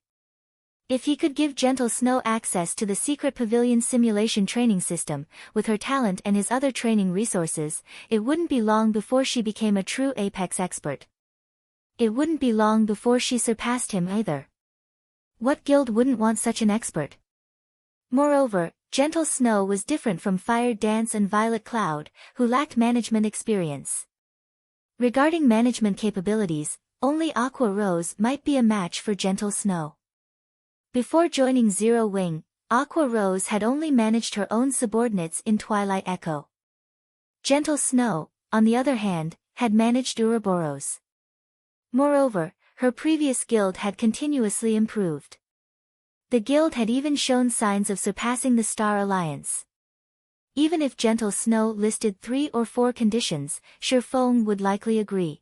If he could give Gentle Snow access to the secret pavilion simulation training system, with her talent and his other training resources, it wouldn't be long before she became a true Apex expert. It wouldn't be long before she surpassed him either. What guild wouldn't want such an expert? Moreover, Gentle Snow was different from Fire Dance and Violet Cloud, who lacked management experience. Regarding management capabilities, only Aqua Rose might be a match for Gentle Snow. Before joining Zero Wing, Aqua Rose had only managed her own subordinates in Twilight Echo. Gentle Snow, on the other hand, had managed Ouroboros. Moreover, her previous guild had continuously improved. The guild had even shown signs of surpassing the Star Alliance. Even if Gentle Snow listed 3 or 4 conditions, Shi Feng would likely agree.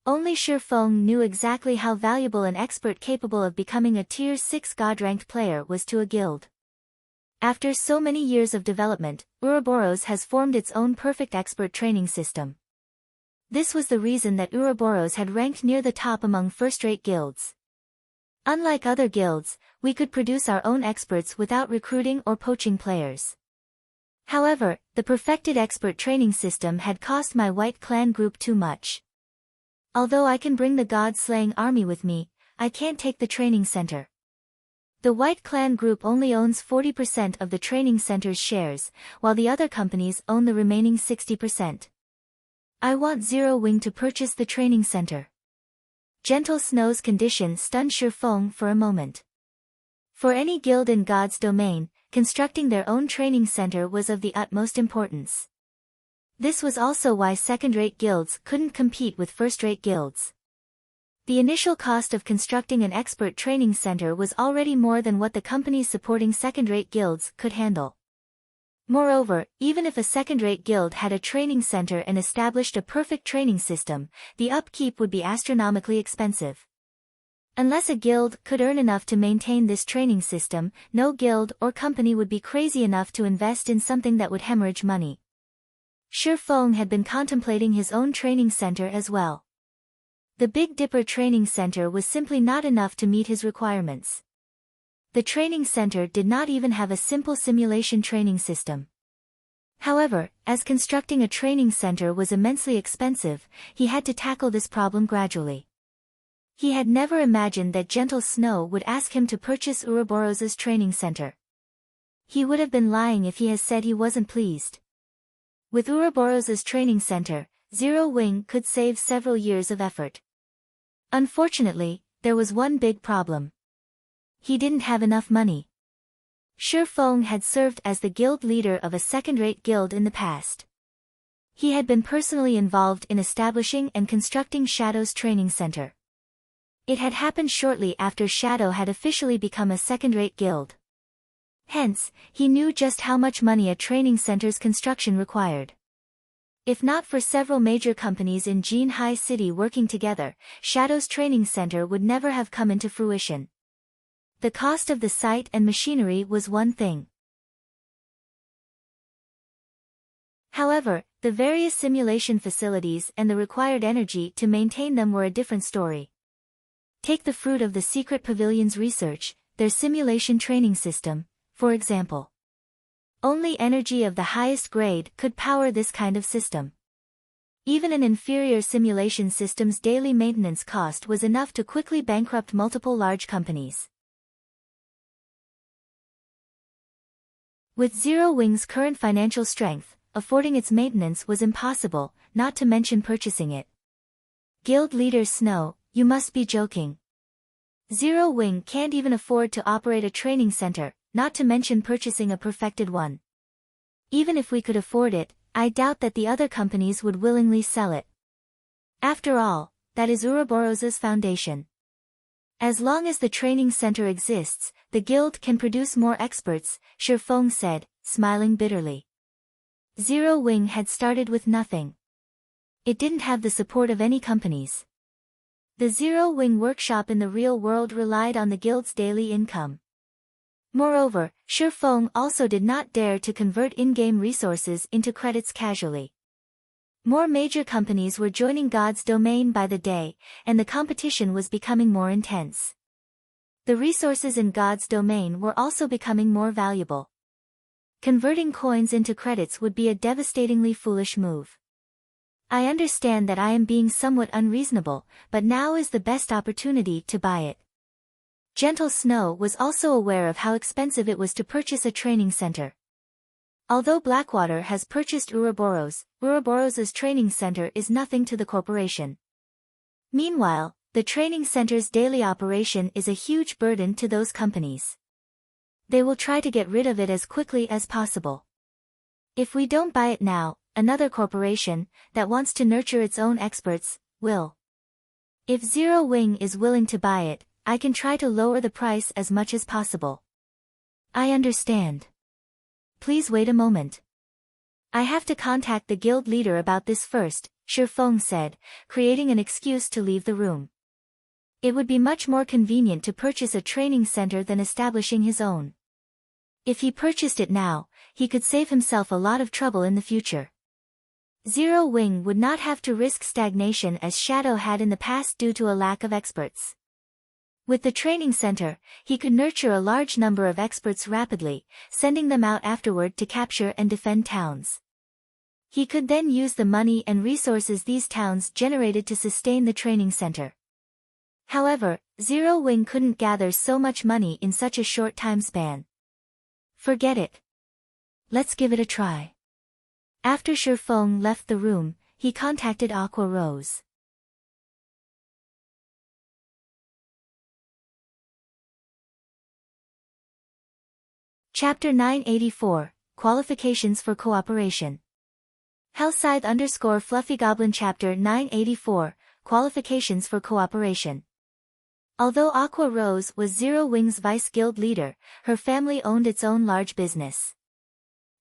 Only Shi Feng knew exactly how valuable an expert capable of becoming a Tier 6 God-ranked player was to a guild. After so many years of development, Ouroboros has formed its own perfect expert training system. This was the reason that Ouroboros had ranked near the top among first-rate guilds. Unlike other guilds, we could produce our own experts without recruiting or poaching players. However, the perfected expert training system had cost my White Clan group too much. Although I can bring the God-slaying army with me, I can't take the training center. The White Clan group only owns 40% of the training center's shares, while the other companies own the remaining 60%. I want Zero Wing to purchase the training center. Gentle Snow's condition stunned Shi Feng for a moment. For any guild in God's domain, constructing their own training center was of the utmost importance. This was also why second-rate guilds couldn't compete with first-rate guilds. The initial cost of constructing an expert training center was already more than what the companies supporting second-rate guilds could handle. Moreover, even if a second-rate guild had a training center and established a perfect training system, the upkeep would be astronomically expensive. Unless a guild could earn enough to maintain this training system, no guild or company would be crazy enough to invest in something that would hemorrhage money. Shi Feng had been contemplating his own training center as well. The Big Dipper training center was simply not enough to meet his requirements. The training center did not even have a simple simulation training system. However, as constructing a training center was immensely expensive, he had to tackle this problem gradually. He had never imagined that Gentle Snow would ask him to purchase Ouroboros's training center. He would have been lying if he had said he wasn't pleased. With Ouroboros's training center, Zero Wing could save several years of effort. Unfortunately, there was one big problem. He didn't have enough money. Shi Feng had served as the guild leader of a second-rate guild in the past. He had been personally involved in establishing and constructing Shadow's training center. It had happened shortly after Shadow had officially become a second-rate guild. Hence, he knew just how much money a training center's construction required. If not for several major companies in Jinhai City working together, Shadow's training center would never have come into fruition. The cost of the site and machinery was one thing. However, the various simulation facilities and the required energy to maintain them were a different story. Take the fruit of the Secret Pavilion's research, their simulation training system, for example. Only energy of the highest grade could power this kind of system. Even an inferior simulation system's daily maintenance cost was enough to quickly bankrupt multiple large companies. With Zero Wing's current financial strength, affording its maintenance was impossible, not to mention purchasing it. Guild leader Snow, you must be joking. Zero Wing can't even afford to operate a training center, not to mention purchasing a perfected one. Even if we could afford it, I doubt that the other companies would willingly sell it. After all, that is Ouroboros's foundation. As long as the training center exists, the guild can produce more experts, Shifeng said, smiling bitterly. Zero Wing had started with nothing. It didn't have the support of any companies. The Zero Wing workshop in the real world relied on the guild's daily income. Moreover, Shifeng also did not dare to convert in-game resources into credits casually. More major companies were joining God's domain by the day, and the competition was becoming more intense. The resources in God's domain were also becoming more valuable. Converting coins into credits would be a devastatingly foolish move. I understand that I am being somewhat unreasonable, but now is the best opportunity to buy it. Gentle Snow was also aware of how expensive it was to purchase a training center. Although Blackwater has purchased Ouroboros, Ouroboros's training center is nothing to the corporation. Meanwhile, the training center's daily operation is a huge burden to those companies. They will try to get rid of it as quickly as possible. If we don't buy it now, another corporation, that wants to nurture its own experts, will. If Zero Wing is willing to buy it, I can try to lower the price as much as possible. I understand. Please wait a moment. I have to contact the guild leader about this first, Shifeng said, creating an excuse to leave the room. It would be much more convenient to purchase a training center than establishing his own. If he purchased it now, he could save himself a lot of trouble in the future. Zero Wing would not have to risk stagnation as Shadow had in the past due to a lack of experts. With the training center, he could nurture a large number of experts rapidly, sending them out afterward to capture and defend towns. He could then use the money and resources these towns generated to sustain the training center. However, Zero Wing couldn't gather so much money in such a short time span. Forget it. Let's give it a try. After Shifeng left the room, he contacted Aqua Rose. Chapter 984, Qualifications for Cooperation. Hellscythe _ Fluffy Goblin Chapter 984, Qualifications for Cooperation. Although Aqua Rose was Zero Wing's vice guild leader, her family owned its own large business.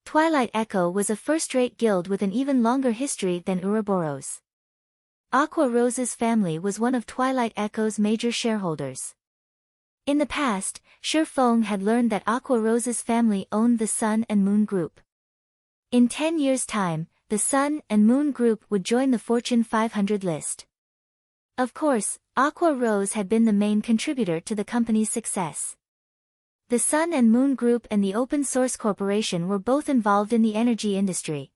Twilight Echo was a first-rate guild with an even longer history than Ouroboros. Aqua Rose's family was one of Twilight Echo's major shareholders. In the past, Shifeng had learned that Aqua Rose's family owned the Sun and Moon Group. In 10 years' time, the Sun and Moon Group would join the Fortune 500 list. Of course, Aqua Rose had been the main contributor to the company's success. The Sun and Moon Group and the Open Source Corporation were both involved in the energy industry.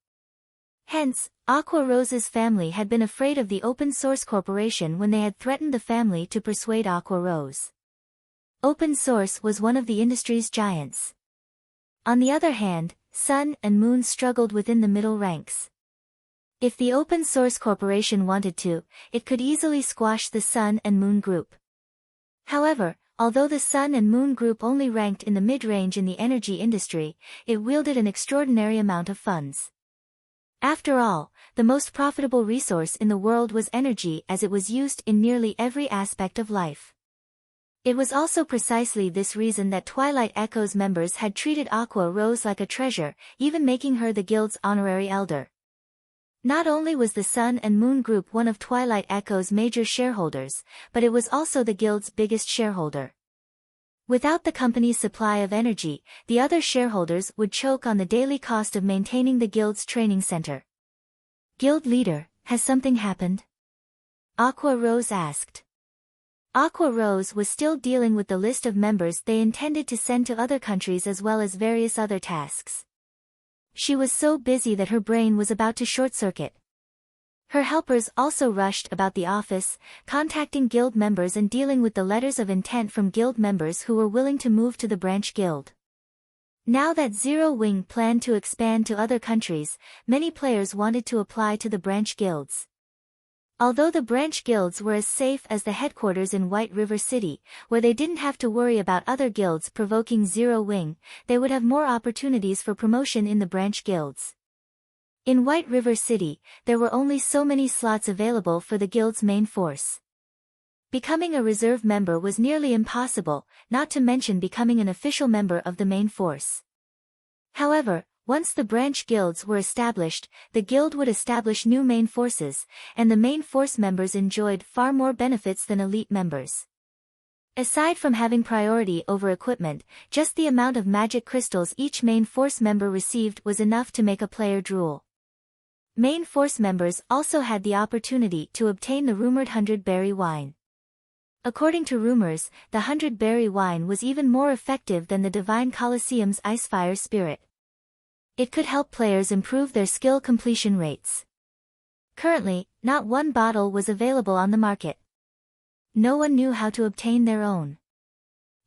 Hence, Aqua Rose's family had been afraid of the Open Source Corporation when they had threatened the family to persuade Aqua Rose. Open Source was one of the industry's giants. On the other hand, Sun and Moon struggled within the middle ranks. If the Open Source Corporation wanted to, it could easily squash the Sun and Moon Group. However, although the Sun and Moon Group only ranked in the mid-range in the energy industry, it wielded an extraordinary amount of funds. After all, the most profitable resource in the world was energy, as it was used in nearly every aspect of life. It was also precisely this reason that Twilight Echo's members had treated Aqua Rose like a treasure, even making her the guild's honorary elder. Not only was the Sun and Moon Group one of Twilight Echo's major shareholders, but it was also the guild's biggest shareholder. Without the company's supply of energy, the other shareholders would choke on the daily cost of maintaining the guild's training center. Guild leader, has something happened? Aqua Rose asked. Aqua Rose was still dealing with the list of members they intended to send to other countries as well as various other tasks. She was so busy that her brain was about to short-circuit. Her helpers also rushed about the office, contacting guild members and dealing with the letters of intent from guild members who were willing to move to the branch guild. Now that Zero Wing planned to expand to other countries, many players wanted to apply to the branch guilds. Although the branch guilds were as safe as the headquarters in White River City, where they didn't have to worry about other guilds provoking Zero Wing, they would have more opportunities for promotion in the branch guilds. In White River City, there were only so many slots available for the guild's main force. Becoming a reserve member was nearly impossible, not to mention becoming an official member of the main force. However, once the branch guilds were established, the guild would establish new main forces, and the main force members enjoyed far more benefits than elite members. Aside from having priority over equipment, just the amount of magic crystals each main force member received was enough to make a player drool. Main force members also had the opportunity to obtain the rumored 100-berry wine. According to rumors, the 100-berry wine was even more effective than the Divine Colosseum's Icefire Spirit. It could help players improve their skill completion rates. Currently, not one bottle was available on the market. No one knew how to obtain their own.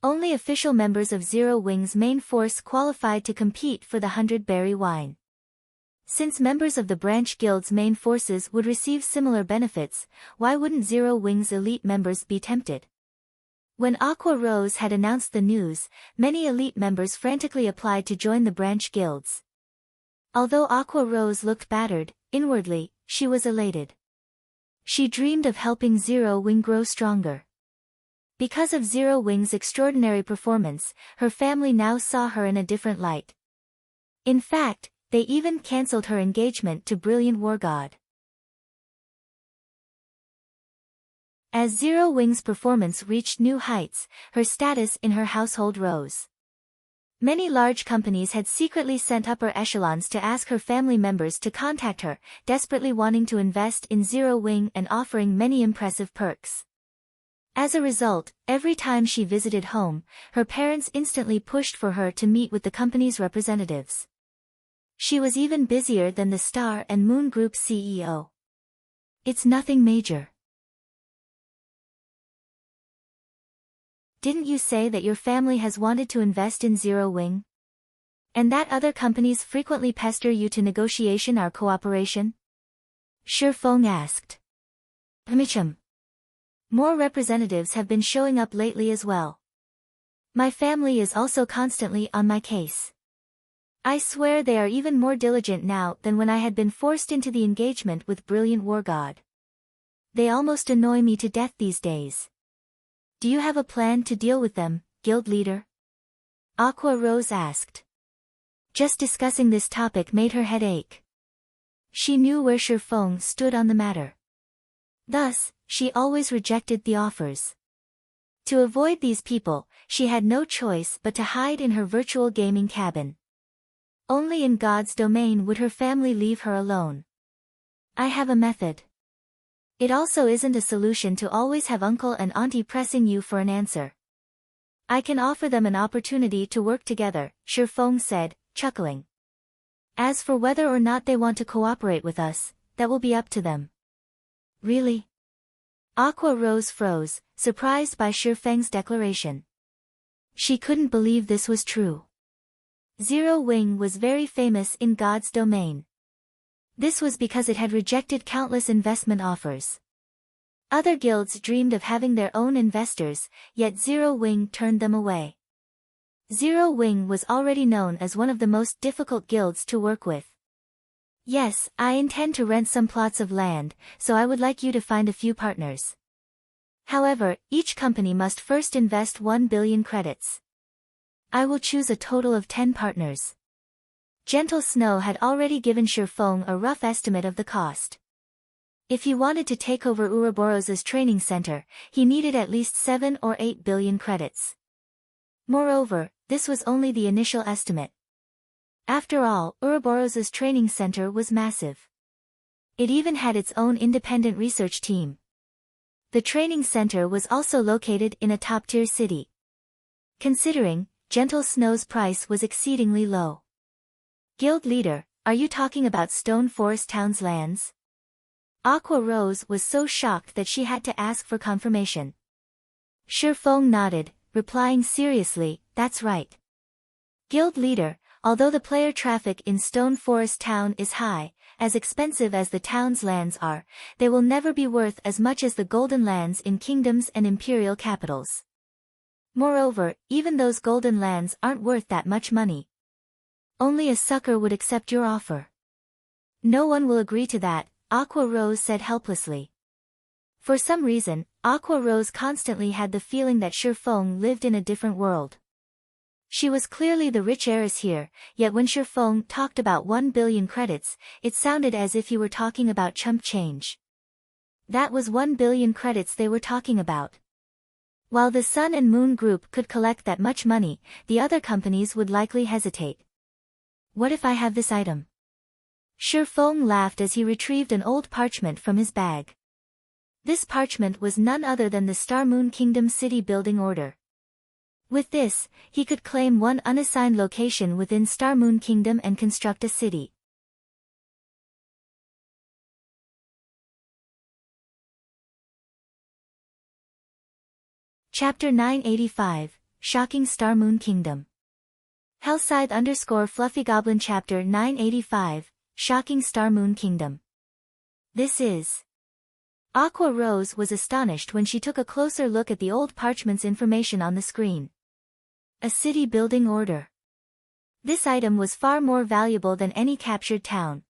Only official members of Zero Wing's main force qualified to compete for the 100-berry wine. Since members of the branch guild's main forces would receive similar benefits, why wouldn't Zero Wing's elite members be tempted? When Aqua Rose had announced the news, many elite members frantically applied to join the branch guilds. Although Aqua Rose looked battered, inwardly, she was elated. She dreamed of helping Zero Wing grow stronger. Because of Zero Wing's extraordinary performance, her family now saw her in a different light. In fact, they even cancelled her engagement to Brilliant War God. As Zero Wing's performance reached new heights, her status in her household rose. Many large companies had secretly sent upper echelons to ask her family members to contact her, desperately wanting to invest in Zero Wing and offering many impressive perks. As a result, every time she visited home, her parents instantly pushed for her to meet with the company's representatives. She was even busier than the Star and Moon Group's CEO. It's nothing major. Didn't you say that your family has wanted to invest in Zero Wing? And that other companies frequently pester you to negotiation or cooperation? Shifeng asked. More representatives have been showing up lately as well. My family is also constantly on my case. I swear they are even more diligent now than when I had been forced into the engagement with Brilliant War God. They almost annoy me to death these days. Do you have a plan to deal with them, guild leader? Aqua Rose asked. Just discussing this topic made her head ache. She knew where Shifeng stood on the matter. Thus, she always rejected the offers. To avoid these people, she had no choice but to hide in her virtual gaming cabin. Only in God's domain would her family leave her alone. I have a method. It also isn't a solution to always have uncle and auntie pressing you for an answer. I can offer them an opportunity to work together, Shifeng said, chuckling. As for whether or not they want to cooperate with us, that will be up to them. Really? Aqua Rose froze, surprised by Shifeng's declaration. She couldn't believe this was true. Zero Wing was very famous in God's domain. This was because it had rejected countless investment offers. Other guilds dreamed of having their own investors, yet Zero Wing turned them away. Zero Wing was already known as one of the most difficult guilds to work with. Yes, I intend to rent some plots of land, so I would like you to find a few partners. However, each company must first invest 1 billion credits. I will choose a total of 10 partners. Gentle Snow had already given Shifeng a rough estimate of the cost. If he wanted to take over Ouroboros's training center, he needed at least 7 or 8 billion credits. Moreover, this was only the initial estimate. After all, Ouroboros's training center was massive. It even had its own independent research team. The training center was also located in a top-tier city. Considering, Gentle Snow's price was exceedingly low. Guild leader, are you talking about Stone Forest Town's lands? Aqua Rose was so shocked that she had to ask for confirmation. Shifeng nodded, replying seriously, "That's right. Guild leader, although the player traffic in Stone Forest Town is high, as expensive as the town's lands are, they will never be worth as much as the golden lands in kingdoms and imperial capitals. Moreover, even those golden lands aren't worth that much money. Only a sucker would accept your offer." "No one will agree to that," Aqua Rose said helplessly. For some reason, Aqua Rose constantly had the feeling that Shifeng lived in a different world. She was clearly the rich heiress here, yet when Shifeng talked about 1 billion credits, it sounded as if he were talking about chump change. That was 1 billion credits they were talking about. While the Sun and Moon Group could collect that much money, the other companies would likely hesitate. "What if I have this item?" Shifeng laughed as he retrieved an old parchment from his bag. This parchment was none other than the Star Moon Kingdom city building order. With this, he could claim one unassigned location within Star Moon Kingdom and construct a city. Chapter 985, Shocking Star Moon Kingdom. Hellscythe_FluffyGoblin Chapter 985, Shocking Star Moon Kingdom. This is... Aqua Rose was astonished when she took a closer look at the old parchment's information on the screen. A city building order. This item was far more valuable than any captured town.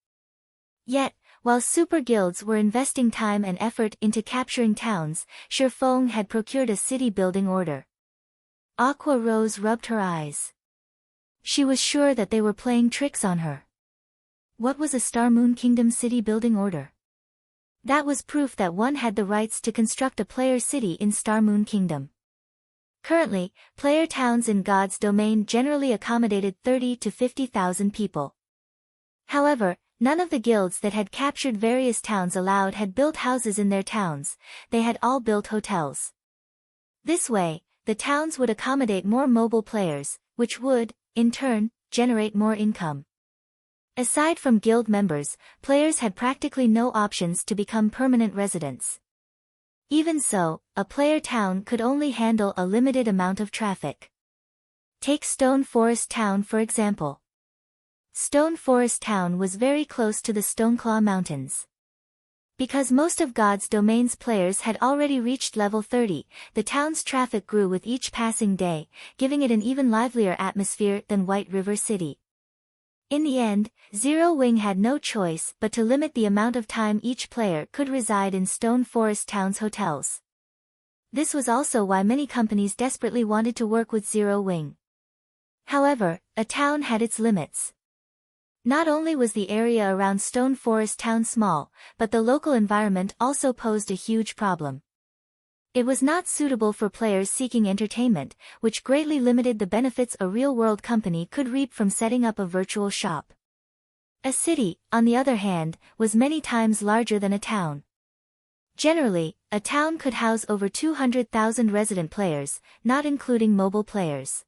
Yet, while super guilds were investing time and effort into capturing towns, Shifeng had procured a city building order. Aqua Rose rubbed her eyes. She was sure that they were playing tricks on her. What was a Star Moon Kingdom city building order? That was proof that one had the rights to construct a player city in Star Moon Kingdom. Currently, player towns in God's domain generally accommodated 30 to 50,000 people. However, none of the guilds that had captured various towns allowed had built houses in their towns, they had all built hotels. This way, the towns would accommodate more mobile players, which would, in turn, generate more income. Aside from guild members, players had practically no options to become permanent residents. Even so, a player town could only handle a limited amount of traffic. Take Stone Forest Town for example. Stone Forest Town was very close to the Stoneclaw Mountains. Because most of God's Domain's players had already reached level 30, the town's traffic grew with each passing day, giving it an even livelier atmosphere than White River City. In the end, Zero Wing had no choice but to limit the amount of time each player could reside in Stone Forest Town's hotels. This was also why many companies desperately wanted to work with Zero Wing. However, a town had its limits. Not only was the area around Stone Forest Town small, but the local environment also posed a huge problem. It was not suitable for players seeking entertainment, which greatly limited the benefits a real-world company could reap from setting up a virtual shop. A city, on the other hand, was many times larger than a town. Generally, a town could house over 200,000 resident players, not including mobile players.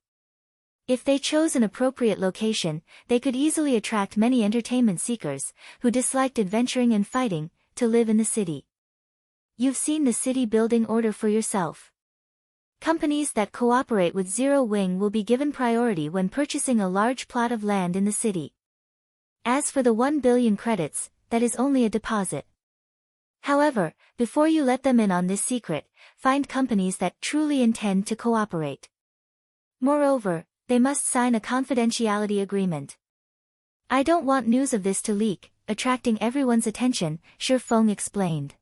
If they chose an appropriate location, they could easily attract many entertainment seekers, who disliked adventuring and fighting, to live in the city. You've seen the city building order for yourself. Companies that cooperate with Zero Wing will be given priority when purchasing a large plot of land in the city. As for the 1 billion credits, that is only a deposit. However, before you let them in on this secret, find companies that truly intend to cooperate. Moreover, they must sign a confidentiality agreement. I don't want news of this to leak, attracting everyone's attention, Shifeng explained.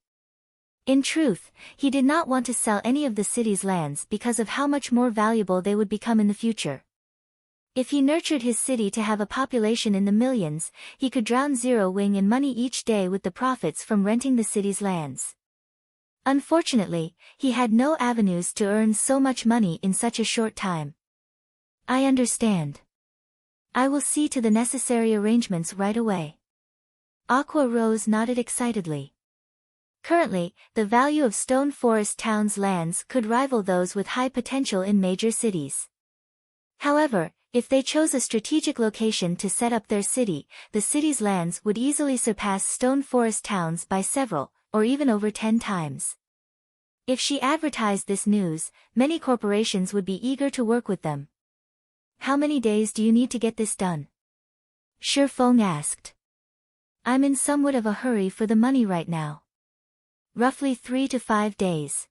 In truth, he did not want to sell any of the city's lands because of how much more valuable they would become in the future. If he nurtured his city to have a population in the millions, he could drown Zero Wing in money each day with the profits from renting the city's lands. Unfortunately, he had no avenues to earn so much money in such a short time. I understand. I will see to the necessary arrangements right away. Aqua Rose nodded excitedly. Currently, the value of Stone Forest Town's lands could rival those with high potential in major cities. However, if they chose a strategic location to set up their city, the city's lands would easily surpass Stone Forest Town's by several, or even over 10 times. If she advertised this news, many corporations would be eager to work with them. How many days do you need to get this done? Shi Feng asked. I'm in somewhat of a hurry for the money right now. Roughly 3 to 5 days.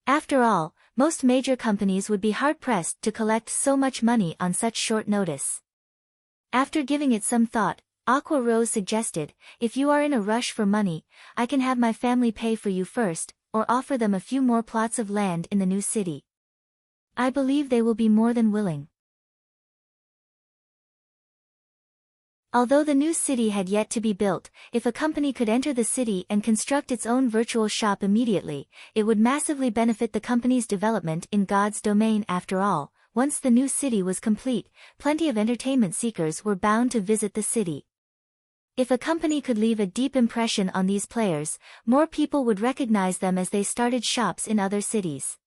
After all, most major companies would be hard-pressed to collect so much money on such short notice. After giving it some thought, Aqua Rose suggested, if you are in a rush for money, I can have my family pay for you first, or offer them a few more plots of land in the new city. I believe they will be more than willing. Although the new city had yet to be built, if a company could enter the city and construct its own virtual shop immediately, it would massively benefit the company's development in God's domain. After all, once the new city was complete, plenty of entertainment seekers were bound to visit the city. If a company could leave a deep impression on these players, more people would recognize them as they started shops in other cities.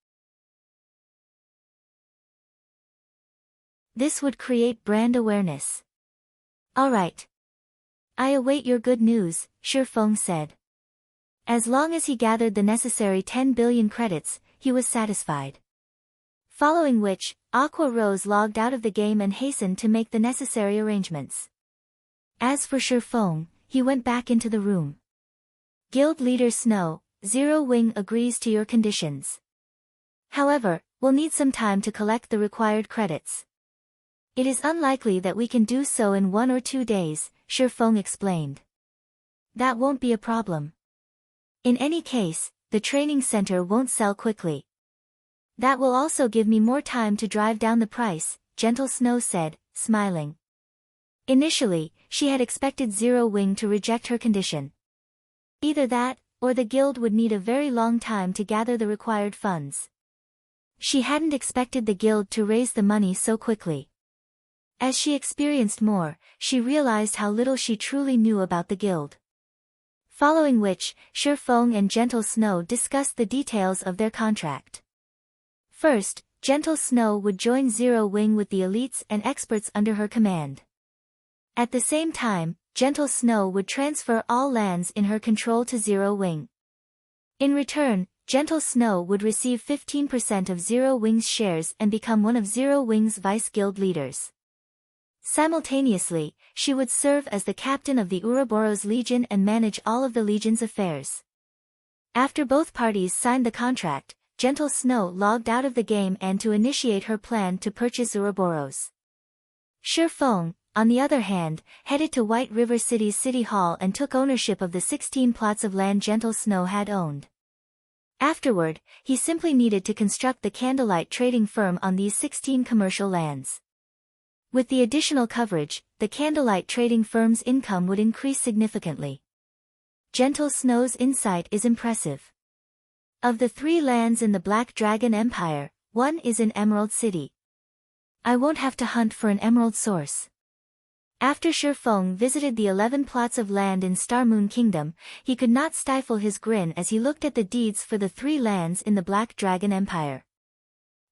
This would create brand awareness. Alright. I await your good news, Shi Feng said. As long as he gathered the necessary 10 billion credits, he was satisfied. Following which, Aqua Rose logged out of the game and hastened to make the necessary arrangements. As for Shi Feng, he went back into the room. Guild Leader Snow, Zero Wing agrees to your conditions. However, we'll need some time to collect the required credits. It is unlikely that we can do so in 1 or 2 days, Shi Feng explained. That won't be a problem. In any case, the training center won't sell quickly. That will also give me more time to drive down the price, Gentle Snow said, smiling. Initially, she had expected Zero Wing to reject her condition. Either that, or the guild would need a very long time to gather the required funds. She hadn't expected the guild to raise the money so quickly. As she experienced more, she realized how little she truly knew about the guild. Following which, Shi Feng and Gentle Snow discussed the details of their contract. First, Gentle Snow would join Zero Wing with the elites and experts under her command. At the same time, Gentle Snow would transfer all lands in her control to Zero Wing. In return, Gentle Snow would receive 15% of Zero Wing's shares and become one of Zero Wing's vice guild leaders. Simultaneously, she would serve as the captain of the Ouroboros Legion and manage all of the Legion's affairs. After both parties signed the contract, Gentle Snow logged out of the game and to initiate her plan to purchase Ouroboros. Shi Feng, on the other hand, headed to White River City's City Hall and took ownership of the 16 plots of land Gentle Snow had owned. Afterward, he simply needed to construct the Candlelight trading firm on these 16 commercial lands. With the additional coverage, the Candlelight trading firm's income would increase significantly. Gentle Snow's insight is impressive. Of the 3 lands in the Black Dragon Empire, 1 is in Emerald City. I won't have to hunt for an emerald source. After Shi Feng visited the 11 plots of land in Star Moon Kingdom, he could not stifle his grin as he looked at the deeds for the 3 lands in the Black Dragon Empire.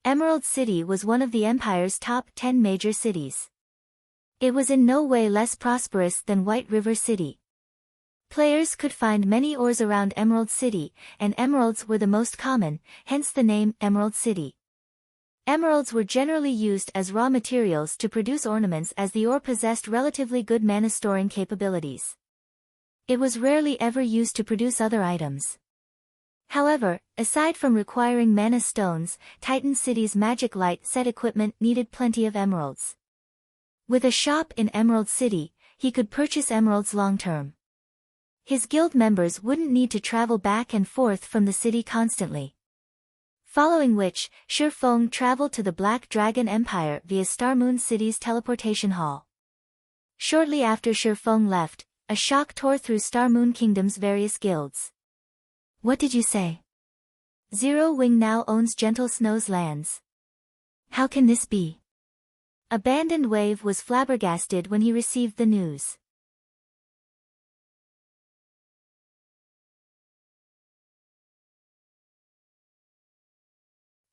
Emerald City was one of the Empire's top 10 major cities. It was in no way less prosperous than White River City. Players could find many ores around Emerald City, and emeralds were the most common, hence the name Emerald City. Emeralds were generally used as raw materials to produce ornaments as the ore possessed relatively good mana storing capabilities. It was rarely ever used to produce other items. However, aside from requiring mana stones, Titan City's magic light set equipment needed plenty of emeralds. With a shop in Emerald City, he could purchase emeralds long-term. His guild members wouldn't need to travel back and forth from the city constantly. Following which, Shi Feng traveled to the Black Dragon Empire via Star Moon City's teleportation hall. Shortly after Shi Feng left, a shock tore through Star Moon Kingdom's various guilds. What did you say? Zero Wing now owns Gentle Snow's lands. How can this be? Abandoned Wave was flabbergasted when he received the news.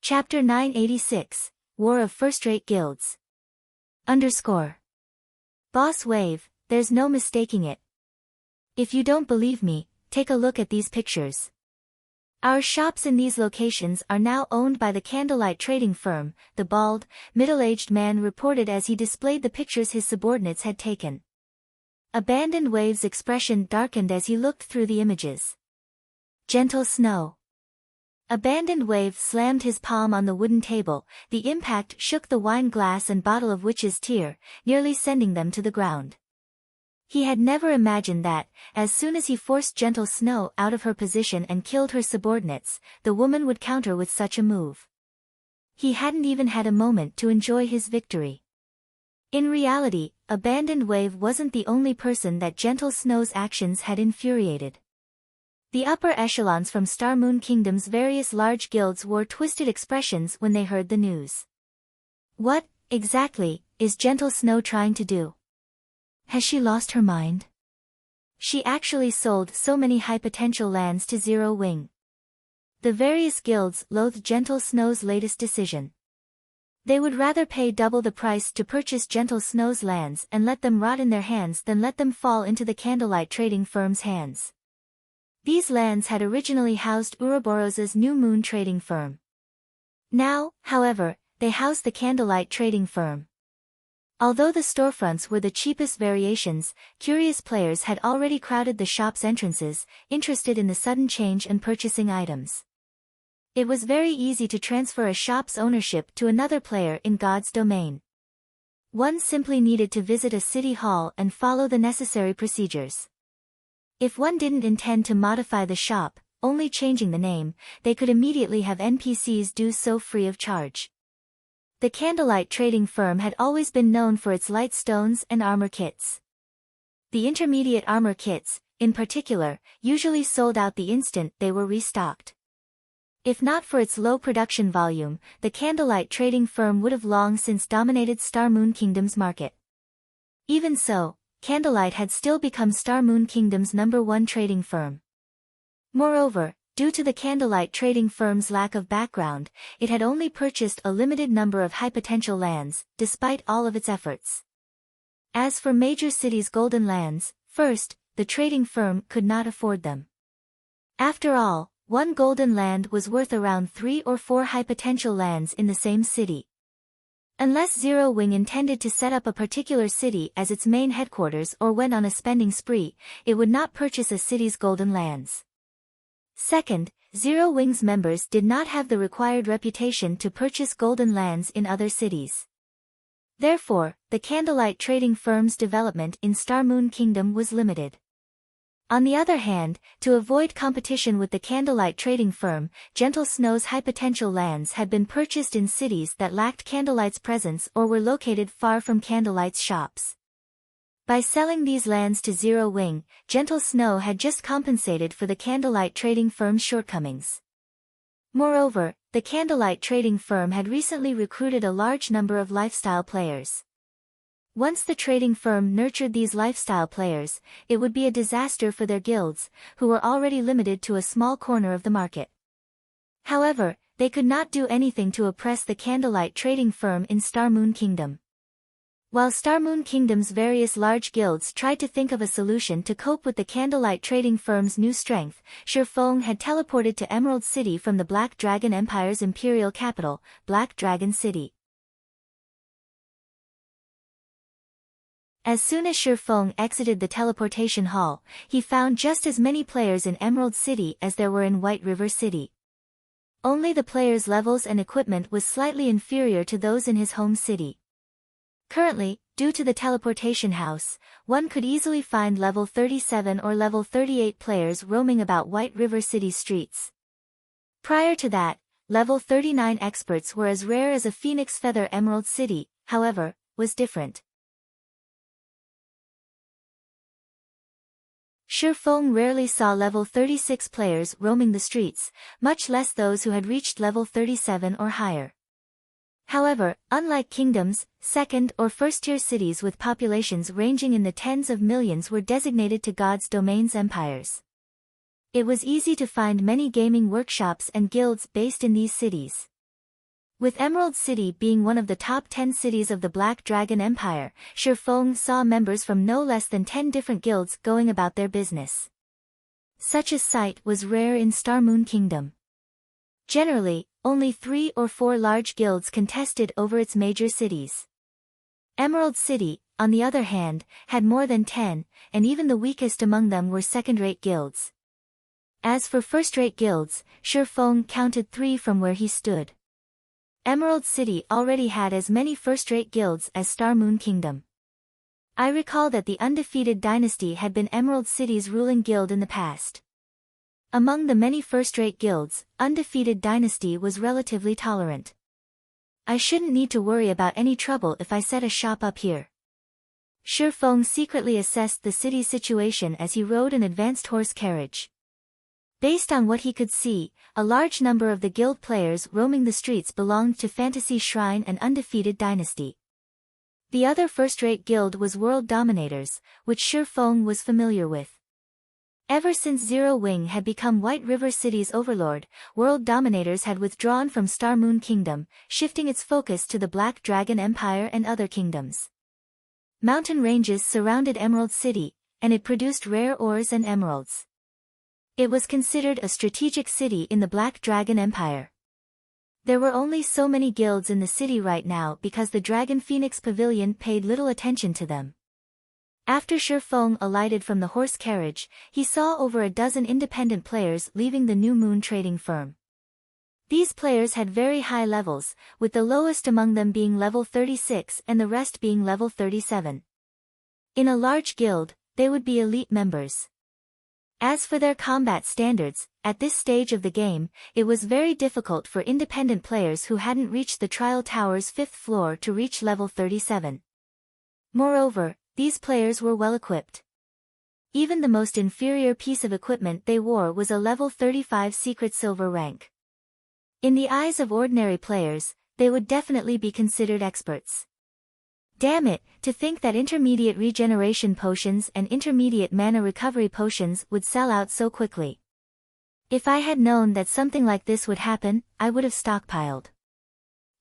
Chapter 986, War of First-Rate Guilds. Boss Wave, there's no mistaking it. If you don't believe me, take a look at these pictures. Our shops in these locations are now owned by the candlelight trading firm, the bald, middle-aged man reported as he displayed the pictures his subordinates had taken. Abandoned Wave's expression darkened as he looked through the images. Gentle snow. Abandoned Wave slammed his palm on the wooden table, the impact shook the wine glass and bottle of Witch's Tear, nearly sending them to the ground. He had never imagined that, as soon as he forced Gentle Snow out of her position and killed her subordinates, the woman would counter with such a move. He hadn't even had a moment to enjoy his victory. In reality, Abandoned Wave wasn't the only person that Gentle Snow's actions had infuriated. The upper echelons from Star Moon Kingdom's various large guilds wore twisted expressions when they heard the news. What, exactly, is Gentle Snow trying to do? Has she lost her mind? She actually sold so many high-potential lands to Zero Wing. The various guilds loathed Gentle Snow's latest decision. They would rather pay double the price to purchase Gentle Snow's lands and let them rot in their hands than let them fall into the candlelight trading firm's hands. These lands had originally housed Ouroboros's New Moon trading firm. Now, however, they housed the candlelight trading firm. Although the storefronts were the cheapest variations, curious players had already crowded the shop's entrances, interested in the sudden change and purchasing items. It was very easy to transfer a shop's ownership to another player in God's domain. One simply needed to visit a city hall and follow the necessary procedures. If one didn't intend to modify the shop, only changing the name, they could immediately have NPCs do so free of charge. The candlelight trading firm had always been known for its light stones and armor kits. The intermediate armor kits, in particular, usually sold out the instant they were restocked. If not for its low production volume, the candlelight trading firm would have long since dominated Star Moon Kingdom's market. Even so, Candlelight had still become Star Moon Kingdom's #1 trading firm. Moreover, due to the candlelight trading firm's lack of background, it had only purchased a limited number of high-potential lands, despite all of its efforts. As for major cities' golden lands, first, the trading firm could not afford them. After all, one golden land was worth around 3 or 4 high-potential lands in the same city. Unless Zero Wing intended to set up a particular city as its main headquarters or went on a spending spree, it would not purchase a city's golden lands. Second, Zero Wing's members did not have the required reputation to purchase golden lands in other cities. Therefore, the candlelight trading firm's development in Star Moon Kingdom was limited. On the other hand, to avoid competition with the candlelight trading firm, Gentle Snow's high-potential lands had been purchased in cities that lacked Candlelight's presence or were located far from Candlelight's shops. By selling these lands to Zero Wing, Gentle Snow had just compensated for the candlelight trading firm's shortcomings. Moreover, the candlelight trading firm had recently recruited a large number of lifestyle players. Once the trading firm nurtured these lifestyle players, it would be a disaster for their guilds, who were already limited to a small corner of the market. However, they could not do anything to oppress the candlelight trading firm in Star Moon Kingdom. While Star Moon Kingdom's various large guilds tried to think of a solution to cope with the candlelight trading firm's new strength, Shifeng had teleported to Emerald City from the Black Dragon Empire's imperial capital, Black Dragon City. As soon as Shifeng exited the teleportation hall, he found just as many players in Emerald City as there were in White River City. Only the players' levels and equipment was slightly inferior to those in his home city. Currently, due to the teleportation house, one could easily find level 37 or level 38 players roaming about White River City streets. Prior to that, level 39 experts were as rare as a phoenix feather. Emerald City, however, was different. Shifeng rarely saw level 36 players roaming the streets, much less those who had reached level 37 or higher. However, unlike kingdoms, second- or first-tier cities with populations ranging in the tens of millions were designated to God's domain's empires. It was easy to find many gaming workshops and guilds based in these cities. With Emerald City being one of the top 10 cities of the Black Dragon Empire, Shifeng saw members from no less than 10 different guilds going about their business. Such a sight was rare in Star Moon Kingdom. Generally, only 3 or 4 large guilds contested over its major cities. Emerald City, on the other hand, had more than 10, and even the weakest among them were second-rate guilds. As for first-rate guilds, Shifeng counted 3 from where he stood. Emerald City already had as many first-rate guilds as Star Moon Kingdom. I recall that the Undefeated Dynasty had been Emerald City's ruling guild in the past. Among the many first-rate guilds, Undefeated Dynasty was relatively tolerant. I shouldn't need to worry about any trouble if I set a shop up here. Shifeng secretly assessed the city's situation as he rode an advanced horse carriage. Based on what he could see, a large number of the guild players roaming the streets belonged to Fantasy Shrine and Undefeated Dynasty. The other first-rate guild was World Dominators, which Shifeng was familiar with. Ever since Zero Wing had become White River City's overlord, World Dominators had withdrawn from Star Moon Kingdom, shifting its focus to the Black Dragon Empire and other kingdoms. Mountain ranges surrounded Emerald City, and it produced rare ores and emeralds. It was considered a strategic city in the Black Dragon Empire. There were only so many guilds in the city right now because the Dragon Phoenix Pavilion paid little attention to them. After Shifeng alighted from the horse carriage, he saw over a dozen independent players leaving the New Moon trading firm. These players had very high levels, with the lowest among them being level 36 and the rest being level 37. In a large guild, they would be elite members. As for their combat standards, at this stage of the game, it was very difficult for independent players who hadn't reached the Trial Tower's 5th floor to reach level 37. Moreover, these players were well equipped. Even the most inferior piece of equipment they wore was a level 35 secret silver rank. In the eyes of ordinary players, they would definitely be considered experts. Damn it, to think that intermediate regeneration potions and intermediate mana recovery potions would sell out so quickly. If I had known that something like this would happen, I would have stockpiled.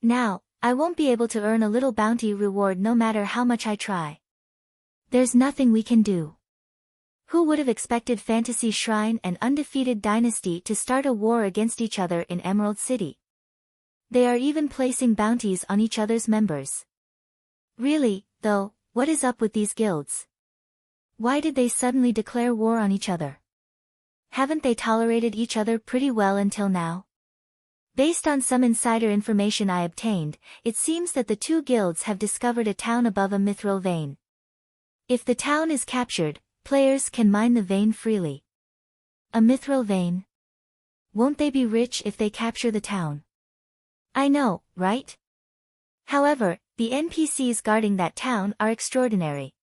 Now, I won't be able to earn a little bounty reward no matter how much I try. There's nothing we can do. Who would have expected Fantasy Shrine and Undefeated Dynasty to start a war against each other in Emerald City? They are even placing bounties on each other's members. Really, though, what is up with these guilds? Why did they suddenly declare war on each other? Haven't they tolerated each other pretty well until now? Based on some insider information I obtained, it seems that the two guilds have discovered a town above a mithril vein. If the town is captured, players can mine the vein freely. A mithril vein? Won't they be rich if they capture the town? I know, right? However, the NPCs guarding that town are extraordinary.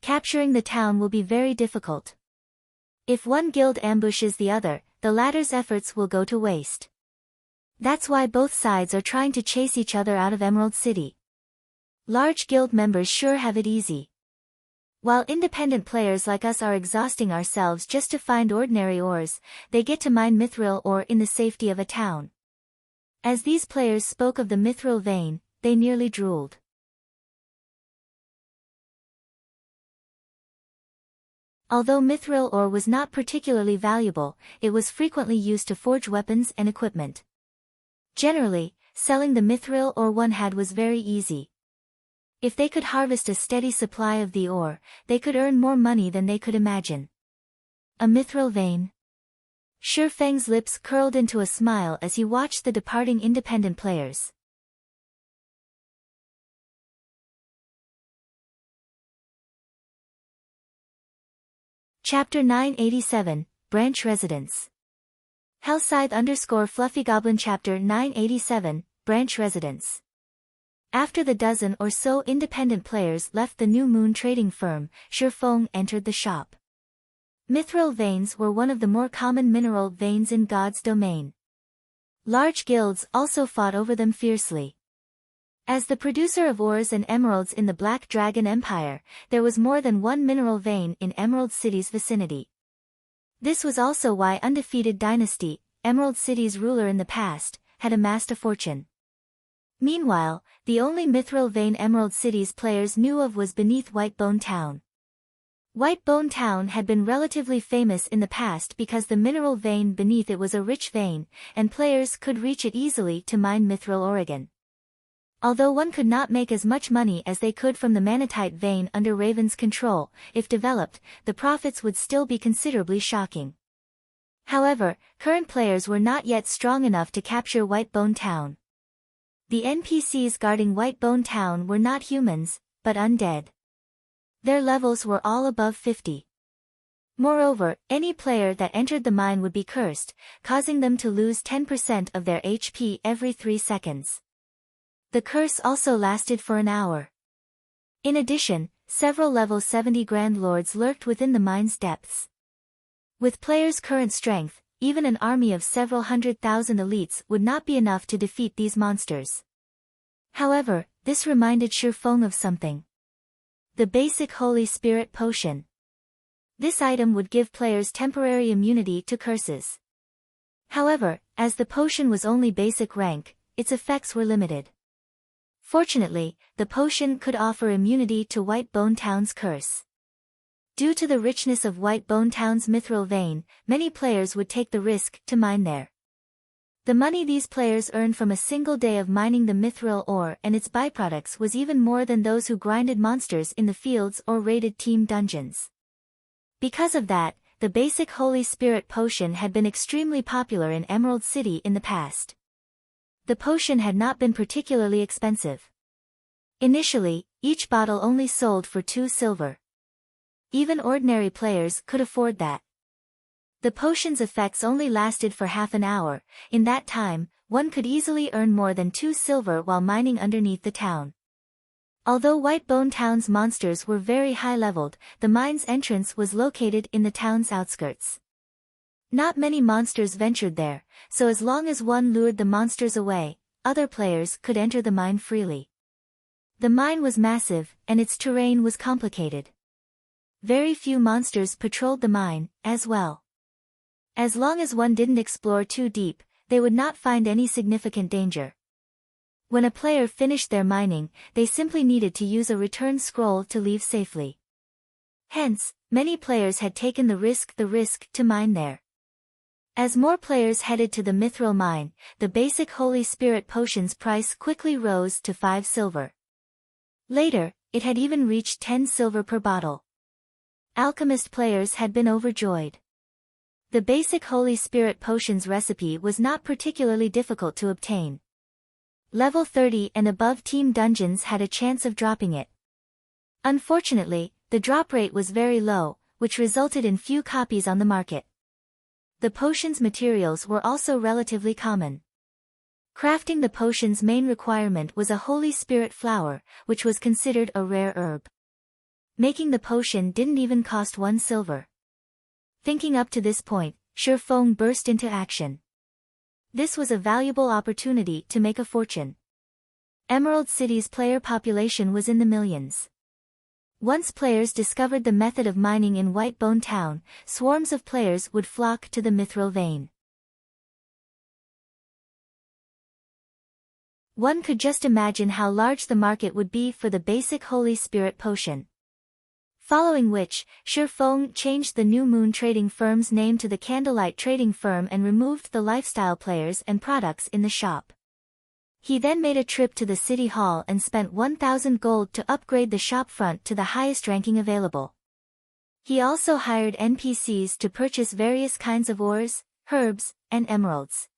Capturing the town will be very difficult. If one guild ambushes the other, the latter's efforts will go to waste. That's why both sides are trying to chase each other out of Emerald City. Large guild members sure have it easy. While independent players like us are exhausting ourselves just to find ordinary ores, they get to mine mithril ore in the safety of a town. As these players spoke of the mithril vein, they nearly drooled. Although mithril ore was not particularly valuable, it was frequently used to forge weapons and equipment. Generally, selling the mithril ore one had was very easy. If they could harvest a steady supply of the ore, they could earn more money than they could imagine. A mithril vein? Shifeng's lips curled into a smile as he watched the departing independent players. Chapter 987, Branch Residence. Hellscythe_FluffyGoblin Chapter 987, Branch Residence. After the dozen or so independent players left the New Moon trading firm, Shifeng entered the shop. Mithril veins were one of the more common mineral veins in God's domain. Large guilds also fought over them fiercely. As the producer of ores and emeralds in the Black Dragon Empire, there was more than one mineral vein in Emerald City's vicinity. This was also why Undefeated Dynasty, Emerald City's ruler in the past, had amassed a fortune. Meanwhile, the only mithril vein Emerald City's players knew of was beneath Whitebone Town. Whitebone Town had been relatively famous in the past because the mineral vein beneath it was a rich vein, and players could reach it easily to mine mithril ore. Although one could not make as much money as they could from the manatite vein under Raven's control, if developed, the profits would still be considerably shocking. However, current players were not yet strong enough to capture Whitebone Town. The NPCs guarding Whitebone Town were not humans, but undead. Their levels were all above 50. Moreover, any player that entered the mine would be cursed, causing them to lose 10% of their HP every 3 seconds. The curse also lasted for an hour. In addition, several level 70 Grand Lords lurked within the mine's depths. With players' current strength, even an army of several 100,000 elites would not be enough to defeat these monsters. However, this reminded Shifeng of something. The basic Holy Spirit Potion. This item would give players temporary immunity to curses. However, as the potion was only basic rank, its effects were limited. Fortunately, the potion could offer immunity to Whitebone Town's curse. Due to the richness of Whitebone Town's mithril vein, many players would take the risk to mine there. The money these players earned from a single day of mining the mithril ore and its byproducts was even more than those who grinded monsters in the fields or raided team dungeons. Because of that, the basic Holy Spirit Potion had been extremely popular in Emerald City in the past. The potion had not been particularly expensive. Initially, each bottle only sold for 2 silver. Even ordinary players could afford that. The potion's effects only lasted for half an hour. In that time, one could easily earn more than 2 silver while mining underneath the town. Although Whitebone Town's monsters were very high-leveled, the mine's entrance was located in the town's outskirts. Not many monsters ventured there, so as long as one lured the monsters away, other players could enter the mine freely. The mine was massive, and its terrain was complicated. Very few monsters patrolled the mine, as well. As long as one didn't explore too deep, they would not find any significant danger. When a player finished their mining, they simply needed to use a return scroll to leave safely. Hence, many players had taken the risk to mine there. As more players headed to the mithril mine, the basic Holy Spirit Potion's price quickly rose to 5 silver. Later, it had even reached 10 silver per bottle. Alchemist players had been overjoyed. The basic Holy Spirit Potion's recipe was not particularly difficult to obtain. Level 30 and above team dungeons had a chance of dropping it. Unfortunately, the drop rate was very low, which resulted in few copies on the market. The potion's materials were also relatively common. Crafting the potion's main requirement was a Holy Spirit flower, which was considered a rare herb. Making the potion didn't even cost 1 silver. Thinking up to this point, Shifeng burst into action. This was a valuable opportunity to make a fortune. Emerald City's player population was in the millions. Once players discovered the method of mining in Whitebone Town, swarms of players would flock to the mithril vein. One could just imagine how large the market would be for the basic Holy Spirit Potion. Following which, Shifeng changed the New Moon trading firm's name to the Candlelight Trading Firm and removed the lifestyle players and products in the shop. He then made a trip to the city hall and spent 1,000 gold to upgrade the shop front to the highest ranking available. He also hired NPCs to purchase various kinds of ores, herbs, and emeralds.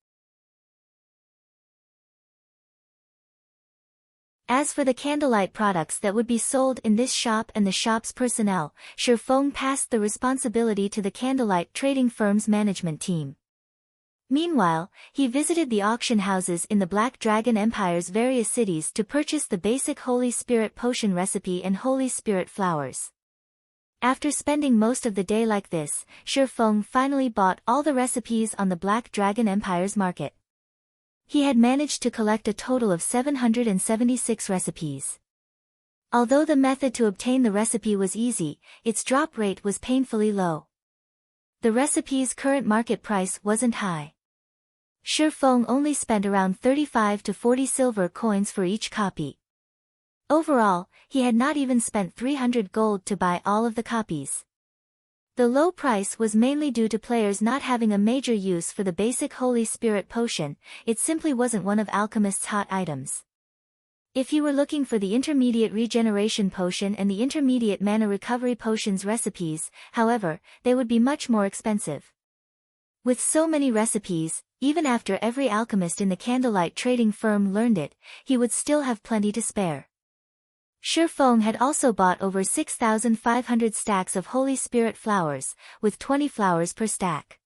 As for the candlelight products that would be sold in this shop and the shop's personnel, Shifeng passed the responsibility to the Candlelight Trading Firm's management team. Meanwhile, he visited the auction houses in the Black Dragon Empire's various cities to purchase the basic Holy Spirit Potion recipe and Holy Spirit flowers. After spending most of the day like this, Shifeng finally bought all the recipes on the Black Dragon Empire's market. He had managed to collect a total of 776 recipes. Although the method to obtain the recipe was easy, its drop rate was painfully low. The recipe's current market price wasn't high. Shifeng only spent around 35 to 40 silver coins for each copy. Overall, he had not even spent 300 gold to buy all of the copies. The low price was mainly due to players not having a major use for the basic Holy Spirit potion. It simply wasn't one of alchemists' hot items. If you were looking for the intermediate regeneration potion and the intermediate mana recovery potions recipes, however, they would be much more expensive. With so many recipes, even after every alchemist in the candlelight trading firm learned it, he would still have plenty to spare. Shi Feng had also bought over 6,500 stacks of Holy Spirit flowers, with 20 flowers per stack.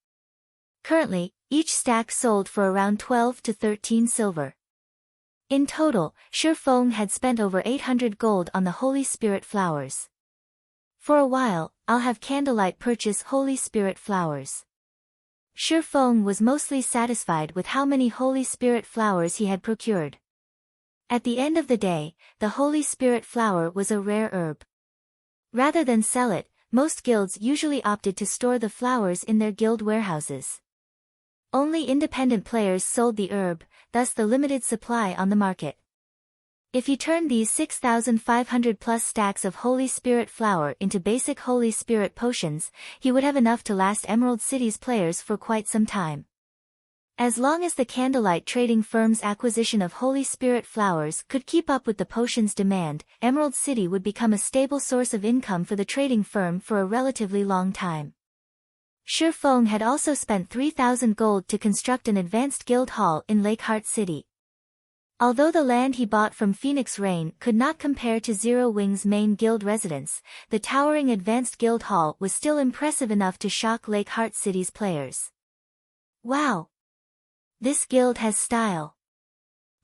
Currently, each stack sold for around 12 to 13 silver. In total, Shi Feng had spent over 800 gold on the Holy Spirit flowers. For a while, I'll have candlelight purchase Holy Spirit flowers. Shi Feng was mostly satisfied with how many Holy Spirit flowers he had procured. At the end of the day, the Holy Spirit flower was a rare herb. Rather than sell it, most guilds usually opted to store the flowers in their guild warehouses. Only independent players sold the herb, thus the limited supply on the market. If he turned these 6,500 plus stacks of Holy Spirit flower into basic Holy Spirit potions, he would have enough to last Emerald City's players for quite some time. As long as the candlelight trading firm's acquisition of Holy Spirit flowers could keep up with the potion's demand, Emerald City would become a stable source of income for the trading firm for a relatively long time. Shi Feng had also spent 3,000 gold to construct an advanced guild hall in Lakeheart City. Although the land he bought from Phoenix Rain could not compare to Zero Wing's main guild residence, the towering advanced guild hall was still impressive enough to shock Lakeheart City's players. Wow! This guild has style.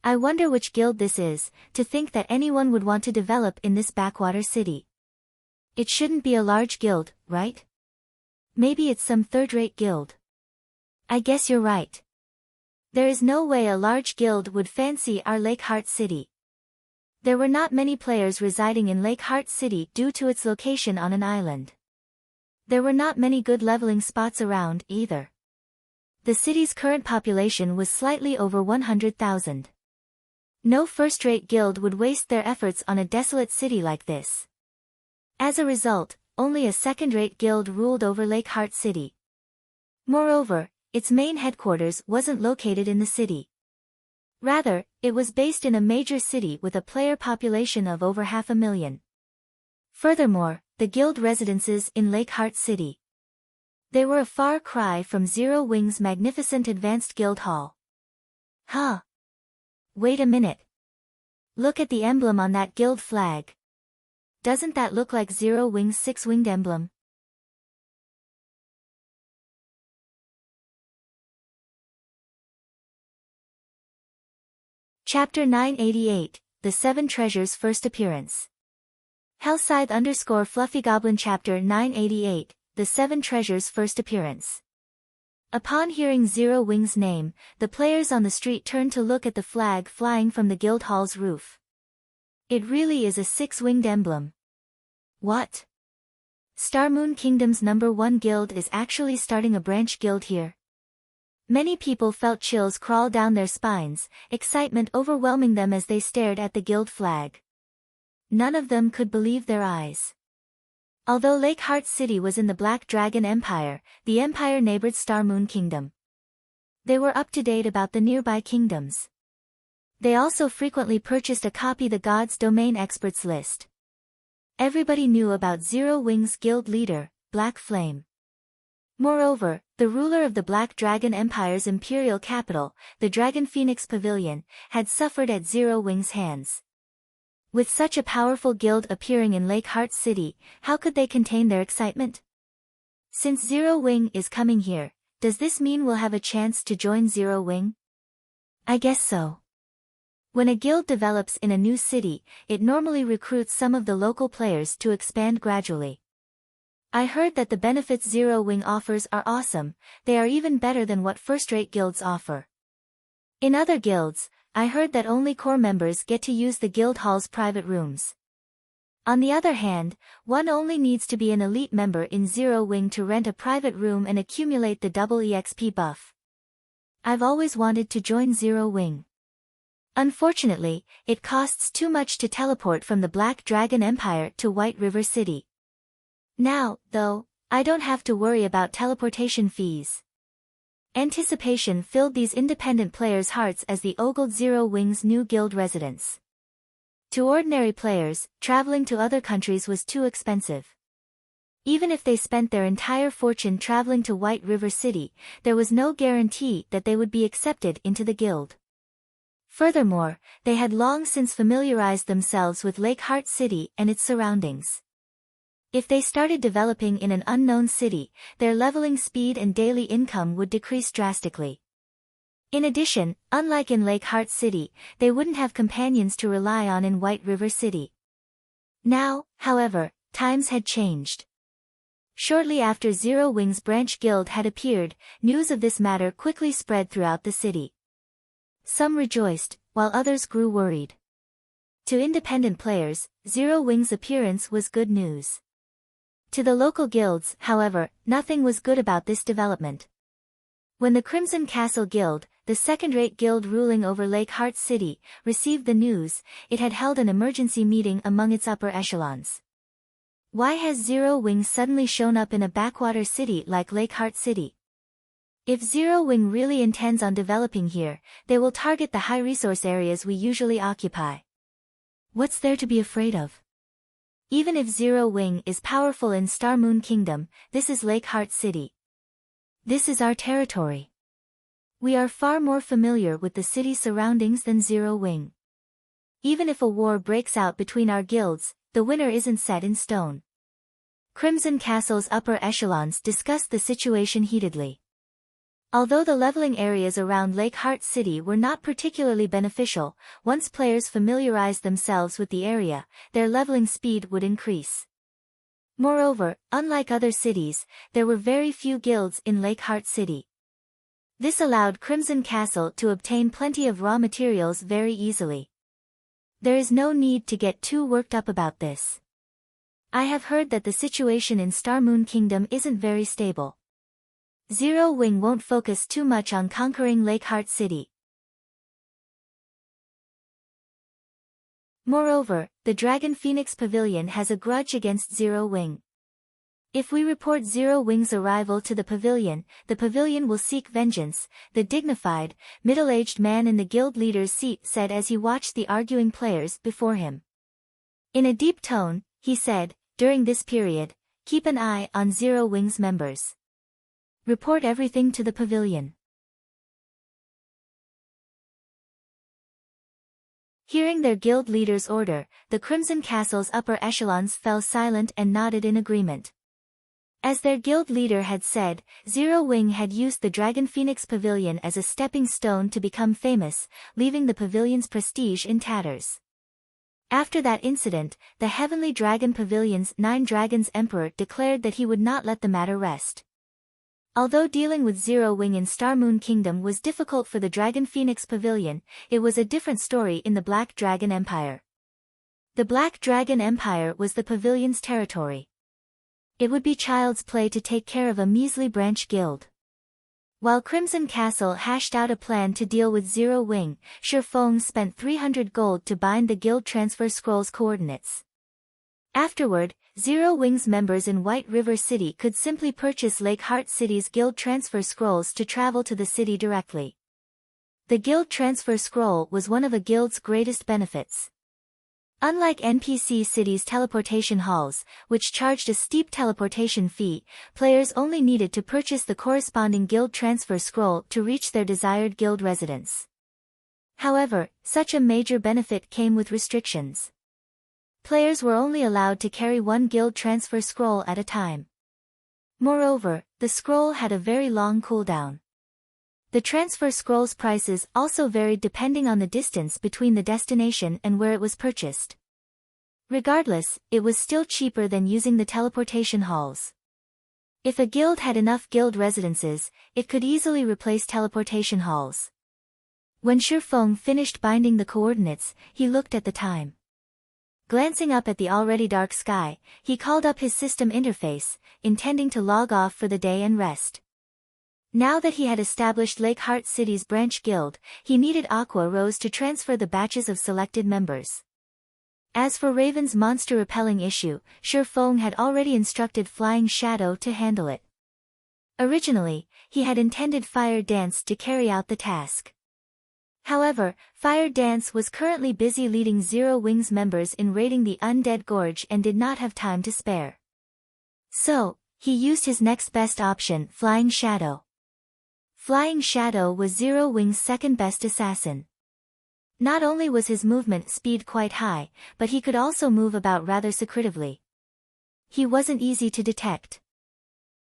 I wonder which guild this is, to think that anyone would want to develop in this backwater city. It shouldn't be a large guild, right? Maybe it's some third-rate guild. I guess you're right. There is no way a large guild would fancy our Lakeheart City. There were not many players residing in Lakeheart City due to its location on an island. There were not many good leveling spots around, either. The city's current population was slightly over 100,000. No first-rate guild would waste their efforts on a desolate city like this. As a result, only a second-rate guild ruled over Lakeheart City. Moreover, its main headquarters wasn't located in the city. Rather, it was based in a major city with a player population of over 500,000. Furthermore, the guild residences in Lakeheart City. They were a far cry from Zero Wing's magnificent advanced guild hall. Huh. Wait a minute. Look at the emblem on that guild flag. Doesn't that look like Zero Wing's six-winged emblem? Chapter 988, The Seven Treasures' First Appearance. Hellscythe _Fluffy Chapter 988, The Seven Treasures' First Appearance. Upon hearing Zero Wing's name, the players on the street turned to look at the flag flying from the guild hall's roof. It really is a six-winged emblem. What? Star Moon Kingdom's #1 guild is actually starting a branch guild here. Many people felt chills crawl down their spines, excitement overwhelming them as they stared at the guild flag. None of them could believe their eyes. Although Lakeheart City was in the Black Dragon Empire, the empire neighbored Star Moon Kingdom. They were up to date about the nearby kingdoms. They also frequently purchased a copy of the God's Domain Experts list. Everybody knew about Zero Wing's guild leader, Black Flame. Moreover, the ruler of the Black Dragon Empire's imperial capital, the Dragon Phoenix Pavilion, had suffered at Zero Wing's hands. With such a powerful guild appearing in Lakeheart City, how could they contain their excitement? Since Zero Wing is coming here, does this mean we'll have a chance to join Zero Wing? I guess so. When a guild develops in a new city, it normally recruits some of the local players to expand gradually. I heard that the benefits Zero Wing offers are awesome, they are even better than what first-rate guilds offer. In other guilds, I heard that only core members get to use the guild hall's private rooms. On the other hand, one only needs to be an elite member in Zero Wing to rent a private room and accumulate the double EXP buff. I've always wanted to join Zero Wing. Unfortunately, it costs too much to teleport from the Black Dragon Empire to White River City. Now, though, I don't have to worry about teleportation fees. Anticipation filled these independent players' hearts as they ogled Zero Wing's new guild residence. To ordinary players, traveling to other countries was too expensive. Even if they spent their entire fortune traveling to White River City, there was no guarantee that they would be accepted into the guild. Furthermore, they had long since familiarized themselves with Lake Heart City and its surroundings. If they started developing in an unknown city, their leveling speed and daily income would decrease drastically. In addition, unlike in Lake Heart City, they wouldn't have companions to rely on in White River City. Now, however, times had changed. Shortly after Zero Wing's branch guild had appeared, news of this matter quickly spread throughout the city. Some rejoiced, while others grew worried. To independent players, Zero Wing's appearance was good news. To the local guilds, however, nothing was good about this development. When the Crimson Castle Guild, the second-rate guild ruling over Lake Heart City, received the news, it had held an emergency meeting among its upper echelons. Why has Zero Wing suddenly shown up in a backwater city like Lake Heart City? If Zero Wing really intends on developing here, they will target the high-resource areas we usually occupy. What's there to be afraid of? Even if Zero Wing is powerful in Star Moon Kingdom, this is Lake Heart City. This is our territory. We are far more familiar with the city's surroundings than Zero Wing. Even if a war breaks out between our guilds, the winner isn't set in stone. Crimson Castle's upper echelons discussed the situation heatedly. Although the leveling areas around Lake Heart City were not particularly beneficial, once players familiarized themselves with the area, their leveling speed would increase. Moreover, unlike other cities, there were very few guilds in Lake Heart City. This allowed Crimson Castle to obtain plenty of raw materials very easily. There is no need to get too worked up about this. I have heard that the situation in Star Moon Kingdom isn't very stable. Zero Wing won't focus too much on conquering Lake Heart City. Moreover, the Dragon Phoenix Pavilion has a grudge against Zero Wing. If we report Zero Wing's arrival to the pavilion will seek vengeance, the dignified, middle-aged man in the guild leader's seat said as he watched the arguing players before him. In a deep tone, he said, during this period, keep an eye on Zero Wing's members. Report everything to the pavilion. Hearing their guild leader's order, the Crimson Castle's upper echelons fell silent and nodded in agreement. As their guild leader had said, Zero Wing had used the Dragon Phoenix Pavilion as a stepping stone to become famous, leaving the pavilion's prestige in tatters. After that incident, the Heavenly Dragon Pavilion's 9 Dragons Emperor declared that he would not let the matter rest. Although dealing with Zero Wing in Star Moon Kingdom was difficult for the Dragon Phoenix Pavilion, it was a different story in the Black Dragon Empire. The Black Dragon Empire was the pavilion's territory. It would be child's play to take care of a measly branch guild. While Crimson Castle hashed out a plan to deal with Zero Wing, Shifeng spent 300 gold to bind the guild transfer scroll's coordinates. Afterward, Zero Wing's members in White River City could simply purchase Lake Heart City's guild transfer scrolls to travel to the city directly. The guild transfer scroll was one of a guild's greatest benefits. Unlike NPC City's teleportation halls, which charged a steep teleportation fee, players only needed to purchase the corresponding guild transfer scroll to reach their desired guild residence. However, such a major benefit came with restrictions. Players were only allowed to carry one guild transfer scroll at a time. Moreover, the scroll had a very long cooldown. The transfer scroll's prices also varied depending on the distance between the destination and where it was purchased. Regardless, it was still cheaper than using the teleportation halls. If a guild had enough guild residences, it could easily replace teleportation halls. When Shifeng finished binding the coordinates, he looked at the time. Glancing up at the already dark sky, he called up his system interface, intending to log off for the day and rest. Now that he had established Lake Heart City's branch guild, he needed Aqua Rose to transfer the batches of selected members. As for Raven's monster-repelling issue, Shi Feng had already instructed Flying Shadow to handle it. Originally, he had intended Fire Dance to carry out the task. However, Fire Dance was currently busy leading Zero Wings members in raiding the Undead Gorge and did not have time to spare. So, he used his next best option, Flying Shadow. Flying Shadow was Zero Wings' second best assassin. Not only was his movement speed quite high, but he could also move about rather secretively. He wasn't easy to detect.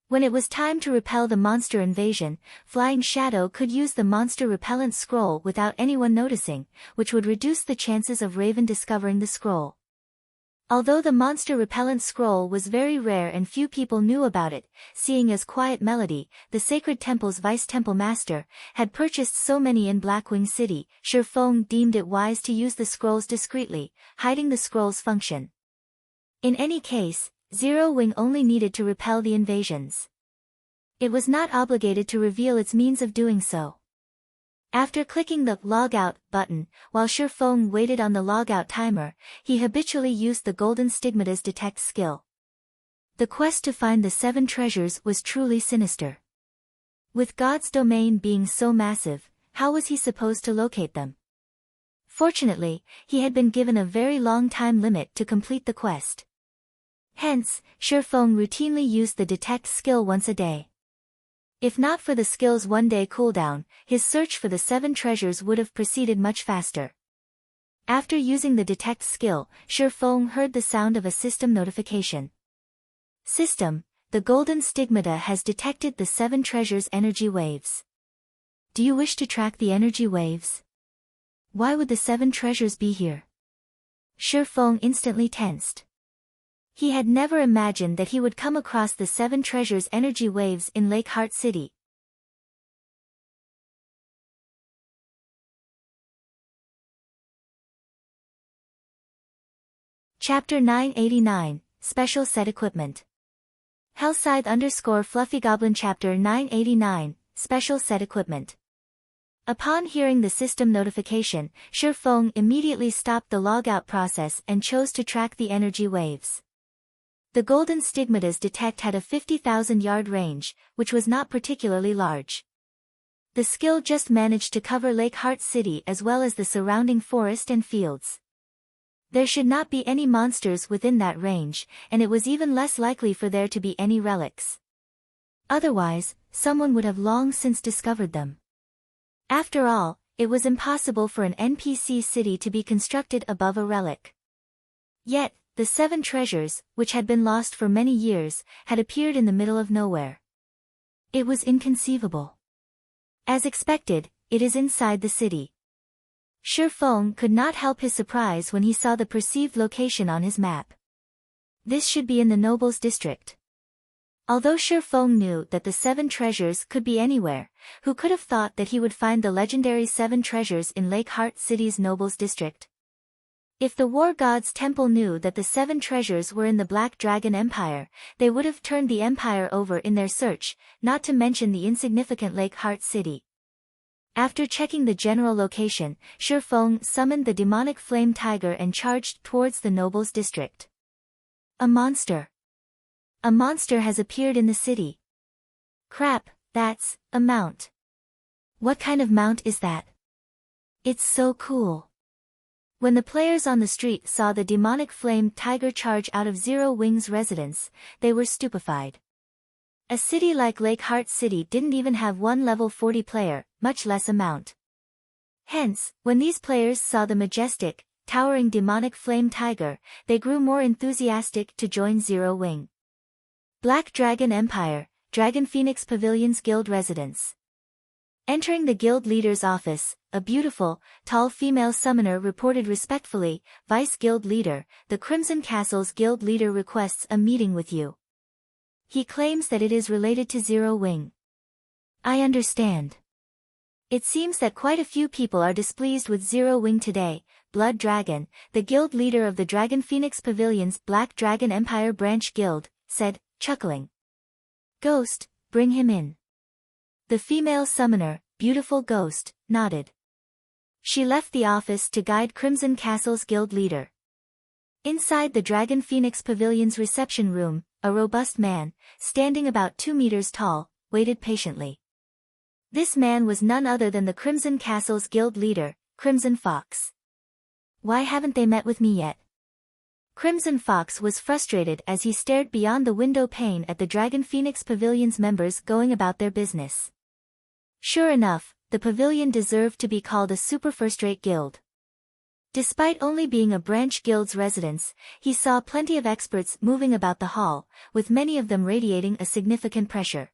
When it was time to repel the monster invasion, Flying Shadow could use the monster repellent scroll without anyone noticing, which would reduce the chances of Raven discovering the scroll. Although the monster repellent scroll was very rare and few people knew about it, seeing as Quiet Melody, the Sacred Temple's vice-temple master, had purchased so many in Blackwing City, Shi Feng deemed it wise to use the scrolls discreetly, hiding the scroll's function. In any case, Zero Wing only needed to repel the invasions. It was not obligated to reveal its means of doing so. After clicking the Log Out button, while Shi Feng waited on the logout timer, he habitually used the Golden Stigmata's detect skill. The quest to find the 7 treasures was truly sinister. With God's domain being so massive, how was he supposed to locate them? Fortunately, he had been given a very long time limit to complete the quest. Hence, Shi Feng routinely used the detect skill once a day. If not for the skill's one-day cooldown, his search for the 7 treasures would have proceeded much faster. After using the detect skill, Shi Feng heard the sound of a system notification. System, the Golden Stigmata has detected the 7 treasures' energy waves. Do you wish to track the energy waves? Why would the 7 treasures be here? Shi Feng instantly tensed. He had never imagined that he would come across the 7 treasures' energy waves in Lake Heart City. Chapter 989, Special Set Equipment. Hellscythe _Fluffy Chapter 989, Special Set Equipment. Upon hearing the system notification, Shi Feng immediately stopped the logout process and chose to track the energy waves. The Golden Stigmata's detect had a 50,000-yard range, which was not particularly large. The skill just managed to cover Lake Heart City as well as the surrounding forest and fields. There should not be any monsters within that range, and it was even less likely for there to be any relics. Otherwise, someone would have long since discovered them. After all, it was impossible for an NPC city to be constructed above a relic. Yet, the 7 treasures, which had been lost for many years, had appeared in the middle of nowhere. It was inconceivable. As expected, it is inside the city. Shi Feng could not help his surprise when he saw the perceived location on his map. This should be in the Nobles District. Although Shi Feng knew that the 7 treasures could be anywhere, who could have thought that he would find the legendary 7 treasures in Lake Heart City's Nobles District? If the War God's Temple knew that the 7 treasures were in the Black Dragon Empire, they would have turned the empire over in their search, not to mention the insignificant Lake Heart City. After checking the general location, Shi Feng summoned the demonic flame tiger and charged towards the Nobles District. A monster. A monster has appeared in the city. Crap, that's a mount. What kind of mount is that? It's so cool. When the players on the street saw the demonic flame tiger charge out of Zero Wing's residence, they were stupefied. A city like Lake Heart City didn't even have one level 40 player, much less a mount. Hence, when these players saw the majestic, towering demonic flame tiger, they grew more enthusiastic to join Zero Wing. Black Dragon Empire, Dragon Phoenix Pavilion's guild residence. Entering the guild leader's office, a beautiful, tall female summoner reported respectfully, Vice Guild Leader, the Crimson Castle's guild leader requests a meeting with you. He claims that it is related to Zero Wing. I understand. It seems that quite a few people are displeased with Zero Wing today. Blood Dragon, the guild leader of the Dragon Phoenix Pavilion's Black Dragon Empire branch guild, said, chuckling. Ghost, bring him in. The female summoner, Beautiful Ghost, nodded. She left the office to guide Crimson Castle's guild leader. Inside the Dragon Phoenix Pavilion's reception room, a robust man, standing about 2 meters tall, waited patiently. This man was none other than the Crimson Castle's guild leader, Crimson Fox. Why haven't they met with me yet? Crimson Fox was frustrated as he stared beyond the window pane at the Dragon Phoenix Pavilion's members going about their business. Sure enough, the pavilion deserved to be called a super first-rate guild. Despite only being a branch guild's residence, he saw plenty of experts moving about the hall, with many of them radiating a significant pressure.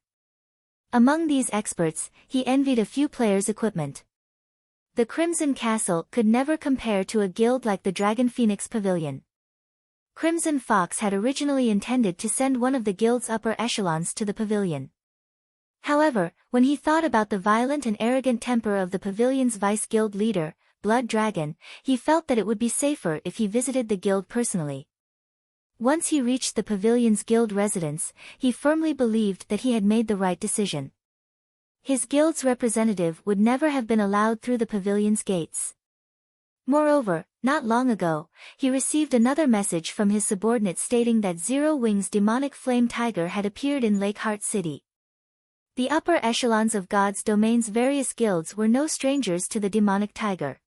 Among these experts, he envied a few players' equipment. The Crimson Castle could never compare to a guild like the Dragon Phoenix Pavilion. Crimson Fox had originally intended to send one of the guild's upper echelons to the pavilion. However, when he thought about the violent and arrogant temper of the pavilion's vice-guild leader, Blood Dragon, he felt that it would be safer if he visited the guild personally. Once he reached the pavilion's guild residence, he firmly believed that he had made the right decision. His guild's representative would never have been allowed through the pavilion's gates. Moreover, not long ago, he received another message from his subordinate stating that Zero Wing's demonic flame tiger had appeared in Lakeheart City. The upper echelons of God's domain's various guilds were no strangers to the demonic tiger.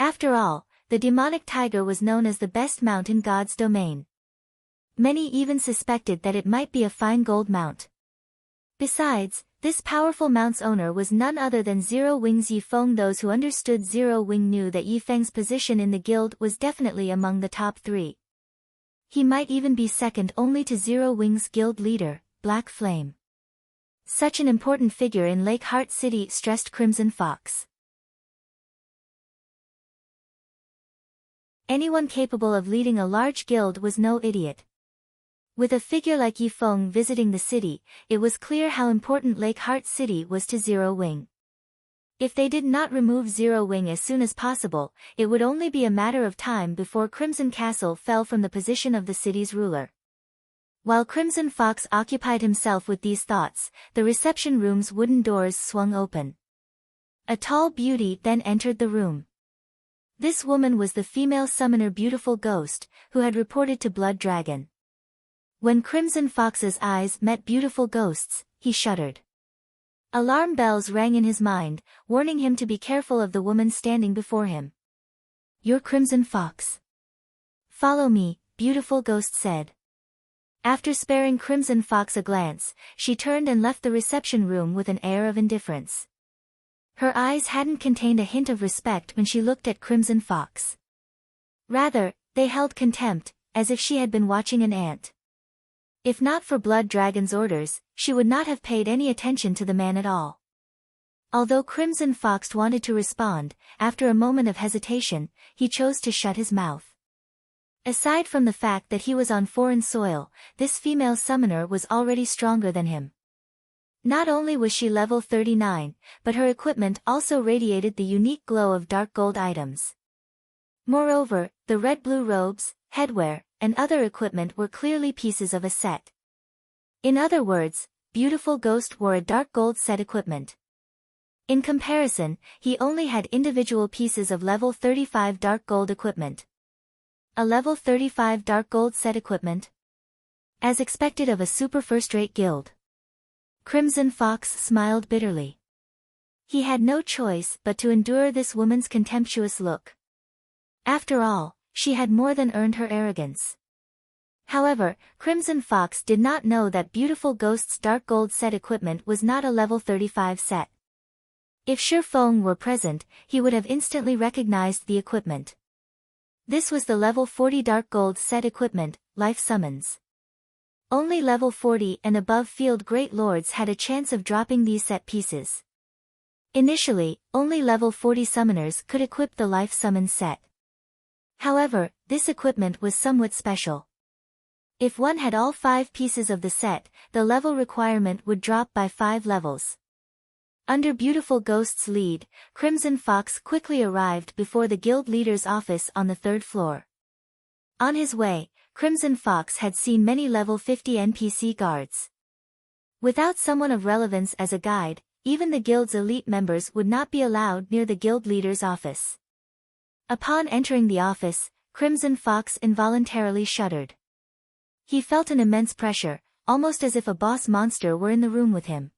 After all, the demonic tiger was known as the best mount in God's domain. Many even suspected that it might be a fine gold mount. Besides, this powerful mount's owner was none other than Zero Wing's Yifeng. Those who understood Zero Wing knew that Yifeng's position in the guild was definitely among the top 3. He might even be second only to Zero Wing's guild leader, Black Flame. Such an important figure in Lakeheart City stressed Crimson Fox. Anyone capable of leading a large guild was no idiot. With a figure like Yifeng visiting the city, it was clear how important Lakeheart City was to Zero Wing. If they did not remove Zero Wing as soon as possible, it would only be a matter of time before Crimson Castle fell from the position of the city's ruler. While Crimson Fox occupied himself with these thoughts, the reception room's wooden doors swung open. A tall beauty then entered the room. This woman was the female summoner Beautiful Ghost, who had reported to Blood Dragon. When Crimson Fox's eyes met Beautiful Ghost's, he shuddered. Alarm bells rang in his mind, warning him to be careful of the woman standing before him. "You're Crimson Fox." "Follow me," Beautiful Ghost said. After sparing Crimson Fox a glance, she turned and left the reception room with an air of indifference. Her eyes hadn't contained a hint of respect when she looked at Crimson Fox. Rather, they held contempt, as if she had been watching an ant. If not for Blood Dragon's orders, she would not have paid any attention to the man at all. Although Crimson Fox wanted to respond, after a moment of hesitation, he chose to shut his mouth. Aside from the fact that he was on foreign soil, this female summoner was already stronger than him. Not only was she level 39, but her equipment also radiated the unique glow of dark gold items. Moreover, the red-blue robes, headwear, and other equipment were clearly pieces of a set. In other words, Beautiful Ghost wore a dark gold set equipment. In comparison, he only had individual pieces of level 35 dark gold equipment. A level 35 dark gold set equipment? As expected of a super first-rate guild. Crimson Fox smiled bitterly. He had no choice but to endure this woman's contemptuous look. After all, she had more than earned her arrogance. However, Crimson Fox did not know that Beautiful Ghost's dark gold set equipment was not a level 35 set. If Shifeng were present, he would have instantly recognized the equipment. This was the level 40 dark gold set equipment, Life Summons. Only level 40 and above field Great Lords had a chance of dropping these set pieces. Initially, only level 40 summoners could equip the Life Summon set. However, this equipment was somewhat special. If one had all 5 pieces of the set, the level requirement would drop by 5 levels. Under Beautiful Ghost's lead, Crimson Fox quickly arrived before the guild leader's office on the 3rd floor. On his way, Crimson Fox had seen many level 50 NPC guards. Without someone of relevance as a guide, even the guild's elite members would not be allowed near the guild leader's office. Upon entering the office, Crimson Fox involuntarily shuddered. He felt an immense pressure, almost as if a boss monster were in the room with him.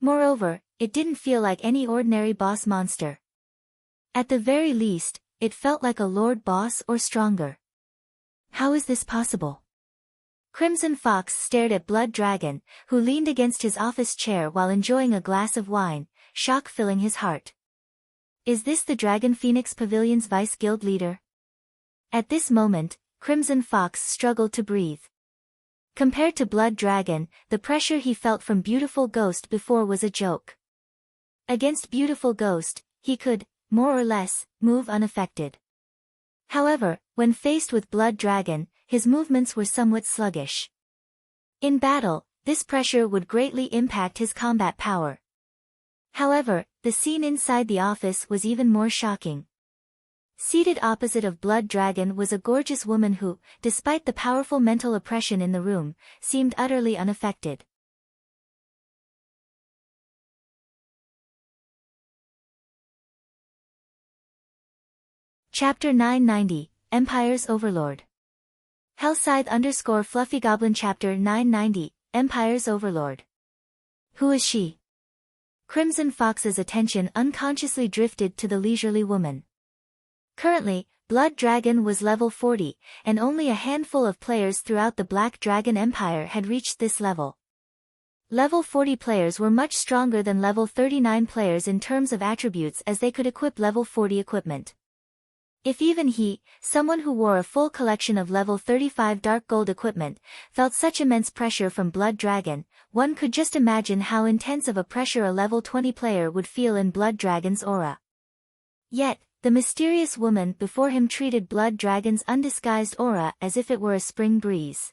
Moreover, it didn't feel like any ordinary boss monster. At the very least, it felt like a lord boss or stronger. How is this possible? Crimson Fox stared at Blood Dragon, who leaned against his office chair while enjoying a glass of wine, shock filling his heart. Is this the Dragon Phoenix Pavilion's vice guild leader? At this moment, Crimson Fox struggled to breathe. Compared to Blood Dragon, the pressure he felt from Beautiful Ghost before was a joke. Against Beautiful Ghost, he could, more or less, move unaffected. However, when faced with Blood Dragon, his movements were somewhat sluggish. In battle, this pressure would greatly impact his combat power. However, the scene inside the office was even more shocking. Seated opposite of Blood Dragon was a gorgeous woman who, despite the powerful mental oppression in the room, seemed utterly unaffected. Chapter 990, Empire's Overlord. Hellscythe_Fluffy Chapter 990, Empire's Overlord. Who is she? Crimson Fox's attention unconsciously drifted to the leisurely woman. Currently, Blood Dragon was level 40, and only a handful of players throughout the Black Dragon Empire had reached this level. Level 40 players were much stronger than level 39 players in terms of attributes, as they could equip level 40 equipment. If even he, someone who wore a full collection of level 35 dark gold equipment, felt such immense pressure from Blood Dragon, one could just imagine how intense of a pressure a level 20 player would feel in Blood Dragon's aura. Yet, the mysterious woman before him treated Blood Dragon's undisguised aura as if it were a spring breeze.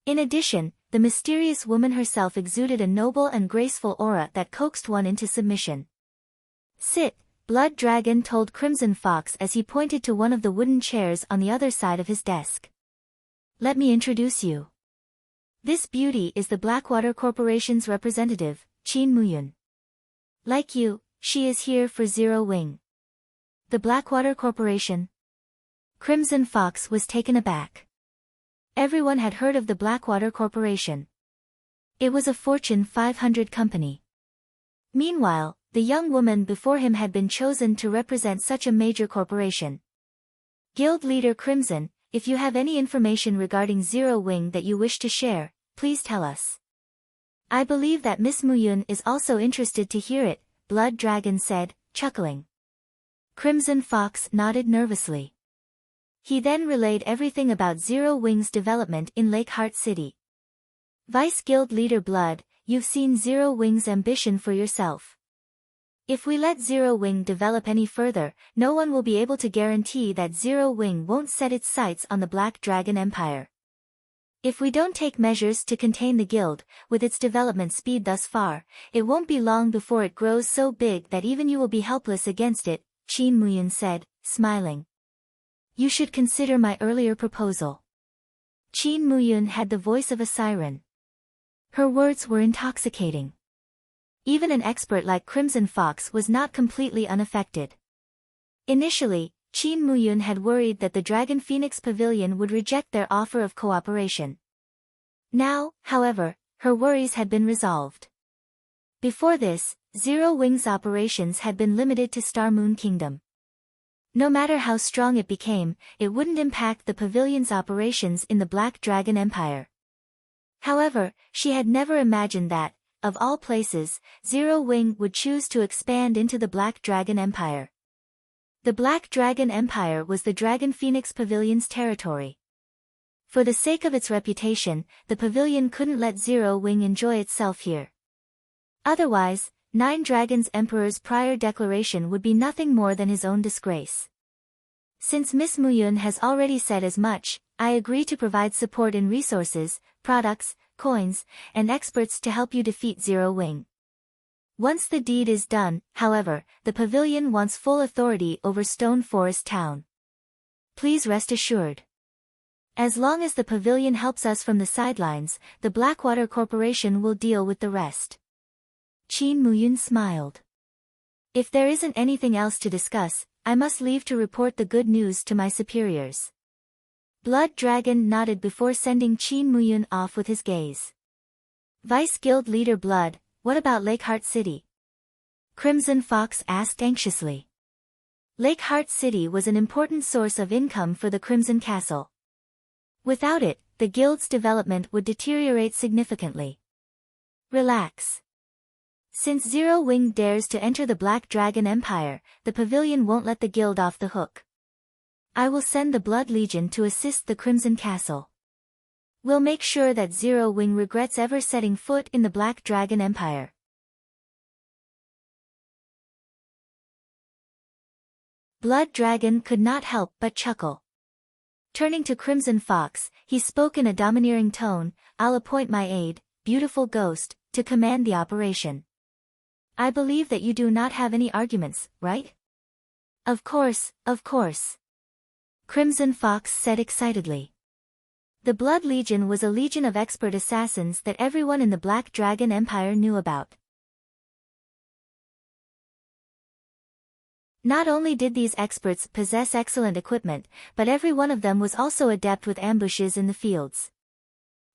In addition, the mysterious woman herself exuded a noble and graceful aura that coaxed one into submission. Sit, Blood Dragon told Crimson Fox as he pointed to one of the wooden chairs on the other side of his desk. Let me introduce you. This beauty is the Blackwater Corporation's representative, Qin Muyun. Like you, she is here for Zero Wing. The Blackwater Corporation? Crimson Fox was taken aback. Everyone had heard of the Blackwater Corporation. It was a Fortune 500 company. Meanwhile, the young woman before him had been chosen to represent such a major corporation. Guild Leader Crimson, if you have any information regarding Zero Wing that you wish to share, please tell us. I believe that Miss Muyun is also interested to hear it, Blood Dragon said, chuckling. Crimson Fox nodded nervously. He then relayed everything about Zero Wing's development in Lakeheart City. Vice Guild Leader Blood, you've seen Zero Wing's ambition for yourself. If we let Zero Wing develop any further, no one will be able to guarantee that Zero Wing won't set its sights on the Black Dragon Empire. If we don't take measures to contain the guild, with its development speed thus far, it won't be long before it grows so big that even you will be helpless against it, Qin Muyun said, smiling. You should consider my earlier proposal. Qin Muyun had the voice of a siren. Her words were intoxicating. Even an expert like Crimson Fox was not completely unaffected. Initially, Qin Muyun had worried that the Dragon Phoenix Pavilion would reject their offer of cooperation. Now, however, her worries had been resolved. Before this, Zero Wing's operations had been limited to Star Moon Kingdom. No matter how strong it became, it wouldn't impact the pavilion's operations in the Black Dragon Empire. However, she had never imagined that, of all places, Zero Wing would choose to expand into the Black Dragon Empire. The Black Dragon Empire was the Dragon Phoenix Pavilion's territory. For the sake of its reputation, the pavilion couldn't let Zero Wing enjoy itself here. Otherwise, Nine Dragons Emperor's prior declaration would be nothing more than his own disgrace. Since Miss Muyun has already said as much, I agree to provide support in resources, products, coins, and experts to help you defeat Zero Wing. Once the deed is done, however, the pavilion wants full authority over Stone Forest Town. Please rest assured. As long as the pavilion helps us from the sidelines, the Blackwater Corporation will deal with the rest. Qin Muyun smiled. If there isn't anything else to discuss, I must leave to report the good news to my superiors. Blood Dragon nodded before sending Qin Muyun off with his gaze. Vice Guild Leader Blood, what about Lakeheart City? Crimson Fox asked anxiously. Lakeheart City was an important source of income for the Crimson Castle. Without it, the guild's development would deteriorate significantly. Relax. Since Zero Wing dares to enter the Black Dragon Empire, the pavilion won't let the guild off the hook. I will send the Blood Legion to assist the Crimson Castle. We'll make sure that Zero Wing regrets ever setting foot in the Black Dragon Empire. Blood Dragon could not help but chuckle. Turning to Crimson Fox, he spoke in a domineering tone, I'll appoint my aide, Beautiful Ghost, to command the operation. I believe that you do not have any arguments, right? Of course, of course. Crimson Fox said excitedly. The Blood Legion was a legion of expert assassins that everyone in the Black Dragon Empire knew about. Not only did these experts possess excellent equipment, but every one of them was also adept with ambushes in the fields.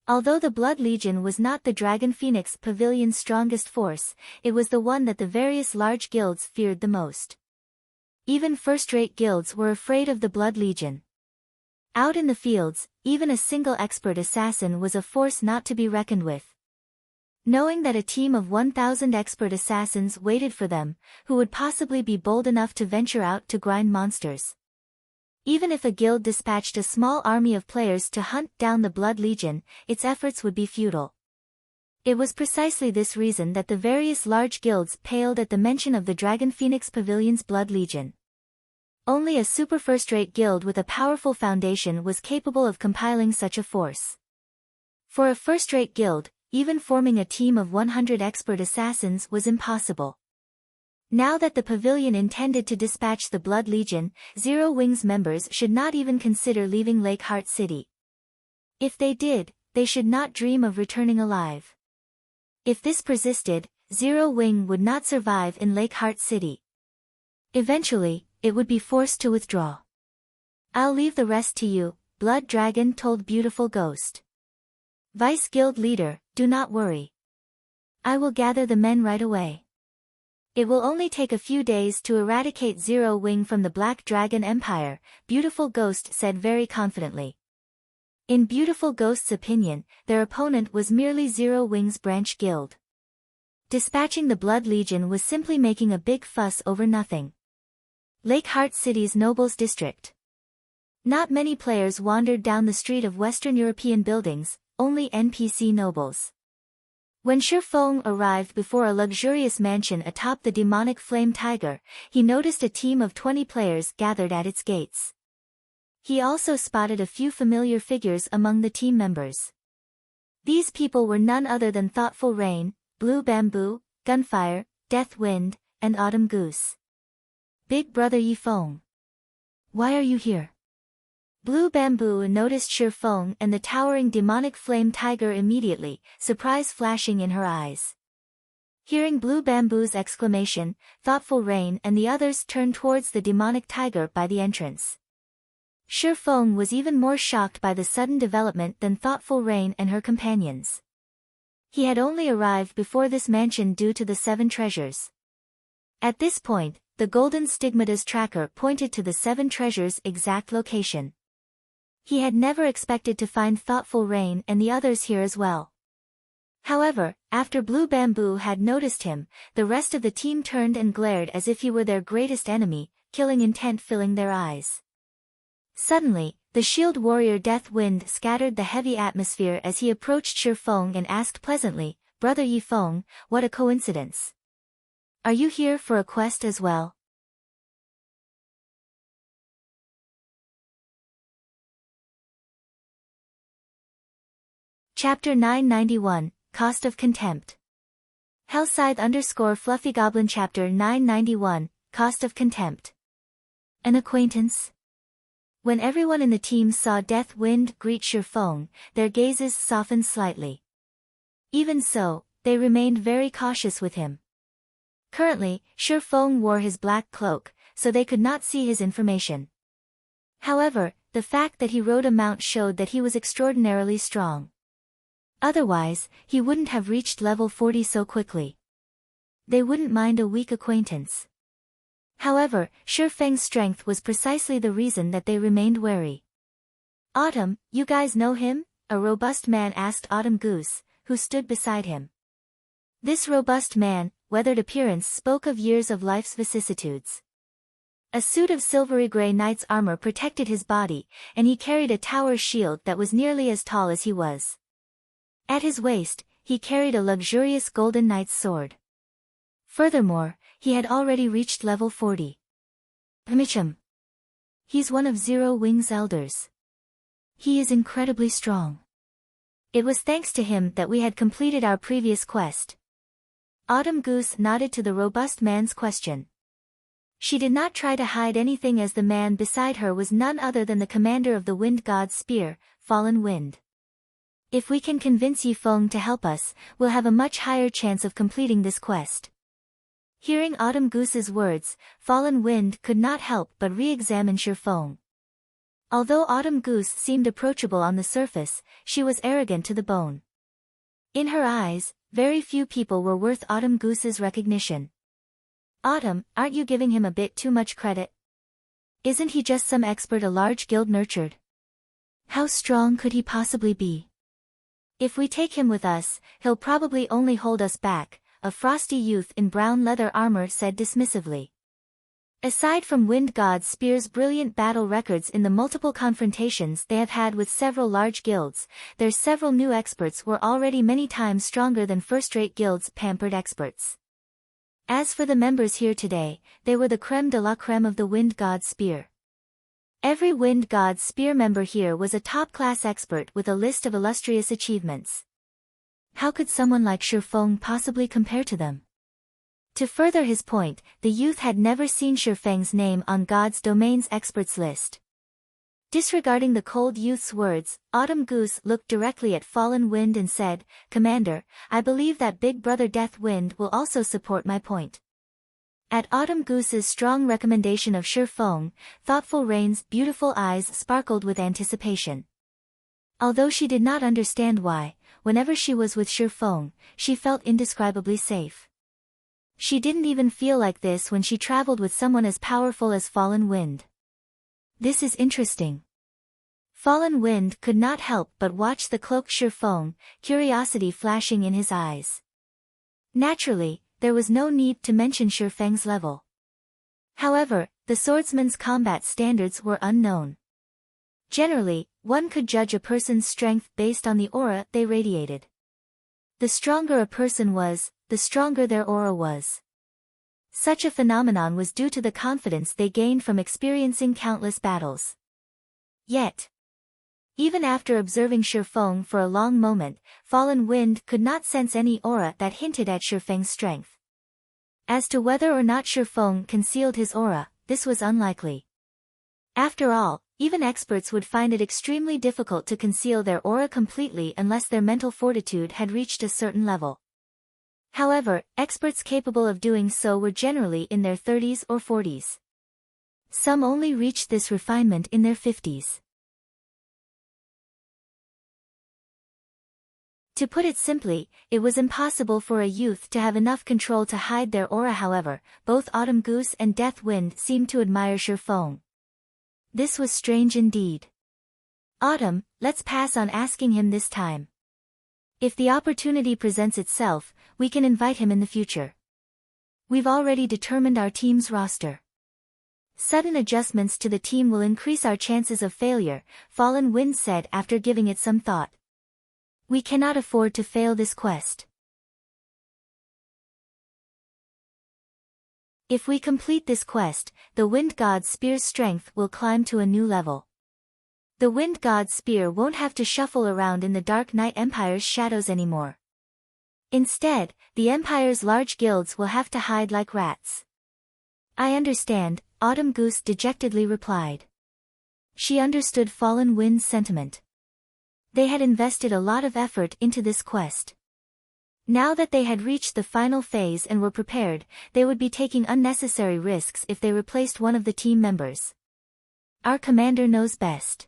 Although the Blood Legion was not the Dragon Phoenix Pavilion's strongest force, it was the one that the various large guilds feared the most. Even first-rate guilds were afraid of the Blood Legion. Out in the fields, even a single expert assassin was a force not to be reckoned with. Knowing that a team of 1,000 expert assassins waited for them, who would possibly be bold enough to venture out to grind monsters. Even if a guild dispatched a small army of players to hunt down the Blood Legion, its efforts would be futile. It was precisely this reason that the various large guilds paled at the mention of the Dragon Phoenix Pavilion's Blood Legion. Only a super first-rate guild with a powerful foundation was capable of compiling such a force. For a first-rate guild, even forming a team of 100 expert assassins was impossible. Now that the pavilion intended to dispatch the Blood Legion, Zero Wing's members should not even consider leaving Lakeheart City. If they did, they should not dream of returning alive. If this persisted, Zero Wing would not survive in Lakeheart City. Eventually, it would be forced to withdraw. I'll leave the rest to you, Blood Dragon told Beautiful Ghost. Vice Guild Leader, do not worry. I will gather the men right away. It will only take a few days to eradicate Zero Wing from the Black Dragon Empire, Beautiful Ghost said very confidently. In Beautiful Ghost's opinion, their opponent was merely Zero Wing's branch guild. Dispatching the Blood Legion was simply making a big fuss over nothing. Lakeheart City's Nobles District. Not many players wandered down the street of Western European buildings, only NPC nobles. When Shifeng arrived before a luxurious mansion atop the demonic flame tiger, he noticed a team of 20 players gathered at its gates. He also spotted a few familiar figures among the team members. These people were none other than Thoughtful Rain, Blue Bamboo, Gunfire, Death Wind, and Autumn Goose. Big Brother Yifeng. Why are you here? Blue Bamboo noticed Shifeng and the towering demonic flame tiger immediately, surprise flashing in her eyes. Hearing Blue Bamboo's exclamation, Thoughtful Rain and the others turned towards the demonic tiger by the entrance. Shifeng was even more shocked by the sudden development than Thoughtful Rain and her companions. He had only arrived before this mansion due to the 7 treasures. At this point, the Golden Stigmata's tracker pointed to the 7 treasures' exact location. He had never expected to find Thoughtful Rain and the others here as well. However, after Blue Bamboo had noticed him, the rest of the team turned and glared as if he were their greatest enemy, killing intent filling their eyes. Suddenly, the shield warrior Death Wind scattered the heavy atmosphere as he approached Shifeng and asked pleasantly, Brother Yifeng, what a coincidence. Are you here for a quest as well? Chapter 991, Cost of Contempt. Hellscythe_FluffyGoblin Chapter 991, Cost of Contempt. An acquaintance? When everyone in the team saw Death Wind greet Shifeng, their gazes softened slightly. Even so, they remained very cautious with him. Currently, Shifeng wore his black cloak, so they could not see his information. However, the fact that he rode a mount showed that he was extraordinarily strong. Otherwise, he wouldn't have reached level 40 so quickly. They wouldn't mind a weak acquaintance. However, Shi Feng's strength was precisely the reason that they remained wary. Autumn, you guys know him? A robust man asked Autumn Goose, who stood beside him. This robust man, weathered appearance spoke of years of life's vicissitudes. A suit of silvery gray knight's armor protected his body, and he carried a tower shield that was nearly as tall as he was. At his waist, he carried a luxurious golden knight's sword. Furthermore, he had already reached level 40. Micham. He's one of Zero Wing's elders. He is incredibly strong. It was thanks to him that we had completed our previous quest. Autumn Goose nodded to the robust man's question. She did not try to hide anything as the man beside her was none other than the commander of the wind god's spear, Fallen Wind. If we can convince Yi Feng to help us, we'll have a much higher chance of completing this quest. Hearing Autumn Goose's words, Fallen Wind could not help but re-examine Shi Feng. Although Autumn Goose seemed approachable on the surface, she was arrogant to the bone. In her eyes, very few people were worth Autumn Goose's recognition. Autumn, aren't you giving him a bit too much credit? Isn't he just some expert a large guild nurtured? How strong could he possibly be? If we take him with us, he'll probably only hold us back, a frosty youth in brown leather armor said dismissively. Aside from Wind God Spear's brilliant battle records in the multiple confrontations they have had with several large guilds, their several new experts were already many times stronger than first-rate guilds' pampered experts. As for the members here today, they were the creme de la creme of the Wind God Spear. Every Wind God Spear member here was a top-class expert with a list of illustrious achievements. How could someone like Shi Feng possibly compare to them? To further his point, the youth had never seen Shi Feng's name on God's Domain's experts list. Disregarding the cold youth's words, Autumn Goose looked directly at Fallen Wind and said, "Commander, I believe that Big Brother Death Wind will also support my point." At Autumn Goose's strong recommendation of Shi Feng, Thoughtful Rain's beautiful eyes sparkled with anticipation. Although she did not understand why, whenever she was with Shi Feng, she felt indescribably safe. She didn't even feel like this when she traveled with someone as powerful as Fallen Wind. This is interesting. Fallen Wind could not help but watch the cloaked Shi Feng, curiosity flashing in his eyes. Naturally, there was no need to mention Shi Feng's level. However, the swordsman's combat standards were unknown. Generally, one could judge a person's strength based on the aura they radiated. The stronger a person was, the stronger their aura was. Such a phenomenon was due to the confidence they gained from experiencing countless battles. Yet, even after observing Shi Feng for a long moment, Fallen Wind could not sense any aura that hinted at Shi Feng's strength. As to whether or not Shi Feng concealed his aura, this was unlikely. After all, even experts would find it extremely difficult to conceal their aura completely unless their mental fortitude had reached a certain level. However, experts capable of doing so were generally in their 30s or 40s. Some only reached this refinement in their 50s. To put it simply, it was impossible for a youth to have enough control to hide their aura. However, both Autumn Goose and Death Wind seemed to admire Shi Feng. This was strange indeed. Autumn, let's pass on asking him this time. If the opportunity presents itself, we can invite him in the future. We've already determined our team's roster. Sudden adjustments to the team will increase our chances of failure, Fallen Wind said after giving it some thought. We cannot afford to fail this quest. If we complete this quest, the Wind God's Spear's strength will climb to a new level. The Wind God's Spear won't have to shuffle around in the Dark Knight Empire's shadows anymore. Instead, the Empire's large guilds will have to hide like rats. I understand, Autumn Goose dejectedly replied. She understood Fallen Wind's sentiment. They had invested a lot of effort into this quest. Now that they had reached the final phase and were prepared, they would be taking unnecessary risks if they replaced one of the team members. Our commander knows best.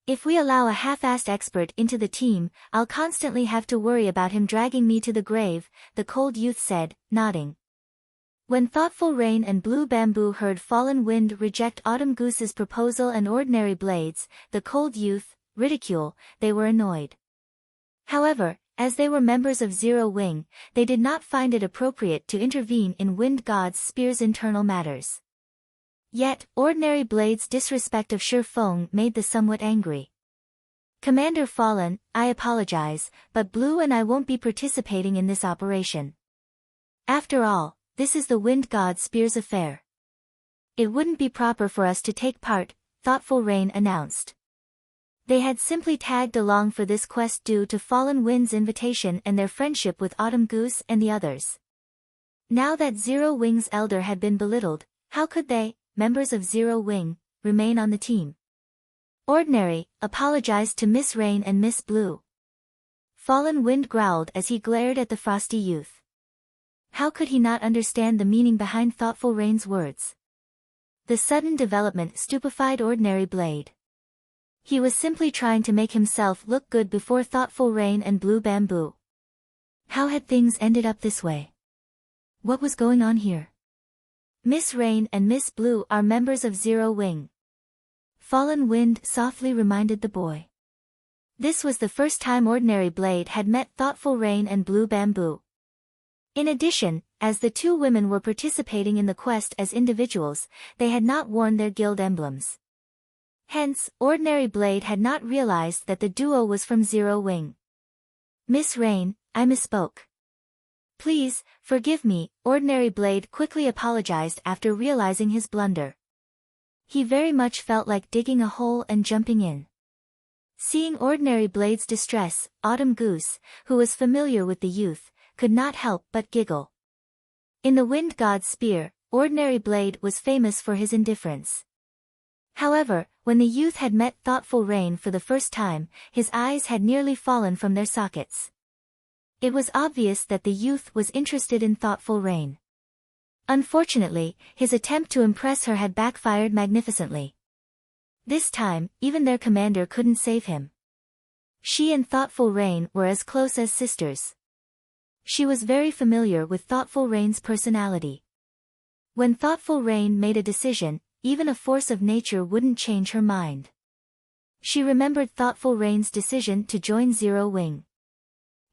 If we allow a half-assed expert into the team, I'll constantly have to worry about him dragging me to the grave, the cold youth said, nodding. When Thoughtful Rain and Blue Bamboo heard Fallen Wind reject Autumn Goose's proposal and Ordinary Blades, the cold youth, ridicule, they were annoyed. However, as they were members of Zero Wing, they did not find it appropriate to intervene in Wind God's Spear's internal matters. Yet, Ordinary Blade's disrespect of Sure Feng made the somewhat angry. Commander Fallen, I apologize, but Blue and I won't be participating in this operation. After all, this is the Wind God Spear's affair. It wouldn't be proper for us to take part, Thoughtful Rain announced. They had simply tagged along for this quest due to Fallen Wind's invitation and their friendship with Autumn Goose and the others. Now that Zero Wing's elder had been belittled, how could they, members of Zero Wing, remain on the team? Ordinary, apologized to Miss Rain and Miss Blue. Fallen Wind growled as he glared at the frosty youth. How could he not understand the meaning behind Thoughtful Rain's words? The sudden development stupefied Ordinary Blade. He was simply trying to make himself look good before Thoughtful Rain and Blue Bamboo. How had things ended up this way? What was going on here? Miss Rain and Miss Blue are members of Zero Wing. Fallen Wind softly reminded the boy. This was the first time Ordinary Blade had met Thoughtful Rain and Blue Bamboo. In addition, as the two women were participating in the quest as individuals, they had not worn their guild emblems. Hence, Ordinary Blade had not realized that the duo was from Zero Wing. Miss Rain, I misspoke. Please, forgive me, Ordinary Blade quickly apologized after realizing his blunder. He very much felt like digging a hole and jumping in. Seeing Ordinary Blade's distress, Autumn Goose, who was familiar with the youth, could not help but giggle. In the Wind God's Spear, Ordinary Blade was famous for his indifference. However, when the youth had met Thoughtful Rain for the first time, his eyes had nearly fallen from their sockets. It was obvious that the youth was interested in Thoughtful Rain. Unfortunately, his attempt to impress her had backfired magnificently. This time, even their commander couldn't save him. She and Thoughtful Rain were as close as sisters. She was very familiar with Thoughtful Rain's personality. When Thoughtful Rain made a decision, even a force of nature wouldn't change her mind. She remembered Thoughtful Rain's decision to join Zero Wing.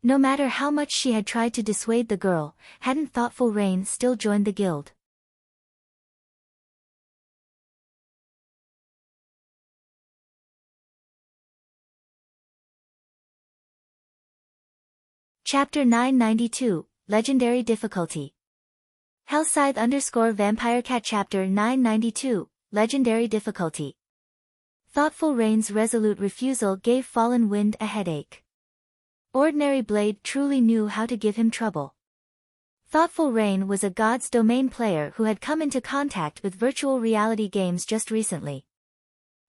No matter how much she had tried to dissuade the girl, hadn't Thoughtful Rain still joined the guild. Chapter 992, Legendary Difficulty. Hellscythe_Vampirecat Chapter 992, Legendary Difficulty. Thoughtful Rain's resolute refusal gave Fallen Wind a headache. Ordinary Blade truly knew how to give him trouble. Thoughtful Rain was a God's Domain player who had come into contact with virtual reality games just recently.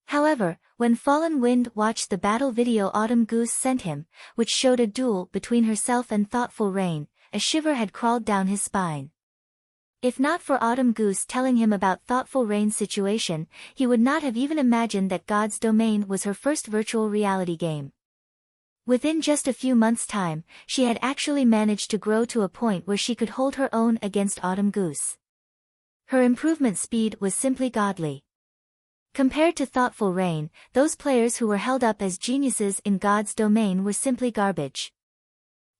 However, when Fallen Wind watched the battle video Autumn Goose sent him, which showed a duel between herself and Thoughtful Rain, a shiver had crawled down his spine. If not for Autumn Goose telling him about Thoughtful Rain's situation, he would not have even imagined that God's Domain was her first virtual reality game. Within just a few months' time, she had actually managed to grow to a point where she could hold her own against Autumn Goose. Her improvement speed was simply godly. Compared to Thoughtful Rain, those players who were held up as geniuses in God's Domain were simply garbage.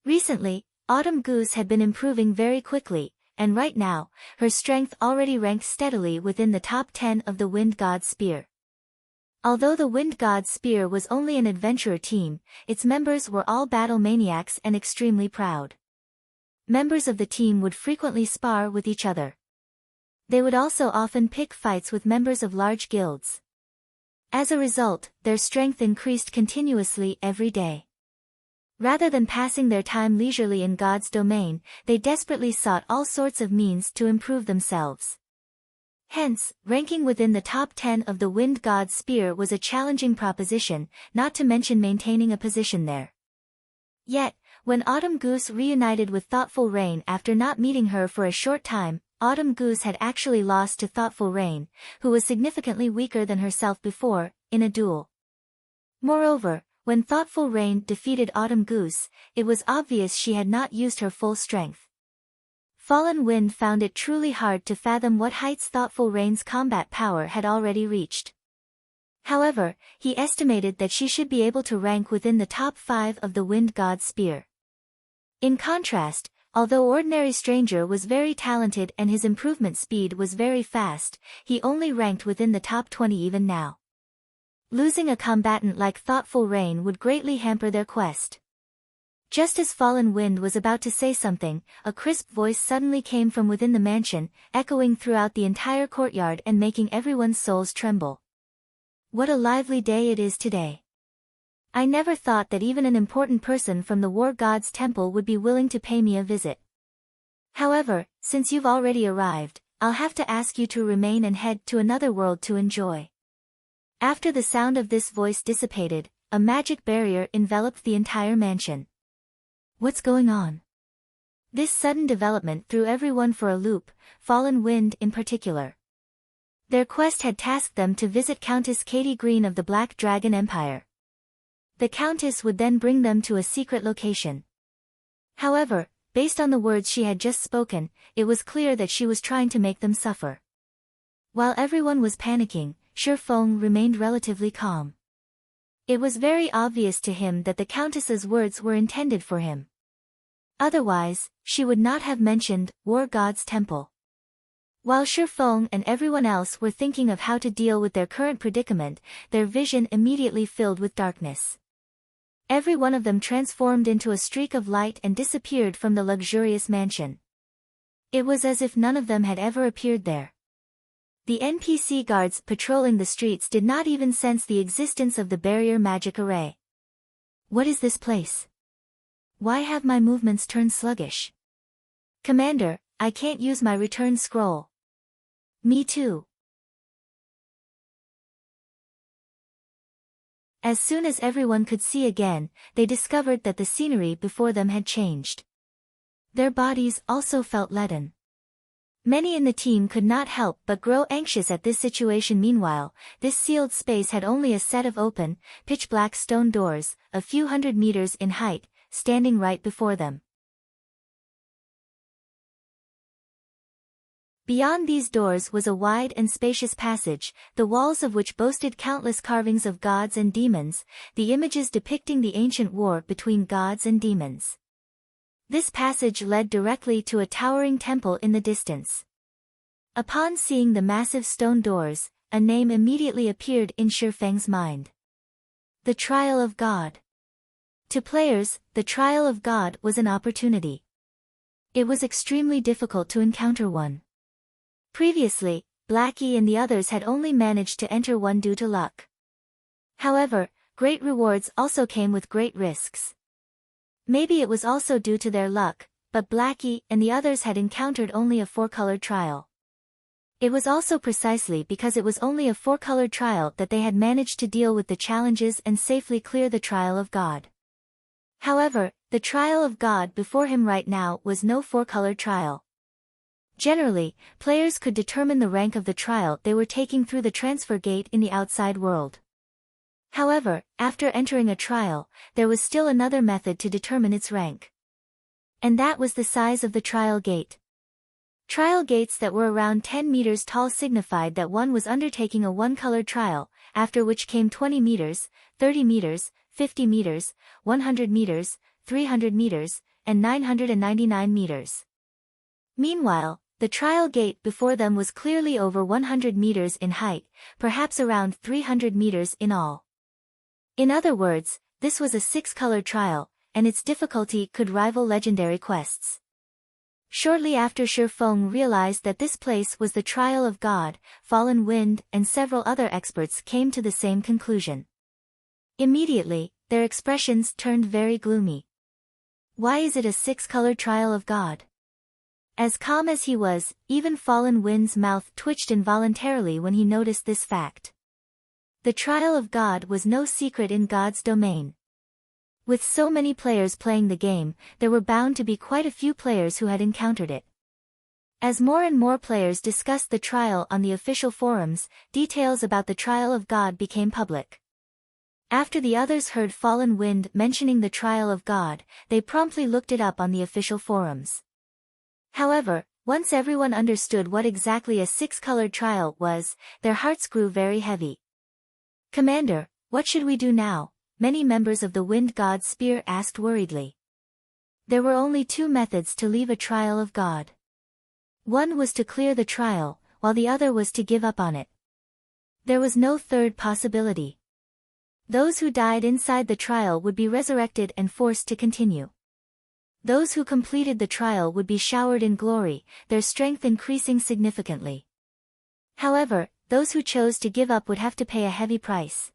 Recently, Autumn Goose had been improving very quickly, and right now, her strength already ranked steadily within the top 10 of the Wind God's Spear. Although the Wind God's Spear was only an adventurer team, its members were all battle maniacs and extremely proud. Members of the team would frequently spar with each other. They would also often pick fights with members of large guilds. As a result, their strength increased continuously every day. Rather than passing their time leisurely in God's Domain, they desperately sought all sorts of means to improve themselves. Hence, ranking within the top 10 of the Wind God's Spear was a challenging proposition, not to mention maintaining a position there. Yet, When Autumn Goose reunited with Thoughtful Rain after not meeting her for a short time, Autumn Goose had actually lost to Thoughtful Rain, who was significantly weaker than herself before, in a duel. Moreover, when Thoughtful Rain defeated Autumn Goose, it was obvious she had not used her full strength. Fallen Wind found it truly hard to fathom what heights Thoughtful Rain's combat power had already reached. However, he estimated that she should be able to rank within the top 5 of the Wind God's spear. In contrast, although Ordinary Stranger was very talented and his improvement speed was very fast, he only ranked within the top 20 even now. Losing a combatant like Thoughtful Rain would greatly hamper their quest. Just as Fallen Wind was about to say something, a crisp voice suddenly came from within the mansion, echoing throughout the entire courtyard and making everyone's souls tremble. What a lively day it is today. I never thought that even an important person from the War God's temple would be willing to pay me a visit. However, since you've already arrived, I'll have to ask you to remain and head to another world to enjoy. After the sound of this voice dissipated, a magic barrier enveloped the entire mansion. What's going on? This sudden development threw everyone for a loop, Fallen Wind in particular. Their quest had tasked them to visit Countess Katie Green of the Black Dragon Empire. The Countess would then bring them to a secret location. However, based on the words she had just spoken, it was clear that she was trying to make them suffer. While everyone was panicking, Shi Feng remained relatively calm. It was very obvious to him that the Countess's words were intended for him. Otherwise, she would not have mentioned War God's temple. While Shi Feng and everyone else were thinking of how to deal with their current predicament, their vision immediately filled with darkness. Every one of them transformed into a streak of light and disappeared from the luxurious mansion. It was as if none of them had ever appeared there. The NPC guards patrolling the streets did not even sense the existence of the barrier magic array. What is this place? Why have my movements turned sluggish? Commander, I can't use my return scroll. Me too. As soon as everyone could see again, they discovered that the scenery before them had changed. Their bodies also felt leaden. Many in the team could not help but grow anxious at this situation. Meanwhile, this sealed space had only a set of open, pitch-black stone doors, a few hundred meters in height, standing right before them. Beyond these doors was a wide and spacious passage, the walls of which boasted countless carvings of gods and demons, the images depicting the ancient war between gods and demons. This passage led directly to a towering temple in the distance. Upon seeing the massive stone doors, a name immediately appeared in Shi Feng's mind. The Trial of God. To players, the Trial of God was an opportunity. It was extremely difficult to encounter one. Previously, Blackie and the others had only managed to enter one due to luck. However, great rewards also came with great risks. Maybe it was also due to their luck, but Blackie and the others had encountered only a 4-colored trial. It was also precisely because it was only a 4-colored trial that they had managed to deal with the challenges and safely clear the Trial of God. However, the Trial of God before him right now was no 4-colored trial. Generally, players could determine the rank of the trial they were taking through the transfer gate in the outside world. However, after entering a trial, there was still another method to determine its rank. And that was the size of the trial gate. Trial gates that were around 10 meters tall signified that one was undertaking a 1-colored trial, after which came 20 meters, 30 meters, 50 meters, 100 meters, 300 meters, and 999 meters. Meanwhile, the trial gate before them was clearly over 100 meters in height, perhaps around 300 meters in all. In other words, this was a 6-colored trial, and its difficulty could rival legendary quests. Shortly after Shi Feng realized that this place was the Trial of God, Fallen Wind and several other experts came to the same conclusion. Immediately, their expressions turned very gloomy. Why is it a 6-colored Trial of God? As calm as he was, even Fallen Wind's mouth twitched involuntarily when he noticed this fact. The Trial of God was no secret in God's domain. With so many players playing the game, there were bound to be quite a few players who had encountered it. As more and more players discussed the trial on the official forums, details about the trial of God became public. After the others heard Fallen Wind mentioning the trial of God, they promptly looked it up on the official forums. However, once everyone understood what exactly a six-colored trial was, their hearts grew very heavy. "Commander, what should we do now?" many members of the Wind God's Spear asked worriedly. There were only two methods to leave a trial of God. One was to clear the trial, while the other was to give up on it. There was no third possibility. Those who died inside the trial would be resurrected and forced to continue. Those who completed the trial would be showered in glory, their strength increasing significantly. However, those who chose to give up would have to pay a heavy price.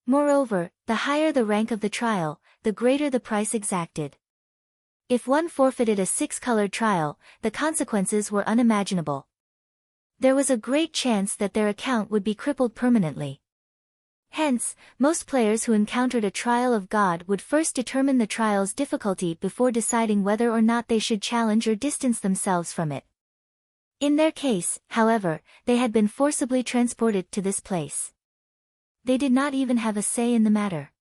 Moreover, the higher the rank of the trial, the greater the price exacted. If one forfeited a six-colored trial, the consequences were unimaginable. There was a great chance that their account would be crippled permanently. Hence, most players who encountered a trial of God would first determine the trial's difficulty before deciding whether or not they should challenge or distance themselves from it. In their case, however, they had been forcibly transported to this place. They did not even have a say in the matter.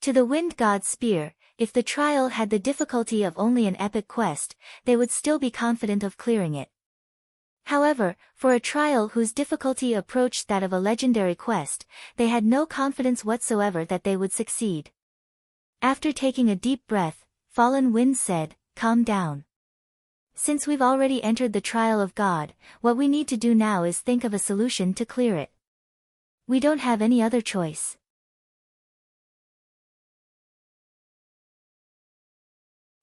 To the Wind God's Spear, if the trial had the difficulty of only an epic quest, they would still be confident of clearing it. However, for a trial whose difficulty approached that of a legendary quest, they had no confidence whatsoever that they would succeed. After taking a deep breath, Fallen Wind said, "Calm down. Since we've already entered the trial of God, what we need to do now is think of a solution to clear it. We don't have any other choice."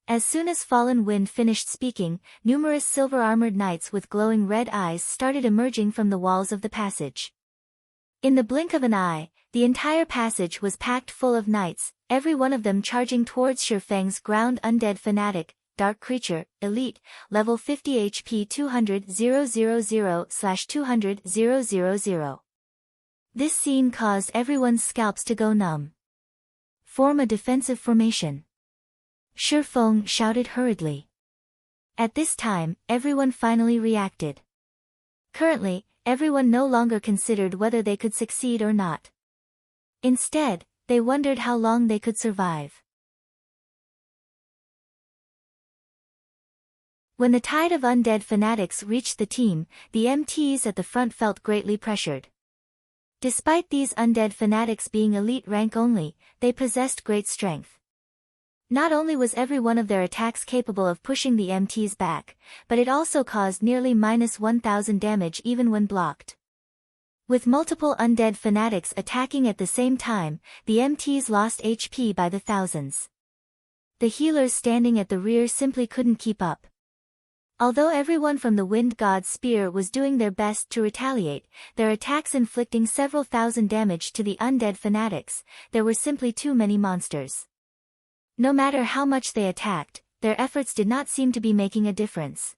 As soon as Fallen Wind finished speaking, numerous silver-armored knights with glowing red eyes started emerging from the walls of the passage. In the blink of an eye, the entire passage was packed full of knights, every one of them charging towards Shifeng's ground undead fanatic, Dark Creature, Elite, level 50 HP 200,000/200,000. This scene caused everyone's scalps to go numb. "Form a defensive formation," Shifeng shouted hurriedly. At this time, everyone finally reacted. Currently, everyone no longer considered whether they could succeed or not. Instead, they wondered how long they could survive. When the tide of undead fanatics reached the team, the MTs at the front felt greatly pressured. Despite these undead fanatics being elite rank only, they possessed great strength. Not only was every one of their attacks capable of pushing the MTs back, but it also caused nearly -1000 damage even when blocked. With multiple undead fanatics attacking at the same time, the MTs lost HP by the thousands. The healers standing at the rear simply couldn't keep up. Although everyone from the Wind God's Spear was doing their best to retaliate, their attacks inflicting several thousand damage to the undead fanatics, there were simply too many monsters. No matter how much they attacked, their efforts did not seem to be making a difference.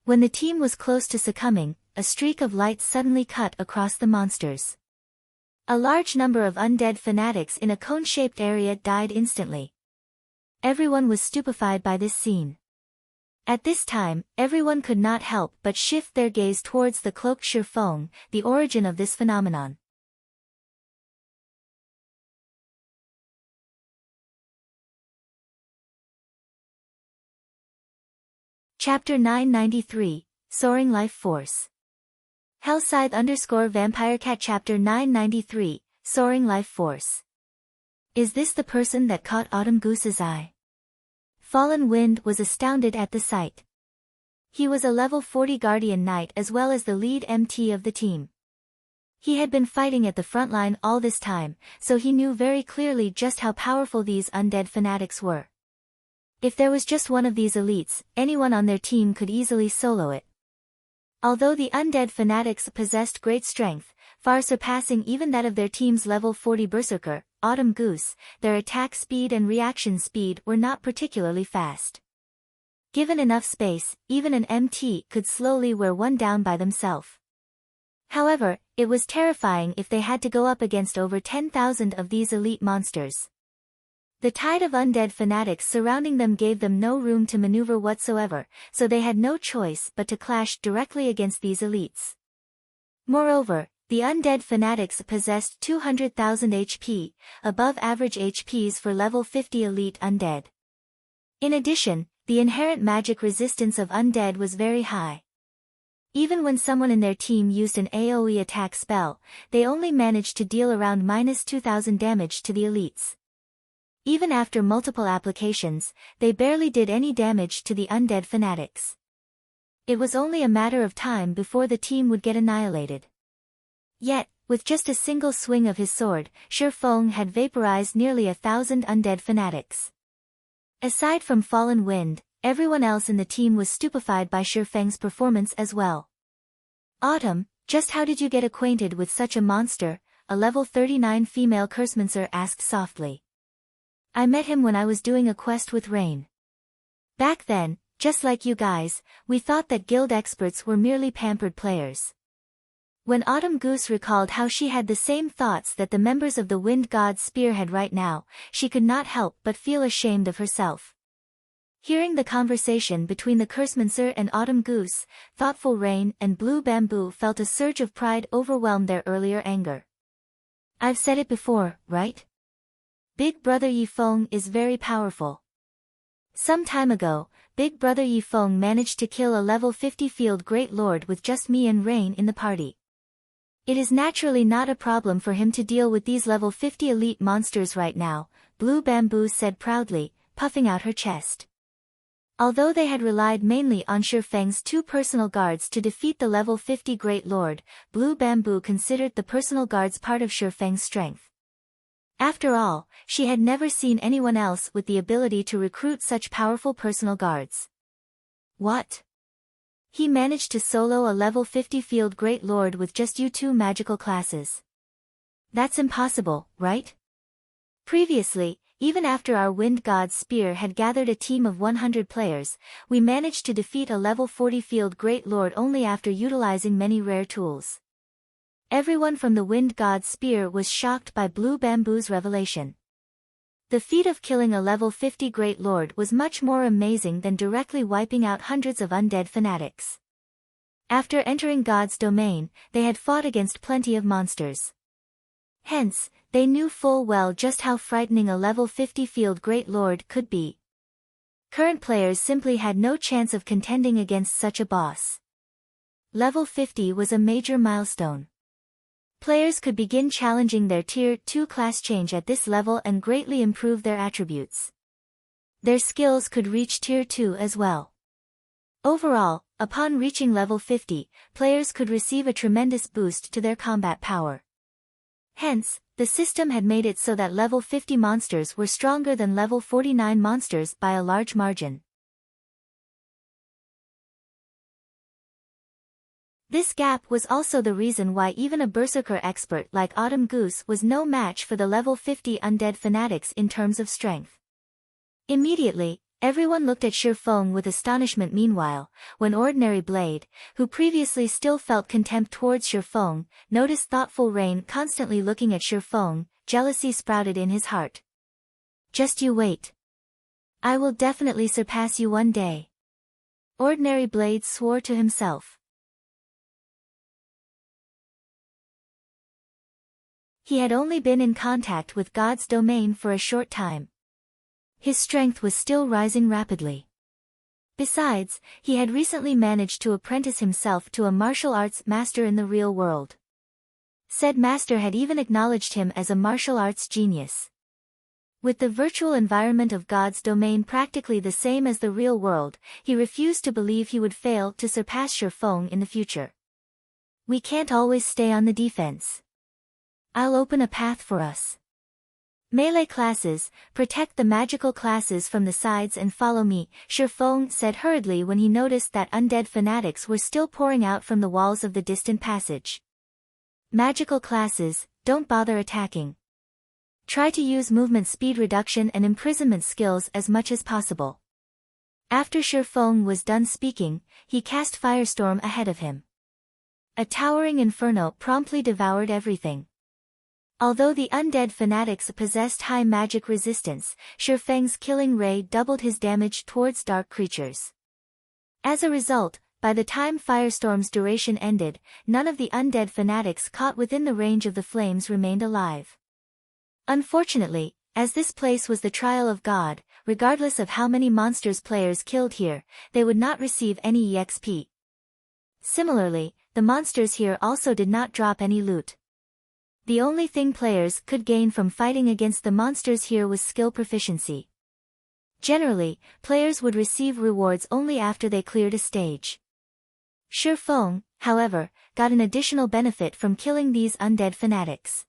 When the team was close to succumbing, a streak of light suddenly cut across the monsters. A large number of undead fanatics in a cone-shaped area died instantly. Everyone was stupefied by this scene. At this time, everyone could not help but shift their gaze towards the cloaked Shifeng, the origin of this phenomenon. Chapter 993, Soaring Life Force. Hellscythe_VampireCat Chapter 993, Soaring Life Force. Is this the person that caught Autumn Goose's eye? Fallen Wind was astounded at the sight. He was a level 40 Guardian Knight as well as the lead MT of the team. He had been fighting at the front line all this time, so he knew very clearly just how powerful these undead fanatics were. If there was just one of these elites, anyone on their team could easily solo it. Although the undead fanatics possessed great strength, far surpassing even that of their team's level 40 Berserker, Autumn Goose, their attack speed and reaction speed were not particularly fast. Given enough space, even an MT could slowly wear one down by themselves. However, it was terrifying if they had to go up against over 10,000 of these elite monsters. The tide of undead fanatics surrounding them gave them no room to maneuver whatsoever, so they had no choice but to clash directly against these elites. Moreover, the undead fanatics possessed 200,000 HP, above average HPs for level 50 elite undead. In addition, the inherent magic resistance of undead was very high. Even when someone in their team used an AoE attack spell, they only managed to deal around -2,000 damage to the elites. Even after multiple applications, they barely did any damage to the undead fanatics. It was only a matter of time before the team would get annihilated. Yet, with just a single swing of his sword, Shi Feng had vaporized nearly 1,000 undead fanatics. Aside from Fallen Wind, everyone else in the team was stupefied by Shi Feng's performance as well. Autumn, just how did you get acquainted with such a monster? A level 39 female cursemancer asked softly. I met him when I was doing a quest with Rain. Back then, just like you guys, we thought that guild experts were merely pampered players. When Autumn Goose recalled how she had the same thoughts that the members of the Wind God's Spear had right now, she could not help but feel ashamed of herself. Hearing the conversation between the Cursemancer and Autumn Goose, Thoughtful Rain and Blue Bamboo felt a surge of pride overwhelm their earlier anger. I've said it before, right? Big Brother Yifeng is very powerful. Some time ago, Big Brother Yifeng managed to kill a level 50 field Great Lord with just me and Rain in the party. It is naturally not a problem for him to deal with these level 50 elite monsters right now, Blue Bamboo said proudly, puffing out her chest. Although they had relied mainly on Shi Feng's 2 personal guards to defeat the level 50 Great Lord, Blue Bamboo considered the personal guards part of Shi Feng's strength. After all, she had never seen anyone else with the ability to recruit such powerful personal guards. What? He managed to solo a level 50 field Great Lord with just you 2 magical classes. That's impossible, right? Previously, even after our Wind God's Spear had gathered a team of 100 players, we managed to defeat a level 40 field Great Lord only after utilizing many rare tools. Everyone from the Wind God's Spear was shocked by Blue Bamboo's revelation. The feat of killing a level 50 Great Lord was much more amazing than directly wiping out hundreds of undead fanatics. After entering God's domain, they had fought against plenty of monsters. Hence, they knew full well just how frightening a level 50 field Great Lord could be. Current players simply had no chance of contending against such a boss. Level 50 was a major milestone. Players could begin challenging their Tier 2 class change at this level and greatly improve their attributes. Their skills could reach Tier 2 as well. Overall, upon reaching level 50, players could receive a tremendous boost to their combat power. Hence, the system had made it so that level 50 monsters were stronger than level 49 monsters by a large margin. This gap was also the reason why even a berserker expert like Autumn Goose was no match for the level 50 undead fanatics in terms of strength. Immediately, everyone looked at Shi Feng with astonishment. Meanwhile, when Ordinary Blade, who previously still felt contempt towards Shi Feng, noticed Thoughtful Rain constantly looking at Shi Feng, jealousy sprouted in his heart. Just you wait. I will definitely surpass you one day. Ordinary Blade swore to himself. He had only been in contact with God's domain for a short time. His strength was still rising rapidly. Besides, he had recently managed to apprentice himself to a martial arts master in the real world. Said master had even acknowledged him as a martial arts genius. With the virtual environment of God's domain practically the same as the real world, he refused to believe he would fail to surpass Shi Feng in the future. We can't always stay on the defense. I'll open a path for us. Melee classes, protect the magical classes from the sides and follow me, Shi Feng said hurriedly when he noticed that undead fanatics were still pouring out from the walls of the distant passage. Magical classes, don't bother attacking. Try to use movement speed reduction and imprisonment skills as much as possible. After Shi Feng was done speaking, he cast Firestorm ahead of him. A towering inferno promptly devoured everything. Although the undead fanatics possessed high magic resistance, Shifeng's killing ray doubled his damage towards dark creatures. As a result, by the time Firestorm's duration ended, none of the undead fanatics caught within the range of the flames remained alive. Unfortunately, as this place was the trial of God, regardless of how many monsters players killed here, they would not receive any EXP. Similarly, the monsters here also did not drop any loot. The only thing players could gain from fighting against the monsters here was skill proficiency. Generally, players would receive rewards only after they cleared a stage. Shifeng, however, got an additional benefit from killing these undead fanatics.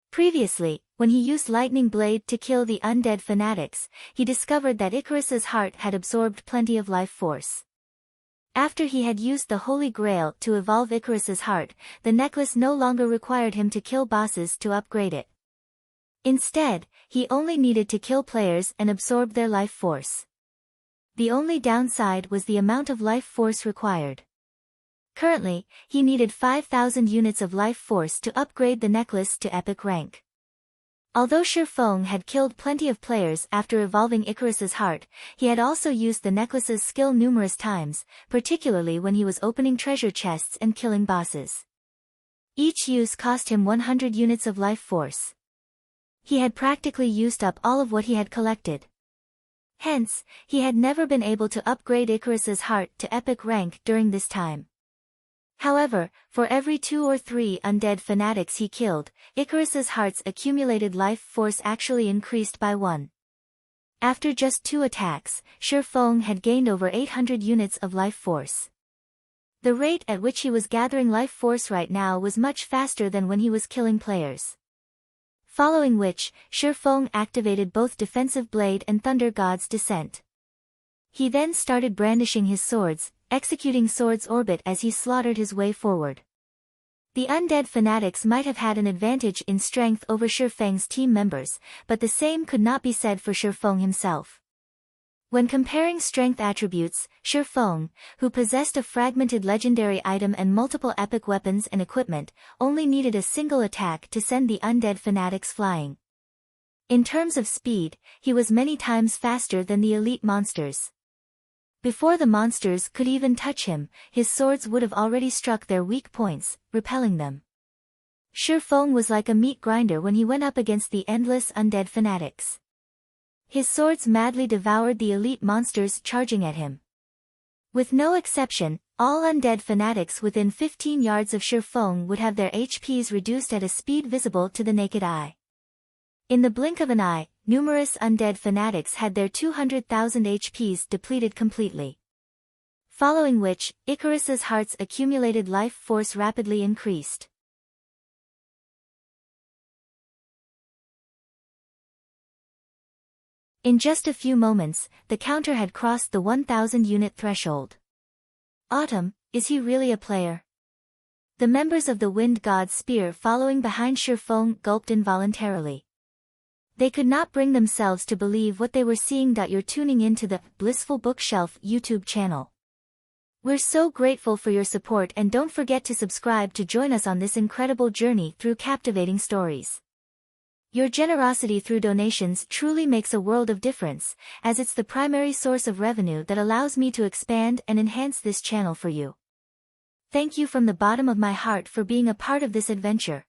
Previously, when he used Lightning Blade to kill the undead fanatics, he discovered that Icarus's heart had absorbed plenty of life force. After he had used the Holy Grail to evolve Icarus's heart, the necklace no longer required him to kill bosses to upgrade it. Instead, he only needed to kill players and absorb their life force. The only downside was the amount of life force required. Currently, he needed 5,000 units of life force to upgrade the necklace to epic rank. Although Shifeng had killed plenty of players after evolving Icarus's heart, he had also used the necklace's skill numerous times, particularly when he was opening treasure chests and killing bosses. Each use cost him 100 units of life force. He had practically used up all of what he had collected. Hence, he had never been able to upgrade Icarus's heart to epic rank during this time. However, for every 2 or 3 undead fanatics he killed, Icarus's heart's accumulated life force actually increased by 1. After just 2 attacks, Shifeng had gained over 800 units of life force. The rate at which he was gathering life force right now was much faster than when he was killing players. Following which, Shifeng activated both Defensive Blade and Thunder God's Descent. He then started brandishing his swords, executing Sword's Orbit as he slaughtered his way forward. The undead fanatics might have had an advantage in strength over Shifeng's team members, but the same could not be said for Shifeng himself. When comparing strength attributes, Shifeng, who possessed a fragmented legendary item and multiple epic weapons and equipment, only needed a single attack to send the undead fanatics flying. In terms of speed, he was many times faster than the elite monsters. Before the monsters could even touch him, his swords would have already struck their weak points, repelling them. Shifeng was like a meat grinder when he went up against the endless undead fanatics. His swords madly devoured the elite monsters charging at him. With no exception, all undead fanatics within 15 yards of Shifeng would have their HPs reduced at a speed visible to the naked eye. In the blink of an eye, numerous undead fanatics had their 200,000 HPs depleted completely. Following which, Icarus's heart's accumulated life force rapidly increased. In just a few moments, the counter had crossed the 1,000 unit threshold. Autumn, is he really a player? The members of the Wind God's Spear following behind Shifeng gulped involuntarily. They could not bring themselves to believe what they were seeing. You're tuning into the Blissful Bookshelf YouTube channel. We're so grateful for your support, and don't forget to subscribe to join us on this incredible journey through captivating stories. Your generosity through donations truly makes a world of difference, as it's the primary source of revenue that allows me to expand and enhance this channel for you. Thank you from the bottom of my heart for being a part of this adventure.